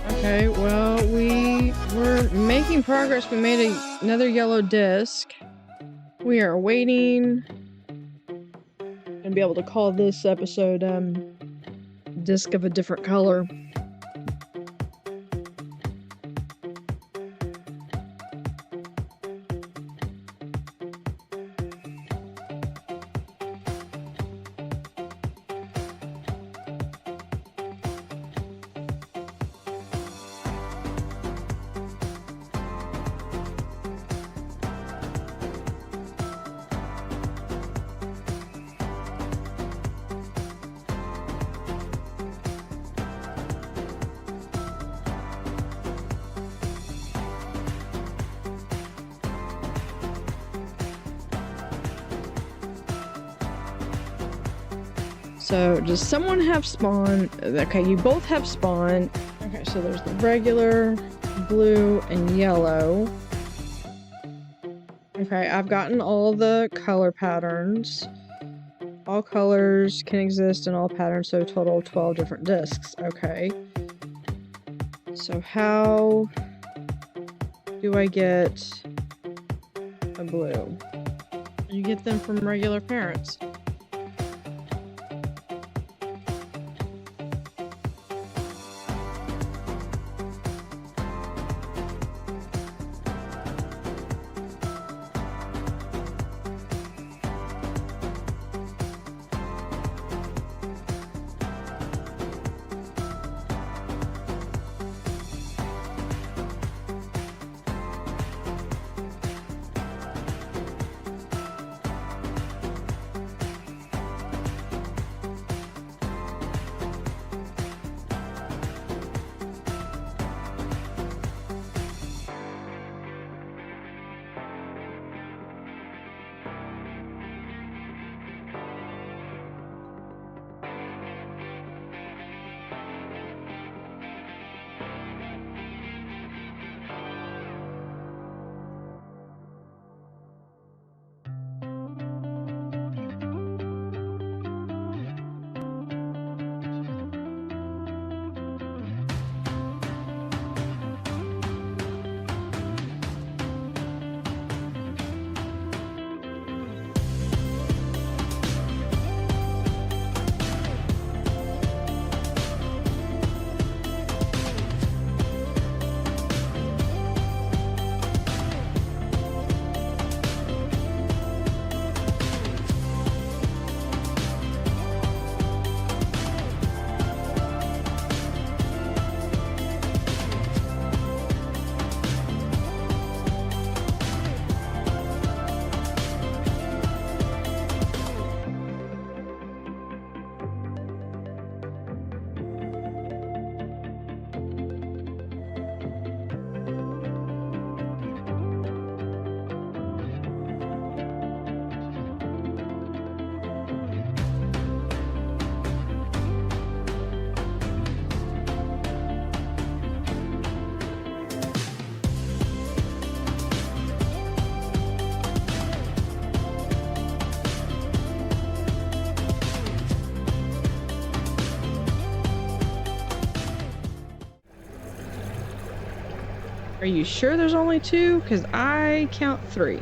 Okay, well, we were making progress. We made another yellow disc. We are waiting. And be able to call this episode, Disc of a Different Color. So, does someone have spawn? Okay, you both have spawn. Okay, so there's the regular, blue, and yellow. Okay, I've gotten all the color patterns. All colors can exist in all patterns, so a total of 12 different discs. Okay. So how do I get a blue? You get them from regular parents. Are you sure there's only 2? Because I count 3.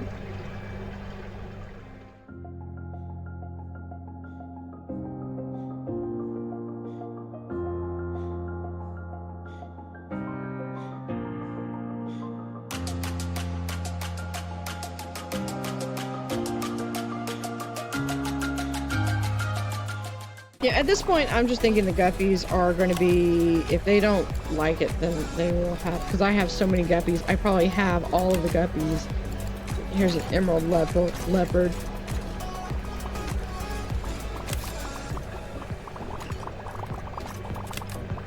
Yeah, at this point, I'm just thinking the guppies are going to be, if they don't like it, then they will have, because I have so many guppies, I probably have all of the guppies. Here's an emerald leopard.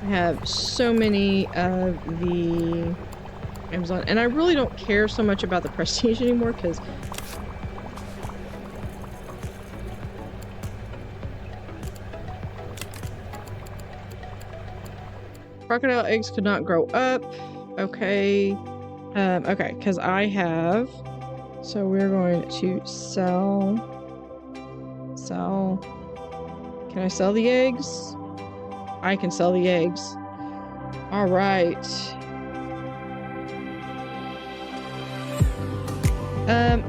I have so many of the Amazon, and I really don't care so much about the prestige anymore, because crocodile eggs could not grow up. Okay. Okay, because I have... So we're going to sell... Can I sell the eggs? I can sell the eggs. Alright.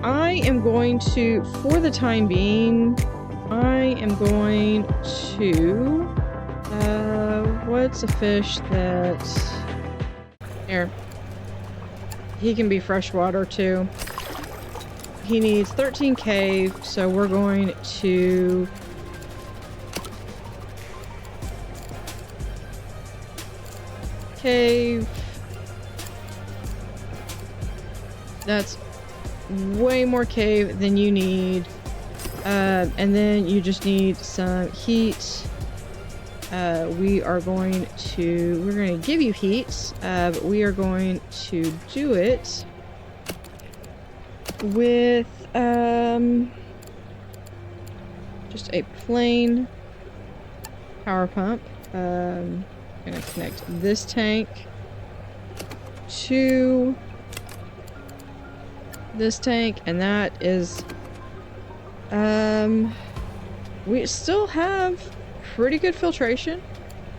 I am going to, for the time being, I am going to... what's a fish that... Here. He can be freshwater too. He needs 13 cave, so we're going to... Cave. That's way more cave than you need. And then you just need some heat. We're going to give you heat, but we are going to do it with, just a plain power pump. I'm gonna connect this tank to this tank, and that is, we still have pretty good filtration.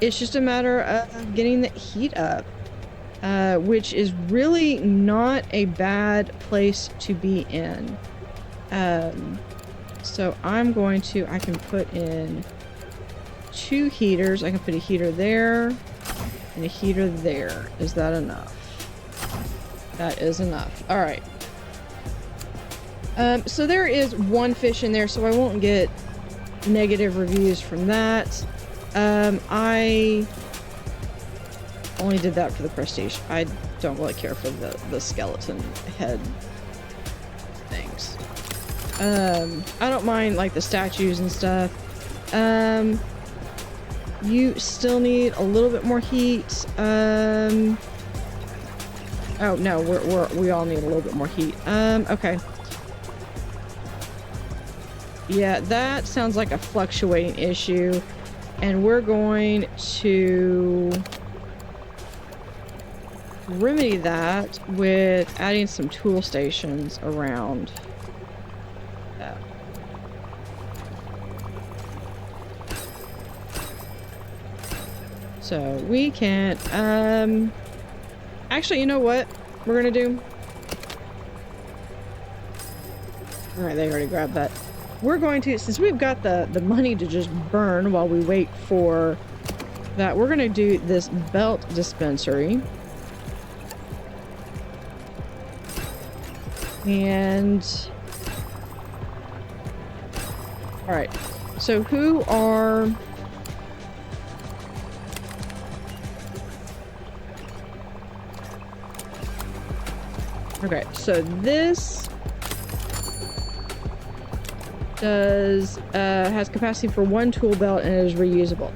It's just a matter of getting the heat up, which is really not a bad place to be in. So I'm going to, I can put in 2 heaters. I can put a heater there and a heater there. Is that enough? That is enough. All right. So there is 1 fish in there, so I won't get negative reviews from that. I only did that for the prestige. I don't really care for the skeleton head things. I don't mind like the statues and stuff. You still need a little bit more heat. Oh no, we all need a little bit more heat. Okay. Yeah, that sounds like a fluctuating issue, and we're going to remedy that with adding some tool stations around that. So we can, actually, you know what we're gonna do? All right, they already grabbed that. We're going to, since we've got the money to just burn while we wait for that, we're going to do this belt dispensary. And... Alright, so who are... Okay, so this... has capacity for 1 tool belt and is reusable.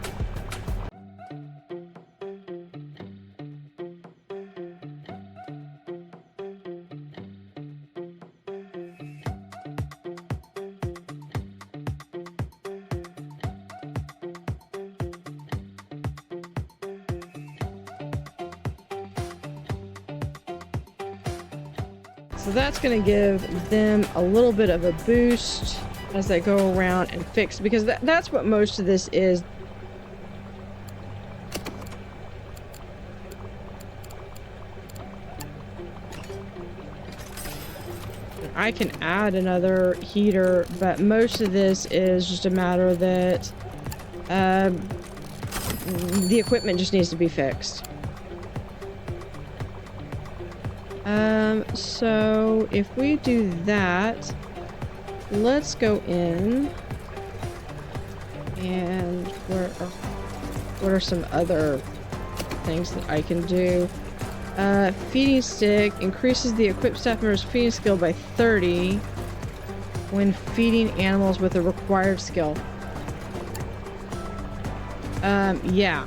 So that's going to give them a little bit of a boost as they go around and fix, because that's what most of this is. I can add another heater, but most of this is just a matter that the equipment just needs to be fixed. So if we do that, let's go in and what are some other things that I can do? Feeding stick increases the equipped staff member's feeding skill by 30 when feeding animals with a required skill. Yeah.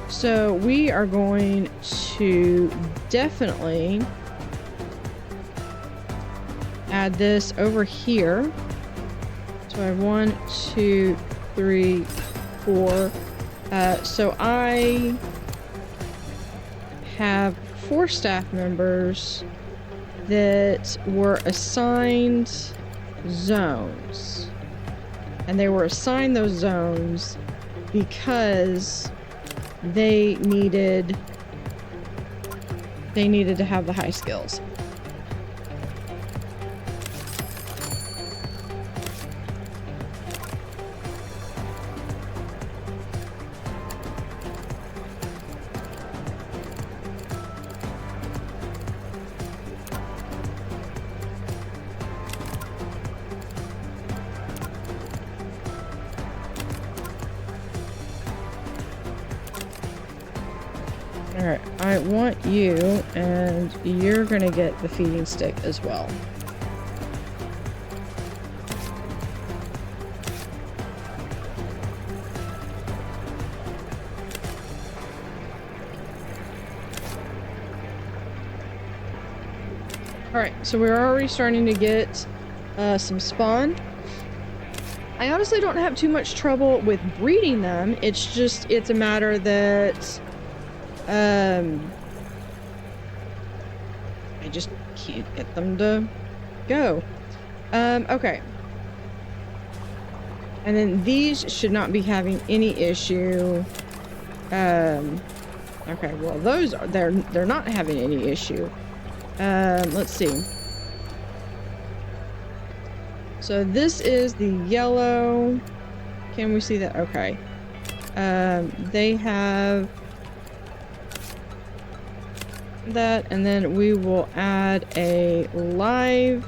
So we are going to definitely add this over here. So I have 1, 2, 3, 4. So I have 4 staff members that were assigned zones. And they were assigned those zones because they needed to have the high skills. Alright, I want you, and you're gonna get the feeding stick as well. Alright, so we're already starting to get some spawn. I honestly don't have too much trouble with breeding them. It's a matter that I just can't get them to go. Okay. And then these should not be having any issue. Okay, well they're not having any issue. Let's see. So this is the yellow. Can we see that? Okay. They have that, and then we will add a live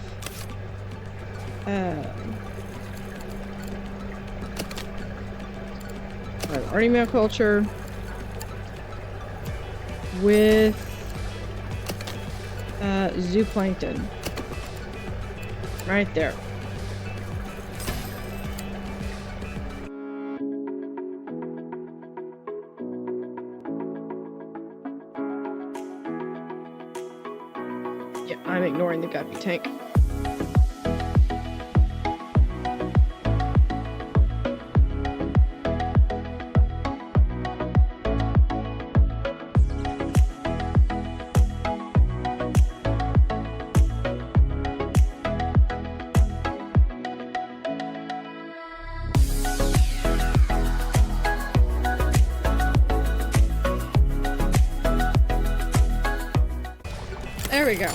artemia culture with zooplankton right there. Yeah, I'm ignoring the guppy tank. There we go.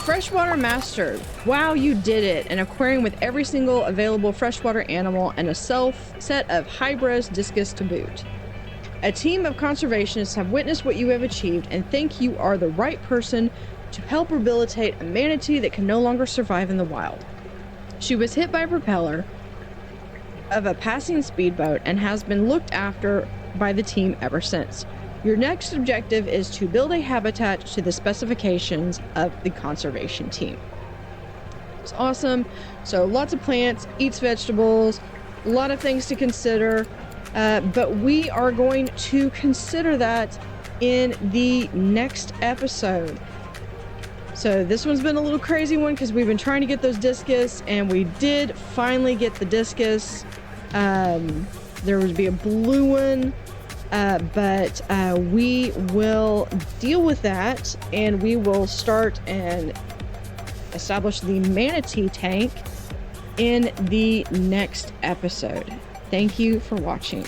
Freshwater mastered. Wow, you did it. An aquarium with every single available freshwater animal and a set of hybrid discus to boot. A team of conservationists have witnessed what you have achieved and think you are the right person to help rehabilitate a manatee that can no longer survive in the wild. She was hit by a propeller of a passing speedboat and has been looked after by the team ever since. Your next objective is to build a habitat to the specifications of the conservation team. It's awesome. So lots of plants, eats vegetables, a lot of things to consider, but we are going to consider that in the next episode. So this one's been a little crazy one because we've been trying to get those discus, and we did finally get the discus. There would be a blue one. But we will deal with that, and we will start and establish the manatee tank in the next episode. Thank you for watching.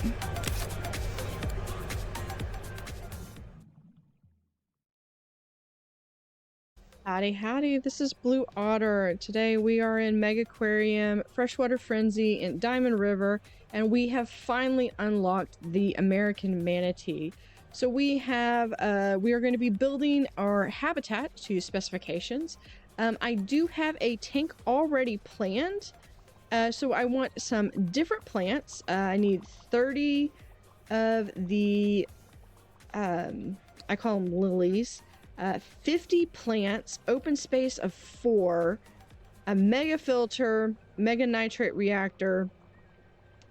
Howdy Howdy, this is Blue Otter. Today we are in Megaquarium, Freshwater Frenzy in Diamond River, and we have finally unlocked the American manatee. So we are going to be building our habitat to specifications. I do have a tank already planned, so I want some different plants. I need 30 of the, I call them lilies. 50 plants, open space of 4, a mega filter, mega nitrate reactor,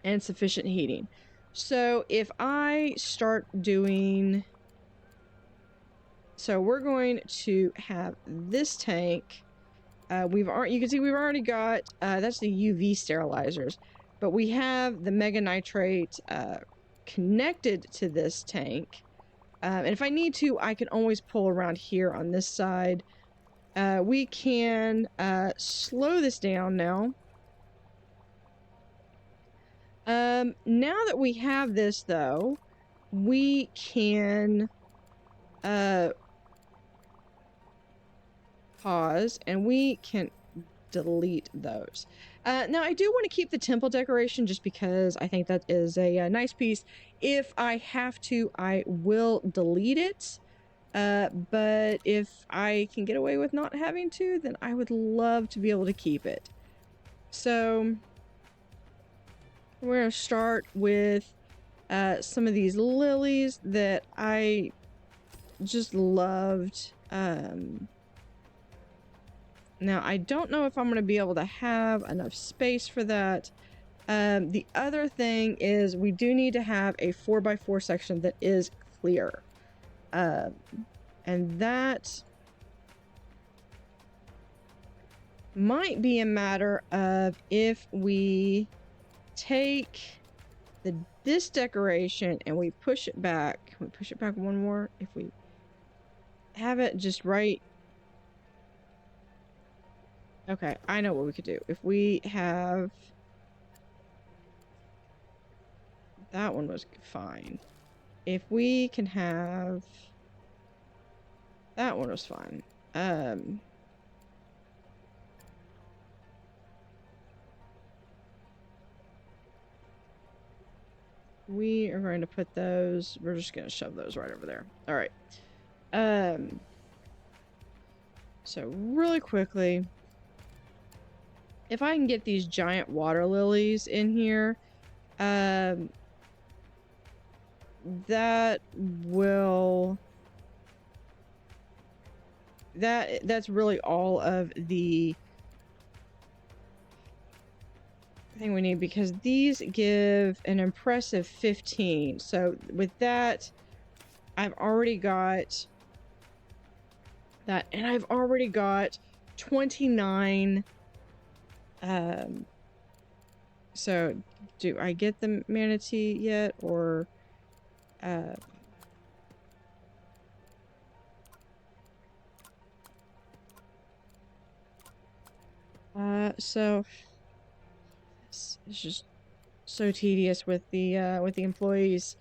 and sufficient heating. So if I start doing... So we're going to have this tank. You can see we've already got, that's the UV sterilizers, but we have the mega nitrate connected to this tank. And if I need to, I can always pull around here on this side. We can slow this down now. Now that we have this, though, we can pause and we can delete those. Now, I do want to keep the temple decoration just because I think that is a nice piece. If I have to, I will delete it. But if I can get away with not having to, then I would love to be able to keep it. So we're going to start with some of these lilies that I just loved. Now, I don't know if I'm going to be able to have enough space for that. The other thing is we do need to have a 4x4 section that is clear. And that might be a matter of if we take this decoration and we push it back. Can we push it back one more? If we have it just right. Okay, I know what we could do. If we have... That one was fine. If we can have... That one was fine. We are going to put those... We're just going to shove those right over there. All right. So really quickly... If I can get these giant water lilies in here, that will... That's really all of the thing we need, because these give an impressive 15. So with that, I've already got that, and I've already got 29. So do I get the manatee yet, or so it's just so tedious with the employees.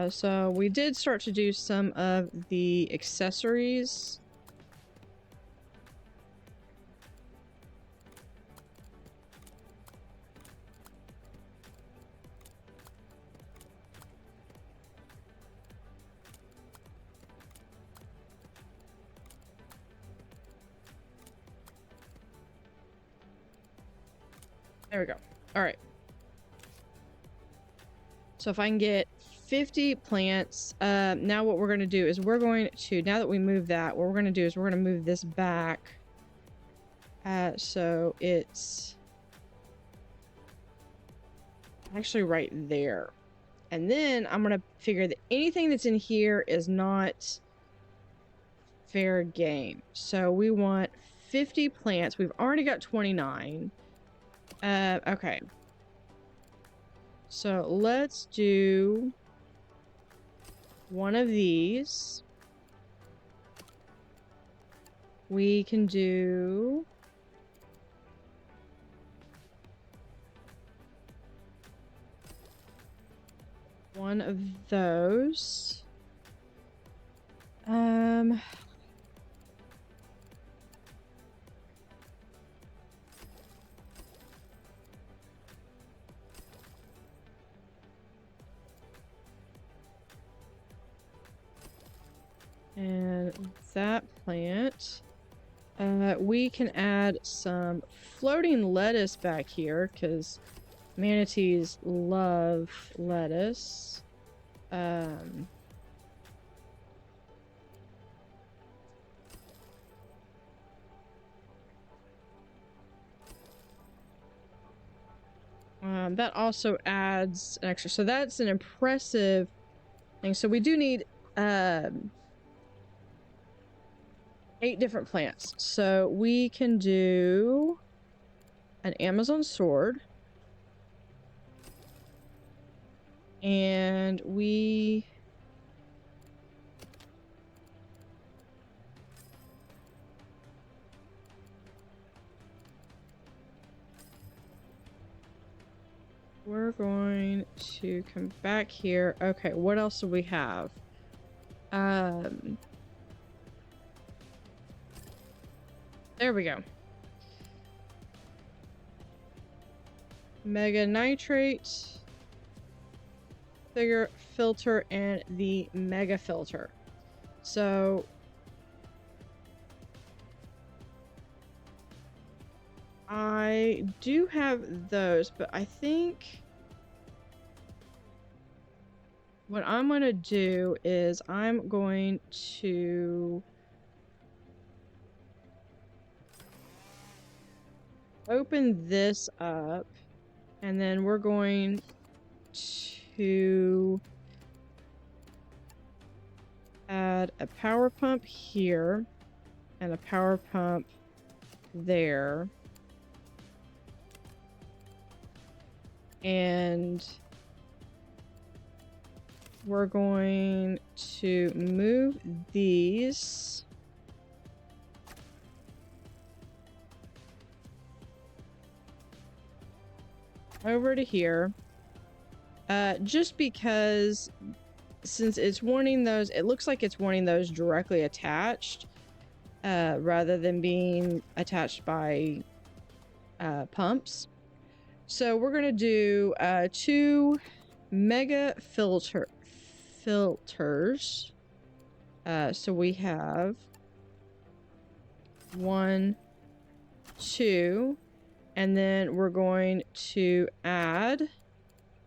So we did start to do some of the accessories. There we go. All right. So if I can get 50 plants, now what we're going to do is we're going to, now that we move that, what we're going to do is we're going to move this back. So it's actually right there. And then I'm going to figure that anything that's in here is not fair game. So we want 50 plants. We've already got 29. Okay. So let's do one of these. We can do one of those. And that plant. We can add some floating lettuce back here because manatees love lettuce. That also adds an extra. So that's an impressive thing. So we do need 8 different plants. So we can do an Amazon sword. And we're going to come back here. Okay, what else do we have? There we go. Mega nitrate, figure filter, and the mega filter. So I do have those, but I think what I'm going to do is I'm going to open this up, and then we're going to add a power pump here and a power pump there. And we're going to move these over to here. Just because since it's wanting those, it looks like it's wanting those directly attached rather than being attached by pumps. So we're going to do 2 mega filters. So we have 1, 2, and then we're going to add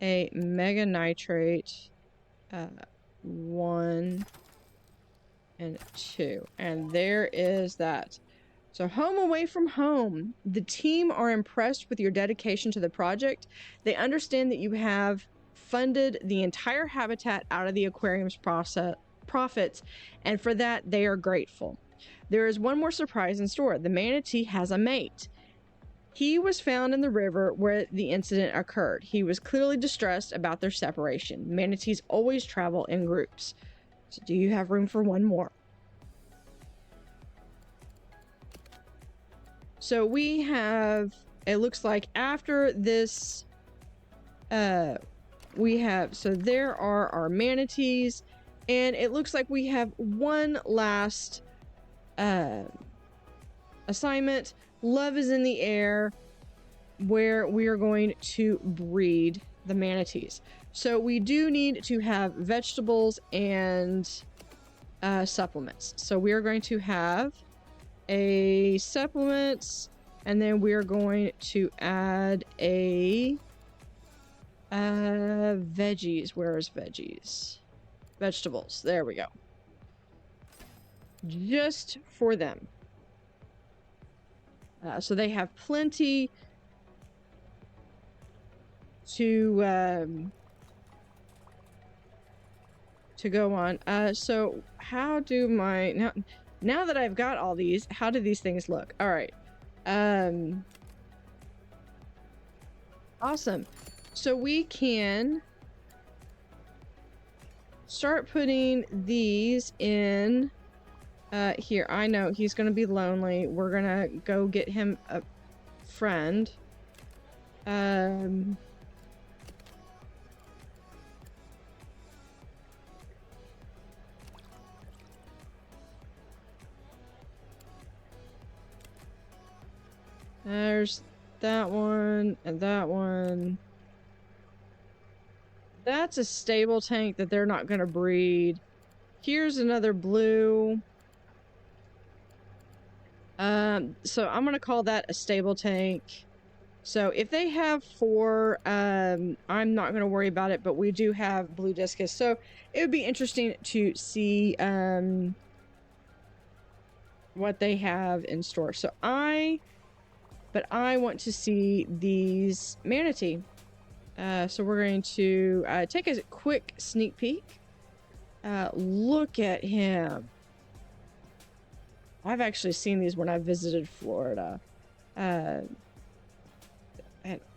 a mega nitrate 1 and 2, and there is that. So home away from home. The team are impressed with your dedication to the project. They understand that you have funded the entire habitat out of the aquarium's profits, and for that they are grateful. There is one more surprise in store. The manatee has a mate. He was found in the river where the incident occurred. He was clearly distressed about their separation. Manatees always travel in groups. So do you have room for one more? So we have, it looks like after this, we have, so there are our manatees, and it looks like we have one last assignment. Love is in the air, where we are going to breed the manatees. So we do need to have vegetables and supplements. So we are going to have a supplements, and then we are going to add a veggies. Where is veggies? Vegetables. There we go. Just for them. So they have plenty to go on. So how do my now that I've got all these, how do these things look? All right. Awesome. So we can start putting these in here. I know he's gonna be lonely. We're gonna go get him a friend. There's that one and that one. That's a stable tank that they're not going to breed. Here's another blue. So I'm going to call that a stable tank. So if they have 4, I'm not going to worry about it, but we do have blue discus. So it would be interesting to see what they have in store. But I want to see these manatee. So we're going to take a quick sneak peek. Look at him. I've actually seen these when I visited Florida. And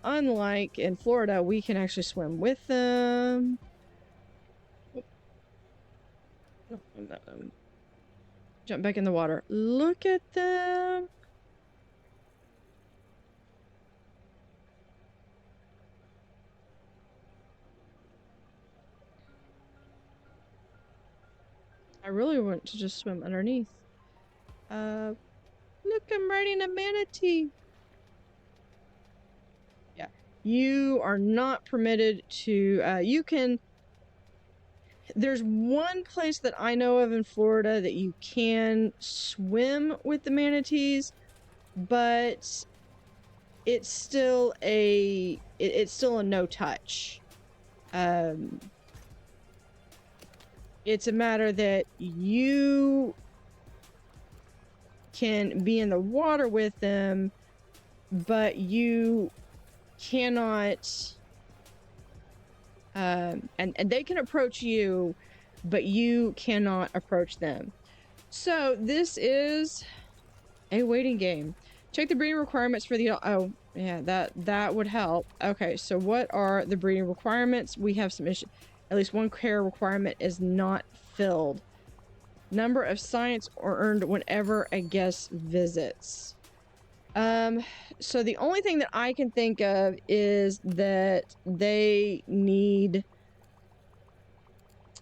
unlike in Florida, we can actually swim with them. Jump back in the water. Look at them. I really want to just swim underneath. Look, I'm riding a manatee. Yeah, you are not permitted to, you can, there's one place that I know of in Florida that you can swim with the manatees, but it's still it's still a no touch. It's a matter that you can be in the water with them, but you cannot, and they can approach you, but you cannot approach them. So this is a waiting game. Check the breeding requirements for the, oh yeah, that would help. Okay, so what are the breeding requirements? We have some issues. At least one care requirement is not filled. Number of science earned whenever a guest visits. So the only thing that I can think of is that they need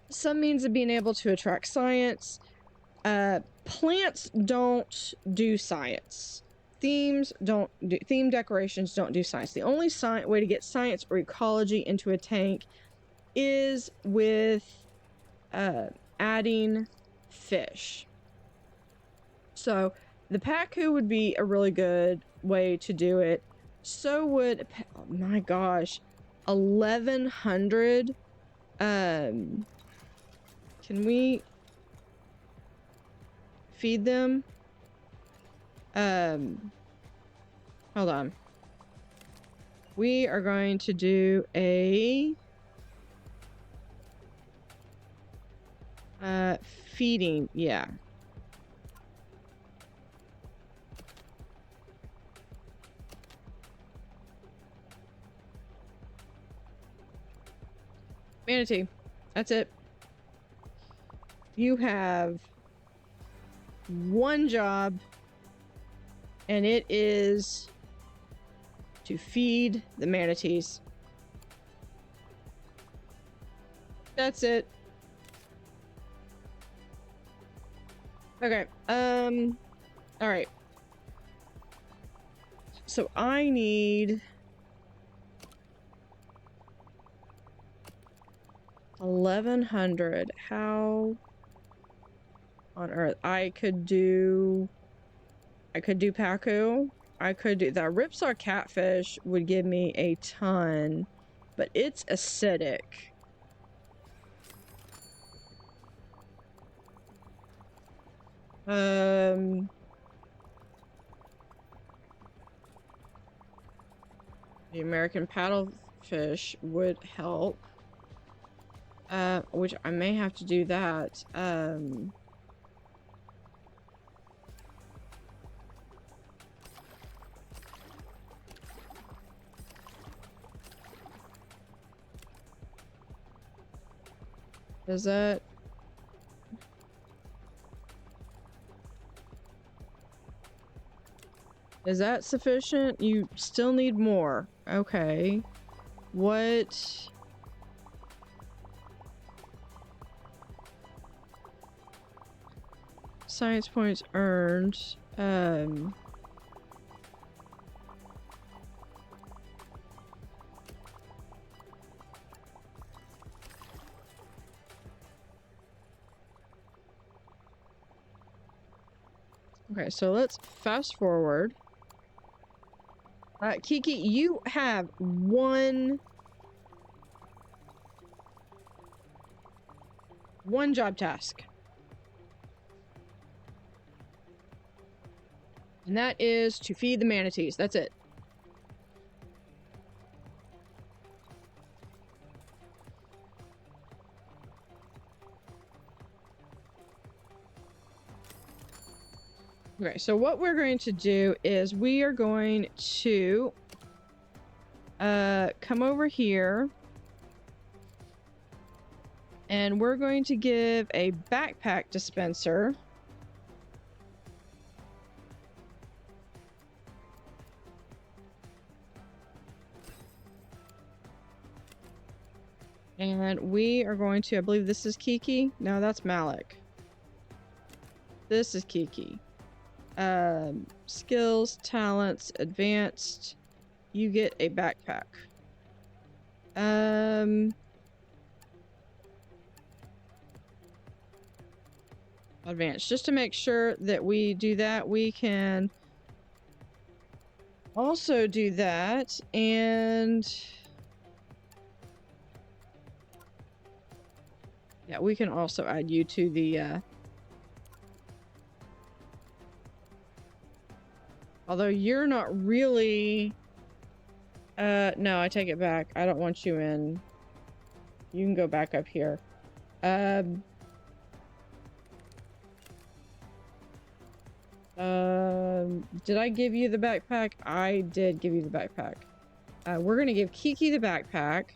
some means of being able to attract science. Plants don't do science. Theme decorations don't do science. The only way to get science or ecology into a tank is with adding fish. So the pacu would be a really good way to do it. So would, oh my gosh, 1100. Can we feed them? Hold on. We are going to do a feeding, yeah. Manatee, that's it. You have one job, and it is to feed the manatees. That's it. Okay, all right. So I need 1100. How on earth? I could do pacu. I could do that. Ripsaw catfish would give me a ton, but it's acidic. The American paddlefish would help. Which I may have to do that. Is that sufficient? You still need more. Okay. What? Science points earned. Okay, so let's fast forward. Kiki, you have one job task. And that is to feed the manatees. That's it. Okay, so what we're going to do is we are going to come over here and we're going to give a backpack dispenser and we are going to, I believe this is Kiki. No, that's Malik. This is Kiki. Skills, talents, advanced. You get a backpack. Advanced. Just to make sure that we do that, we can also do that, and yeah, we can also add you to the although you're not really... no, I take it back. I don't want you in. You can go back up here. Did I give you the backpack? I did give you the backpack. We're gonna give Kiki the backpack.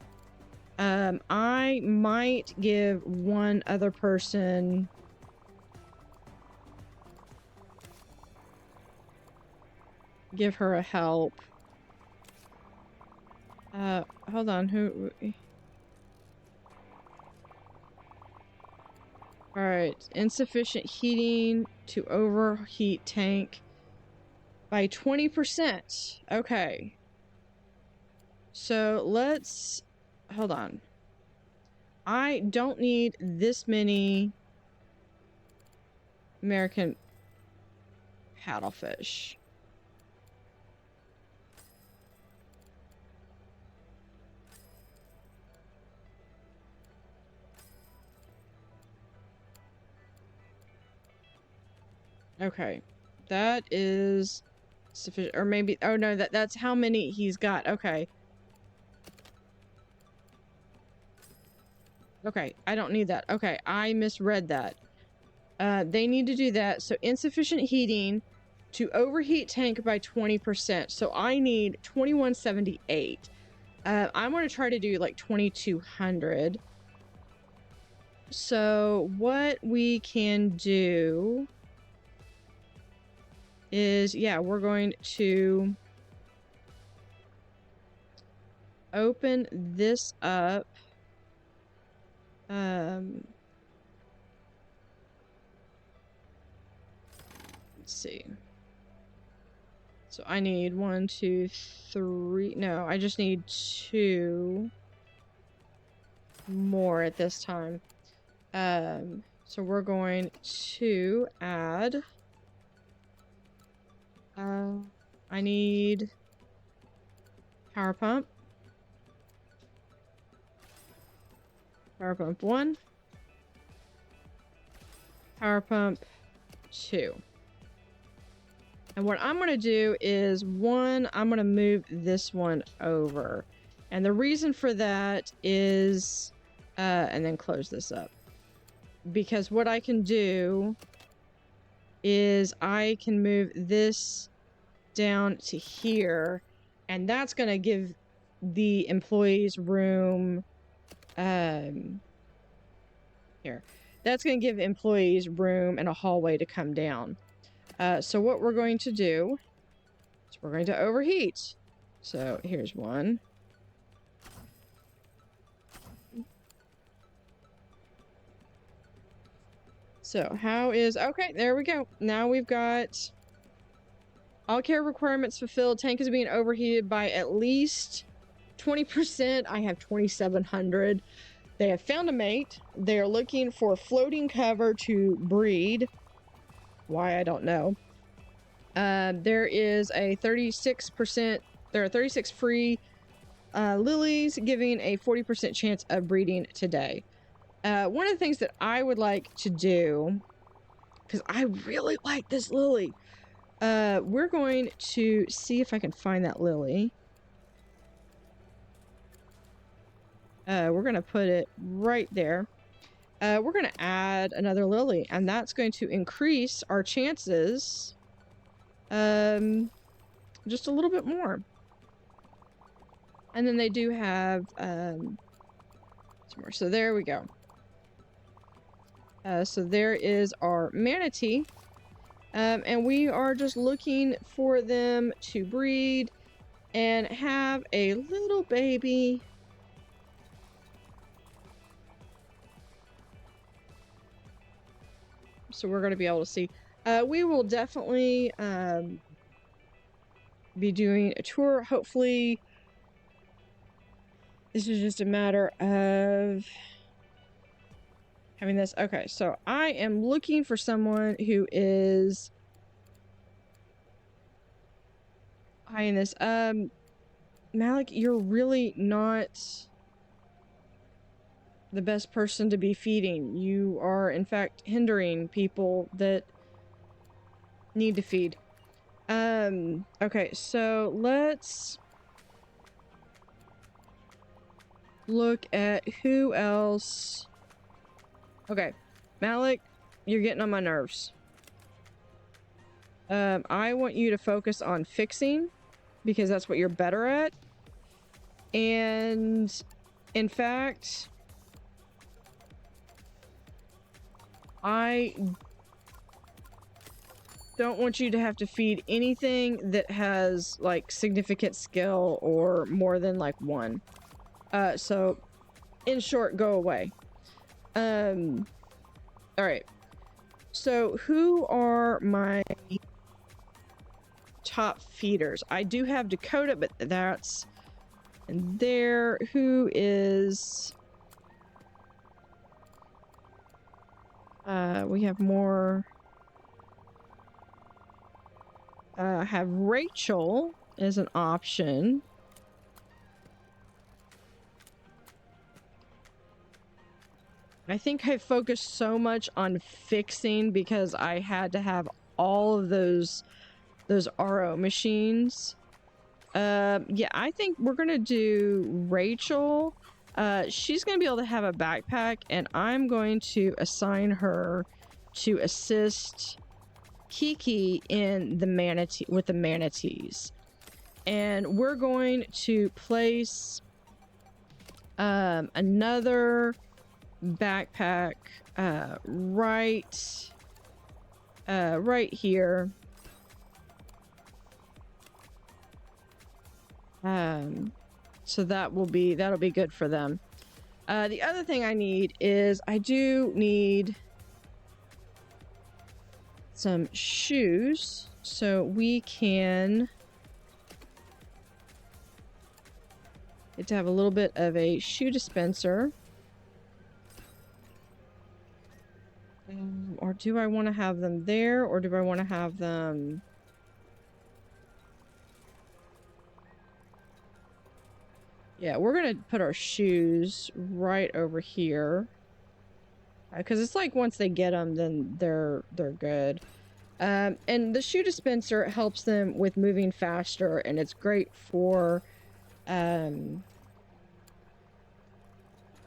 I might give one other person... give her a help. Hold on, who... Alright, insufficient heating to overheat tank by 20%. Okay. So let's... hold on. I don't need this many American paddlefish. Okay, that is sufficient, or maybe, oh no, that's how many he's got. Okay. Okay, I don't need that. Okay, I misread that. They need to do that. So insufficient heating to overheat tank by 20%. So I need 2178. I'm going to try to do like 2200. So what we can do is, yeah, we're going to open this up. Let's see. So I need 1, 2, 3. No, I just need 2 more at this time. So we're going to add... I need power pump. Power pump 1. Power pump 2. And what I'm going to do is, I'm going to move this one over. And the reason for that is, and then close this up. Because what I can do is I can move this down to here, and that's going to give the employees room, here. That's going to give employees room and a hallway to come down. So what we're going to do is we're going to overheat. So here's one. So how is... okay, there we go. Now we've got all care requirements fulfilled. Tank is being overheated by at least 20%. I have 2,700. They have found a mate. They are looking for floating cover to breed. Why, I don't know. There is a 36%, there are 36 free lilies, giving a 40% chance of breeding today. One of the things that I would like to do, because I really like this lily, we're going to see if I can find that lily. We're going to put it right there. We're going to add another lily, and that's going to increase our chances just a little bit more. And then they do have some more. So there we go. So there is our manatee. And we are just looking for them to breed and have a little baby. So we're going to be able to see. We will definitely be doing a tour. Hopefully, this is just a matter of having this. Okay, so I am looking for someone who is eyeing this. Malik, you're really not the best person to be feeding. You are, in fact, hindering people that need to feed. Okay, so let's look at who else. Okay, Malik, you're getting on my nerves. I want you to focus on fixing, because that's what you're better at. And in fact, I don't want you to have to feed anything that has like significant skill or more than like 1. So in short, go away. All right. So who are my top feeders? I do have Dakota, but that's and there. Who is we have more. Have Rachel as an option. I think I focused so much on fixing because I had to have all of those RO machines. Yeah, I think we're gonna do Rachel. She's gonna be able to have a backpack, and I'm going to assign her to assist Kiki in the manatee with the manatees. And we're going to place another backpack right here. So that'll be good for them. The other thing I need is I do need some shoes, so we can get to have a little bit of a shoe dispenser. Or do I want to have them there, or do I want to have them... Yeah, we're gonna put our shoes right over here. Because it's like once they get them, then they're good. And the shoe dispenser helps them with moving faster, and it's great for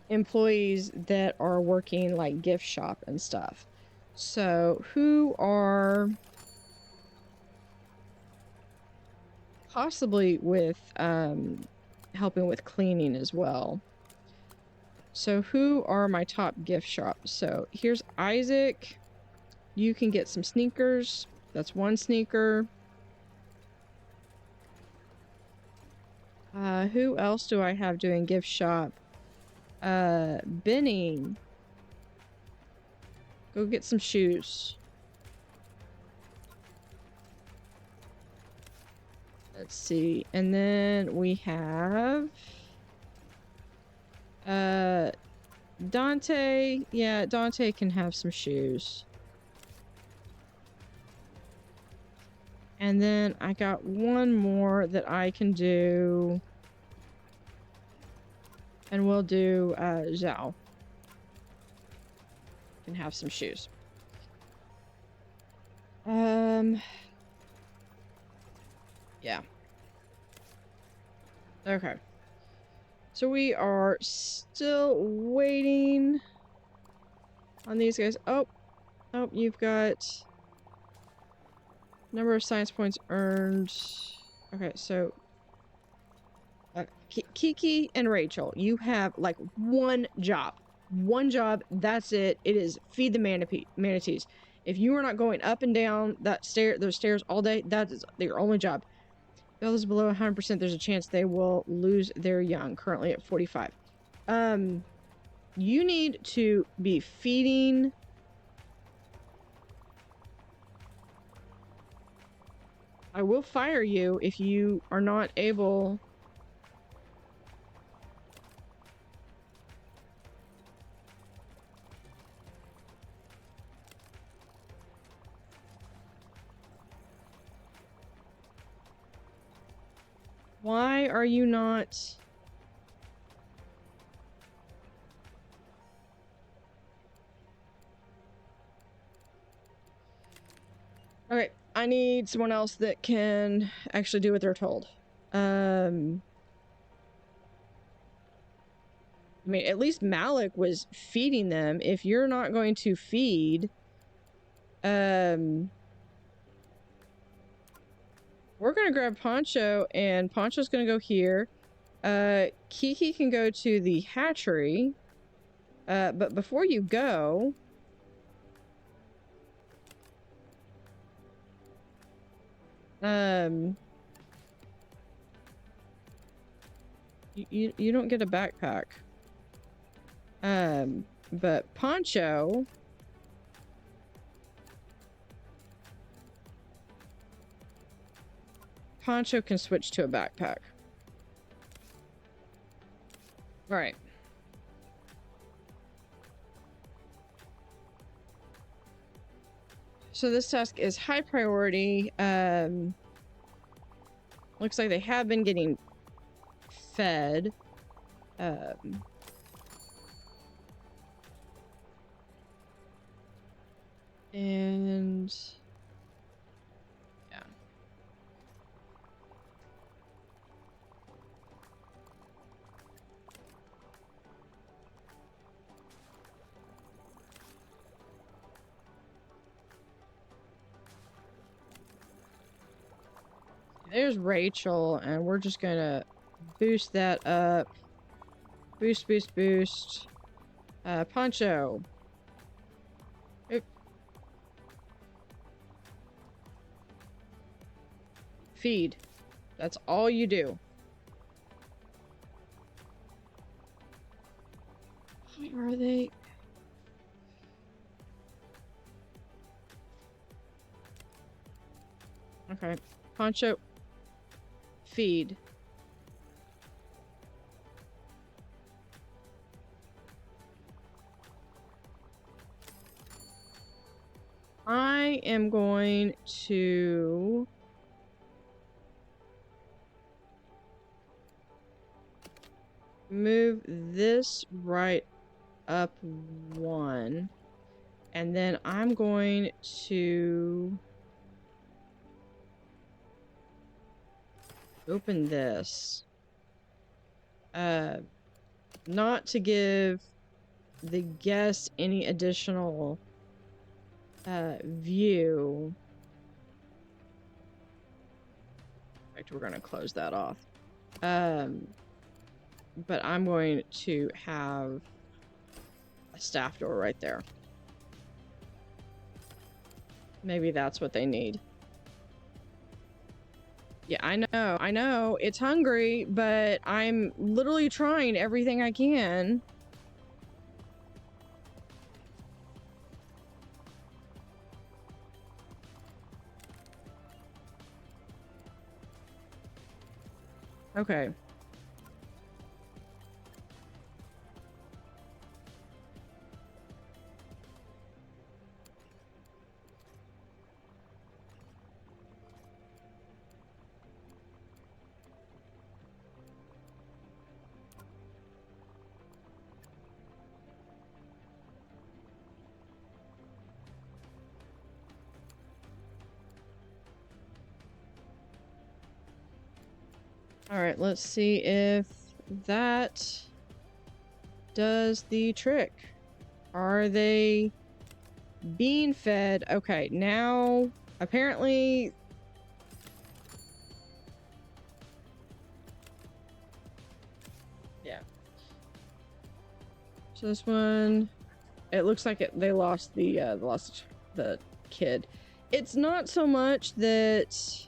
employees that are working like gift shop and stuff. So who are possibly with helping with cleaning as well. So who are my top gift shops? So here's Isaac. You can get some sneakers. That's 1 sneaker. Who else do I have doing gift shop? Benny. Go get some shoes. Let's see. And then we have... Dante. Yeah, Dante can have some shoes. And then I got one more that I can do. And we'll do Zhao. Can have some shoes. Yeah. Okay. So we are still waiting on these guys. Oh, you've got number of science points earned. Okay, so Kiki and Rachel, you have like one job. One job, that's it. It is feed the manatees. If you are not going up and down those stairs all day, that is your only job. If is below 100%, there's a chance they will lose their young, currently at 45. You need to be feeding. I will fire you if you are not able. Why are you not? Okay, I need someone else that can actually do what they're told. I mean, at least Malik was feeding them. If you're not going to feed, we're gonna grab Poncho, and Poncho's gonna go here. Kiki can go to the hatchery. But before you go, you don't get a backpack. But Poncho can switch to a backpack. All right. So this task is high priority. Looks like they have been getting fed. And yeah. There's Rachel, and we're just gonna boost that up. Boost, boost, boost. Poncho. Oop. Feed. That's all you do. Where are they? Okay. Poncho. Feed. I am going to move this right up one, and then I'm going to open this. Not to give the guests any additional view. In fact, we're going to close that off. But I'm going to have a staff door right there. Maybe that's what they need. Yeah, I know. It's hungry, but I'm literally trying everything I can. Okay. All right, let's see if that does the trick. Are they being fed? Okay, now apparently yeah. So this one, it looks like they lost the kid. It's not so much that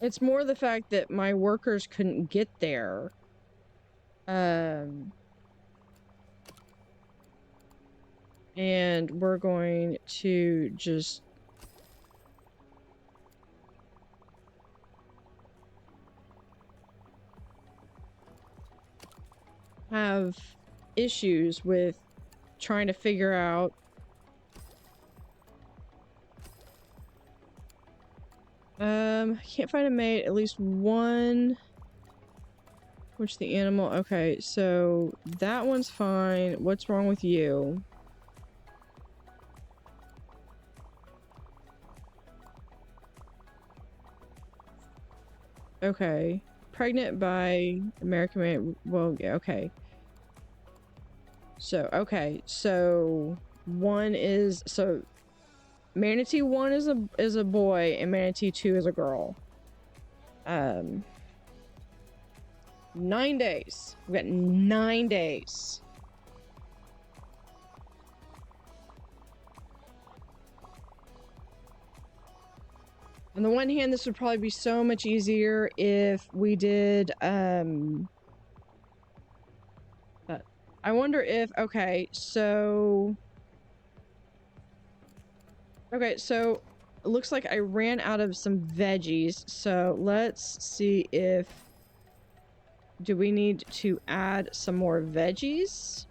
it's more the fact that my workers couldn't get there. And we're going to just have issues with trying to figure out can't find a mate, at least one. Which the animal, okay, so that one's fine. What's wrong with you? Okay. Pregnant by American man. Well, yeah, okay. So, okay. So, one is... So, Manatee 1 is a boy, and Manatee 2 is a girl. 9 days. We've got 9 days. On the one hand, this would probably be so much easier if we did, I wonder if, okay, so it looks like I ran out of some veggies, so let's see if, do we need to add some more veggies?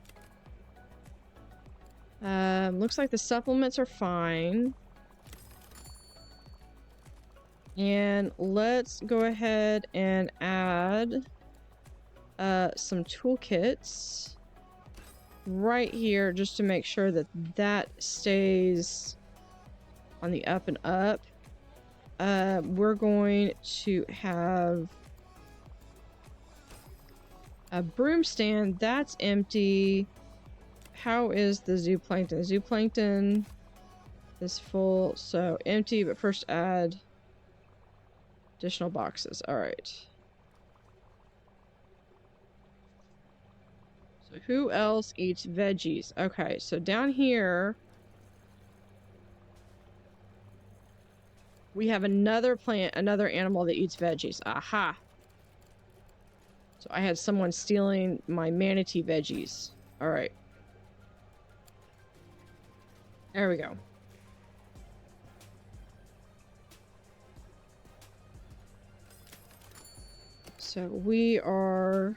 Looks like the supplements are fine. And let's go ahead and add some toolkits right here just to make sure that that stays on the up and up. We're going to have a broom stand that's empty. How is the zooplankton? Zooplankton is full, so empty, but first add additional boxes. All right. So who else eats veggies? Okay, so down here we have another plant, another animal that eats veggies. Aha. So I had someone stealing my manatee veggies. All right. There we go. So we are...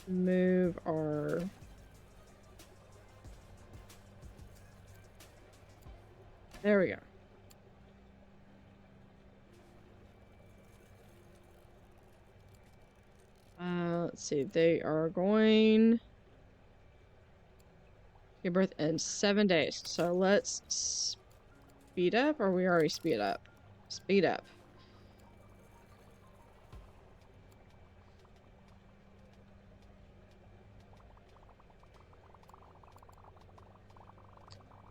Move our... There we go. Let's see. They are going... Give birth in 7 days. So let's speed up, or we already speed up? Speed up.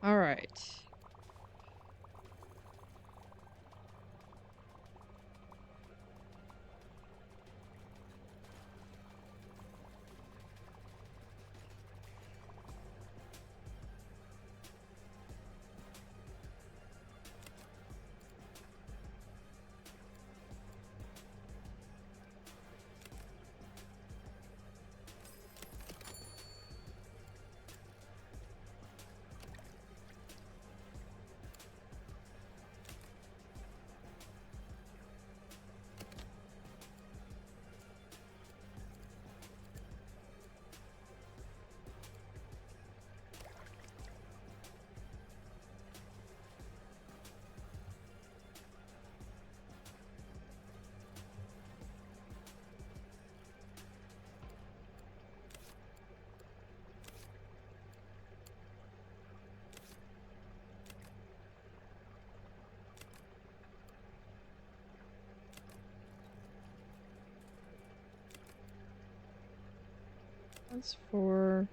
All right. That's 4,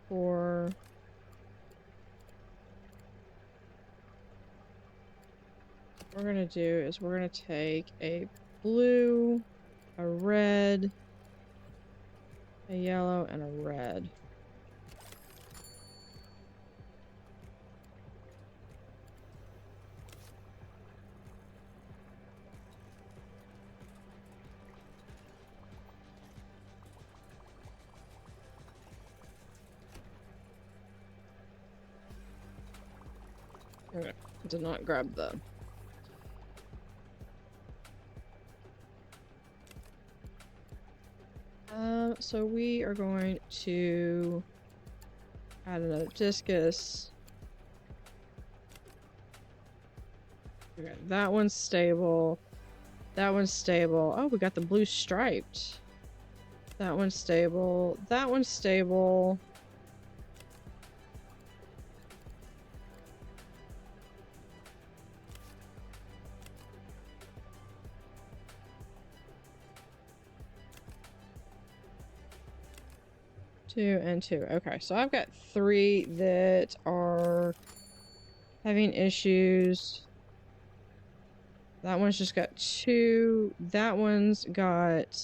4. What we're gonna do is we're gonna take a blue, a red, a yellow, and a red. Okay, did not grab the... So we are going to add another discus. Okay, that one's stable. That one's stable. Oh, we got the blue striped. That one's stable. That one's stable. Two and two. Okay, so I've got 3 that are having issues. That one's just got 2. That one's got...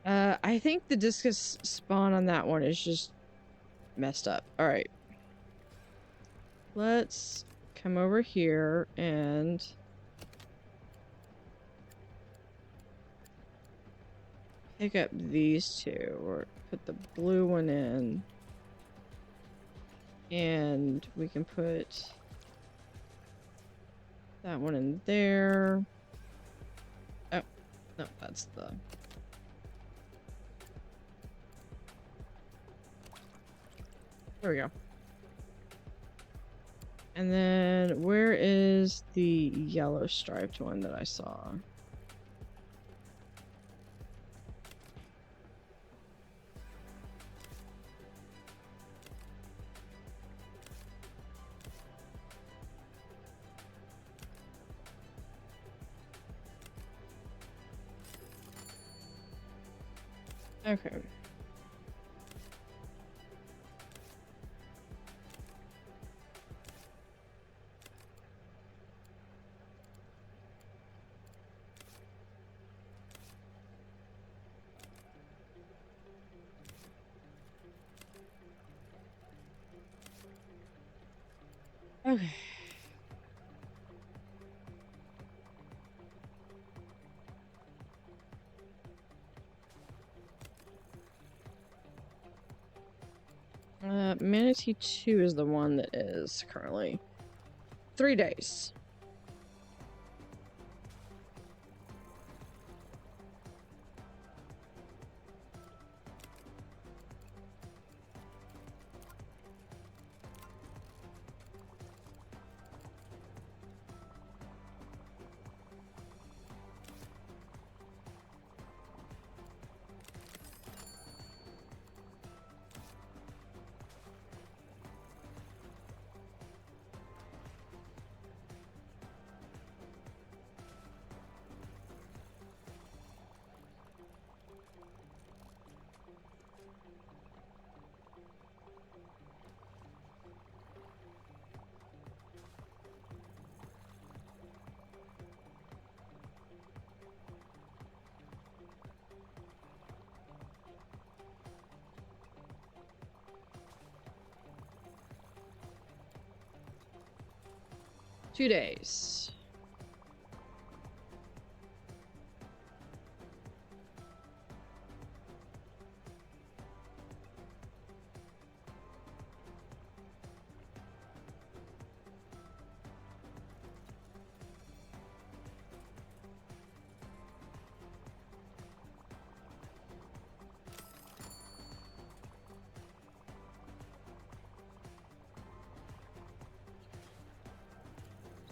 I think the discus spawn on that one is just messed up. Alright. Let's come over here and... pick up these 2, or put the blue one in. And we can put that one in there. Oh, no, that's the... There we go. And then where is the yellow striped one that I saw? Okay. Okay. Manatee 2 is the one that is currently 3 days. Two days.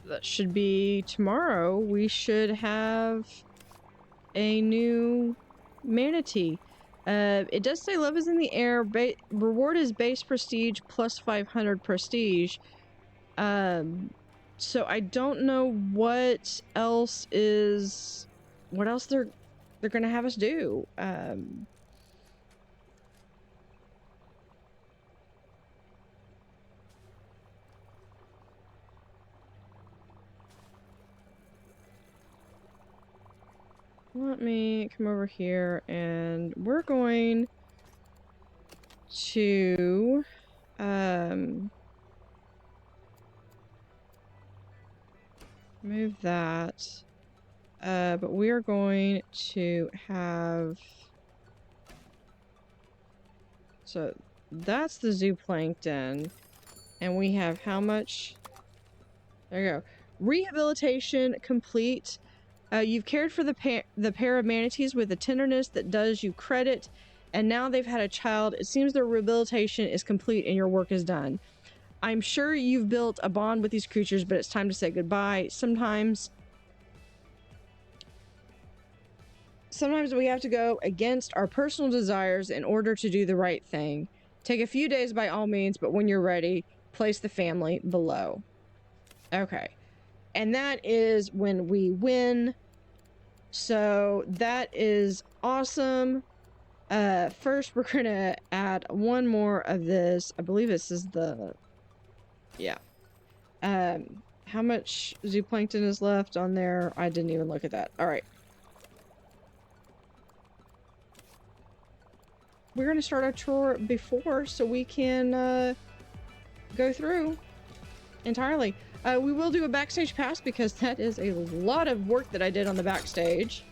That should be tomorrow. We should have a new manatee. It does say love is in the air. Reward is base prestige plus 500 prestige. So I don't know what else is... What else they're they're gonna have us do. Let me come over here, and we're going to move that. But we are going to have, so that's the zooplankton, and we have how much? There you go. Rehabilitation complete. You've cared for the pair of manatees with a tenderness that does you credit, and now they've had a child. It seems their rehabilitation is complete and your work is done. I'm sure you've built a bond with these creatures, but it's time to say goodbye. Sometimes we have to go against our personal desires in order to do the right thing. Take a few days by all means, but when you're ready, place the family below. Okay. And that is when we win. So that is awesome. First we're gonna add one more of this. I believe this is the... yeah. How much zooplankton is left on there? I didn't even look at that. Alright. We're gonna start our tour before so we can go through entirely. We will do a backstage pass because that is a lot of work that I did on the backstage.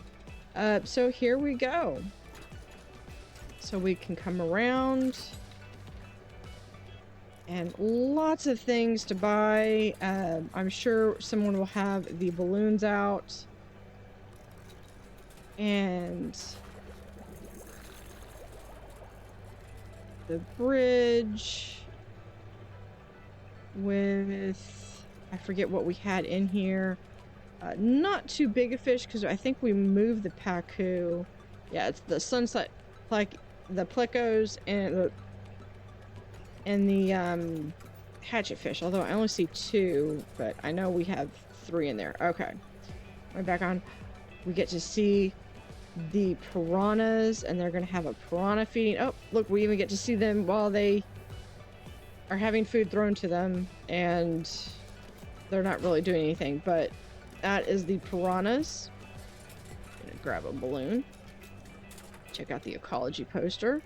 So here we go. So we can come around. And lots of things to buy. I'm sure someone will have the balloons out. And the bridge with, I forget what we had in here. Not too big a fish because I think we moved the pacu. Yeah, it's the sunset, like the plecos and the hatchet fish. Although I only see 2, but I know we have 3 in there. Okay, right back on. We get to see the piranhas, and they're gonna have a piranha feeding. Oh, look, we even get to see them while they are having food thrown to them, and they're not really doing anything, but that is the piranhas. Gonna grab a balloon. Check out the ecology poster.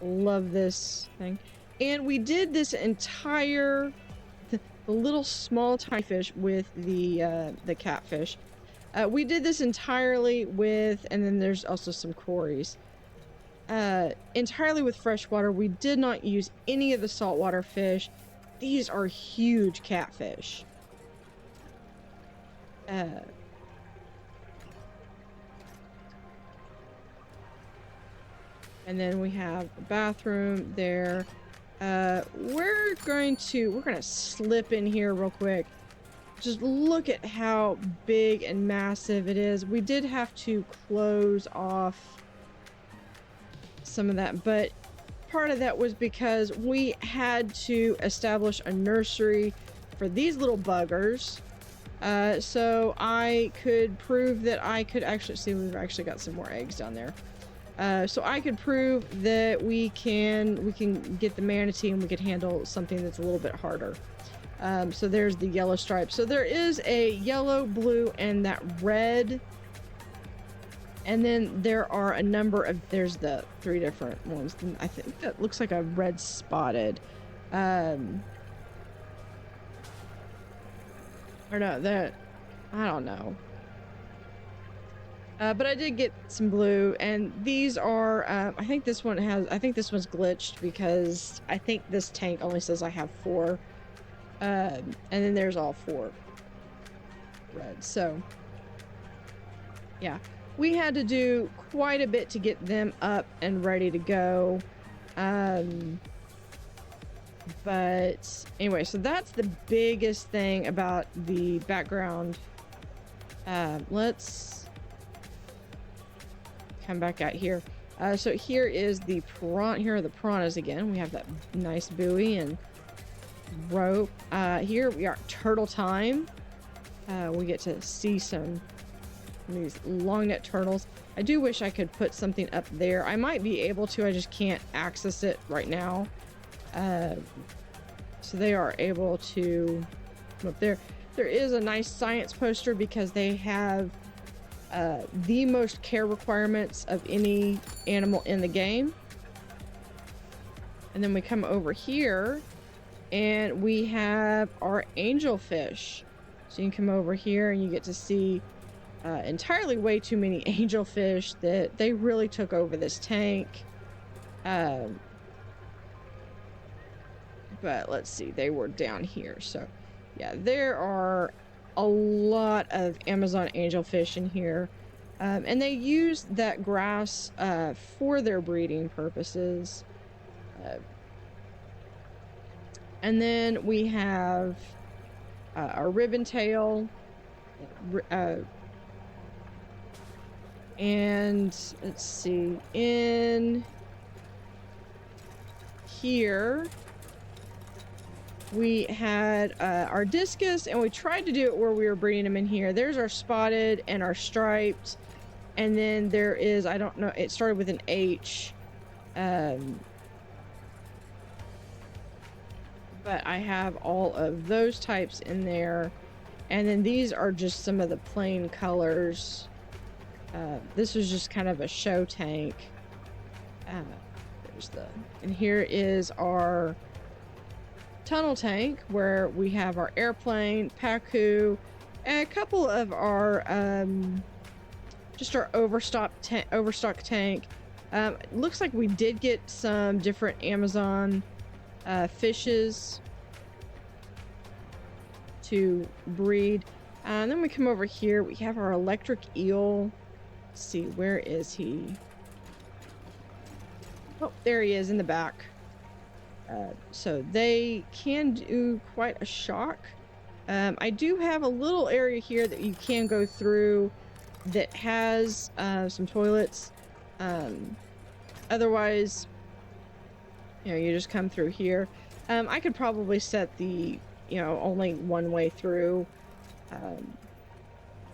Love this thing. And we did this entire, the little small tiny fish with the catfish. We did this entirely with, and then there's also some cories. Entirely with freshwater. We did not use any of the saltwater fish. These are huge catfish. And then we have a bathroom there. We're gonna slip in here real quick. Just look at how big and massive it is. We did have to close off some of that, but part of that was because we had to establish a nursery for these little buggers. So I could prove that I could actually see, we've actually got some more eggs down there. So I could prove that we can get the manatee and we could handle something that's a little bit harder. So there's the yellow stripe. So there is a yellow, blue, and that red. And then there are a number of, there's the 3 different ones. I think that looks like a red spotted. Or no, that, I don't know. But I did get some blue, and these are, I think this one's glitched because I think this tank only says I have 4. And then there's all 4 red. So, yeah. We had to do quite a bit to get them up and ready to go. But anyway, so that's the biggest thing about the background. Let's come back out here. So here is the here are the piranhas again. We have that nice buoy and rope. Here we are, turtle time. We get to see some These long neck turtles. I do wish I could put something up there. I might be able to, I just can't access it right now. So they are able to come up there. There is a nice science poster because they have the most care requirements of any animal in the game. And then we come over here and we have our angelfish. So you can come over here and you get to see entirely way too many angelfish that they really took over this tank. But let's see, they were down here. So yeah, there are a lot of Amazon angelfish in here. And they use that grass for their breeding purposes. And then we have our ribbon tail. And let's see, in here we had our discus, and we tried to do it where we were breeding them in here. There's our spotted and our striped, and then there is, I don't know, it started with an H, but I have all of those types in there. And then these are just some of the plain colors. This was just kind of a show tank. And here is our tunnel tank where we have our airplane, Pacu, and a couple of our just our overstock tank. Looks like we did get some different Amazon fishes to breed. And then we come over here, we have our electric eel. Let's see, where is he? Oh, there he is in the back. So they can do quite a shock. I do have a little area here that you can go through that has some toilets. Otherwise, you know, you just come through here. I could probably set the, you know, only one way through.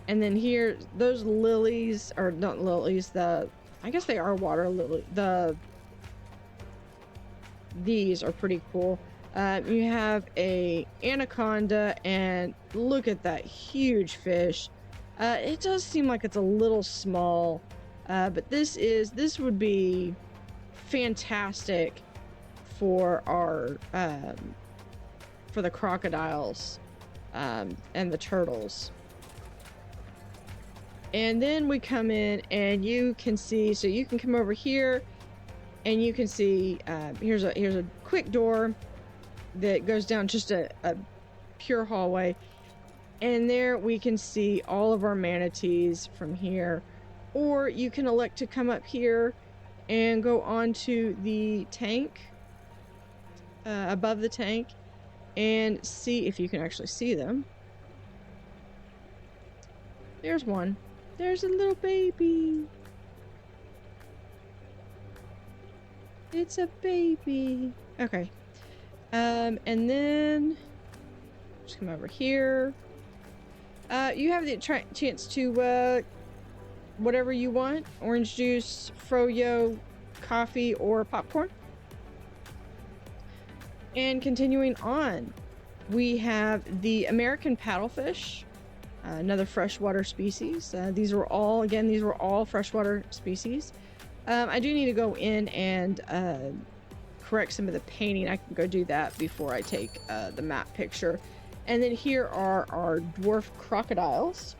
And then here, those lilies, or not lilies, I guess they are water lily. These are pretty cool. You have a anaconda, and look at that huge fish. It does seem like it's a little small, but this would be fantastic for our for the crocodiles and the turtles. And then we come in and you can see, so you can come over here and you can see here's a quick door that goes down just a pure hallway, and there we can see all of our manatees from here. Or you can elect to come up here and go onto the tank, above the tank, and see if you can actually see them. There's one. There's a little baby. It's a baby. Okay. And then just come over here. You have the chance to whatever you want: orange juice, froyo, coffee, or popcorn. And continuing on, we have the American paddlefish, another freshwater species. These were all freshwater species. I do need to go in and correct some of the painting. I can go do that before I take the map picture. And then here are our dwarf crocodiles.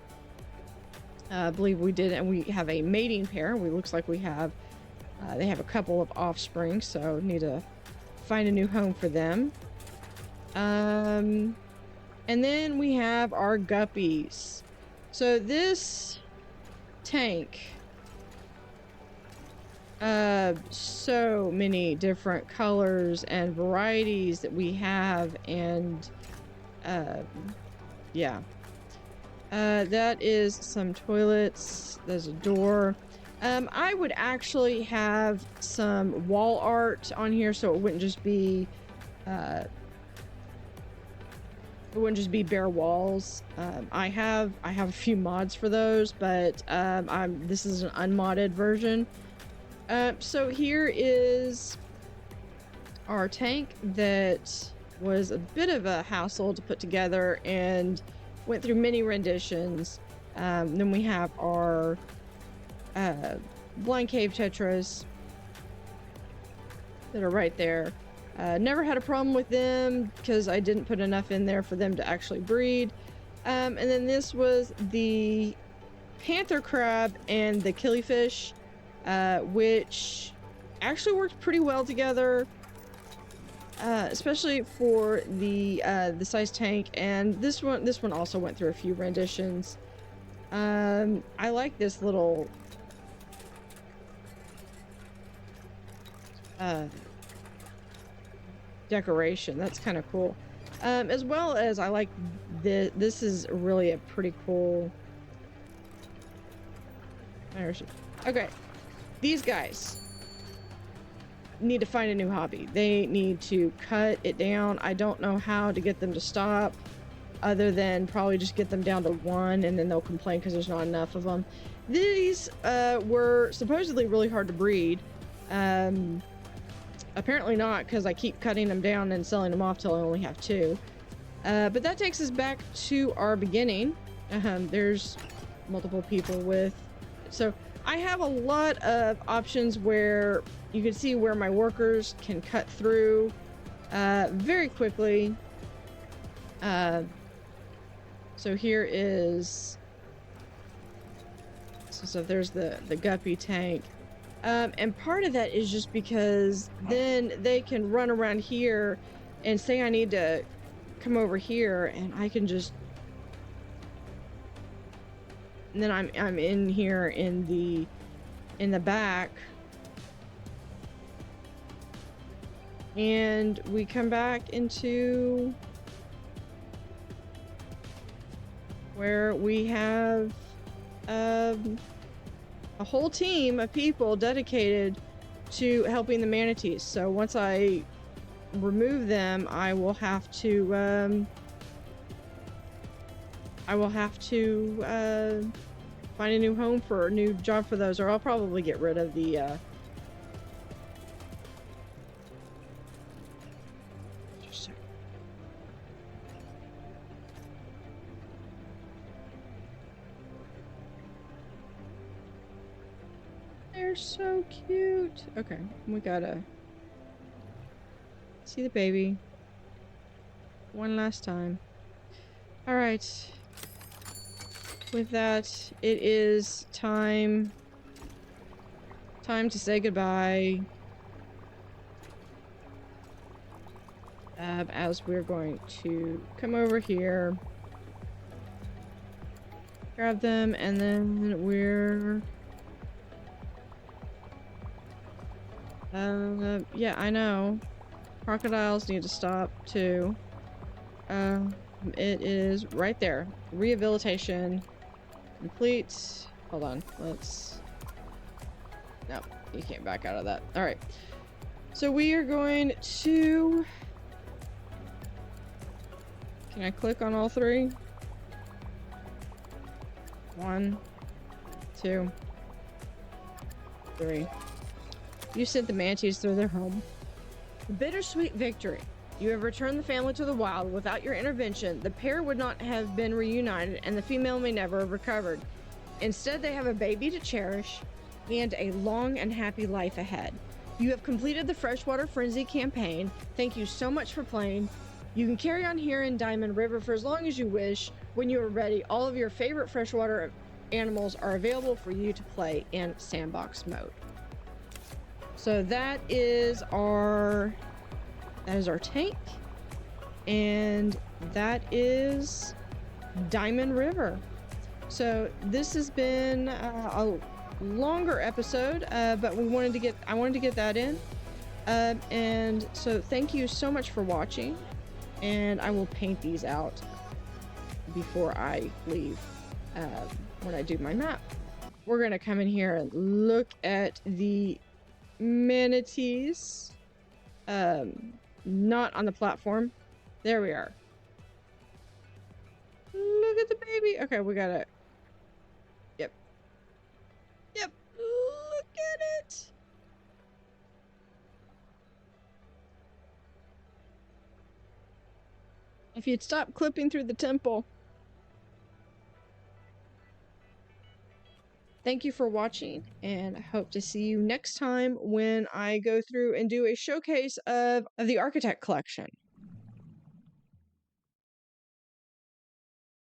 I believe we did, and we have a mating pair. Looks like we have, they have a couple of offspring, so need to find a new home for them. And then we have our guppies. So this tank, so many different colors and varieties that we have, and yeah. That is some toilets. There's a door. I would actually have some wall art on here so it wouldn't just be it wouldn't just be bare walls. I have a few mods for those, but this is an unmodded version. So here is our tank that was a bit of a hassle to put together and went through many renditions. Then we have our blind cave tetras that are right there. Never had a problem with them because I didn't put enough in there for them to actually breed. And then this was the panther crab and the killifish, which actually worked pretty well together, especially for the size tank. And this one also went through a few renditions. I like this little decoration. That's kind of cool. As well as I like this is really a pretty cool. Okay, these guys need to find a new hobby. They need to cut it down. I don't know how to get them to stop, other than probably just get them down to one, and then they'll complain because there's not enough of them. These were supposedly really hard to breed. Apparently not, because I keep cutting them down and selling them off till I only have two. But that takes us back to our beginning. There's multiple people with... So I have a lot of options where you can see where my workers can cut through very quickly. So here is... So there's the guppy tank. And part of that is just because then they can run around here and say I need to come over here, and I can just... And then I'm in here in the back. And we come back into where we have a whole team of people dedicated to helping the manatees. So once I remove them, I will have to find a new home for a new job for those, or I'll probably get rid of the They're so cute. Okay, we gotta see the baby one last time. All right. With that, it is time to say goodbye. As we're going to come over here, grab them, and then we're... yeah, I know. Crocodiles need to stop, too. It is right there. Rehabilitation. Complete. Hold on. Let's... No, you can't back out of that. Alright. So we are going to... Can I click on all three? 1, 2, 3. You sent the manatees through their home. Bittersweet victory. You have returned the family to the wild. Without your intervention, the pair would not have been reunited, and the female may never have recovered. Instead, they have a baby to cherish and a long and happy life ahead. You have completed the Freshwater Frenzy campaign. Thank you so much for playing. You can carry on here in Diamond River for as long as you wish. When you are ready, all of your favorite freshwater animals are available for you to play in sandbox mode. So that is our tank, and that is Diamond River. So this has been a longer episode, but I wanted to get that in. And so thank you so much for watching, and I will paint these out before I leave when I do my map. We're gonna come in here and look at the manatees. Not on the platform. There we are. look at the baby. Okay, we got it. Yep. Yep. Look at it. If you'd stop clipping through the temple. Thank you for watching, and I hope to see you next time when I go through and do a showcase of the architect collection.